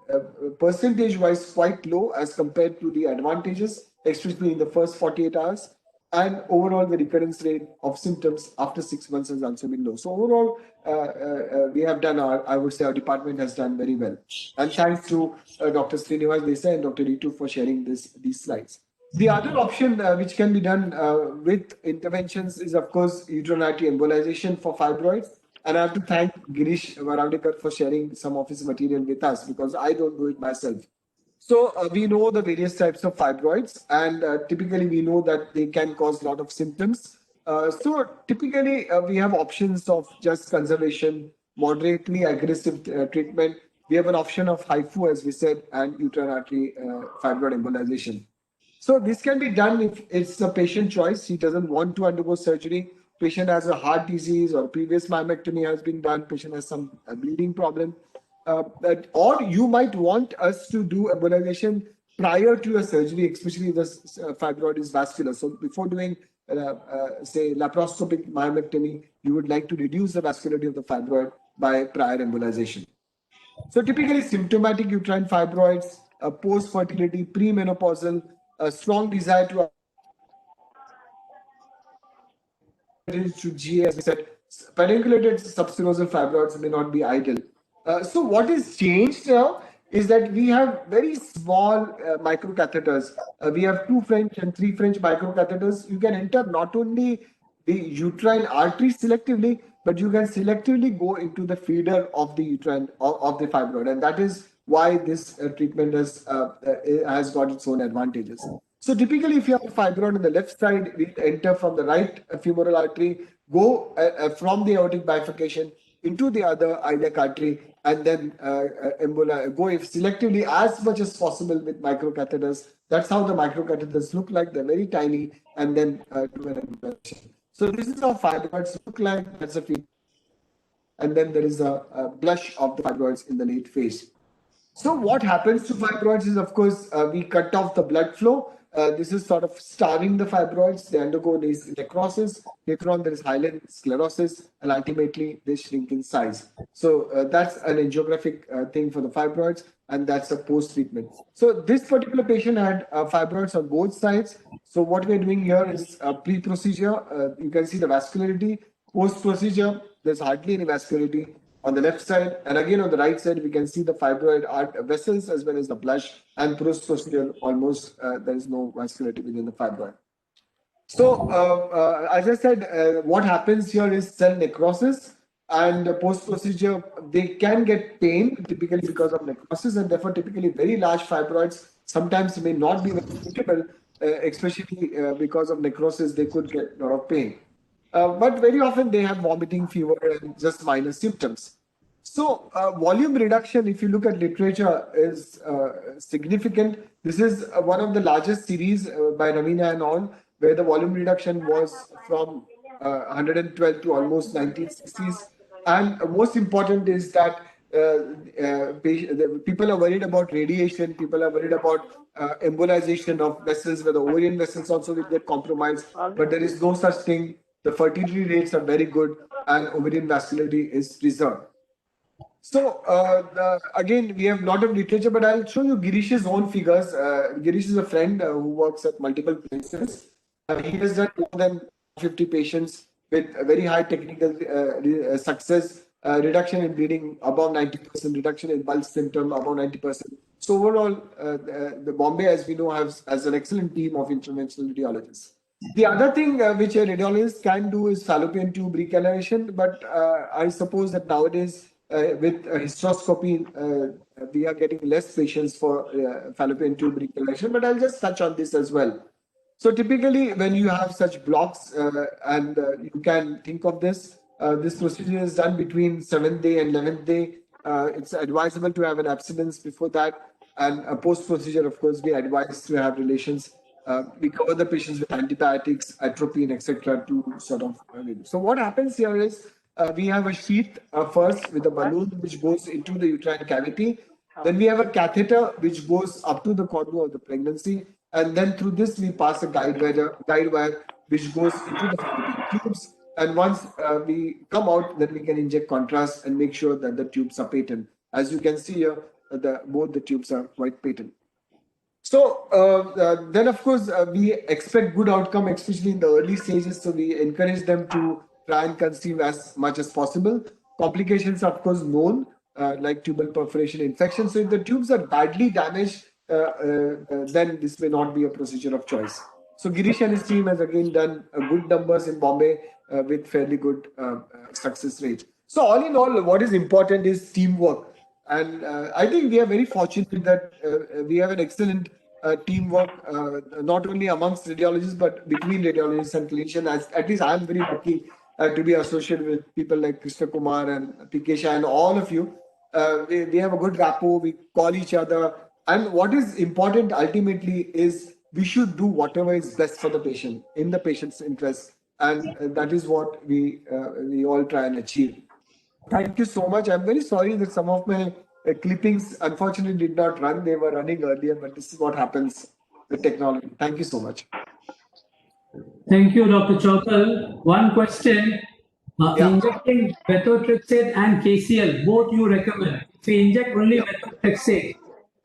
percentage-wise quite low as compared to the advantages, especially in the first 48 hours. And overall, the recurrence rate of symptoms after 6 months has also been low. So overall, we have done I would say our department has done very well. And thanks to Dr. Srinivas Desai and Dr. Ritu for sharing these slides. The other option which can be done with interventions is, of course, uterine artery embolization for fibroids. And I have to thank Girish Varavdekar for sharing some of his material with us, because I don't do it myself. So we know the various types of fibroids, and typically we know that they can cause a lot of symptoms. So typically we have options of just conservation, moderately aggressive treatment. We have an option of HIFU, as we said, and uterine artery fibroid embolization. So this can be done if it's a patient choice. He doesn't want to undergo surgery. Patient has a heart disease or previous myomectomy has been done. Patient has some bleeding problem. Or you might want us to do embolization prior to a surgery, especially if the fibroid is vascular. So before doing, say, laparoscopic myomectomy, you would like to reduce the vascularity of the fibroid by prior embolization. So typically symptomatic uterine fibroids, post-fertility, premenopausal, a strong desire to GA, as we said, pedunculated subserosal fibroids may not be ideal. So what is changed now is that we have very small microcatheters. We have 2 French and 3 French microcatheters. You can enter not only the uterine artery selectively, but you can selectively go into the feeder of the uterine of the fibroid, and that is why this treatment has got its own advantages. So typically, if you have a fibroid on the left side, we enter from the right femoral artery, go from the aortic bifurcation into the other iliac artery, and then go selectively as much as possible with microcatheters. That's how the microcatheters look like. They're very tiny, and then do an embolization. So this is how fibroids look like. That's a feed. And then there is a blush of the fibroids in the late phase. So what happens to fibroids is, of course, we cut off the blood flow. This is sort of starving the fibroids. They undergo this necrosis. Later on, there is hyaline sclerosis, and ultimately they shrink in size. So that's an angiographic thing for the fibroids, and that's a post-treatment. So this particular patient had fibroids on both sides. So what we're doing here is pre-procedure. You can see the vascularity. Post-procedure, there's hardly any vascularity on the left side, and again on the right side we can see the fibroid vessels as well as the blush, and post-procedure almost there is no vascularity within the fibroid. So as I said, what happens here is cell necrosis. and post-procedure, they can get pain, typically because of necrosis, and therefore typically very large fibroids sometimes may not be very suitable, especially because of necrosis, they could get a lot of pain. But very often they have vomiting, fever, and just minor symptoms. So volume reduction, if you look at literature, is significant. This is one of the largest series by Ravina and all, where the volume reduction was from 112 to almost 1960s. And most important is that people are worried about radiation, people are worried about embolization of vessels, where the ovarian vessels also will get compromised, but there is no such thing. The fertility rates are very good and ovarian vascularity is preserved. So again, we have a lot of literature, but I'll show you Girish's own figures. Girish is a friend who works at multiple places. He has done more than 50 patients with a very high technical success, reduction in bleeding above 90%, reduction in bulge symptom above 90%. So overall, the Bombay, as we know, has an excellent team of interventional radiologists. The other thing which a radiologist can do is fallopian tube recalibration, but I suppose that nowadays with hysteroscopy, we are getting less patients for fallopian tube recalibration, but I'll just touch on this as well. So typically when you have such blocks and you can think of this, this procedure is done between 7th day and 11th day. It's advisable to have an abstinence before that, and a post-procedure, of course, we advise to have relations. We cover the patients with antibiotics, atropine, etc. to sort of. So what happens here is we have a sheath first with a balloon which goes into the uterine cavity. Then we have a catheter which goes up to the corner of the pregnancy, and then through this we pass a guide wire which goes into the fallopian tubes. And once we come out, then we can inject contrast and make sure that the tubes are patent. As you can see here, both the tubes are quite patent. So then, of course, we expect good outcome, especially in the early stages. So we encourage them to try and conceive as much as possible. Complications are, of course, known, like tubal perforation infection. So if the tubes are badly damaged, then this may not be a procedure of choice. So Girish and his team has again done good numbers in Bombay with fairly good success rate. So all in all, what is important is teamwork. And I think we are very fortunate that we have an excellent teamwork, not only amongst radiologists, but between radiologists and clinicians. At least I am very lucky to be associated with people like Krishna Kumar and Pikesha and all of you. We have a good rapport, we call each other. And what is important ultimately is we should do whatever is best for the patient, in the patient's interest. And that is what we all try and achieve. Thank you so much. I'm very sorry that some of my clippings unfortunately did not run. They were running earlier, but this is what happens with technology. Thank you so much. Thank you, Dr. Chaukal. One question. Injecting methotrexate and KCL, both you recommend. If we inject only methotrexate,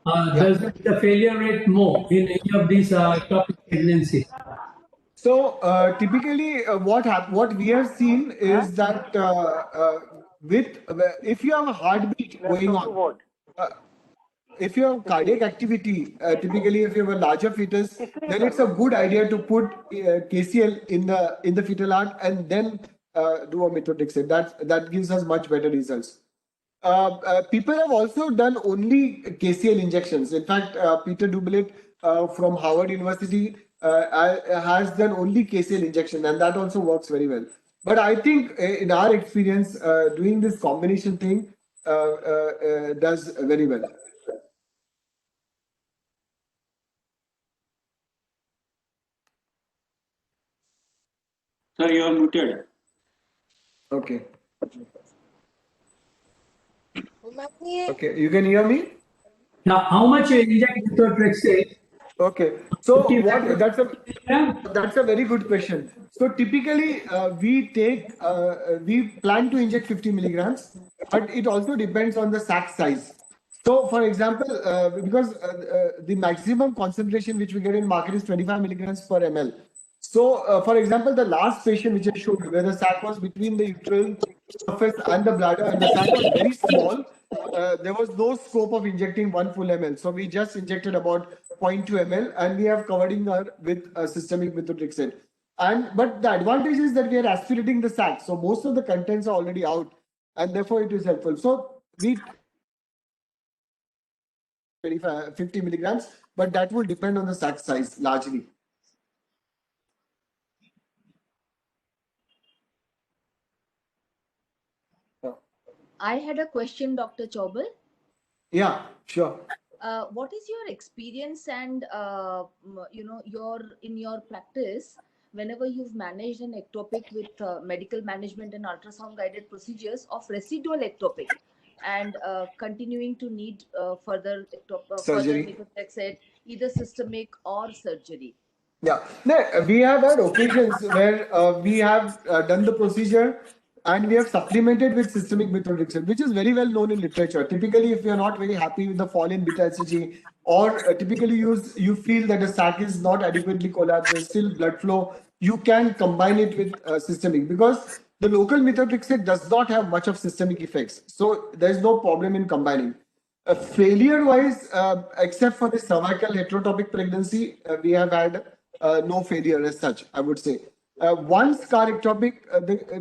does the failure rate more in any of these ectopic pregnancies? So typically, what we have seen is that if you have a heartbeat going on, if you have cardiac activity, typically if you have a larger fetus, then it's a good idea to put KCL in the fetal heart and then do a methotrexate. That gives us much better results. People have also done only KCL injections. In fact, Peter Dubulet from Harvard University has done only KCL injection, and that also works very well. But I think in our experience, doing this combination thing does very well. Sir, you are muted. Okay. Okay, you can hear me? Now, how much you inject methotrexate? Okay, so that's a very good question. So typically we plan to inject 50 milligrams, but it also depends on the sac size. So for example, because the maximum concentration which we get in market is 25 milligrams per ml. So for example, the last patient which I showed you, where the sac was between the uterine surface and the bladder, and the sac was very small, there was no scope of injecting 1 full ml. So we just injected about 0.2 ml, and we have covering her with systemic methotrexate. But the advantage is that we are aspirating the sac, so most of the contents are already out. and therefore it is helpful. So we 50 milligrams, but that will depend on the sac size largely. I had a question, Dr. Chaubal. Yeah, sure. What is your experience and in your practice whenever you've managed an ectopic with medical management and ultrasound guided procedures of residual ectopic and continuing to need further Surgery. either systemic or surgery? Yeah, no, we have had occasions where we have done the procedure and we have supplemented with systemic methotrexate, which is very well known in literature. Typically, if you are not very happy with the fall in beta HCG, or typically you feel that the sac is not adequately collapsed, there's still blood flow, you can combine it with systemic, because the local methotrexate does not have much of systemic effects. So there's no problem in combining. Failure-wise, except for the cervical heterotopic pregnancy, we have had no failure as such, I would say. One scar ectopic,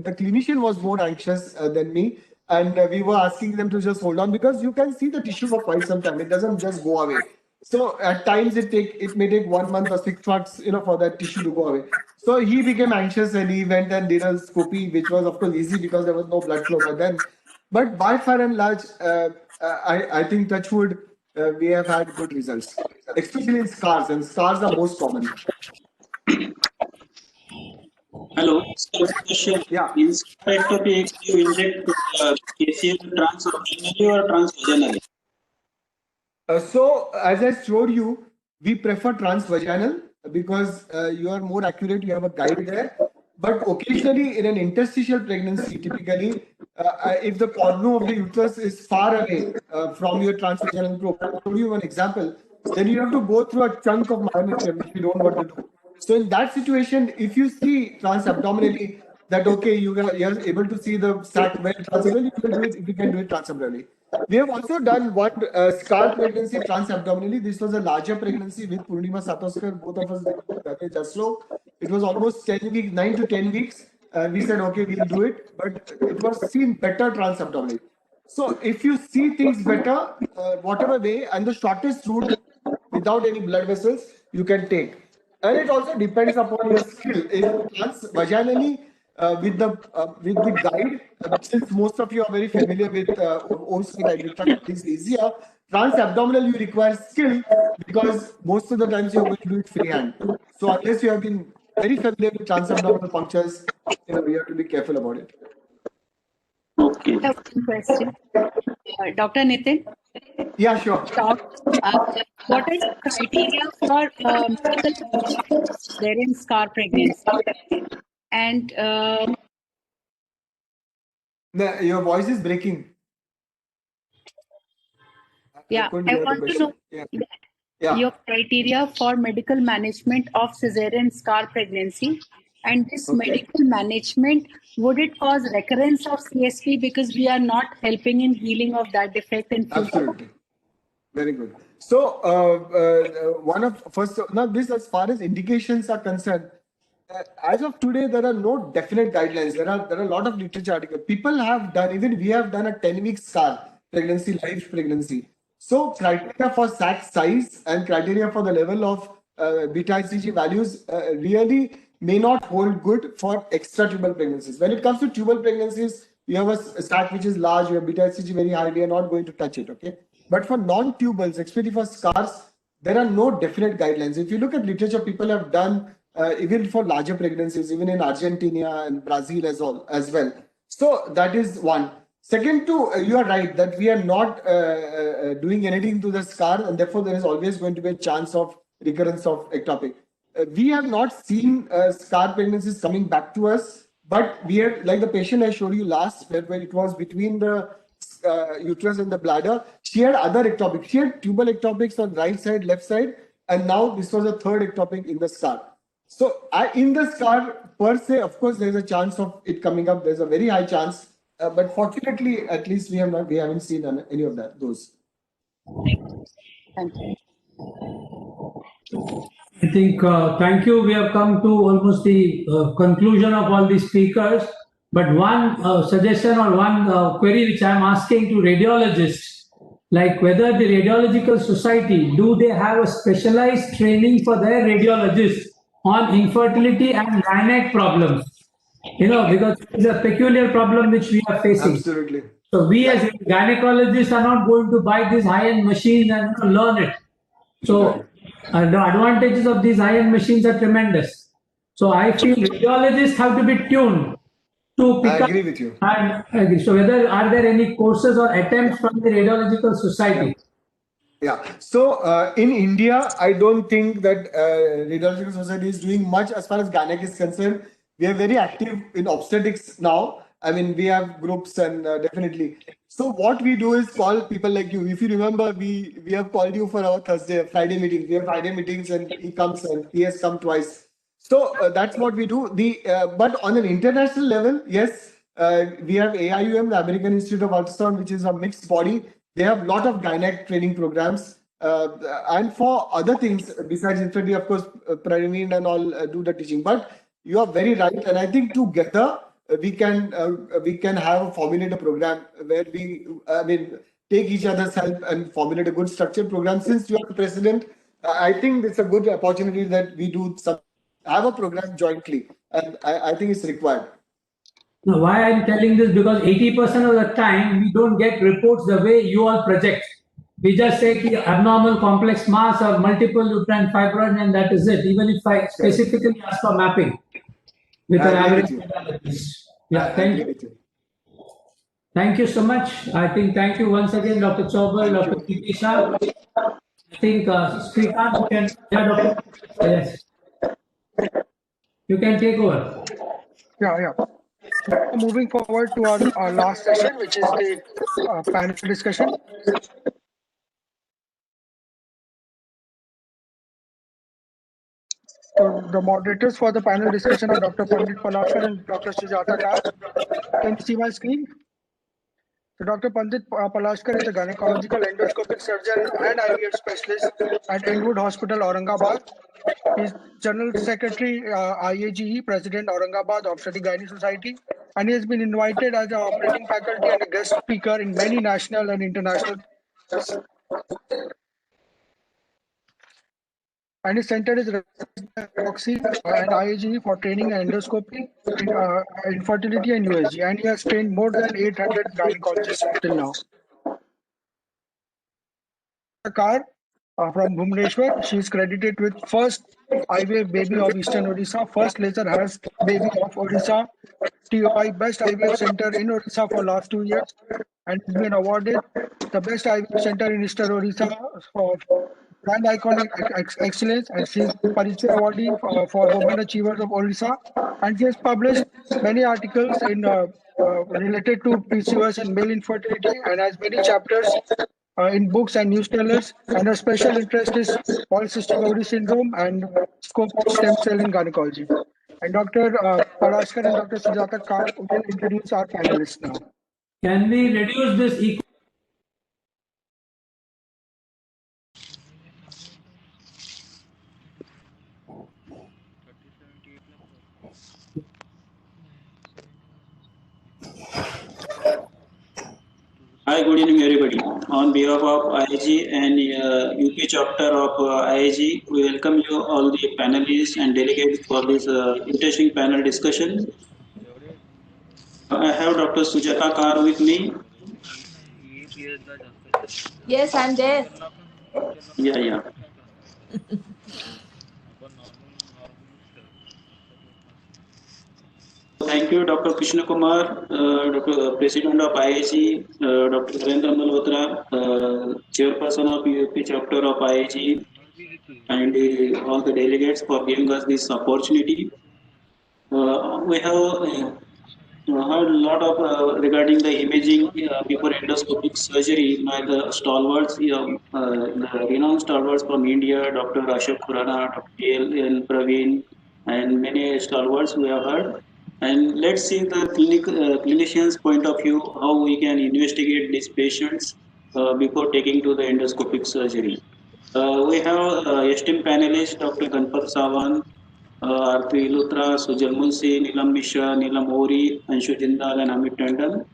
the clinician was more anxious than me, and we were asking them to just hold on, because you can see the tissue for quite some time. It doesn't just go away. So at times it may take 1 month or 6 months, for that tissue to go away. So he became anxious and he went and did a scopy, which was of course easy because there was no blood flow by then. But by far and large, I think touch wood, we have had good results, especially in scars, and scars are most common. Hello, question. Yeah. In ectopic, you inject KCL transabdominally or transvaginally? So, as I showed you, we prefer transvaginal because you are more accurate, you have a guide there. But occasionally, in an interstitial pregnancy, typically, if the cornu of the uterus is far away from your transvaginal probe, I'll show you one example, then you have to go through a chunk of myometrium, which we don't want to do. So, in that situation, if you see transabdominally that, okay, you are able to see the sac well transabdominally, you can do it if you can do it transabdominally. We have also done one scar pregnancy transabdominally. This was a larger pregnancy with Purnima Satoskar. Both of us did Jaslo. It was almost 10 weeks, 9 to 10 weeks. We said, okay, we'll do it. But it was seen better transabdominally. So if you see things better, whatever way, and the shortest route without any blood vessels, you can take. And it also depends upon your skill. If transvaginally, with the guide, since most of you are very familiar with OC guide, it's easier. Trans-abdominal, you require skill because most of the times you're going to do it freehand. So unless you have been very familiar with trans-abdominal punctures, you have to be careful about it. Okay. I have one question. Dr. Nitin? Yeah, sure. What is the criteria for medical cesarean scar pregnancy? And your voice is breaking. I want to know your criteria for medical management of cesarean scar pregnancy. And this medical management, would it cause recurrence of CSP because we are not helping in healing of that defect in future? Absolutely. Very good. So, now this, as far as indications are concerned, as of today, there are no definite guidelines. There are a lot of literature articles. People have done, even we have done a 10-week scar pregnancy, live pregnancy. So, criteria for sac size and criteria for the level of beta ICG values really may not hold good for extra-tubal pregnancies. When it comes to tubal pregnancies, you have a sac which is large, you have beta ICG very high, we are not going to touch it, okay? But for non-tubals, especially for scars, there are no definite guidelines. If you look at literature, people have done even for larger pregnancies, even in Argentina and Brazil as well. So that is one. Second, you are right that we are not doing anything to the scar, and therefore there is always going to be a chance of recurrence of ectopic. We have not seen scar pregnancies coming back to us, but we have, like the patient I showed you last, where it was between the uterus and the bladder, she had other ectopics. She had tubal ectopics on right side, left side, and now this was a third ectopic in the scar. So in the scar per se, of course, there's a chance of it coming up. There's a very high chance, but fortunately, at least we haven't seen any of those. Thank you. I think, thank you. We have come to almost the conclusion of all the speakers. But one suggestion or one query which I am asking to radiologists, like whether the Radiological Society, do they have a specialized training for their radiologists on infertility and gynec problems? You know, because it's a peculiar problem which we are facing. Absolutely. So we as gynecologists are not going to buy these high-end machines and learn it. So the advantages of these high-end machines are tremendous. So I feel radiologists have to be tuned to pick I up. agree with you. And agree. So whether are there any courses or attempts from the Radiological Society? Yeah. So in India, I don't think that Radiological Society is doing much as far as gynec is concerned. We are very active in obstetrics now. I mean, we have groups and definitely. So what we do is call people like you. If you remember, we have called you for our Friday meetings. We have Friday meetings, and he comes and he has come twice. So that's what we do. But on an international level, yes, we have AIUM, the American Institute of Ultrasound, which is a mixed body. They have a lot of gynec training programs. And for other things besides infertility, of course, Praveen and all do the teaching. But you are very right, and I think together we can formulate a program where take each other's help and formulate a good structured program. Since you are the president, I think it's a good opportunity that we have a program jointly, and I think it's required. Now, why I'm telling this, because 80% of the time we don't get reports the way you all project. We just say abnormal complex mass or multiple uterine fibroid, and that is it. Even if I specifically ask for mapping with an average radiologist. Yeah, thank you. Thank you so much. Thank you once again, Dr. Chaubal, Dr. Kitisha. I think Srikanth can. Yeah, Dr. Yes. You can take over. Yeah. Moving forward to our last session, which is the panel discussion. So the moderators for the panel discussion are Dr. Pandit Palaskar and Dr. Sujata Kar. Can you see my screen? So Dr. Pandit Palaskar is a gynecological endoscopic surgeon and IVF specialist at Inwood Hospital, Aurangabad. He's General Secretary, IAGE, President, Aurangabad Obstetric Gynae Society, and he has been invited as an operating faculty and a guest speaker in many national and international. And his center is Roxy and IAGE for training and endoscopy, infertility and USG, and he has trained more than 800 gynecologists till now. Kar from Bhubaneswar, she is credited with first IVF baby of Eastern Odisha, first laser has baby of Odisha, TOI Best IVF Center in Odisha for last 2 years, and has been awarded the Best IVF Center in Eastern Odisha for Brand Iconic Excellence, and she is Parichya Awardee for Women Achievers of Odisha, and she has published many articles in related to PCOS and male infertility, and has many chapters in books and newsletters, and her special interest is polycystic ovary syndrome and scope of stem cell in gynecology. And Dr. Palaskar and Dr. Sujata Kar will introduce our panelists now. Can we reduce this Hi, good evening, everybody. On behalf of IAGE and UP chapter of IAGE, we welcome you all the panelists and delegates for this interesting panel discussion. I have Dr. Sujata Kar with me. Yes, I'm there. Yeah. Thank you, Dr. Krishna Kumar, Dr. President of IAGE, Dr. Narendra Malhotra, Chairperson of UP chapter of IAGE, and all the delegates for giving us this opportunity. We have heard a lot of regarding the imaging before endoscopic surgery by the stalwarts, the renowned stalwarts from India, Dr. Ashok Khurana, Dr. K.L. Praveen, and many stalwarts we have heard. And let's see the clinician's point of view, how we can investigate these patients before taking to the endoscopic surgery. We have esteemed panelist, Dr. Ganpat Sawan, Arti Luthra, Sujal Munshi, Neelam Mishra, Neelam Ori, Anshu Jindal, and Amit Tandon.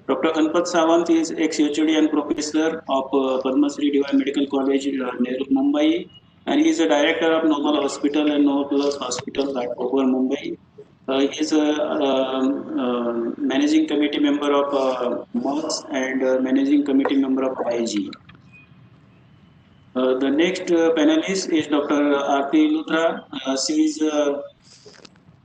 Dr. Kanpat Sawant is ex-HOD and professor of Padma Shri DY Medical College, Nehru, Mumbai, and he is a director of Noble Hospital and Noble Hospital at Bhopal, Mumbai. He is a managing committee member of MOS and managing committee member of IAGE. The next panelist is Dr. Arti Luthra. She is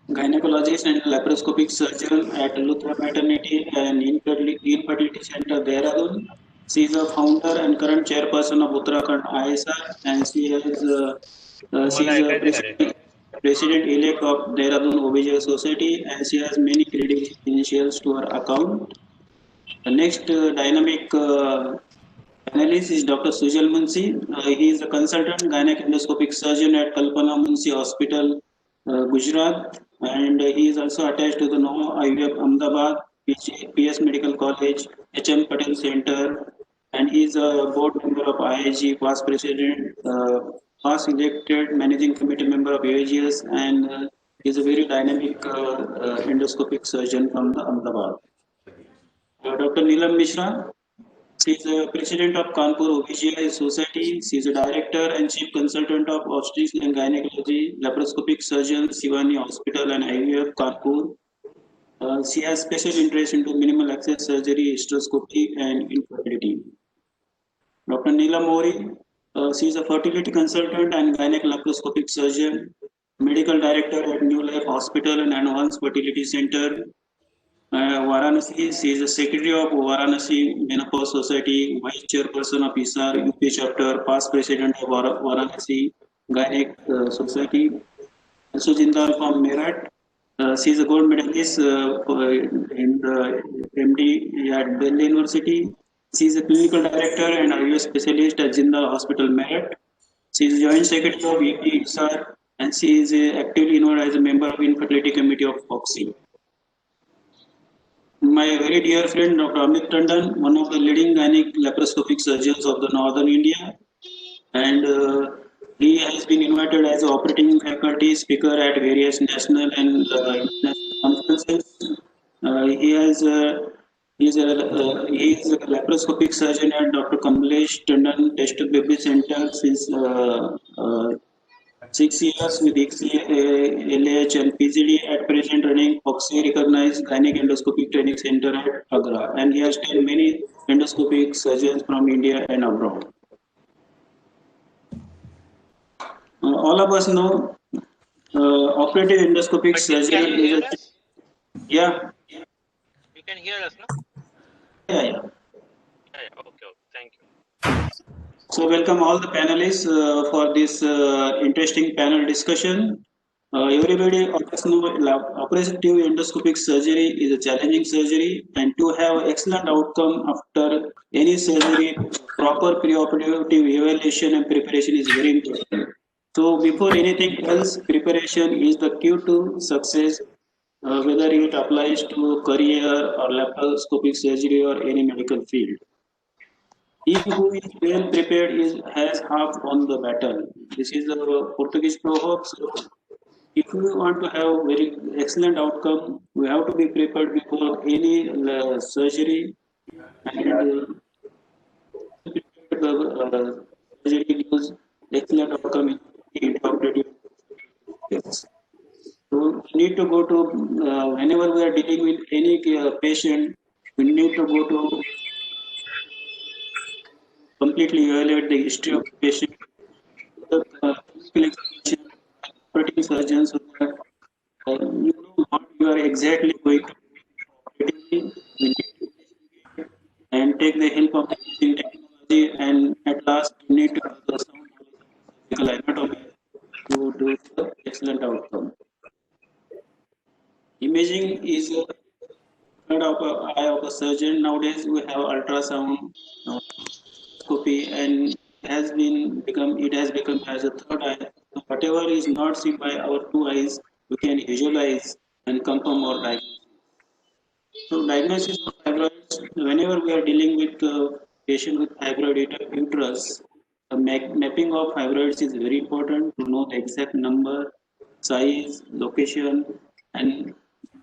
gynecologist and laparoscopic surgeon at Luthra Maternity and Infertility Center, Dehradun. She is a founder and current chairperson of Uttarakhand ISR, and she is a president elect of Dehradun OBGYN Society, and she has many credentials to her account. The next dynamic panelist is Dr. Sujal Munshi. He is a consultant gynec endoscopic surgeon at Kalpana Munshi Hospital, Gujarat, and he is also attached to the Novo IVF Ahmedabad, PS Medical College, HM Patel Center, and he is a board member of IAGE, past president, past elected managing committee member of AGS, and he is a very dynamic endoscopic surgeon from the Ahmedabad. Dr. Neelam Mishra, she is the president of Kanpur OBGYN Society. She is a director and chief consultant of obstetrics and gynecology, laparoscopic surgeon, Shivani Hospital and IVF Kanpur. She has special interest into minimal access surgery, hysteroscopy, and infertility. Dr. Neelam Mori, she is a fertility consultant and gynec laparoscopic surgeon, medical director at New Life Hospital and Advanced Fertility Center, Varanasi. She is the secretary of Varanasi Menopause Society, vice chairperson of ISAR UP chapter, past president of Varanasi Gynec Society. Also Jindal from Meerut. She is a gold medalist in the MD at Delhi University. She is a clinical director and IVF specialist at Jindal Hospital, Meerut. She is joint secretary of ISAR, and she is actively involved as a member of infertility committee of FOXI. My very dear friend Dr. Amit Tandon, one of the leading gynec laparoscopic surgeons of the northern India, and he has been invited as an operating faculty speaker at various national and international conferences. He is a laparoscopic surgeon at Dr. Kamlesh Tandon Test Baby Center since 6 years with LH and PGD, at present running FOXI recognized gynec endoscopic training center at Agra, and he has trained many endoscopic surgeons from India and abroad. All of us know operative endoscopic surgery is a... Yeah. You can hear us, no? Yeah. Okay, thank you. So welcome all the panelists for this interesting panel discussion. Everybody know operative endoscopic surgery is a challenging surgery, and to have excellent outcome after any surgery, proper preoperative evaluation and preparation is very important. So before anything else, preparation is the key to success, whether it applies to career or laparoscopic surgery or any medical field. He who is well prepared has half won the battle. This is the Portuguese proverb. So if we want to have very excellent outcome, we have to be prepared before any surgery, and surgery gives excellent outcome in intraoperative cases. So we need to go to whenever we are dealing with any patient, we need to go to completely evaluate the history of the patient, operating surgeons, so that you know what you are exactly going to do. We need to and take the help of the imaging technology, and at last we need to have the sound surgical anatomy to do the excellent outcome. Imaging is a third of eye of a surgeon. Nowadays we have ultrasound, endoscopy, and it has become as a third eye. So whatever is not seen by our two eyes, we can visualize and confirm our diagnosis. So diagnosis of fibroids, whenever we are dealing with a patient with fibroid uterus, the mapping of fibroids is very important to know the exact number size, location, and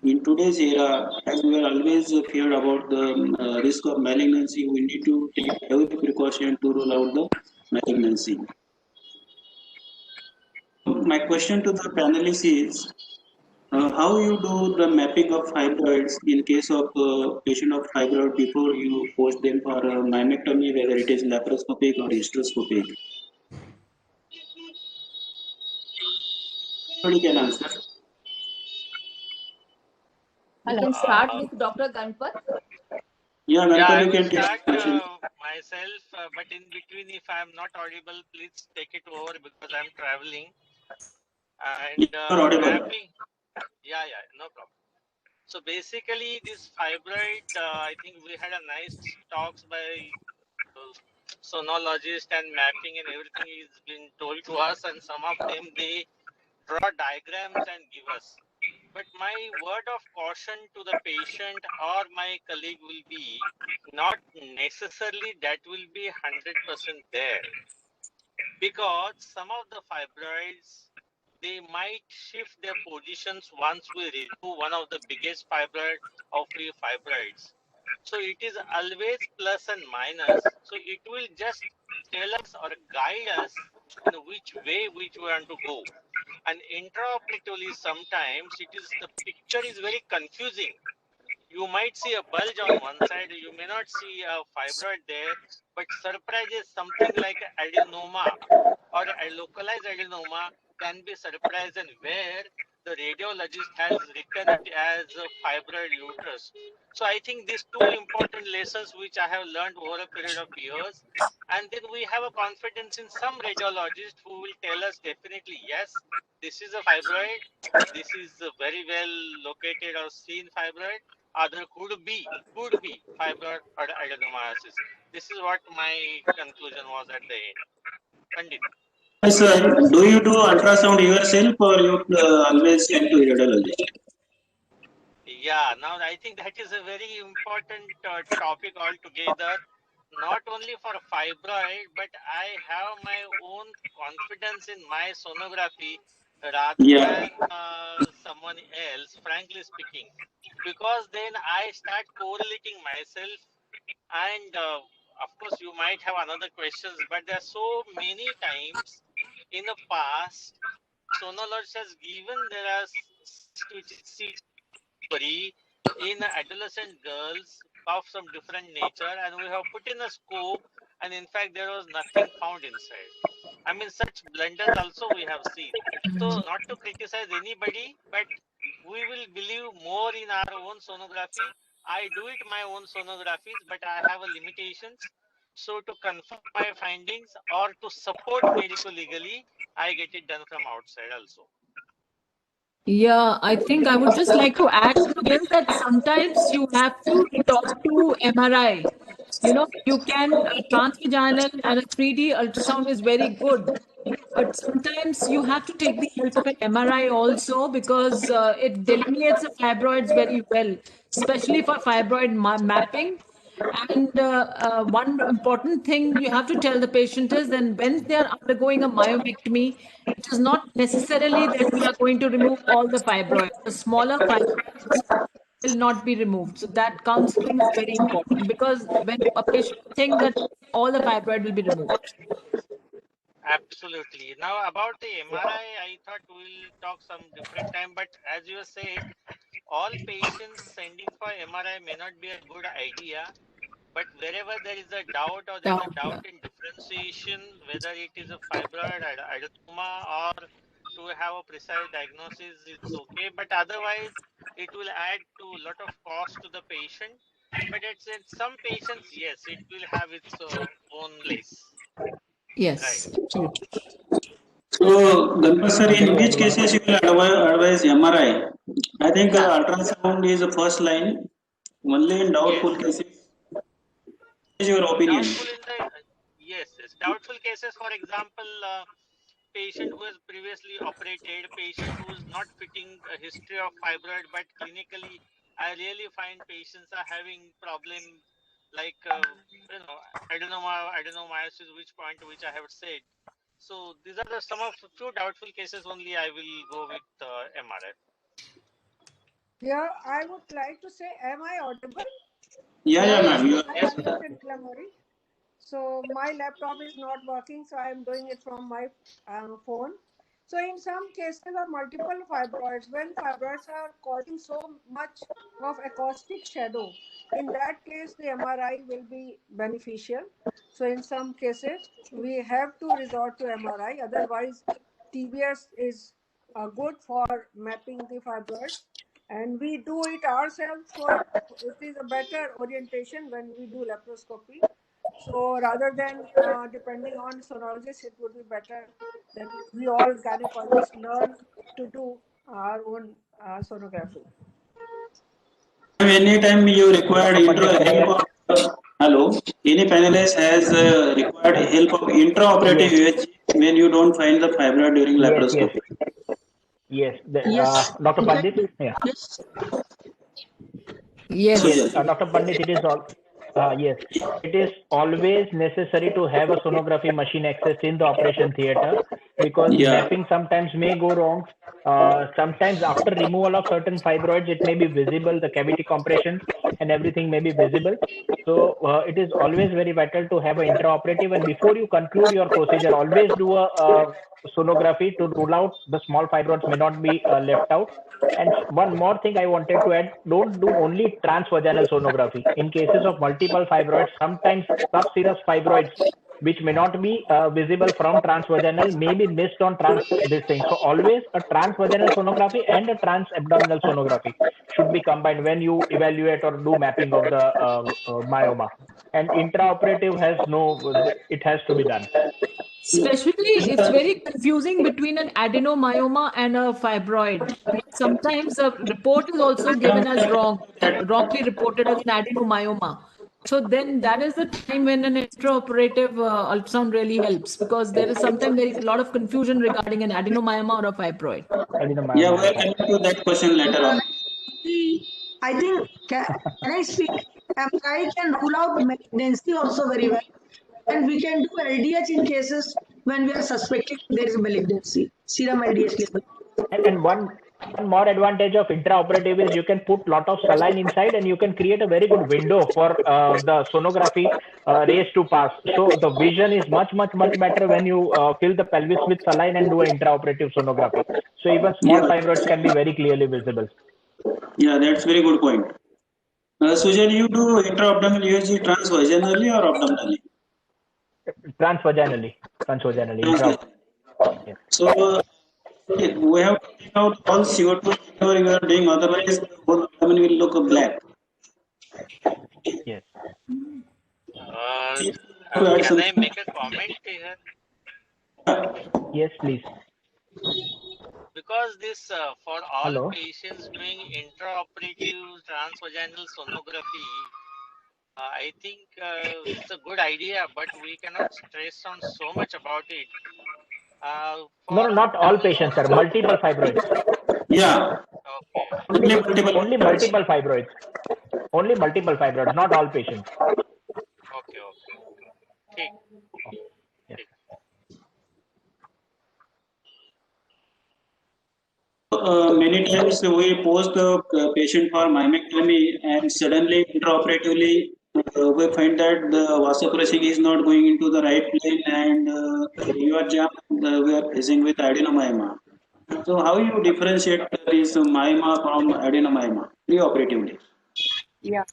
in today's era, as we are always feared about the risk of malignancy, we need to take every precaution to rule out the malignancy. My question to the panelists is, how you do the mapping of fibroids in case of patient of fibroid before you post them for myomectomy, whether it is laparoscopic or hysteroscopic? Nobody can answer. We can start with Dr. Ganpat. Yeah, Yeah, Ganpal, I you will can take start question. myself, but in between, if I am not audible, please take it over because I am traveling. You And are audible. mapping, yeah, no problem. So basically, this fibroid, I think we had a nice talks by sonologist and mapping and everything is been told to us, and some of them they draw diagrams and give us. But my word of caution to the patient or my colleague will be not necessarily that will be 100% there, because some of the fibroids they might shift their positions once we remove one of the biggest fibroid of the fibroids. So it is always plus and minus. So it will just tell us or guide us in which way which we want to go. And intraoperatively sometimes it is the picture is very confusing. You might see a bulge on one side, you may not see a fibroid there, but surprises something like adenoma or a localized adenoma can be surprised, and where the radiologist has written it as a fibroid uterus. So I think these two important lessons which I have learned over a period of years, and then we have a confidence in some radiologist who will tell us definitely, yes, this is a fibroid, this is a very well located or seen fibroid, other could be fibroid or adenomyosis. This is what my conclusion was at the end. Pandit. Yes, sir. Do you do ultrasound yourself or you always send to radiologist? Yeah, now I think that is a very important topic altogether. Not only for fibroid, but I have my own confidence in my sonography rather Yeah. than someone else, frankly speaking, because then I start correlating myself. And of course, you might have another questions, but there are so many times in the past, sonologist has given there are which is in adolescent girls of some different nature, and we have put in a scope, and in fact, there was nothing found inside. I mean, such blunders also we have seen. So, not to criticize anybody, but we will believe more in our own sonography. I do it my own sonographies, but I have a limitations. So, to confirm my findings or to support medico legally, I get it done from outside also. Yeah, I think I would just like to add to this that sometimes you have to talk to MRI. You know, you can transvaginal and a 3D ultrasound is very good, but sometimes you have to take the help of an MRI also because it delineates the fibroids very well, especially for fibroid mapping. And one important thing you have to tell the patient is then when they are undergoing a myomectomy, it is not necessarily that we are going to remove all the fibroids. The smaller fibroids will not be removed. So that counseling is very important because when a patient thinks that all the fibroid will be removed. Absolutely. Now about the MRI, I thought we'll talk some different time, but as you said, all patients sending for MRI may not be a good idea, but wherever there is a doubt or there is a doubt in differentiation, whether it is a fibroid, adenoma, or to have a precise diagnosis, it's okay. But otherwise, it will add to a lot of cost to the patient. But in some patients, yes, it will have its own place. Right. Yes, absolutely. So, Ganpal sir, in which cases you will advise MRI? I think ultrasound is the first line. Only in doubtful cases. What is your opinion? Doubtful in the yes. Doubtful cases, for example, patient who has previously operated, patient who is not fitting a history of fibroid, but clinically, I really find patients are having problem like adenomyosis, which point which I have said. So these are the some of few doubtful cases only. I will go with MRI. Yeah, I would like to say, am I audible? Yeah, ma'am. Yes, I'm Dr. Nilamori. So my laptop is not working, so I am doing it from my phone. So in some cases of multiple fibroids, when fibroids are causing so much of acoustic shadow, in that case the MRI will be beneficial. So in some cases we have to resort to MRI. Otherwise, TBS is good for mapping the fibroids, and we do it ourselves. So it is a better orientation when we do laparoscopy. So rather than depending on sonologists, it would be better that we all gynecologists learn to do our own sonography. Anytime you require help of, hello, any panelist has required help of intraoperative UHG when you don't find the fibroid during laparoscopy. Yes, Yes. Dr. Pandit. Yeah. Yes. Yes, Dr. Pandit, it is all. Yes, it is always necessary to have a sonography machine access in the operation theater because mapping sometimes may go wrong. Sometimes after removal of certain fibroids, it may be visible, the cavity compression and everything may be visible. So it is always very vital to have an intraoperative, and before you conclude your procedure, always do a sonography to rule out the small fibroids may not be left out. And one more thing I wanted to add, don't do only transvaginal sonography. In cases of multiple fibroids, sometimes subserous fibroids, which may not be visible from transvaginal, may be missed on this thing. So always a transvaginal sonography and a transabdominal sonography should be combined when you evaluate or do mapping of the myoma. And intraoperative it has to be done. Especially, it's very confusing between an adenomyoma and a fibroid. Sometimes a report is also given as wrongly reported as an adenomyoma. So then that is the time when an intraoperative ultrasound really helps, because there is sometimes a lot of confusion regarding an adenomyoma or a fibroid. Yeah, we'll come to that question later on. I think, can I speak? MRI can rule out malignancy also very well. And we can do LDH in cases when we are suspecting there is malignancy, serum LDH level. And one more advantage of intraoperative is you can put lot of saline inside and you can create a very good window for the sonography rays to pass. So the vision is much better when you fill the pelvis with saline and do an intraoperative sonography. So even small fibroids can be very clearly visible. Yeah, that's very good point. Sujan, you do intra-abdominal UHG transvaginally or abdominally? Transvaginally. Yes. So we have to take out all CO2 whatever you are doing, otherwise the whole abdomen will look black. Yes. Can I make a comment here? Yes, please. Because this for all Hello. patients doing intraoperative transvaginal sonography, I think it's a good idea, but we cannot stress on so much about it. No, not all patients, sir. Multiple fibroids. Yeah. Okay. Only multiple fibroids. Only multiple fibroids, not all patients. Okay. ठीक. Many times we post the patient for myomectomy and suddenly intraoperatively we find that the vasopressing is not going into the right plane and you are jammed, we are facing with adenomyoma. So how you differentiate this myoma from adenomyoma preoperatively? Yeah.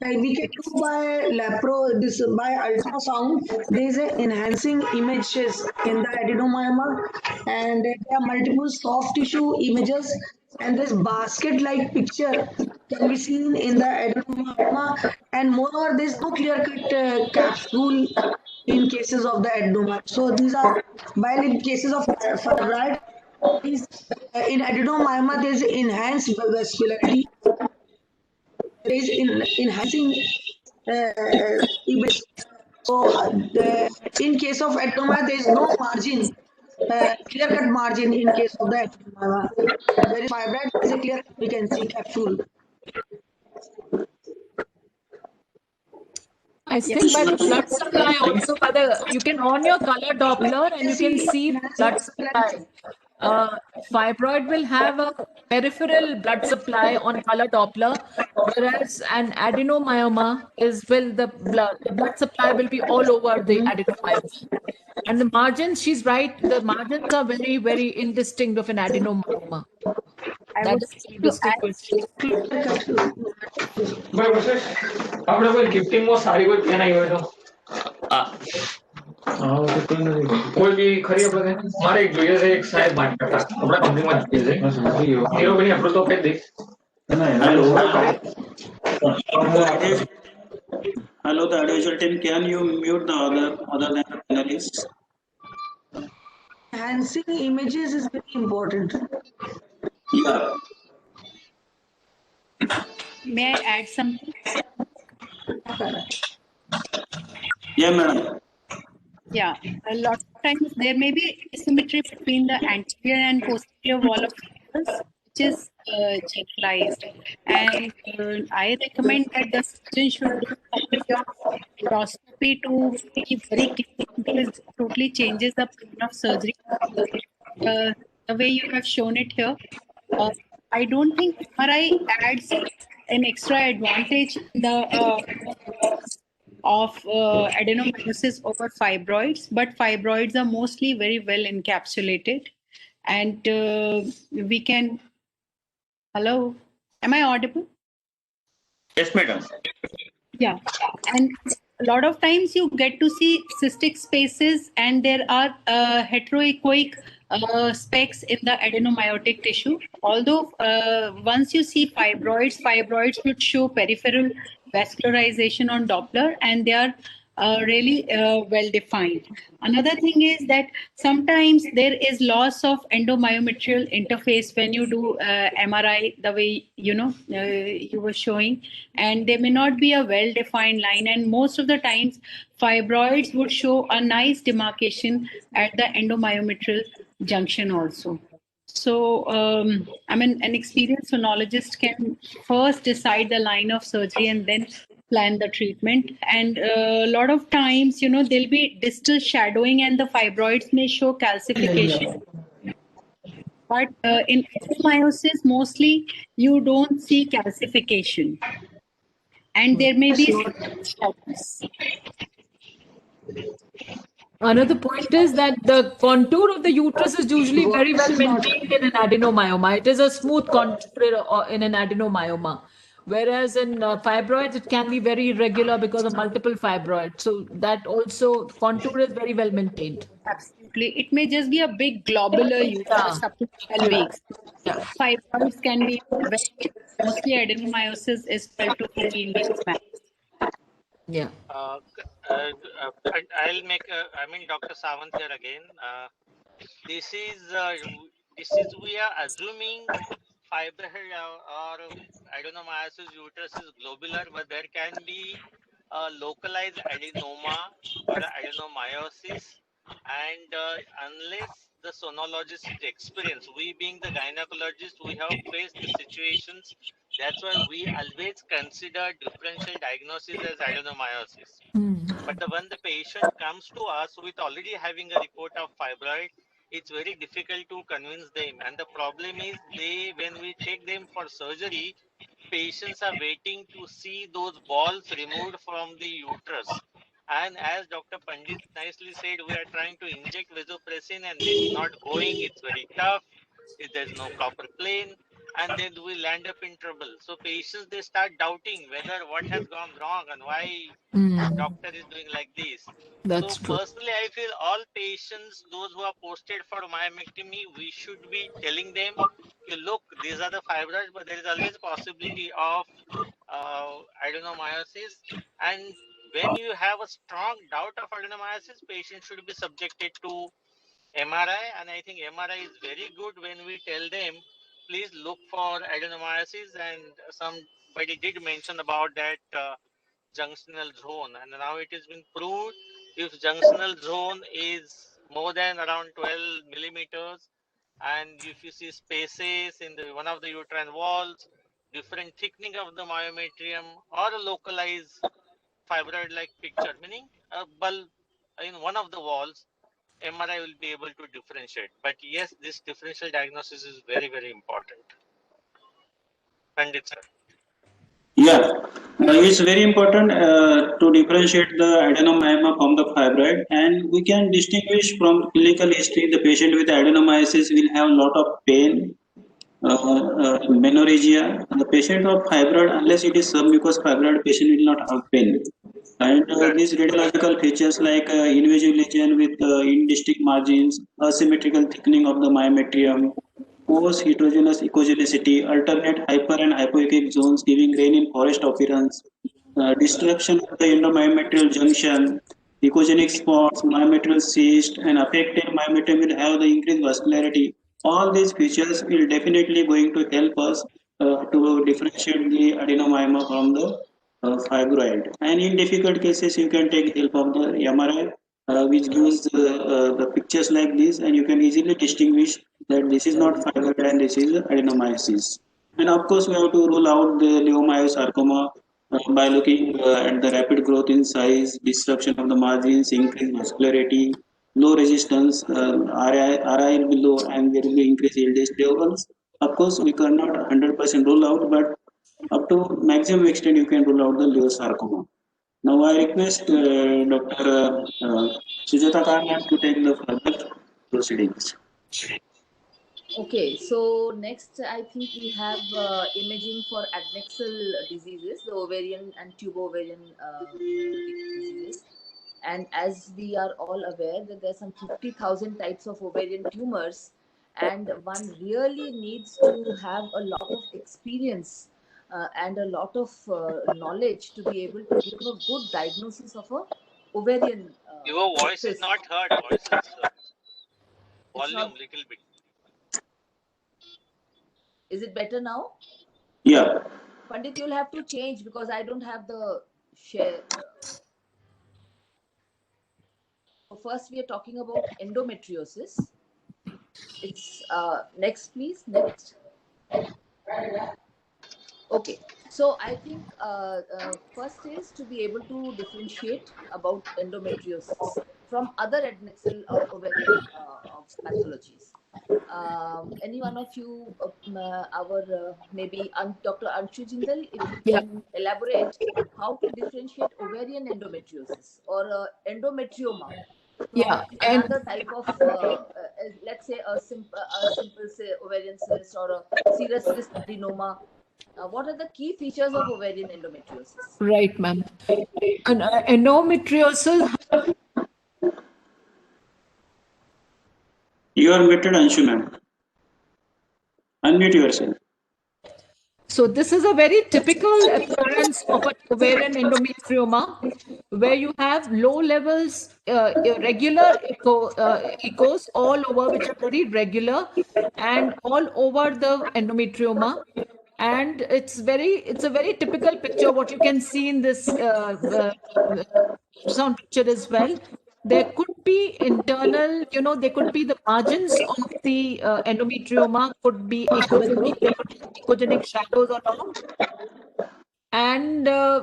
We can do by by ultrasound. There is a enhancing images in the adenomyoma, and there are multiple soft tissue images, and this basket-like picture can be seen in the adenoma. And moreover, there is no clear-cut capsule in cases of the adenoma. So these are, while in cases of fibroid, in adenomyoma there is enhanced vascularity. There is enhancing image. So in case of adenoma, there is no margin, clear-cut margin in case of the adenoma. Whereas fibroid is a clear, we can see capsule. I think by the blood supply also, you can on your color Doppler and you can see blood supply. Fibroid will have a peripheral blood supply on color Doppler, whereas an adenomyoma the blood supply will be all over the adenomyoma. And the margins, she's right, the margins are very, very indistinct of an adenomyoma. I would That's like to distinguished. આપણે કોઈ ગિફ્ટિંગમાં સારી કોઈ pen આવી હોય તો કોઈ બી ખરી આપણે મારે એક જોઈએ છે એક સાહેબ માટે આપણા કંપનીમાં જોઈએ છે નીરોબેની આપણે તો કહી દઈ Hello, the audiovisual team. Can you mute the other than the panelists? Enhancing images is very important. Yeah. May I add something? Yeah, madam. Yeah, a lot of times there may be asymmetry between the anterior and posterior wall of fibers, which is generalized. And I recommend that the surgeon should do a copy of endoscopy to be very clear, because it totally changes the plan of surgery. The way you have shown it here, I don't think MRI adds an extra advantage in the of adenomyosis over fibroids, but fibroids are mostly very well encapsulated. And we can. Hello, am I audible? Yes, madam. Yeah, and a lot of times you get to see cystic spaces, and there are heteroechoic specks in the adenomyotic tissue. Although once you see fibroids would show peripheral vascularization on Doppler, and they are really well defined. Another thing is that sometimes there is loss of endomyometrial interface when you do MRI, the way you were showing, and there may not be a well defined line, and most of the times fibroids would show a nice demarcation at the endomyometrial junction also. So, I mean, an experienced sonologist can first decide the line of surgery and then plan the treatment. And a lot of times, there'll be distal shadowing and the fibroids may show calcification. But in adenomyosis, mostly you don't see calcification. And there may be shadows. Another point is that the contour of the uterus is usually very well maintained in an adenomyoma. It is a smooth contour in an adenomyoma. Whereas in fibroids, it can be very irregular because of multiple fibroids. So that also, contour is very well maintained. Absolutely. It may just be a big globular uterus up to 12 weeks. Fibroids can be very, mostly adenomyosis is 12 to 14 weeks max. Yeah. I'll make. Dr. Sawant here again. This is we are assuming fibroid or adenomyosis uterus is globular, but there can be localized adenoma or adenomyosis, and unless the sonologist is experienced, we being the gynecologist, we have faced the situations. That's why we always consider differential diagnosis as adenomyosis. But when the patient comes to us with already having a report of fibroid, it's very difficult to convince them. And the problem is when we take them for surgery, patients are waiting to see those balls removed from the uterus. And as Dr. Pandit nicely said, we are trying to inject vasopressin and it's not going. It's very tough. There's no proper plane. And then we land up in trouble. So patients, they start doubting whether what has gone wrong and why doctor is doing like this. That's So true. personally, I feel all patients, those who are posted for myomectomy, we should be telling them, look, these are the fibroids, but there is always possibility of adenomyosis. And when you have a strong doubt of adenomyosis, patient should be subjected to MRI. And I think MRI is very good when we tell them, please look for adenomyosis. And somebody did mention about that junctional zone, and now it has been proved if junctional zone is more than around 12 millimeters, and if you see spaces in one of the uterine walls, different thickening of the myometrium or a localized fibroid-like picture, meaning a bulb in one of the walls, MRI will be able to differentiate. But yes, this differential diagnosis is very, very important. Pandit sir. Yeah, it's very important to differentiate the adenomyoma from the fibroid, and we can distinguish from clinical history. The patient with adenomyosis will have a lot of pain, menorrhagia. The patient of fibroid, unless it is submucous fibroid, patient will not have pain. And these radiological features like invasive lesion with indistinct margins, asymmetrical thickening of the myometrium, post heterogeneous echogenicity, alternate hyper and hypoechoic zones giving rain in forest appearance, destruction of the endomyometrial junction, echogenic spots, myometrial cyst, and affected myometrium will have the increased vascularity. All these features will definitely going to help us to differentiate the adenomyoma from the fibroid. And in difficult cases, you can take help of the MRI, which gives the pictures like this, and you can easily distinguish that this is not fibroid and this is adenomyosis. And of course, we have to rule out the leiomyosarcoma by looking at the rapid growth in size, disruption of the margins, increased vascularity, low resistance, RI will be low, and there will be increased LDH levels. Of course, we cannot 100% rule out, but up to maximum extent you can rule out the leiosarcoma. Now I request Dr. Sujata Karnan to take the further proceedings. Okay, so next I think we have imaging for adnexal diseases, the ovarian and tubo-ovarian diseases. And as we are all aware that there are some 50,000 types of ovarian tumors, and one really needs to have a lot of experience and a lot of knowledge to be able to give a good diagnosis of a ovarian Your voice is cyst. not heard. Voice is volume not- little bit. Is it better now? Yeah. Pandit, you'll have to change because I don't have the share. First, we are talking about endometriosis. It's next, please. Next. Okay. So I think first is to be able to differentiate about endometriosis from other adnexal or ovarian pathologies. Any one of you, maybe Dr. Anshu Jindal, if you can elaborate how to differentiate ovarian endometriosis or endometrioma from another type of, let's say a simple say, ovarian cyst or a serous cyst adenoma. What are the key features of ovarian endometriosis? Right, ma'am. Endometriosis. You are muted, Anshu ma'am. Unmute yourself. So this is a very typical appearance of an ovarian endometrioma, where you have low levels, irregular echoes all over, which are very regular, and all over the endometrioma. And it's a very typical picture what you can see in this sound picture as well. There could be internal, there could be the margins of the endometrioma could be echogenic, there could be echogenic shadows along, and there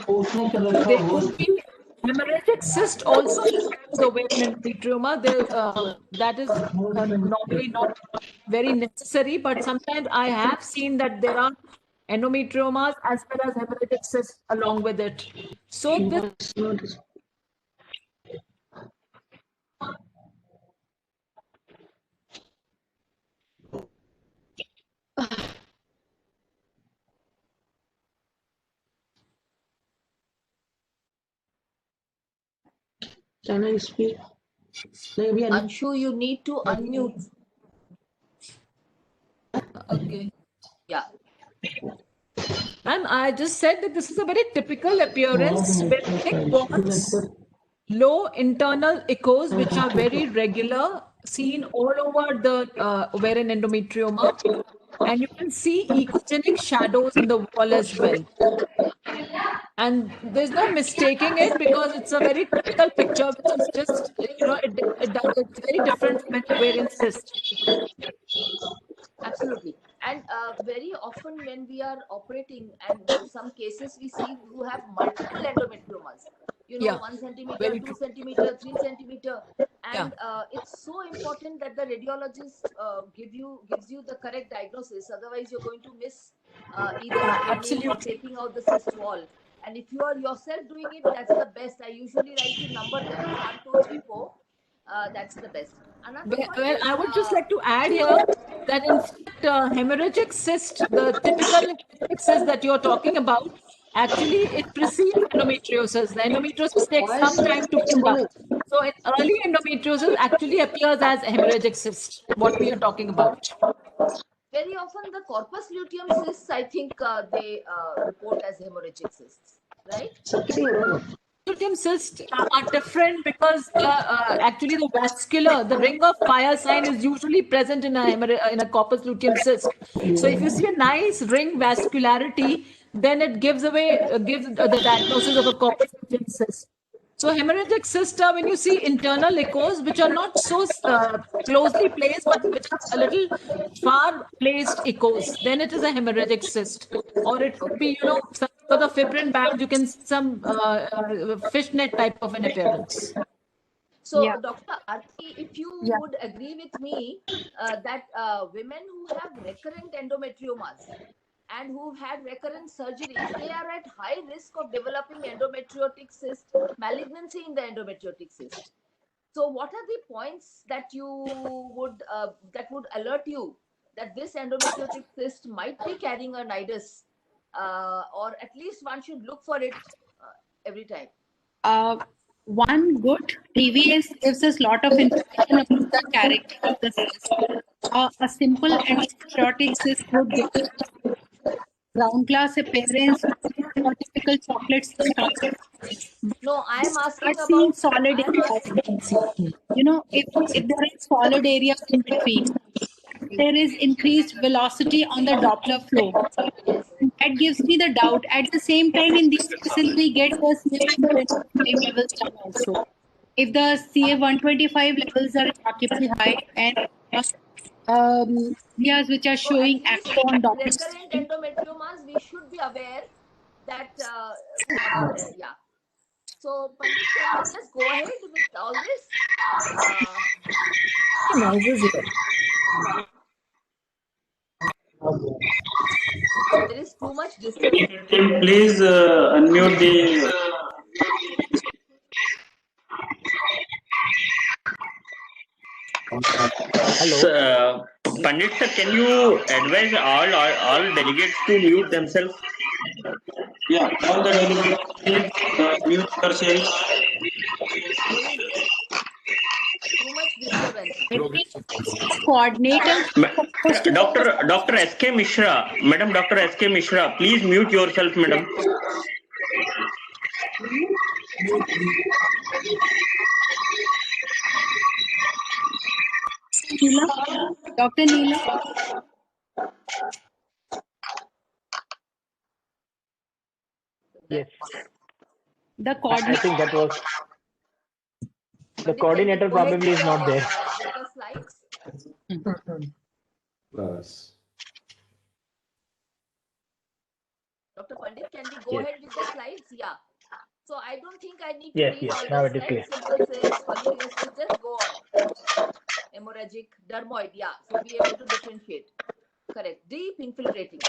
could be hemorrhagic cyst also inside the ovarian endometrioma. That is normally not very necessary, but sometimes I have seen that there are endometriomas as well as hemorrhagic cysts along with it. So this Can I speak? Maybe Anshu, you need to unmute. Okay. Yeah. And I just said that this is a very typical appearance with thick walls, low internal echoes, which are very regular, seen all over the ovarian endometrioma. And you can see echogenic shadows in the wall as well. And there's no mistaking it because it's a very typical picture, which is just, it's very different from an ovarian cyst. Absolutely. And very often when we are operating, and some cases we see who have multiple endometriomas, you know, 1 centimeter, 2 centimeter, 3 centimeter, and it's so important that the radiologist gives you the correct diagnosis. Otherwise, you're going to miss either staining or taking out the cyst wall. And if you are yourself doing it, that's the best. I usually like to number them as 1, 2, 3, 4. That's the best. Another point Well, is, I would just like to add here that in fact, hemorrhagic cyst, the typical hemorrhagic cyst that you're talking about, actually it precedes endometriosis. The endometriosis takes some time to build up. So in early endometriosis actually appears as hemorrhagic cyst, what we are talking about. Very often the corpus luteum cysts, I think they report as hemorrhagic cysts, right? Luteum cysts are different because actually the ring of fire sign is usually present in a corpus luteum cyst. So if you see a nice ring vascularity, then it gives the diagnosis of a corpus luteum cyst. So hemorrhagic cyst are when you see internal echoes, which are not so closely placed, but which are a little far placed echoes, then it is a hemorrhagic cyst. Or it could be, for the fibrin band, you can see some fishnet type of an appearance. So, Dr. Arti, if you would agree with me that women who have recurrent endometriomas and who've had recurrent surgeries, they are at high risk of developing endometriotic cyst, malignancy in the endometriotic cyst. So, what are the points that that would alert you that this endometriotic cyst might be carrying a nidus, or at least one should look for it every time? One good TVS gives us a lot of information about the character of the cyst. A simple endometriotic cyst would give ground glass appearance, or typical chocolate cyst. No, I am asking Start seeing about solid areas. You know, if there is solid areas in between, there is increased velocity on the Doppler flow. That gives me the doubt. At the same time, in these cases, we get the CA125 levels done also. If the CA125 levels are remarkably high and areas which are so at showing least acro on Doppler, recurrent endometriomas, we should be aware that yeah. So Pandit, can you just go ahead with all this? There is too much disturbance. Team, please unmute the. Hello. Pandit sir, can you advise all delegates to mute themselves? Yeah, all the delegates, please mute yourselves. Too much disturbance. Coordinator. Dr. S.K. Mishra, Madam Dr. S.K. Mishra, please mute yourself, Madam. Dr. Neela. Yes. The I coordinator. think that was the coordinator probably is not there. With the slides. Dr. Pandit, can we go ahead with the slides? Yeah. So I don't think I need to read all now the it is clear. slides. Simple cyst, follicular cyst, just go on. Hemorrhagic, dermoid, yeah. So be able to differentiate. Correct. Deep infiltrating.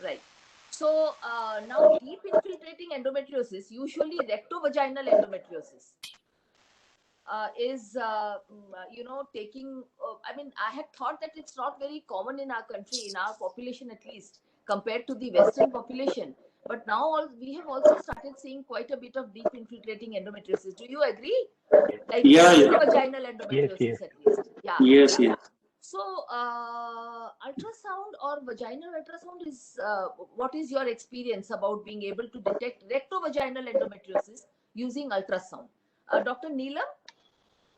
Right. So now deep infiltrating endometriosis, usually rectovaginal endometriosis, is taking. I mean, I had thought that it's not very common in our country, in our population at least, compared to the Western population. But now we have also started seeing quite a bit of deep infiltrating endometriosis. Do you agree? Like rectovaginal endometriosis at least. Yeah. Yes. So, ultrasound or vaginal ultrasound is what is your experience about being able to detect rectovaginal endometriosis using ultrasound? Dr. Neelam,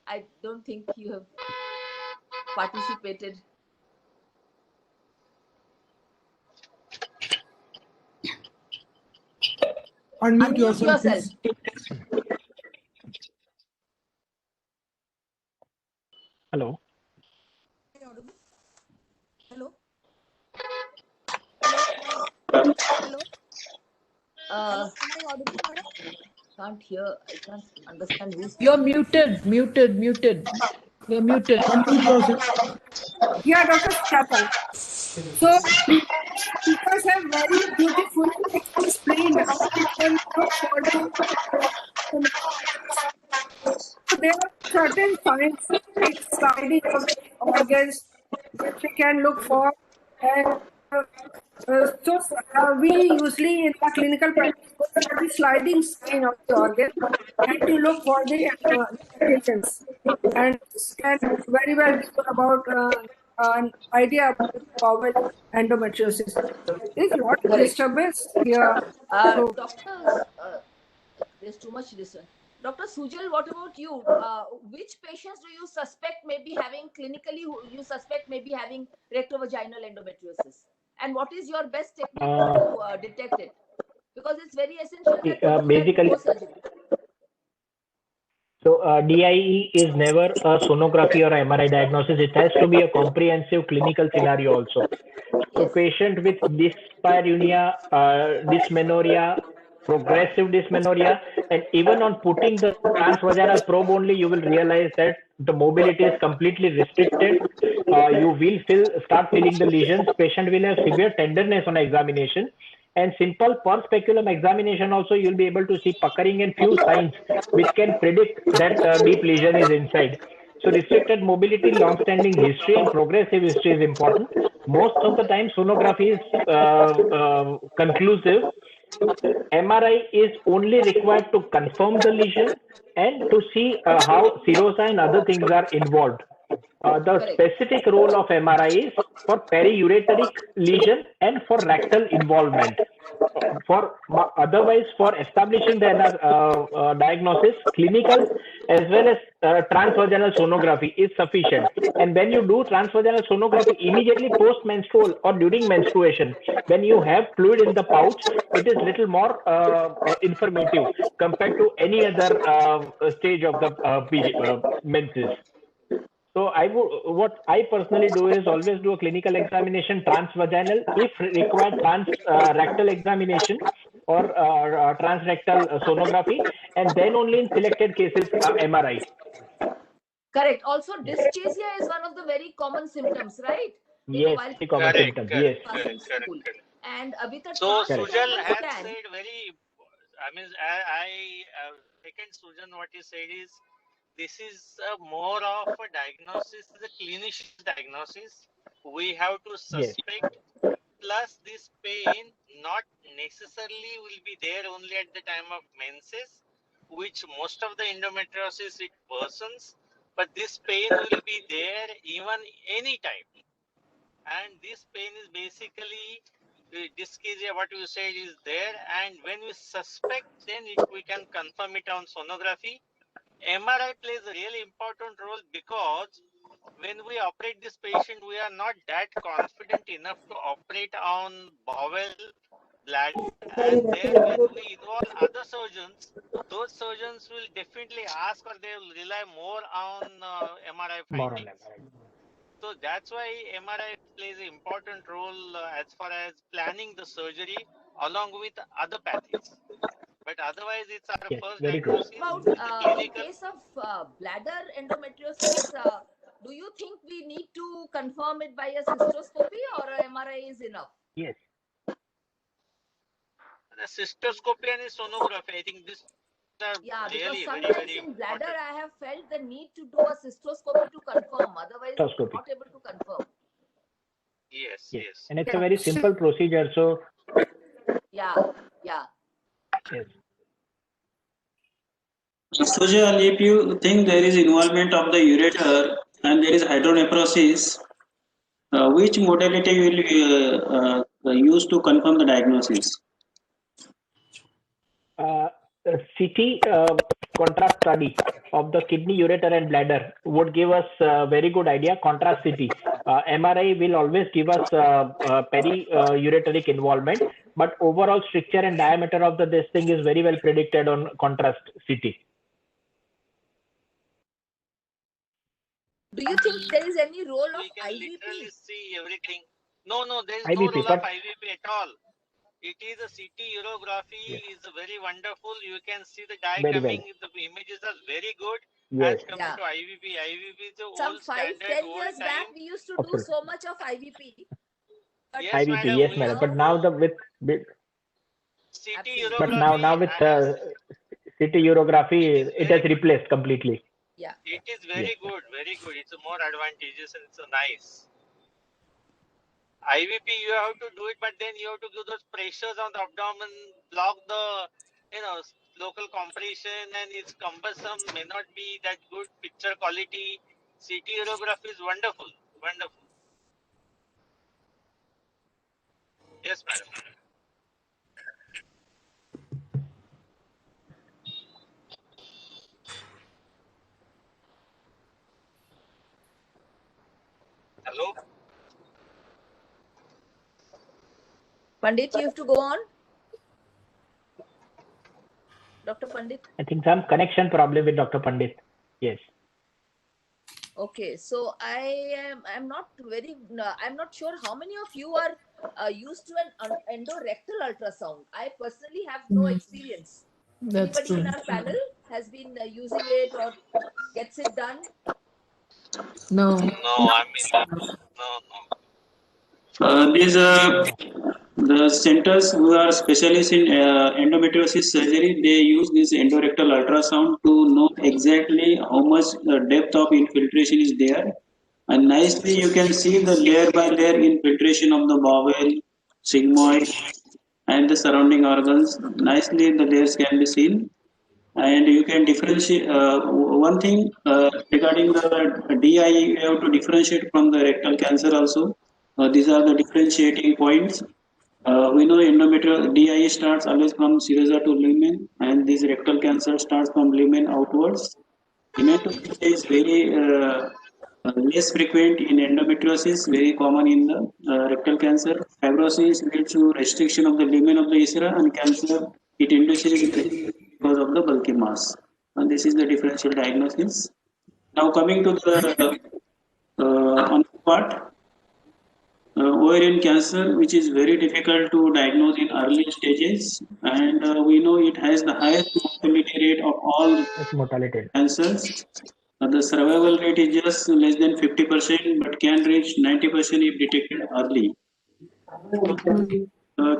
I don't think you have participated. Unmute yourself. Please. Hello. Hello. Hello, am I audible, madam? Can't hear. I can't understand who's. You're muted. You're muted. Unmute yourself. Yeah, Dr. Chapal. So previous speakers have very beautifully explained how we can look for the endometriosis. So there are certain signs like sliding of the organs which we can look for, and we usually in the clinical practice look for the sliding sign of the organ and to look for the indications. And this can very well give about an idea about bowel endometriosis. There's a lot of disturbance here. So Doctors, there's too much listen. Dr. Sujal, what about you? Which patients do you suspect may be having clinically? You suspect may be having rectovaginal endometriosis, and what is your best technique to detect it? Because it's very essential that you do that basically, before surgery. So DIE is never a sonography or MRI diagnosis. It has to be a comprehensive clinical scenario also. So patient with dyspareunia, dysmenorrhea, progressive dysmenorrhea, and even on putting the transvaginal probe only, you will realize that the mobility is completely restricted. You will start feeling the lesions. Patient will have severe tenderness on examination. And simple per speculum examination also, you'll be able to see puckering and few signs which can predict that deep lesion is inside. So restricted mobility, long-standing history, and progressive history is important. Most of the time, sonography is conclusive. MRI is only required to confirm the lesion and to see how serosa and other things are involved. The specific role of MRI is for periureteric lesion and for rectal involvement. Otherwise, for establishing the diagnosis, clinical as well as transvaginal sonography is sufficient. And when you do transvaginal sonography immediately post-menstrual or during menstruation, when you have fluid in the pouch, it is little more informative compared to any other stage of the menses. So what I personally do is always do a clinical examination transvaginal, if required rectal examination or transrectal sonography, and then only in selected cases MRI. Correct. Also, dyschezia is one of the very common symptoms, right? Yes, very common symptom. Yes. Correct. And with a So Sujal transvaginal has scan, said very, I mean, I second Sujan what he said is, this is more of a diagnosis, the clinician diagnosis. We have to suspect, plus this pain not necessarily will be there only at the time of menses, which most of the endometriosis it worsens, but this pain will be there even any time. And this pain is basically dyschezia, what you said is there, and when we suspect, then we can confirm it on sonography. MRI plays a really important role because when we operate this patient, we are not that confident enough to operate on bowel, bladder, and there when we involve other surgeons, those surgeons will definitely ask or they will rely more on MRI findings. So that's why MRI plays an important role as far as planning the surgery along with other pathies. But otherwise, it's our first diagnosis. about in case of bladder endometriosis, do you think we need to confirm it by a cystoscopy or a MRI is enough? Yes. The cystoscopy and sonography, I think this are Because really sometimes very in important. bladder I have felt the need to do a cystoscopy to confirm. Otherwise, I'm not able to confirm. Yes. And it's a very simple procedure. So Yeah. yes. Sujal, if you think there is involvement of the ureter and there is hydronephrosis, which modality will you use to confirm the diagnosis? CT contrast study of the kidney, ureter, and bladder would give us a very good idea. Contrast CT. MRI will always give us periureteric involvement, but overall structure and diameter of this thing is very well predicted on contrast CT. Do you think there is any role of we can IVP? literally see everything. No, there is IVP, no role of IVP at all. It is a CT urography is very wonderful. You can see the dye Very well. coming. The images are very good Yes. as compared to IVP. IVP is the Some old 5, standard, 10 old years back, time. we used to do Absolutely. so much of IVP. But Yes, IVP, madam. yes, We madam. used But to now do with CT absolutely. but now urography with as CT urography, it is it very has replaced completely. Yeah. it is Yes. very good, very good. It's more advantageous and it's nice. IVP you have to do it, but then you have to do those pressures on the abdomen, block the local compression, and it's cumbersome. May not be that good picture quality. CT urography is wonderful, wonderful. Yes, madam. Hello. Pandit, you have to go on. Dr. Pandit. I think some connection problem with Dr. Pandit. Yes. Okay, so I'm not sure how many of you are used to an endorectal ultrasound. I personally have no experience. That's Anybody in true. our panel has been using it or gets it done? No. No, I mean no. These the centers who are specialists in endometriosis surgery, they use this endorectal ultrasound to know exactly how much depth of infiltration is there, and nicely you can see the layer by layer infiltration of the bowel, sigmoid, and the surrounding organs. Nicely the layers can be seen, and you can differentiate. One thing regarding the DI, you have to differentiate from the rectal cancer also. These are the differentiating points. We know endometrial DI starts always from serosa to lumen, and this rectal cancer starts from lumen outwards. Hematopoiesis is very less frequent in endometriosis, very common in the rectal cancer. Fibrosis leads to restriction of the lumen of the viscera, and cancer it induces because of the bulky mass. And this is the differential diagnosis. Now coming to the on part, ovarian cancer, which is very difficult to diagnose in early stages, and we know it has the highest mortality rate of all mortality cancers. The survival rate is just less than 50%, but can reach 90% if detected early.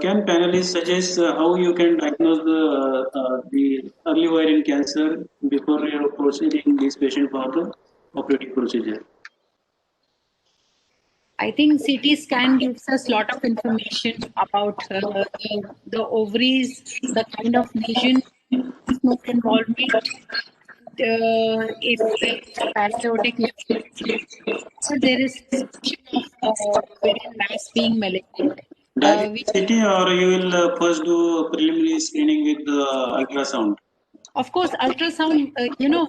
Can panelists suggest how you can diagnose the early ovarian cancer before you proceeding this patient for the operative procedure? I think CT scan gives us a lot of information about the ovaries, the kind of lesion, node involvement, if it's a parasitic lesion, or there is suspicion of ovarian mass being malignant. CT, or you will first do preliminary screening with the ultrasound? Of course, ultrasound,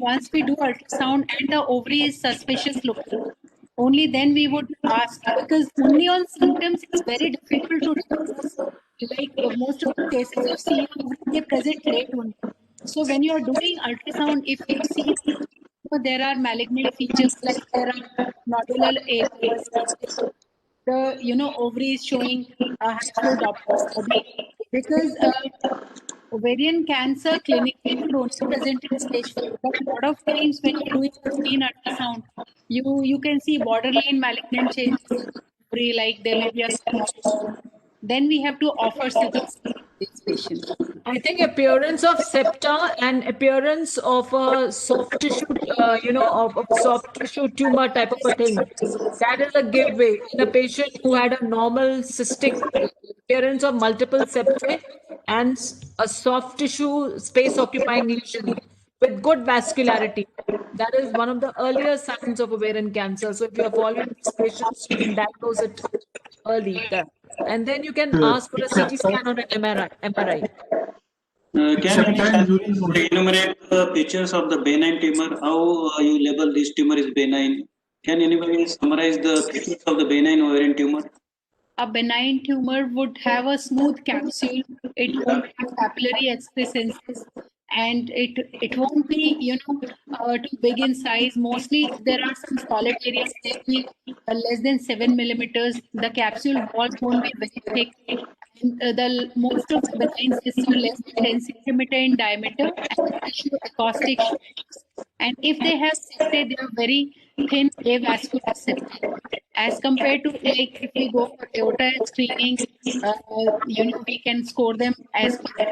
once we do ultrasound and the ovary is suspicious looking, only then we would ask, because only on symptoms it's very difficult to diagnose. Like most of the cases you see, they present late only. So when you are doing ultrasound, if you see there are malignant features, like there are nodular areas, the ovary is showing a high Doppler study, because ovarian cancer clinically would only present in stage 4, but a lot of times when you're doing a routine ultrasound, you can see borderline malignant changes in the ovary, like there may be a stenosis. Then we have to offer CT scan to these patients. I think appearance of septa and appearance of a soft tissue, of a soft tissue tumor type of a thing. That is a giveaway in a patient who had a normal cystic appearance of multiple septae and a soft tissue space occupying lesion with good vascularity. That is one of the earlier signs of ovarian cancer. So if you are following these patients, you can diagnose it early there. And then you can ask for a CT scan or an MRI. Can you enumerate the features of the benign tumor? How you label this tumor is benign? Can anybody summarize the features of the benign ovarian tumor? A benign tumor would have a smooth capsule. It won't have papillary excrescences, and it won't be too big in size. Mostly there are some solid areas, they will be less than 7 millimeters. The capsule wall won't be very thick, most of the benign cysts are less than 10 centimeter in diameter and the tissue acoustic shapes. And if they have septae, they are very thin avascular septae. As compared to, like, if we go for aorta screening, we can score them as per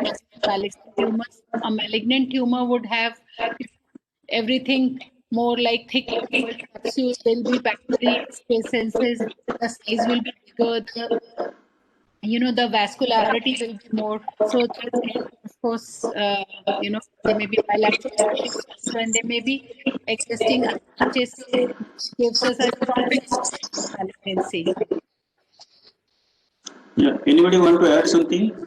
malignant tumors. A malignant tumor would have everything more like thick lymphoid capsule. There will be papillary space senses. The size will be bigger. The vascularity will be more. So that's, of course, there may be bilateral sections also, and there may be existing arthritis, which gives us a strong suspicion of malignancy. Yeah. Anybody want to add something?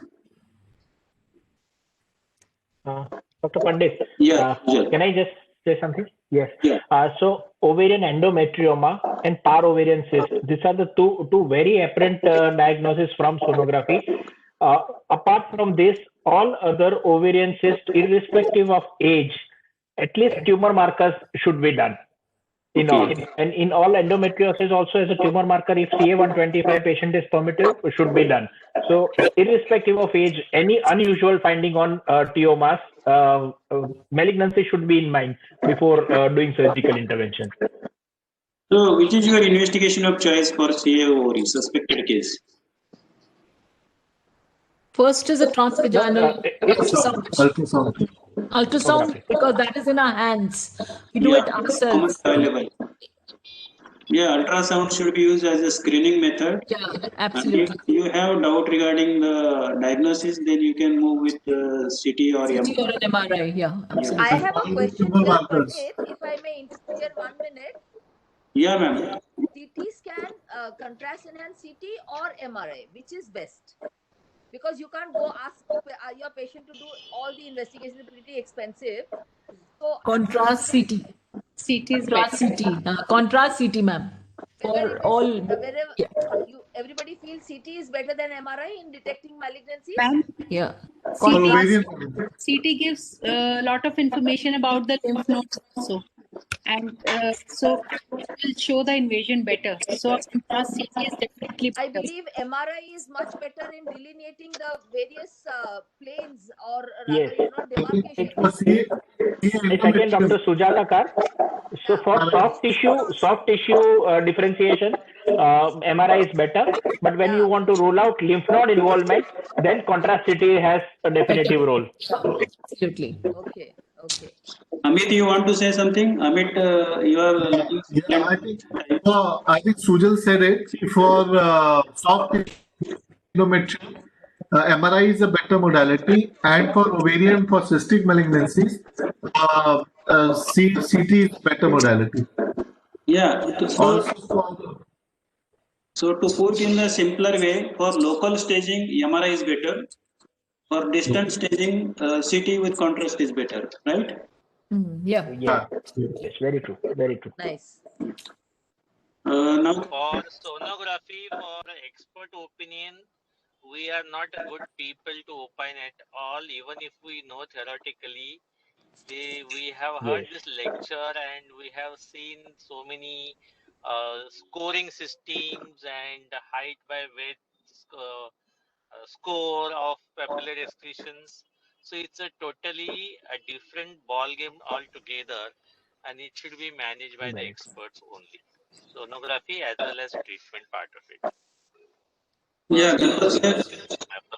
Dr. Pandit, Yeah. can I just say something? Yes. Yeah. So ovarian endometrioma and parovarian cyst, these are the two very apparent diagnoses from sonography. Apart from this, all other ovarian cysts, irrespective of age, at least tumor markers should be done. In all, and in all, endometriosis also as a tumor marker, if CA125 patient is permitted, should be done. So irrespective of age, any unusual finding on TO mass, malignancy should be in mind before doing surgical intervention. So which is your investigation of choice for CA suspected case? First is a transvaginal ultrasound. Ultrasound, because that is in our hands. We do it ourselves. Available. Yeah, ultrasound should be used as a screening method. Yeah, absolutely. And if you have doubt regarding the diagnosis, then you can move with CT or CT or an MRI. Yeah, absolutely. I have a question here, Pandit, if I may interfere 1 minute. Yeah, ma'am. CT scan, contrast enhanced CT or MRI, which is best? Because you can't go ask your patient to do all the investigations, pretty expensive. So contrast CT. CT is contrast CT. Contrast CT, ma'am. For all. Everybody feels CT is better than MRI in detecting malignancies. Yeah. CT gives a lot of information about the lymph nodes also, and so it will show the invasion better. So contrast CT is definitely better. I believe MRI is much better in delineating the various planes, or rather, demarcation. Second, Dr. Sujata Kar. So for soft tissue differentiation, MRI is better. But when you want to rule out lymph node involvement, then contrast CT has a definitive role. Absolutely. Okay. Amit, you want to say something? Amit, you are looking. Yeah, I think Sujal said it. For soft endometrium, MRI is a better modality, and for ovarian, for cystic malignancies, CT is better modality. Yeah. So to put in the simpler way, for local staging, MRI is better. For distant staging, CT with contrast is better, right? Yeah. Yes, very true. Very true. Nice. Now for sonography, for expert opinion, we are not good people to opine at all, even if we know theoretically. We have heard this lecture and we have seen so many scoring systems and height by width score of papillary excretions. So it's a totally different ball game altogether, and it should be managed by the experts only. Sonography as well as treatment part of it. Yeah,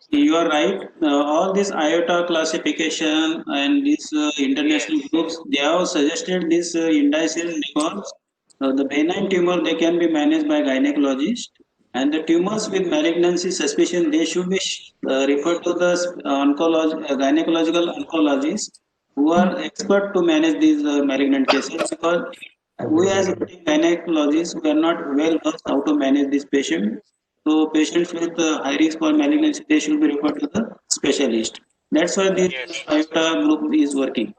you are right. All this IOTA classification and these international groups, they have suggested this indices because the benign tumor, they can be managed by gynecologist, and the tumors with malignancy suspicion, they should be referred to the gynecological oncologists who are expert to manage these malignant cases, because we as gynecologists, we are not well versed how to manage this patient. So patients with high risk for malignancy, they should be referred to the specialist. That's why this IOTA group is working.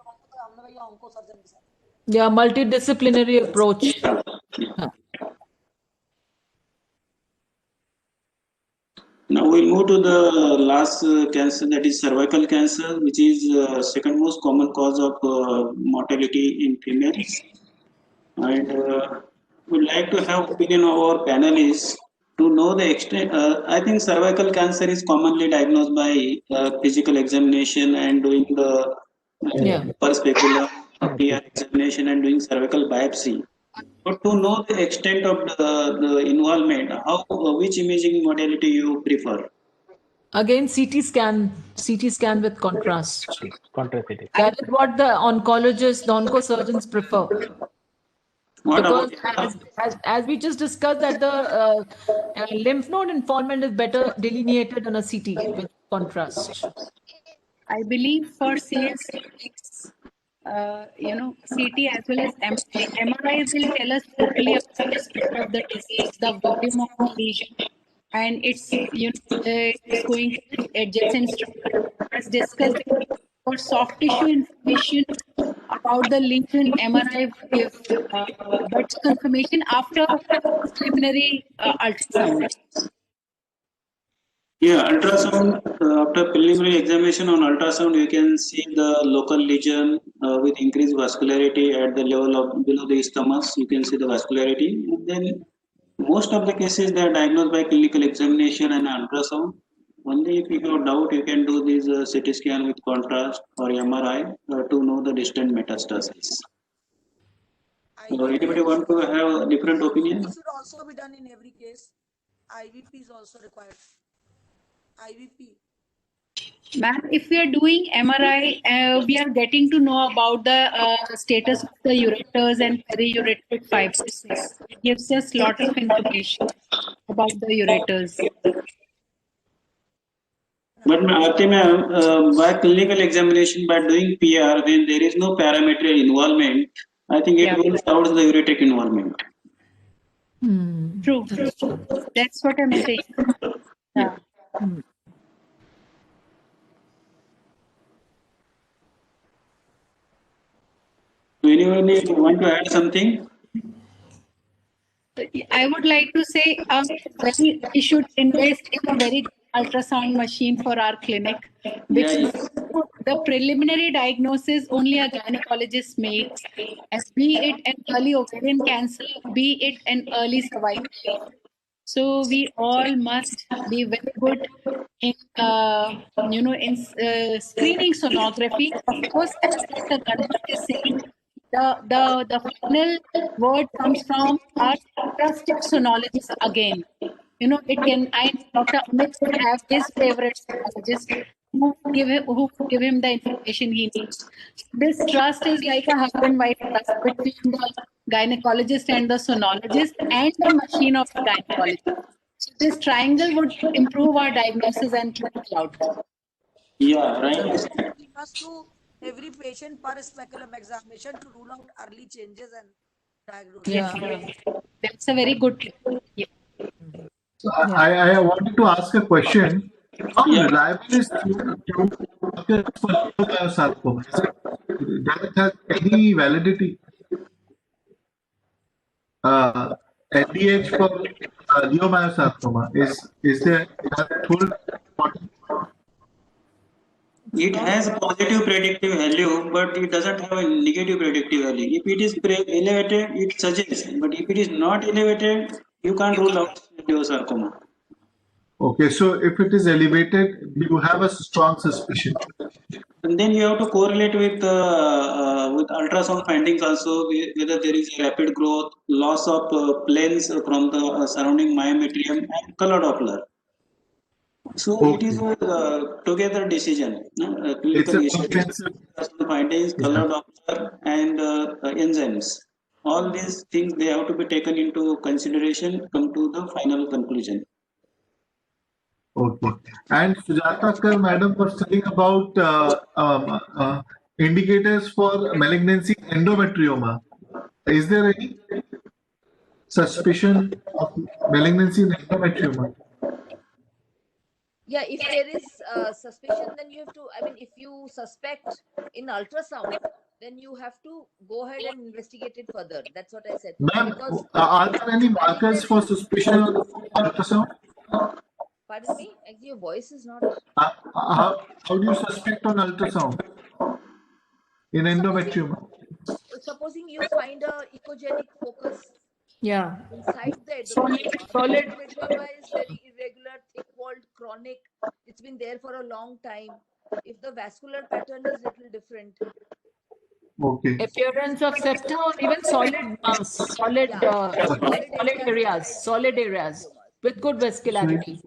Yeah, multidisciplinary approach. Now we'll move to the last cancer, that is cervical cancer, which is second most common cause of mortality in females. And we'd like to have opinion of our panelists to know the extent, I think cervical cancer is commonly diagnosed by physical examination and doing the per speculum PR examination and doing cervical biopsy. But to know the extent of the involvement, which imaging modality you prefer? Again, CT scan with contrast. Contrast. That is what the oncologists, the oncosurgeons prefer. What Because about as we just discussed, that the lymph node involvement is better delineated on a CT with contrast. I believe for sales, CT as well as MRI. MRI will tell us totally about the spread of the disease, the volume of the lesion, and it's going to be adjacent structure. As discussed, for soft tissue information about the lesion, MRI will give better confirmation after preliminary ultrasound. Yeah, ultrasound, after preliminary examination on ultrasound, you can see the local lesion with increased vascularity at the level of below the isthmus. You can see the vascularity. And then most of the cases they are diagnosed by clinical examination and ultrasound. Only if you have doubt, you can do this CT scan with contrast or MRI to know the distant metastasis. Anybody want to have a different opinion? It should also be done in every case. IVP is also required. IVP. Ma'am, if we are doing MRI, we are getting to know about the status of the ureters and periureteric fibrosis. It gives us a lot of information about the ureters. But Aarti ma'am, by clinical examination, by doing PR, when there is no parametric involvement, I think it rules out the ureteric involvement. True. That's what I'm saying. Yeah. Do anyone want to add something? I would like to say we should invest in a very good ultrasound machine for our clinic, because the preliminary diagnosis only a gynecologist makes, as be it an early ovarian cancer, be it an early cervical cancer. So we all must be very good in screening sonography. Of course, as Dr. Ganpat is saying, the final word comes from our trusted sonologist again. Dr. Amit would have his favorite sonologist who would give him the information he needs. This trust is like a husband wife trust between the gynecologist and the sonologist and the machine of the gynecologist. So this triangle would improve our diagnosis and clinical outcome. Yeah, right. We must do every patient per speculum examination to rule out early changes and diagnosis. Yeah, that's a very good tip. Yeah. So I wanted to ask a question. How reliable is markers for leiomyosarcoma? Does it have any validity? LDH for leiomyosarcoma is there? Does it hold? It has a positive predictive value, but it doesn't have a negative predictive value. If it is elevated, it suggests, but if it is not elevated, you can't rule out leiomyosarcoma. Okay, so if it is elevated, you have a strong suspicion. And then you have to correlate with ultrasound findings also, whether there is a rapid growth, loss of planes from the surrounding myometrium, and color Doppler. So it is a together decision. Clinical findings, color Doppler, and enzymes. All these things they have to be taken into consideration. Come to the final conclusion. Okay. And Sujata Kar madam was telling about indicators for malignancy endometrioma. Is there any suspicion of malignancy in endometrioma? Yeah, if there is suspicion, then you have to, if you suspect in ultrasound, then you have to go ahead and investigate it further. That's what I said. Ma'am, are there any markers for suspicion on ultrasound? Pardon me? Actually, your voice is not... How do you suspect on ultrasound in endometrioma? Supposing you find a echogenic focus Yeah. inside the Solid, endometrium. Endometrioma is very irregular, thick-walled, chronic. It's been there for a long time. If the vascular pattern is little different. Okay. Appearance of septa or even solid mass, solid, solid areas with good vascularity.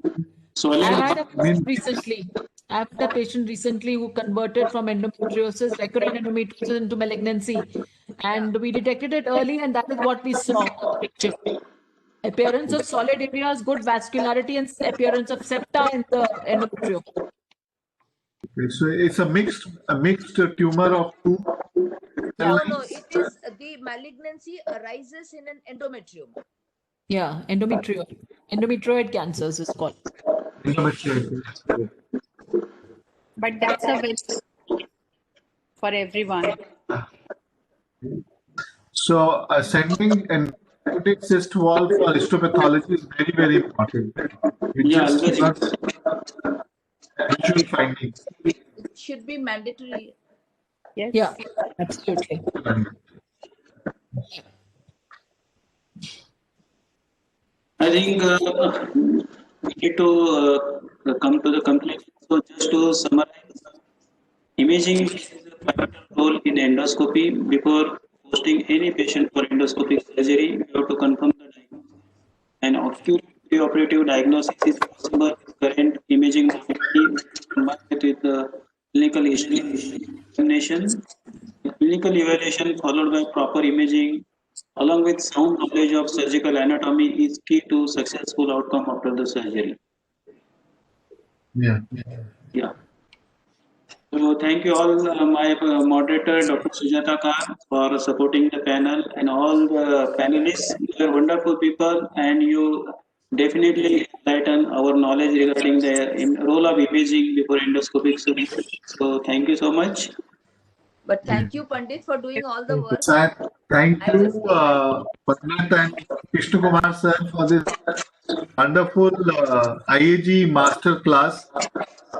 I've had a patient recently. I've had a patient recently who converted from endometriosis, recurrent endometriosis into malignancy, and we detected it early, and that is what we saw on the picture. Appearance of solid areas, good vascularity, and appearance of septa in the endometrium. Okay, so it's a mixed tumor of two. No, it is the malignancy arises in an endometrium. Yeah, endometrioid cancers is called. But that's a very for everyone. So sending an aortic cyst wall for histopathology is very, very important. It just visual findings. It should be mandatory. Yes. Yeah, absolutely. I think we need to come to the conclusion. So just to summarize, imaging plays a pivotal role in endoscopy. Before posting any patient for endoscopic surgery, we have to confirm the diagnosis. An accurate preoperative diagnosis is possible with current imaging modality combined with the clinical history examination. Clinical evaluation followed by proper imaging along with sound knowledge of surgical anatomy is key to successful outcome after the surgery. Yeah. So thank you all, my moderator, Dr. Sujata Khan, for supporting the panel and all the panelists. You are wonderful people and you definitely enlighten our knowledge regarding the role of imaging before endoscopic surgery. So thank you so much. But thank you, Pandit, for doing all the work. Thank you, Pandit and Krishna Kumar sir, for this wonderful IAG master class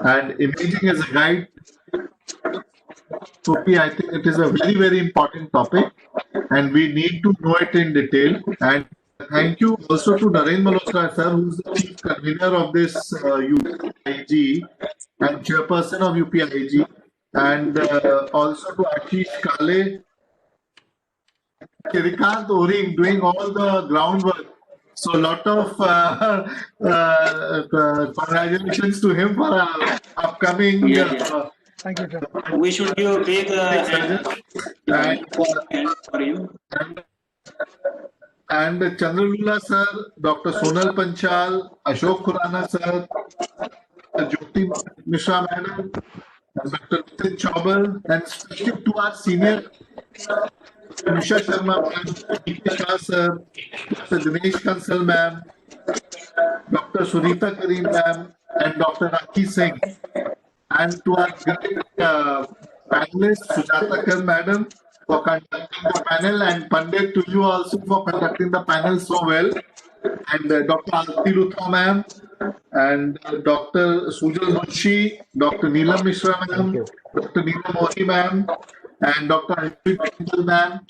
and imaging as a guide. I think it is a very, very important topic and we need to know it in detail. And thank you also to Narendra Malhotra sir, who is the chief convener of this UPIG and chairperson of UPIG, and also to Ashish Kale, Shrikant Oring doing all the groundwork. So a lot of congratulations to him for upcoming. Thank you, sir. We should give a big hand for him. And Chandralula sir, Dr. Sonal Panchal, Ashok Khurana sir, Jyoti Mishra madam, Dr. Nitin Chaubal, and especially to our senior Nisha Sharma ma'am, D.K. Shah sir, Dr. Dinesh Kansal ma'am, Dr. Surita Karim ma'am, and Dr. Rakhi Singh. And to our great panelist, Sujata Khan madam, for conducting the panel, and Pandit to you also for conducting the panel so well, and Dr. Aarti Luthra ma'am, and Dr. Sujal Munshi, Dr. Neelam Mishra ma'am, Dr. Neelam Modi ma'am, and Dr. Anjali Tindal ma'am.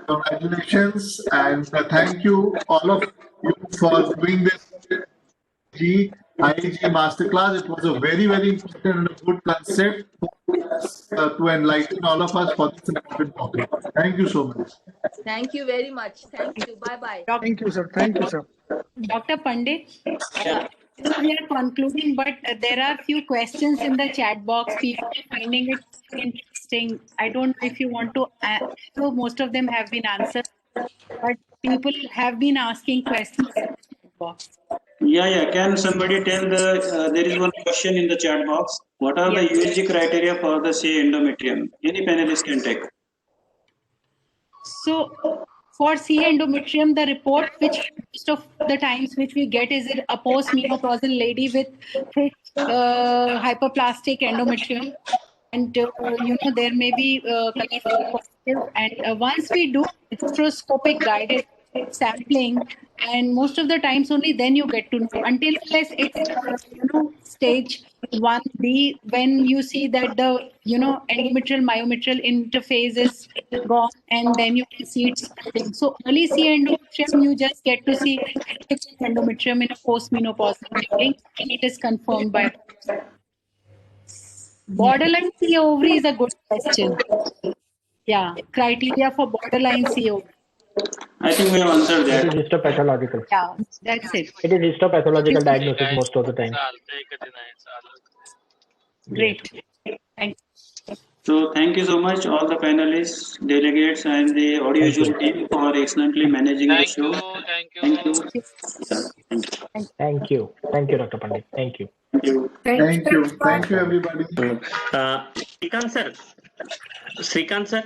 Congratulations and thank you all of you for doing this IAG Masterclass. It was a very, very important and a good concept to enlighten all of us for this important topic. Thank you so much. Thank you very much. Thank you. Bye-bye. Thank you, sir. Thank you, sir. Dr. Pandit, we are concluding, but there are few questions in the chat box. People are finding it interesting. I don't know if you want to, so most of them have been answered, but people have been asking questions in the chat box. Yeah. Can somebody tell there is one question in the chat box. What are the USG criteria for the CA endometrium? Any panelist can take. So for CA endometrium, the report which most of the times which we get is a postmenopausal lady with thick hyperplastic endometrium. And there may be positive. And once we do hysteroscopic guided sampling, and most of the times only then you get to know. Until unless it's stage 1B, when you see that the endometrial myometrial interface is gone, and then you can see it spreading. So early C endometrium, you just get to see endometrium in a postmenopausal bleeding, and it is confirmed by borderline C ovary is a good question. Yeah, criteria for borderline C ovary. I think we have answered that. It is histopathological. Yeah, that's it. It is histopathological diagnosis most of the time. Great. Thank you. So thank you so much, all the panelists, delegates, and the audiovisual team for excellently managing the show. Thank you. Yeah, Thank you. Thank you, Dr. Pandit. Thank you. thank you. Thank you. Thank you, everybody. Srikant sir,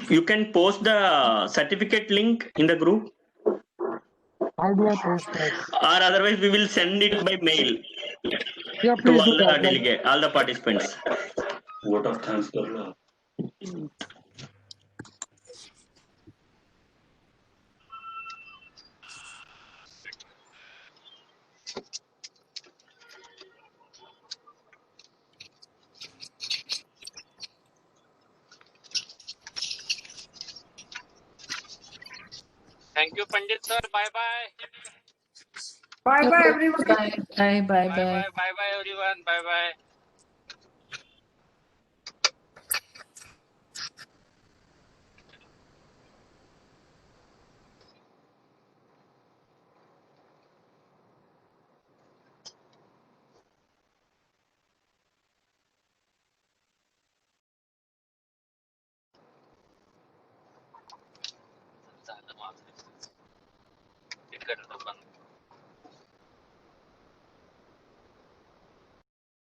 you can post the certificate link in the group, How do I post that? or otherwise we will send it by mail Yeah, to please do all the that. delegate, all the participants. Vote of thanks karna. Thank you, Pandit sir. Bye bye. Bye bye, everyone. Bye bye bye bye. Bye bye, everyone. Bye bye. झालं माझं.